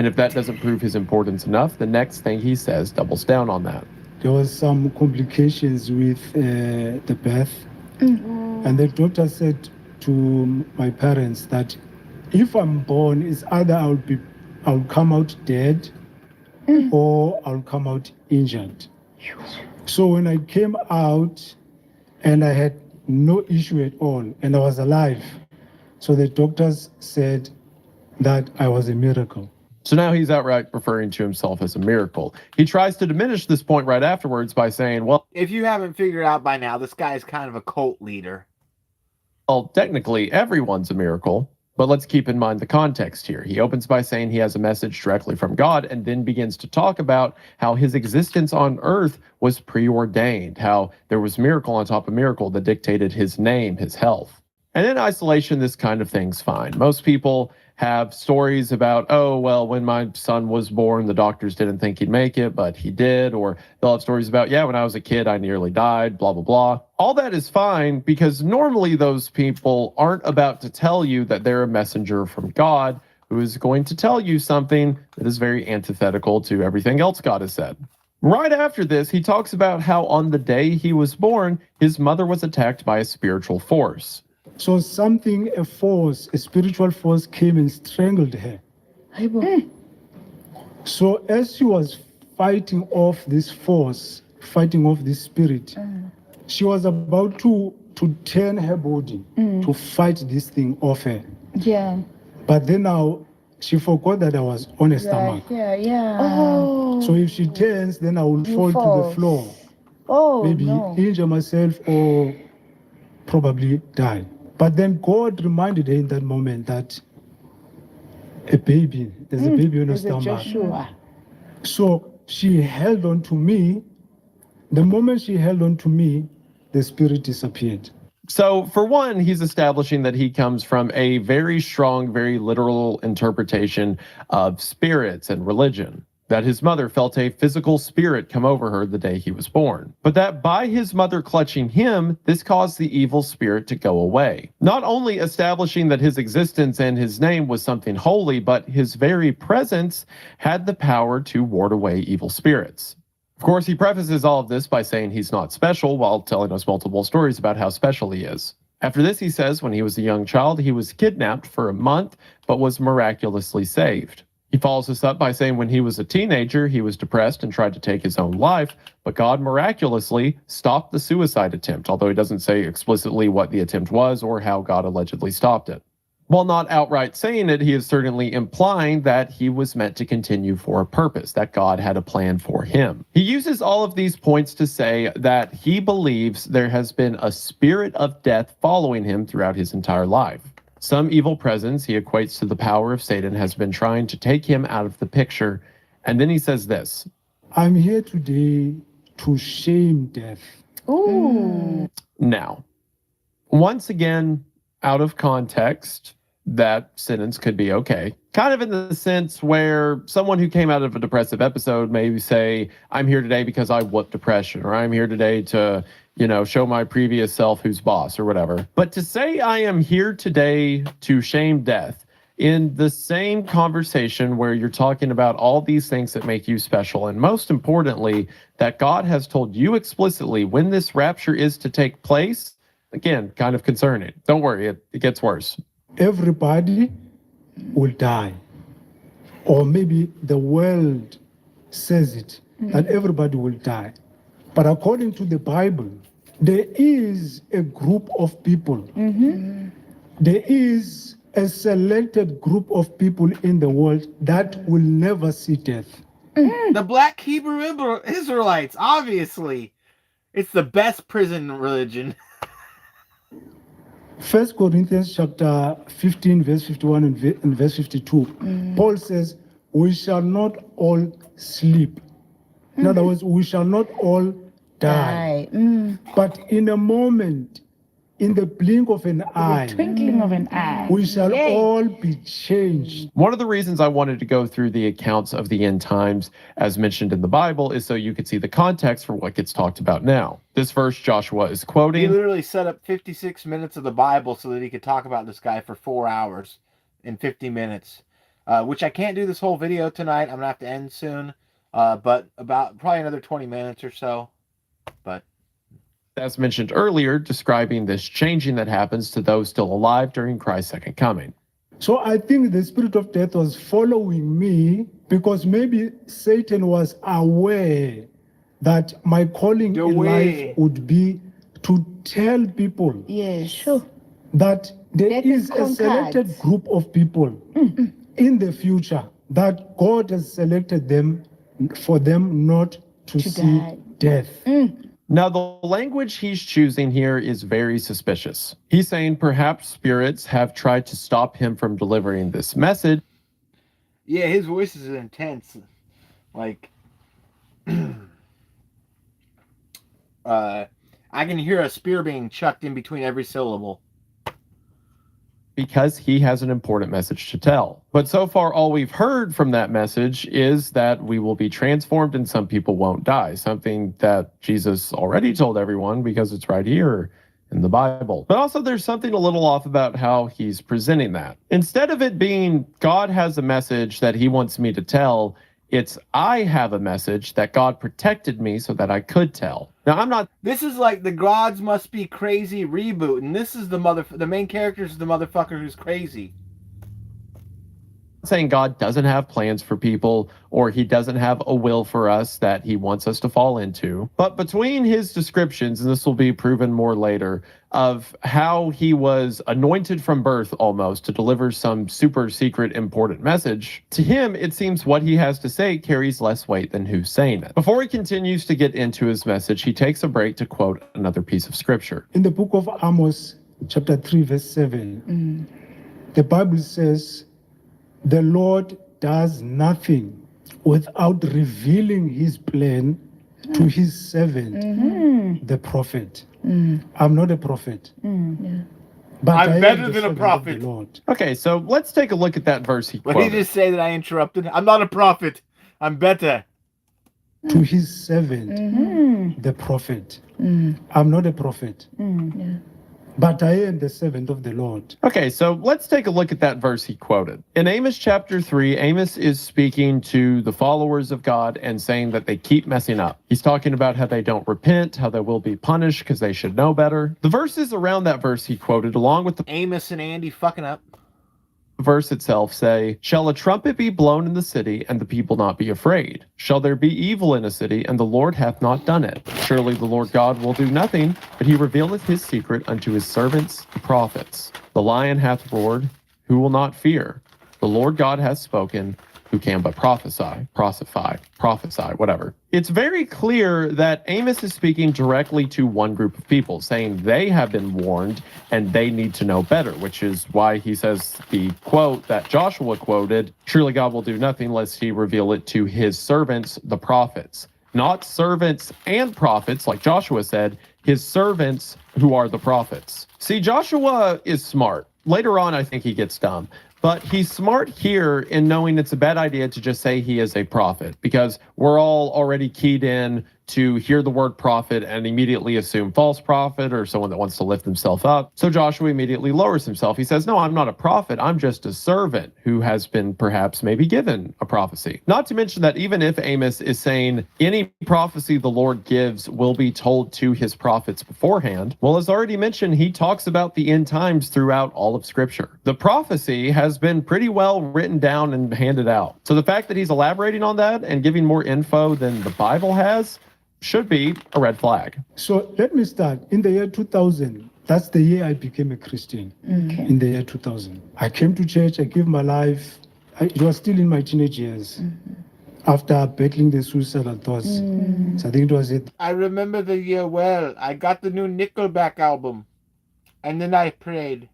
if that doesn't prove his importance enough, the next thing he says doubles down on that. There was some complications with the birth. And the doctor said to my parents that if I'm born, it's either I'll come out dead or I'll come out injured. So when I came out and I had no issue at all and I was alive, so the doctors said that I was a miracle. So now he's outright referring to himself as a miracle. He tries to diminish this point right afterwards by saying, well, if you haven't figured out by now, this guy is kind of a cult leader. Well, technically everyone's a miracle, but let's keep in mind the context here. He opens by saying he has a message directly from God and then begins to talk about how his existence on earth was preordained, how there was miracle on top of miracle that dictated his name, his health. And in isolation, this kind of thing's fine. Most people have stories about, oh, well, when my son was born, the doctors didn't think he'd make it, but he did. Or they'll have stories about, yeah, when I was a kid, I nearly died, blah, blah, blah. All that is fine because normally those people aren't about to tell you that they're a messenger from God who is going to tell you something that is very antithetical to everything else God has said. Right after this, he talks about how on the day he was born, his mother was attacked by a spiritual force. So something, a force, a spiritual force came and strangled her. So as she was fighting off this force, fighting off this spirit, she was about to turn her body to fight this thing off her. Yeah. But then now she forgot that I was on her stomach. Yeah. Oh. So if she turns, then I will fall to the floor. Oh, maybe injure myself or probably die. But then God reminded her in that moment that there's a baby on her stomach. Joshua. So she held on to me. The moment she held on to me, the spirit disappeared. So for one, he's establishing that he comes from a very strong, very literal interpretation of spirits and religion. That his mother felt a physical spirit come over her the day he was born. But that by his mother clutching him, this caused the evil spirit to go away. Not only establishing that his existence and his name was something holy, but his very presence had the power to ward away evil spirits. Of course, he prefaces all of this by saying he's not special while telling us multiple stories about how special he is. After this, he says when he was a young child, he was kidnapped for a month, but was miraculously saved. He follows this up by saying when he was a teenager, he was depressed and tried to take his own life, but God miraculously stopped the suicide attempt, although he doesn't say explicitly what the attempt was or how God allegedly stopped it. While not outright saying it, he is certainly implying that he was meant to continue for a purpose, that God had a plan for him. He uses all of these points to say that he believes there has been a spirit of death following him throughout his entire life. Some evil presence he equates to the power of Satan has been trying to take him out of the picture. And then he says this. I'm here today to shame death. Ooh. Now, once again, out of context, that sentence could be okay. Kind of in the sense where someone who came out of a depressive episode may say, I'm here today because I whooped depression, or I'm here today to, show my previous self who's boss or whatever. But to say I am here today to shame death in the same conversation where you're talking about all these things that make you special, and most importantly, that God has told you explicitly when this rapture is to take place, again, kind of concerning. Don't worry, it gets worse. Everybody will die. Or maybe the world says it, that everybody will die. But according to the Bible, there is a group of people. There is a selected group of people in the world that will never see death. The Black Hebrew Israelites, obviously. It's the best prison religion. 1 Corinthians chapter 15, verse 51 and verse 52, Paul says, we shall not all sleep. In other words, we shall not all die. But in a moment, in the blink of an eye, Twinkling of an eye. we shall all be changed. One of the reasons I wanted to go through the accounts of the end times, as mentioned in the Bible, is so you could see the context for what gets talked about now. This verse Joshua is quoting. He literally set up 56 minutes of the Bible so that he could talk about this guy for 4 hours in 50 minutes, which I can't do this whole video tonight. I'm going to have to end soon, but about probably another 20 minutes or so. But as mentioned earlier, describing this changing that happens to those still alive during Christ's second coming. So I think the spirit of death was following me because maybe Satan was aware that my calling in life would be to tell people that there is a selected group of people in the future that God has selected them for them not to see death. Now, the language he's choosing here is very suspicious. He's saying perhaps spirits have tried to stop him from delivering this message. Yeah, his voice is intense. Like, I can hear a spear being chucked in between every syllable. Because he has an important message to tell. But so far, all we've heard from that message is that we will be transformed and some people won't die. Something that Jesus already told everyone because it's right here in the Bible. But also there's something a little off about how he's presenting that. Instead of it being God has a message that he wants me to tell, it's I have a message that God protected me so that I could tell. Now, I'm not... This is like the Gods Must Be Crazy reboot, and this is the main character is the motherfucker who's crazy. saying God doesn't have plans for people or he doesn't have a will for us that he wants us to fall into. But between his descriptions, and this will be proven more later, of how he was anointed from birth almost to deliver some super secret important message, to him it seems what he has to say carries less weight than who's saying it. Before he continues to get into his message, he takes a break to quote another piece of scripture. In the book of Amos, chapter 3, verse 7, the Bible says, the Lord does nothing without revealing his plan to his servant, the prophet. I'm not a prophet. But I'm better than a prophet. Okay, so let's take a look at that verse he Let quoted. me just say that I interrupted. I'm not a prophet. I'm better. To his servant, the prophet. I'm not a prophet. But I am the servant of the Lord. Okay, so let's take a look at that verse he quoted. In Amos chapter 3, Amos is speaking to the followers of God and saying that they keep messing up. He's talking about how they don't repent, how they will be punished because they should know better. The verses around that verse he quoted, along with the Amos and Andy fucking up. verse itself say, shall a trumpet be blown in the city, and the people not be afraid? Shall there be evil in a city, and the Lord hath not done it? Surely the Lord God will do nothing, but he revealeth his secret unto his servants, the prophets. The lion hath roared, who will not fear? The Lord God hath spoken, who can but prophesy, whatever. It's very clear that Amos is speaking directly to one group of people, saying they have been warned and they need to know better, which is why he says the quote that Joshua quoted, surely God will do nothing lest he reveal it to his servants, the prophets. Not servants and prophets, like Joshua said, his servants who are the prophets. See, Joshua is smart. Later on, I think he gets dumb. But he's smart here in knowing it's a bad idea to just say he is a prophet, because we're all already keyed in to hear the word prophet and immediately assume false prophet or someone that wants to lift himself up. So Joshua immediately lowers himself. He says, no, I'm not a prophet. I'm just a servant who has been perhaps maybe given a prophecy. Not to mention that even if Amos is saying any prophecy the Lord gives will be told to his prophets beforehand, well, as already mentioned, he talks about the end times throughout all of Scripture. The prophecy has been pretty well written down and handed out. So the fact that he's elaborating on that and giving more info than the Bible has should be a red flag. So let me start. In the year 2000, that's the year I became a Christian. Okay. In the year 2000. I came to church, I gave my life. It was still in my teenage years. After battling the suicidal thoughts. So I think it was it. I remember the year well. I got the new Nickelback album. And then I prayed.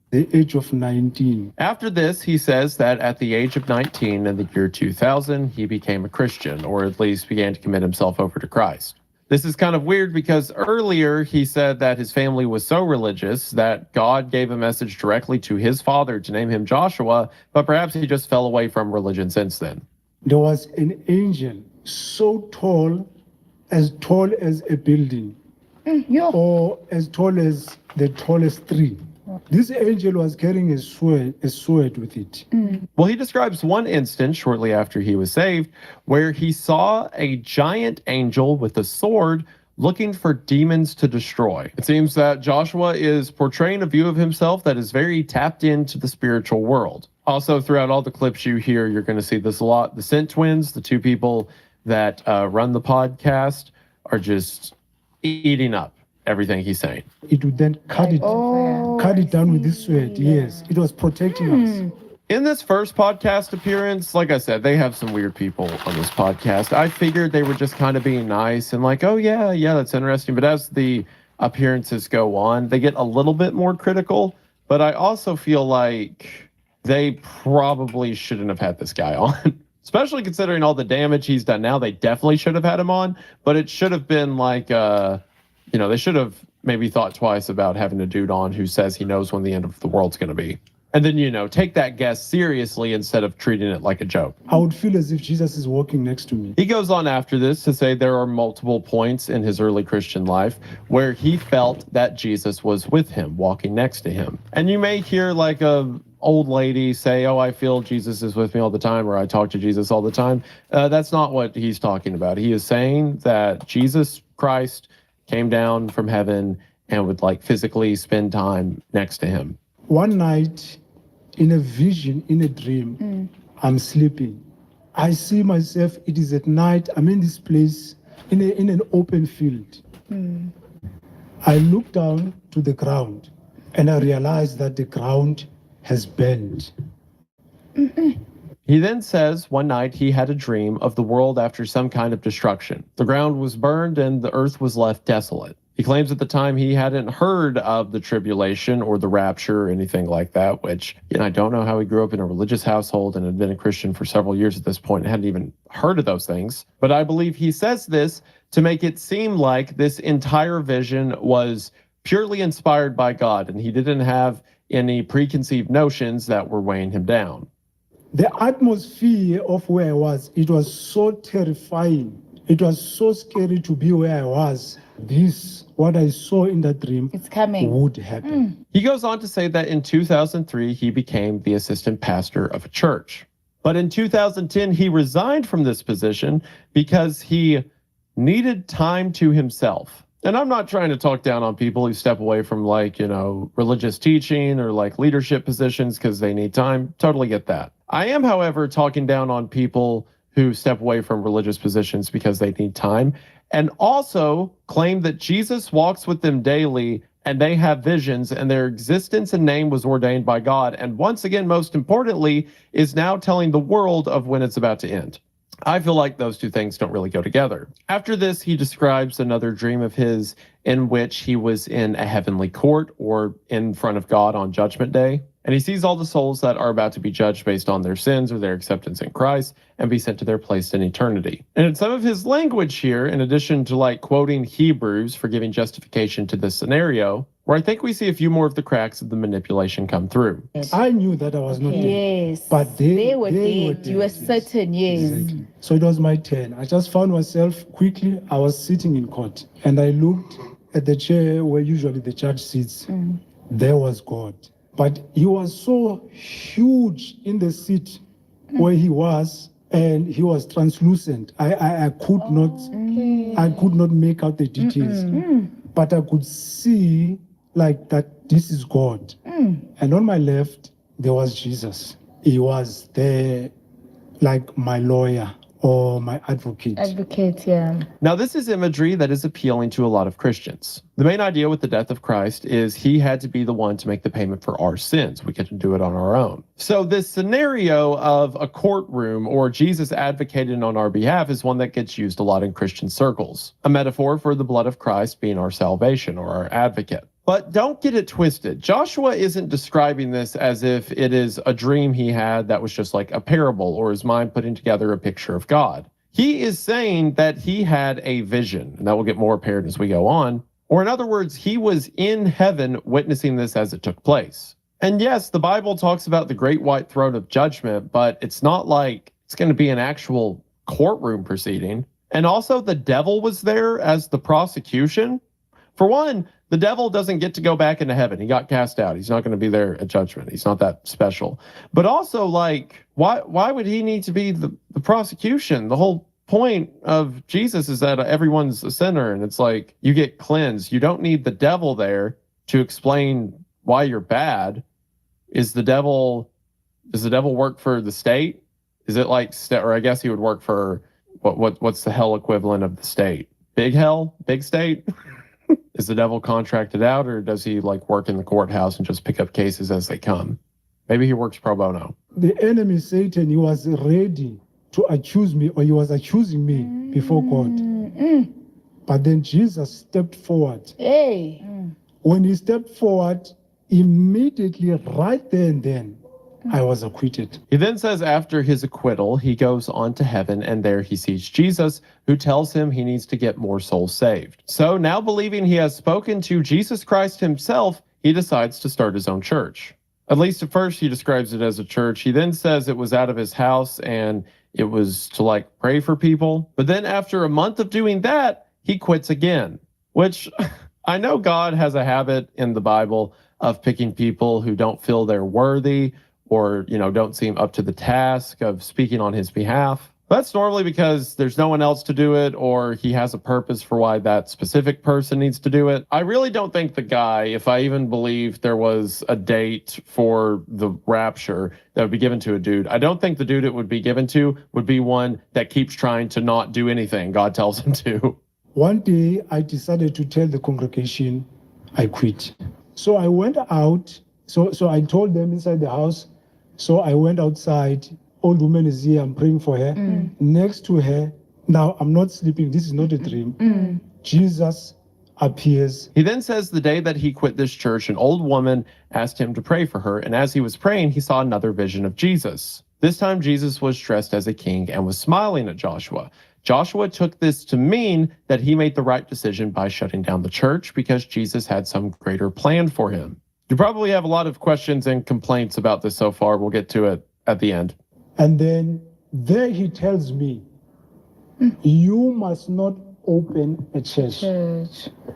The age of 19. After this, he says that at the age of 19 in the year 2000, he became a Christian, or at least began to commit himself over to Christ. This is kind of weird because earlier he said that his family was so religious that God gave a message directly to his father to name him Joshua, but perhaps he just fell away from religion since then. There was an angel so tall as a building, or as tall as the tallest tree. This angel was carrying a sword with it. Well, he describes one instance shortly after he was saved where he saw a giant angel with a sword looking for demons to destroy. It seems that Joshua is portraying a view of himself that is very tapped into the spiritual world. Also, throughout all the clips you hear, you're going to see this a lot. The Sent twins, the two people that run the podcast, are just eating up everything he's saying. It would then cut it down with this sword. Yes, it was protecting us. In this first podcast appearance, like I said, they have some weird people on this podcast. I figured they were just kind of being nice and like, oh yeah, that's interesting. But as the appearances go on, they get a little bit more critical. But I also feel like they probably shouldn't have had this guy on. Especially considering all the damage he's done now, they definitely should have had him on. But it should have been like, they should have maybe thought twice about having a dude on who says he knows when the end of the world's going to be. And then, take that guest seriously instead of treating it like a joke. I would feel as if Jesus is walking next to me. He goes on after this to say there are multiple points in his early Christian life where he felt that Jesus was with him, walking next to him. And you may hear like a old lady say, oh, I feel Jesus is with me all the time, or I talk to Jesus all the time. That's not what he's talking about. He is saying that Jesus Christ came down from heaven and would like physically spend time next to him. One night, in a vision, in a dream, I'm sleeping. I see myself, it is at night, I'm in this place, in an open field. I look down to the ground and I realize that the ground has bent. He then says one night he had a dream of the world after some kind of destruction. The ground was burned and the earth was left desolate. He claims at the time he hadn't heard of the tribulation or the rapture or anything like that, which, I don't know how he grew up in a religious household and had been a Christian for several years at this point and hadn't even heard of those things. But I believe he says this to make it seem like this entire vision was purely inspired by God and he didn't have any preconceived notions that were weighing him down. The atmosphere of where I was, it was so terrifying. It was so scary to be where I was. What I saw in that dream, it's coming, would happen. He goes on to say that in 2003, he became the assistant pastor of a church. But in 2010, he resigned from this position because he needed time to himself. And I'm not trying to talk down on people who step away from religious teaching or leadership positions because they need time. Totally get that. I am, however, talking down on people who step away from religious positions because they need time and also claim that Jesus walks with them daily and they have visions and their existence and name was ordained by God. And once again, most importantly, is now telling the world of when it's about to end. I feel like those two things don't really go together. After this, he describes another dream of his in which he was in a heavenly court or in front of God on Judgment Day. And he sees all the souls that are about to be judged based on their sins or their acceptance in Christ and be sent to their place in eternity. And in some of his language here, in addition to like quoting Hebrews for giving justification to this scenario, where I think we see a few more of the cracks of the manipulation come through. I knew that I was not dead. Yes. But they were dead. You were yes. certain, yes. Exactly. So it was my turn. I just found myself quickly, I was sitting in court and I looked at the chair where usually the judge sits. There was God. But he was so huge in the seat where he was, and he was translucent. I could not make out the details. But I could see like that this is God. And on my left, there was Jesus. He was there like my lawyer or my advocate. Advocate, yeah. Now, this is imagery that is appealing to a lot of Christians. The main idea with the death of Christ is he had to be the one to make the payment for our sins. We couldn't do it on our own. So this scenario of a courtroom or Jesus advocating on our behalf is one that gets used a lot in Christian circles. A metaphor for the blood of Christ being our salvation or our advocate. But don't get it twisted. Joshua isn't describing this as if it is a dream he had that was just like a parable or his mind putting together a picture of God. He is saying that he had a vision, and that will get more apparent as we go on. Or in other words, he was in heaven witnessing this as it took place. And yes, the Bible talks about the great white throne of judgment, but it's not like it's going to be an actual courtroom proceeding. And also the devil was there as the prosecution. For one, the devil doesn't get to go back into heaven. He got cast out. He's not going to be there at judgment. He's not that special. But also, like, why would he need to be the prosecution? The whole point of Jesus is that everyone's a sinner, and it's like you get cleansed. You don't need the devil there to explain why you're bad. Does the devil work for the state? Is it like, or I guess he would work for what's the hell equivalent of the state? Big hell? Big state? Is the devil contracted out, or does he like work in the courthouse and just pick up cases as they come? Maybe he works pro bono. The enemy Satan, he was ready to accuse me, or he was accusing me before God. But then Jesus stepped forward. Hey. When he stepped forward, immediately right there and then, I was acquitted. He then says after his acquittal, he goes on to heaven, and there he sees Jesus, who tells him he needs to get more souls saved. So now, believing he has spoken to Jesus Christ himself, he decides to start his own church. At least at first he describes it as a church. He then says it was out of his house and it was to like pray for people. But then after a month of doing that, he quits again, which I know God has a habit in the Bible of picking people who don't feel they're worthy or, don't seem up to the task of speaking on his behalf. That's normally because there's no one else to do it, or he has a purpose for why that specific person needs to do it. I really don't think the guy, if I even believe there was a date for the rapture that would be given to a dude, I don't think the dude it would be given to would be one that keeps trying to not do anything God tells him to. One day, I decided to tell the congregation I quit. So I went out. So I told them inside the house. So I went outside. Old woman is here. I'm praying for her. Next to her, now I'm not sleeping. This is not a dream. Jesus appears. He then says the day that he quit this church, an old woman asked him to pray for her. And as he was praying, he saw another vision of Jesus. This time, Jesus was dressed as a king and was smiling at Joshua. Joshua took this to mean that he made the right decision by shutting down the church because Jesus had some greater plan for him. You probably have a lot of questions and complaints about this so far. We'll get to it at the end. And then there he tells me, you must not open a church.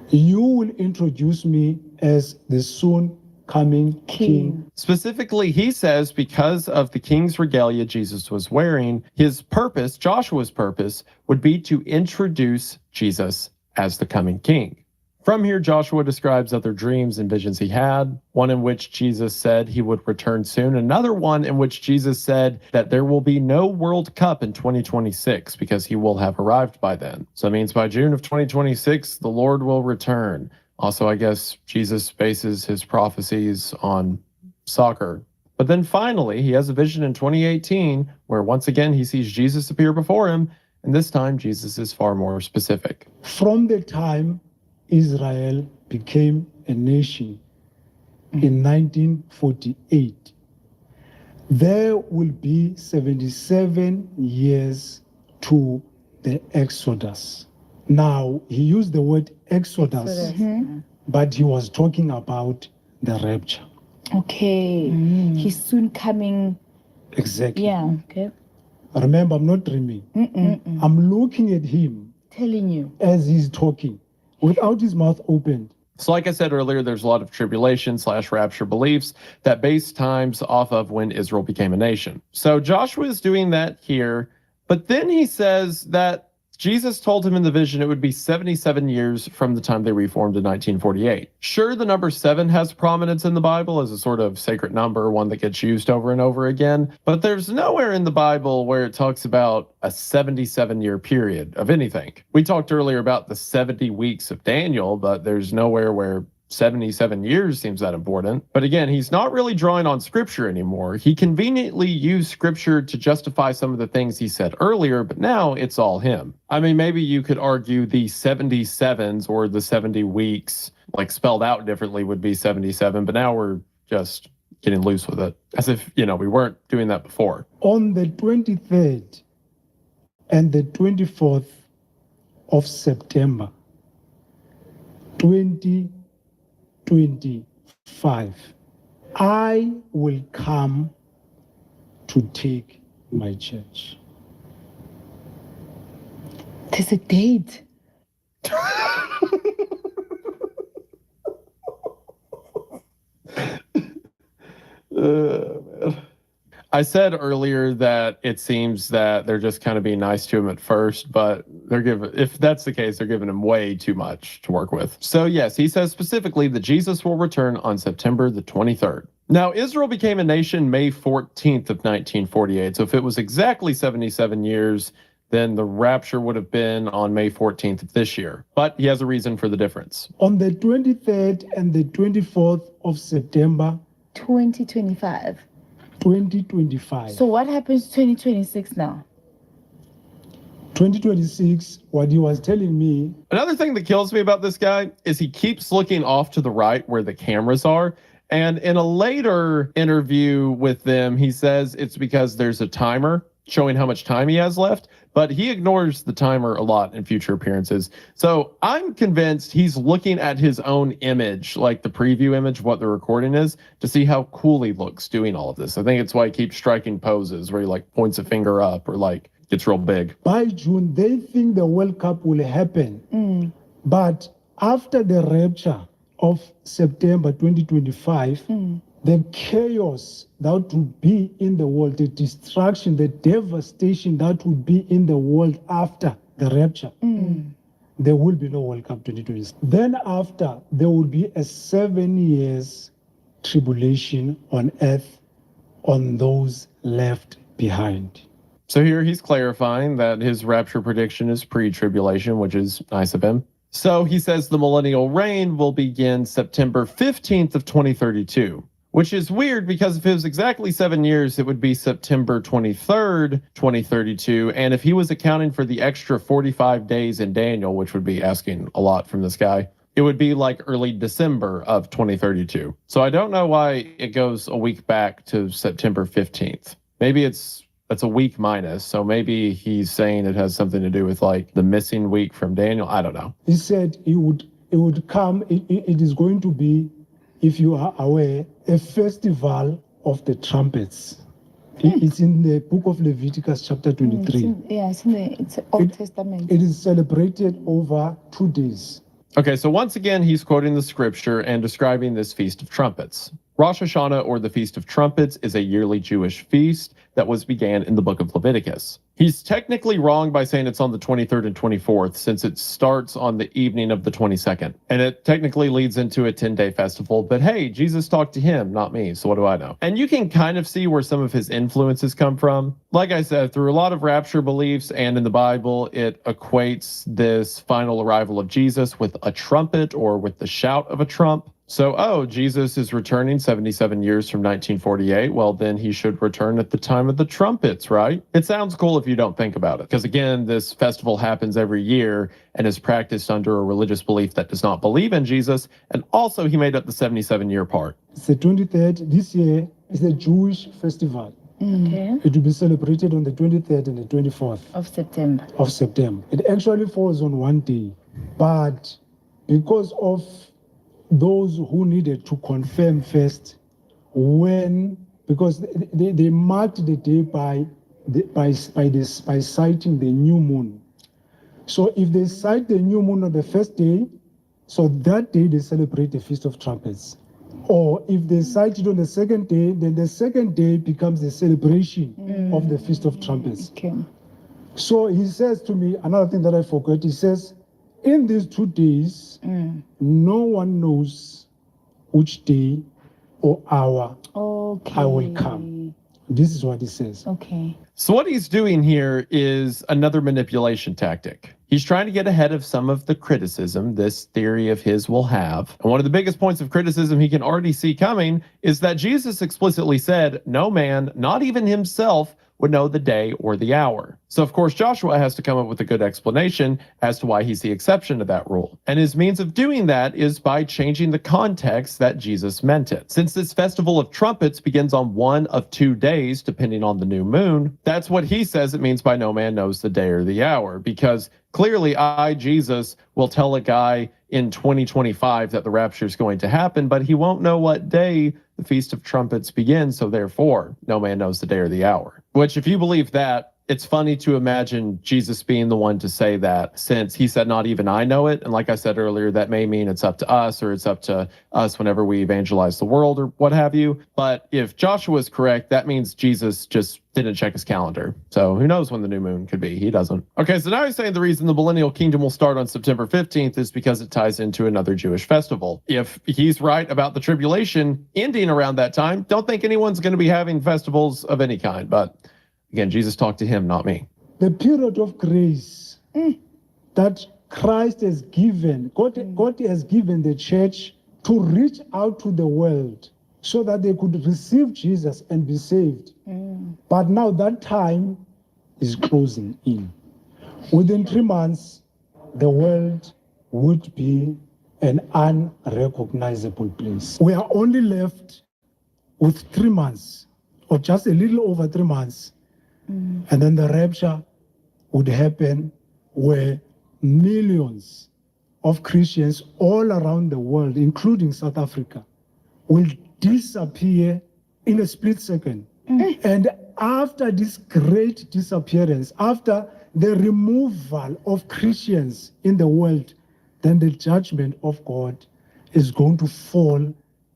You will introduce me as the soon coming king. Specifically, he says because of the king's regalia Jesus was wearing, his purpose, Joshua's purpose, would be to introduce Jesus as the coming king. From here, Joshua describes other dreams and visions he had, one in which Jesus said he would return soon, another one in which Jesus said that there will be no World Cup in 2026 because he will have arrived by then. So that means by June of 2026, the Lord will return. Also, I guess Jesus bases his prophecies on soccer. But then finally, he has a vision in 2018 where once again he sees Jesus appear before him, and this time Jesus is far more specific. From the time Israel became a nation, in 1948, there will be 77 years to the Exodus. Now, he used the word Exodus, but he was talking about the rapture. Okay. He's soon coming. Exactly. Yeah. Okay. Remember, I'm not dreaming. I'm looking at him Telling you. as he's talking, without his mouth opened. So like I said earlier, there's a lot of tribulation/rapture beliefs that base times off of when Israel became a nation. So Joshua is doing that here, but then he says that Jesus told him in the vision it would be 77 years from the time they reformed in 1948. Sure, the number 7 has prominence in the Bible as a sort of sacred number, one that gets used over and over again, but there's nowhere in the Bible where it talks about a 77-year period of anything. We talked earlier about the 70 weeks of Daniel, but there's nowhere where 77 years seems that important. But again, he's not really drawing on scripture anymore. He conveniently used scripture to justify some of the things he said earlier, but now it's all him. I mean, maybe you could argue the 77s or the 70 weeks, like spelled out differently, would be 77, but now we're just getting loose with it, as if, we weren't doing that before. On the 23rd and the 24th of September, 2025, I will come to take my church. There's a date. Man. I said earlier that it seems that they're just kind of being nice to him at first, but if that's the case, they're giving him way too much to work with. So yes, he says specifically that Jesus will return on September the 23rd. Now, Israel became a nation May 14th of 1948. So if it was exactly 77 years, then the rapture would have been on May 14th of this year. But he has a reason for the difference. On the 23rd and the 24th of September, 2025. 2025. So what happens 2026 now? 2026, what he was telling me. Another thing that kills me about this guy is he keeps looking off to the right where the cameras are. And in a later interview with them, he says it's because there's a timer showing how much time he has left, but he ignores the timer a lot in future appearances. So I'm convinced he's looking at his own image, like the preview image, what the recording is, to see how cool he looks doing all of this. I think it's why he keeps striking poses where he like points a finger up or like gets real big. By June, they think the World Cup will happen. But after the rapture of September 2025, the chaos that would be in the world, the destruction, the devastation that would be in the world after the rapture, there will be no World Cup 2026. Then after, there will be a 7 years tribulation on earth on those left behind. So here he's clarifying that his rapture prediction is pre-tribulation, which is nice of him. So he says the millennial reign will begin September 15th of 2032. Which is weird because if it was exactly 7 years, it would be September 23rd, 2032. And if he was accounting for the extra 45 days in Daniel, which would be asking a lot from this guy, it would be like early December of 2032. So I don't know why it goes a week back to September 15th. Maybe that's a week minus. So maybe he's saying it has something to do with like the missing week from Daniel. I don't know. He said it would come, it is going to be, if you are aware, a festival of the trumpets. It's in the book of Leviticus chapter 23. It's Old Testament. It is celebrated over 2 days. Okay, so once again, he's quoting the scripture and describing this Feast of Trumpets. Rosh Hashanah, or the Feast of Trumpets, is a yearly Jewish feast that began in the book of Leviticus. He's technically wrong by saying it's on the 23rd and 24th, since it starts on the evening of the 22nd. And it technically leads into a 10-day festival, but hey, Jesus talked to him, not me, so what do I know? And you can kind of see where some of his influences come from. Like I said, through a lot of rapture beliefs and in the Bible, it equates this final arrival of Jesus with a trumpet or with the shout of a trump. So, Jesus is returning 77 years from 1948. Well, then he should return at the time of the trumpets, right? It sounds cool if you don't think about it. Because again, this festival happens every year and is practiced under a religious belief that does not believe in Jesus. And also he made up the 77-year part. It's the 23rd. This year is a Jewish festival. Okay. It will be celebrated on the 23rd and the 24th Of September. of September. It actually falls on one day, but because of those who needed to confirm first because they marked the day by sighting the new moon. So if they sight the new moon on the first day, so that day they celebrate the Feast of Trumpets. Or if they sight it on the second day, then the second day becomes the celebration of the Feast of Trumpets. Okay. So he says to me, another thing that I forgot, he says, in these 2 days, no one knows which day or hour I will come. This is what he says. Okay. So what he's doing here is another manipulation tactic. He's trying to get ahead of some of the criticism this theory of his will have. And one of the biggest points of criticism he can already see coming is that Jesus explicitly said, no man, not even himself, would know the day or the hour. So of course Joshua has to come up with a good explanation as to why he's the exception to that rule. And his means of doing that is by changing the context that Jesus meant it. Since this festival of trumpets begins on one of 2 days, depending on the new moon, that's what he says it means by no man knows the day or the hour, because clearly I, Jesus, will tell a guy in 2025 that the rapture is going to happen, but he won't know what day the Feast of Trumpets begins, so therefore, no man knows the day or the hour. Which, if you believe that, it's funny to imagine Jesus being the one to say that, since he said, not even I know it. And like I said earlier, that may mean it's up to us, or it's up to us whenever we evangelize the world, or what have you. But if Joshua is correct, that means Jesus just didn't check his calendar. So who knows when the new moon could be? He doesn't. Okay, so now he's saying the reason the millennial kingdom will start on September 15th is because it ties into another Jewish festival. If he's right about the tribulation ending around that time, don't think anyone's going to be having festivals of any kind. But again, Jesus talked to him, not me. The period of grace that Christ has given, God has given the church to reach out to the world so that they could receive Jesus and be saved. But now that time is closing in. Within 3 months, the world would be an unrecognizable place. We are only left with 3 months, or just a little over 3 months, and then the rapture would happen, where millions of Christians all around the world, including South Africa, will disappear in a split second. And after this great disappearance, after the removal of Christians in the world, then the judgment of God is going to fall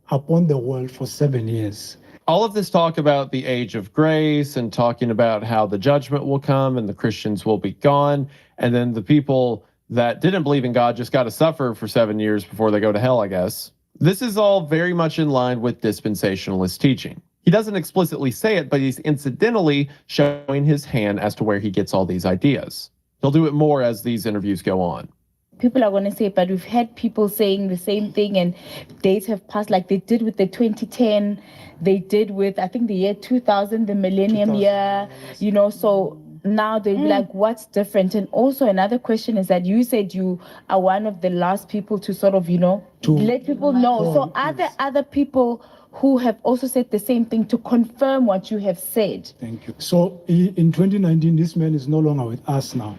upon the world for 7 years. All of this talk about the age of grace and talking about how the judgment will come and the Christians will be gone, and then the people that didn't believe in God just got to suffer for 7 years before they go to hell, I guess. This is all very much in line with dispensationalist teaching. He doesn't explicitly say it, but he's incidentally showing his hand as to where he gets all these ideas. He'll do it more as these interviews go on. People are going to say, but we've had people saying the same thing, and dates have passed, like they did with the 2010, they did with, I think, the year 2000, the millennium year, you know, so now they'll be like, what's different? And also another question is that you said you are one of the last people to sort of, you know, to let people know. So are there other people who have also said the same thing to confirm what you have said? Thank you. So in 2019, this man is no longer with us now.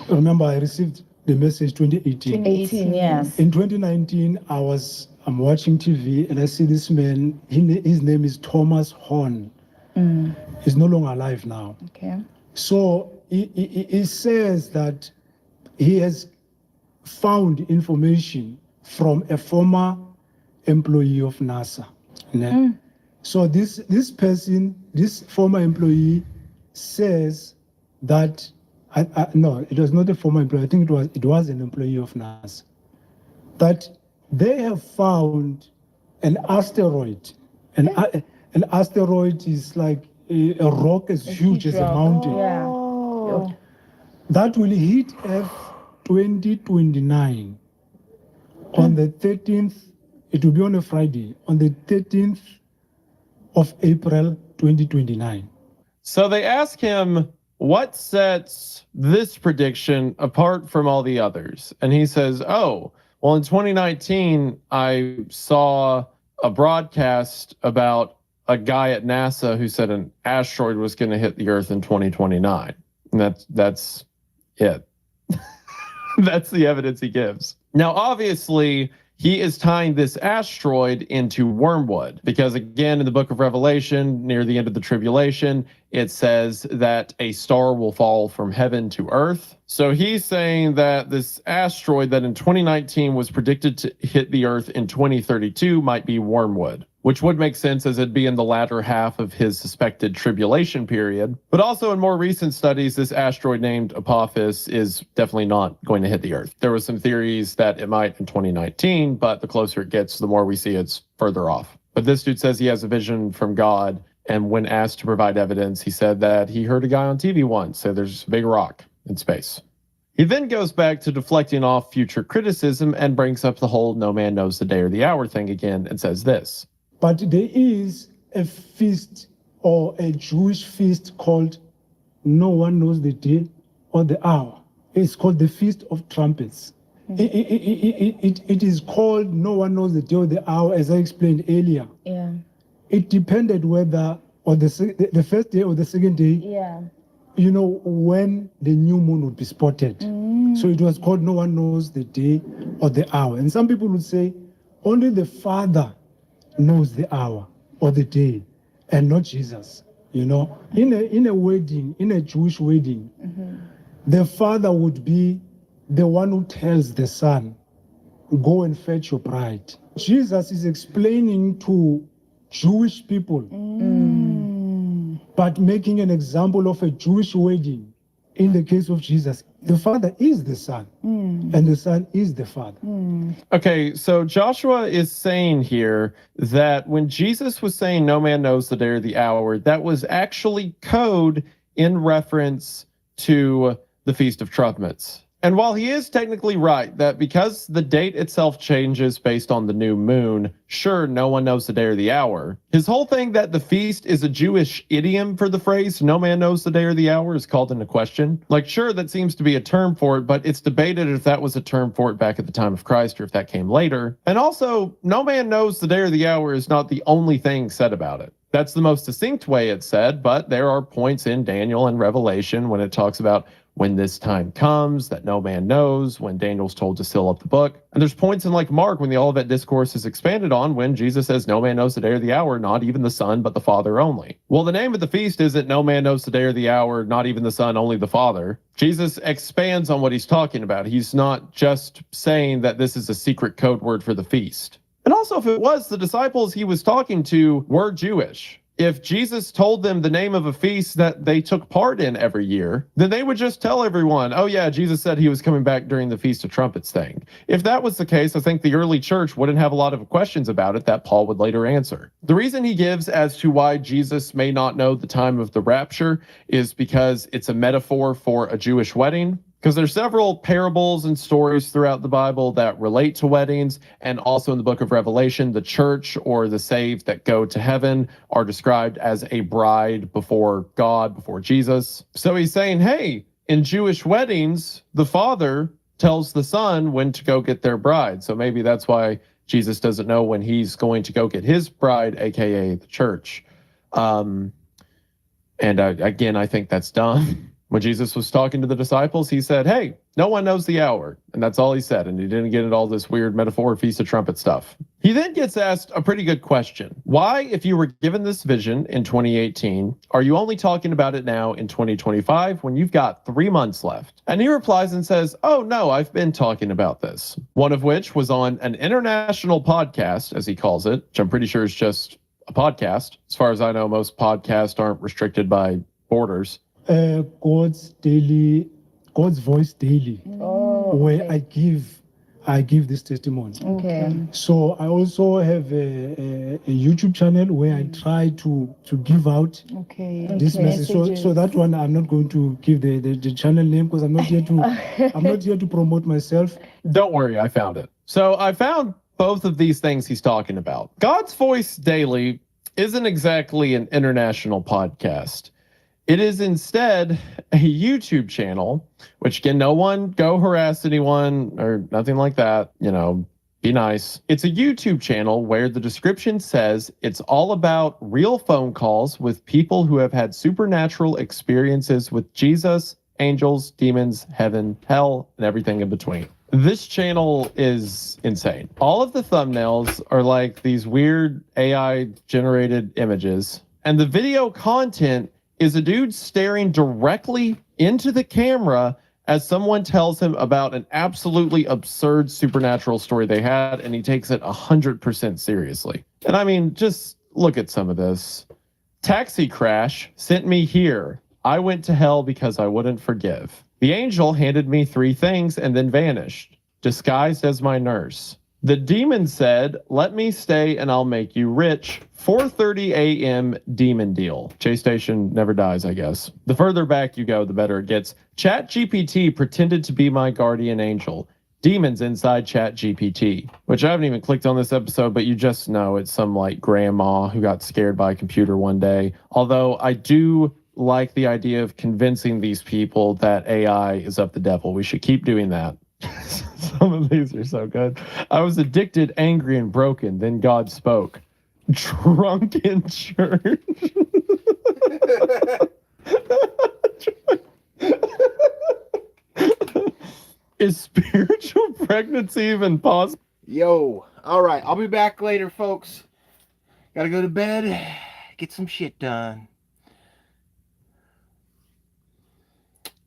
Remember, I received the message 2018. 2018, yes. In 2019, I'm watching TV and I see this man. His name is Thomas Horn. He's no longer alive now. Okay. So he says that he has found information from a former employee of NASA. So this person, this former employee, says that no, it was not a former employee. I think it was an employee of NASA. That they have found an asteroid. An asteroid is like a rock as huge as a mountain. Yeah. That will hit Earth 2029. On the 13th, it will be on a Friday, on the 13th of April 2029. So they ask him, what sets this prediction apart from all the others? And he says, oh, well, in 2019, I saw a broadcast about a guy at NASA who said an asteroid was going to hit the Earth in 2029. And that's it. That's the evidence he gives. Now, obviously, he is tying this asteroid into wormwood because, again, in the book of Revelation, near the end of the tribulation, it says that a star will fall from heaven to earth. So he's saying that this asteroid that in 2019 was predicted to hit the earth in 2032 might be wormwood, which would make sense as it'd be in the latter half of his suspected tribulation period. But also in more recent studies, this asteroid named Apophis is definitely not going to hit the Earth. There was some theories that it might in 2019, but the closer it gets, the more we see it's further off. But this dude says he has a vision from God, and when asked to provide evidence, he said that he heard a guy on TV once say there's a big rock in space. He then goes back to deflecting off future criticism and brings up the whole no man knows the day or the hour thing again and says this. But there is a feast or a Jewish feast called no one knows the day or the hour. It's called the Feast of Trumpets. It is called no one knows the day or the hour, as I explained earlier. Yeah. It depended whether on the first day or the second day, Yeah. you know, when the new moon would be spotted. So it was called no one knows the day or the hour. And some people would say only the Father knows the hour or the day and not Jesus. You know, in a wedding, in a Jewish wedding, the father would be the one who tells the son, go and fetch your bride. Jesus is explaining to Jewish people, but making an example of a Jewish wedding. In the case of Jesus, the Father is the Son, and the Son is the Father. Okay, so Joshua is saying here that when Jesus was saying no man knows the day or the hour, that was actually code in reference to the Feast of Trumpets. And while he is technically right that because the date itself changes based on the new moon, sure, no one knows the day or the hour, his whole thing that the feast is a Jewish idiom for the phrase no man knows the day or the hour is called into question. Like, sure, that seems to be a term for it, but it's debated if that was a term for it back at the time of Christ or if that came later. And also, no man knows the day or the hour is not the only thing said about it. That's the most succinct way it's said, but there are points in Daniel and Revelation when it talks about when this time comes that no man knows, when Daniel's told to seal up the book. And there's points in like Mark when the Olivet Discourse is expanded on when Jesus says no man knows the day or the hour, not even the Son, but the Father only. Well, the name of the feast isn't no man knows the day or the hour, not even the Son, only the Father. Jesus expands on what he's talking about. He's not just saying that this is a secret code word for the feast. And also, if it was, the disciples he was talking to were Jewish. If Jesus told them the name of a feast that they took part in every year, then they would just tell everyone, oh yeah, Jesus said he was coming back during the Feast of Trumpets thing. If that was the case, I think the early church wouldn't have a lot of questions about it that Paul would later answer. The reason he gives as to why Jesus may not know the time of the rapture is because it's a metaphor for a Jewish wedding. Because there's several parables and stories throughout the Bible that relate to weddings, and also in the book of Revelation, the church or the saved that go to heaven are described as a bride before God, before Jesus. So he's saying, hey, in Jewish weddings, the father tells the son when to go get their bride. So maybe that's why Jesus doesn't know when he's going to go get his bride, aka the church. Again, I think that's dumb. When Jesus was talking to the disciples, he said, hey, no one knows the hour. And that's all he said. And he didn't get into all this weird metaphor, Feast of Trumpet stuff. He then gets asked a pretty good question. Why, if you were given this vision in 2018, are you only talking about it now in 2025 when you've got 3 months left? And he replies and says, oh, no, I've been talking about this. One of which was on an international podcast, as he calls it, which I'm pretty sure is just a podcast. As far as I know, most podcasts aren't restricted by borders. God's Voice Daily, where I give this testimony. Okay. So I also have a YouTube channel where I try to give out this message. So that one I'm not going to give the channel name because I'm not here to promote myself. Don't worry, I found it. So I found both of these things he's talking about. God's Voice Daily isn't exactly an international podcast. It is instead a YouTube channel, which can no one go harass anyone or nothing like that. You know, Be nice. It's a YouTube channel where the description says it's all about real phone calls with people who have had supernatural experiences with Jesus, angels, demons, heaven, hell, and everything in between. This channel is insane. All of the thumbnails are like these weird AI generated images, and the video content is a dude staring directly into the camera as someone tells him about an absolutely absurd supernatural story they had, and he takes it 100% seriously. And I mean, just look at some of this. Taxi crash sent me here. I went to hell because I wouldn't forgive. The angel handed me 3 things and then vanished, disguised as my nurse. The demon said, let me stay and I'll make you rich. 4:30 a.m. demon deal. Chase Station never dies, I guess. The further back you go, the better it gets. ChatGPT pretended to be my guardian angel. Demons inside ChatGPT. Which I haven't even clicked on this episode, but you just know it's some like grandma who got scared by a computer one day. Although I do like the idea of convincing these people that AI is of the devil. We should keep doing that. Some of these are so good. I was addicted, angry, and broken. Then God spoke. Drunk in church. Is spiritual pregnancy even possible? Yo, all right. I'll be back later, folks. Gotta go to bed, get some shit done.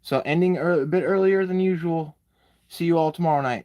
So ending a bit earlier than usual. See you all tomorrow night.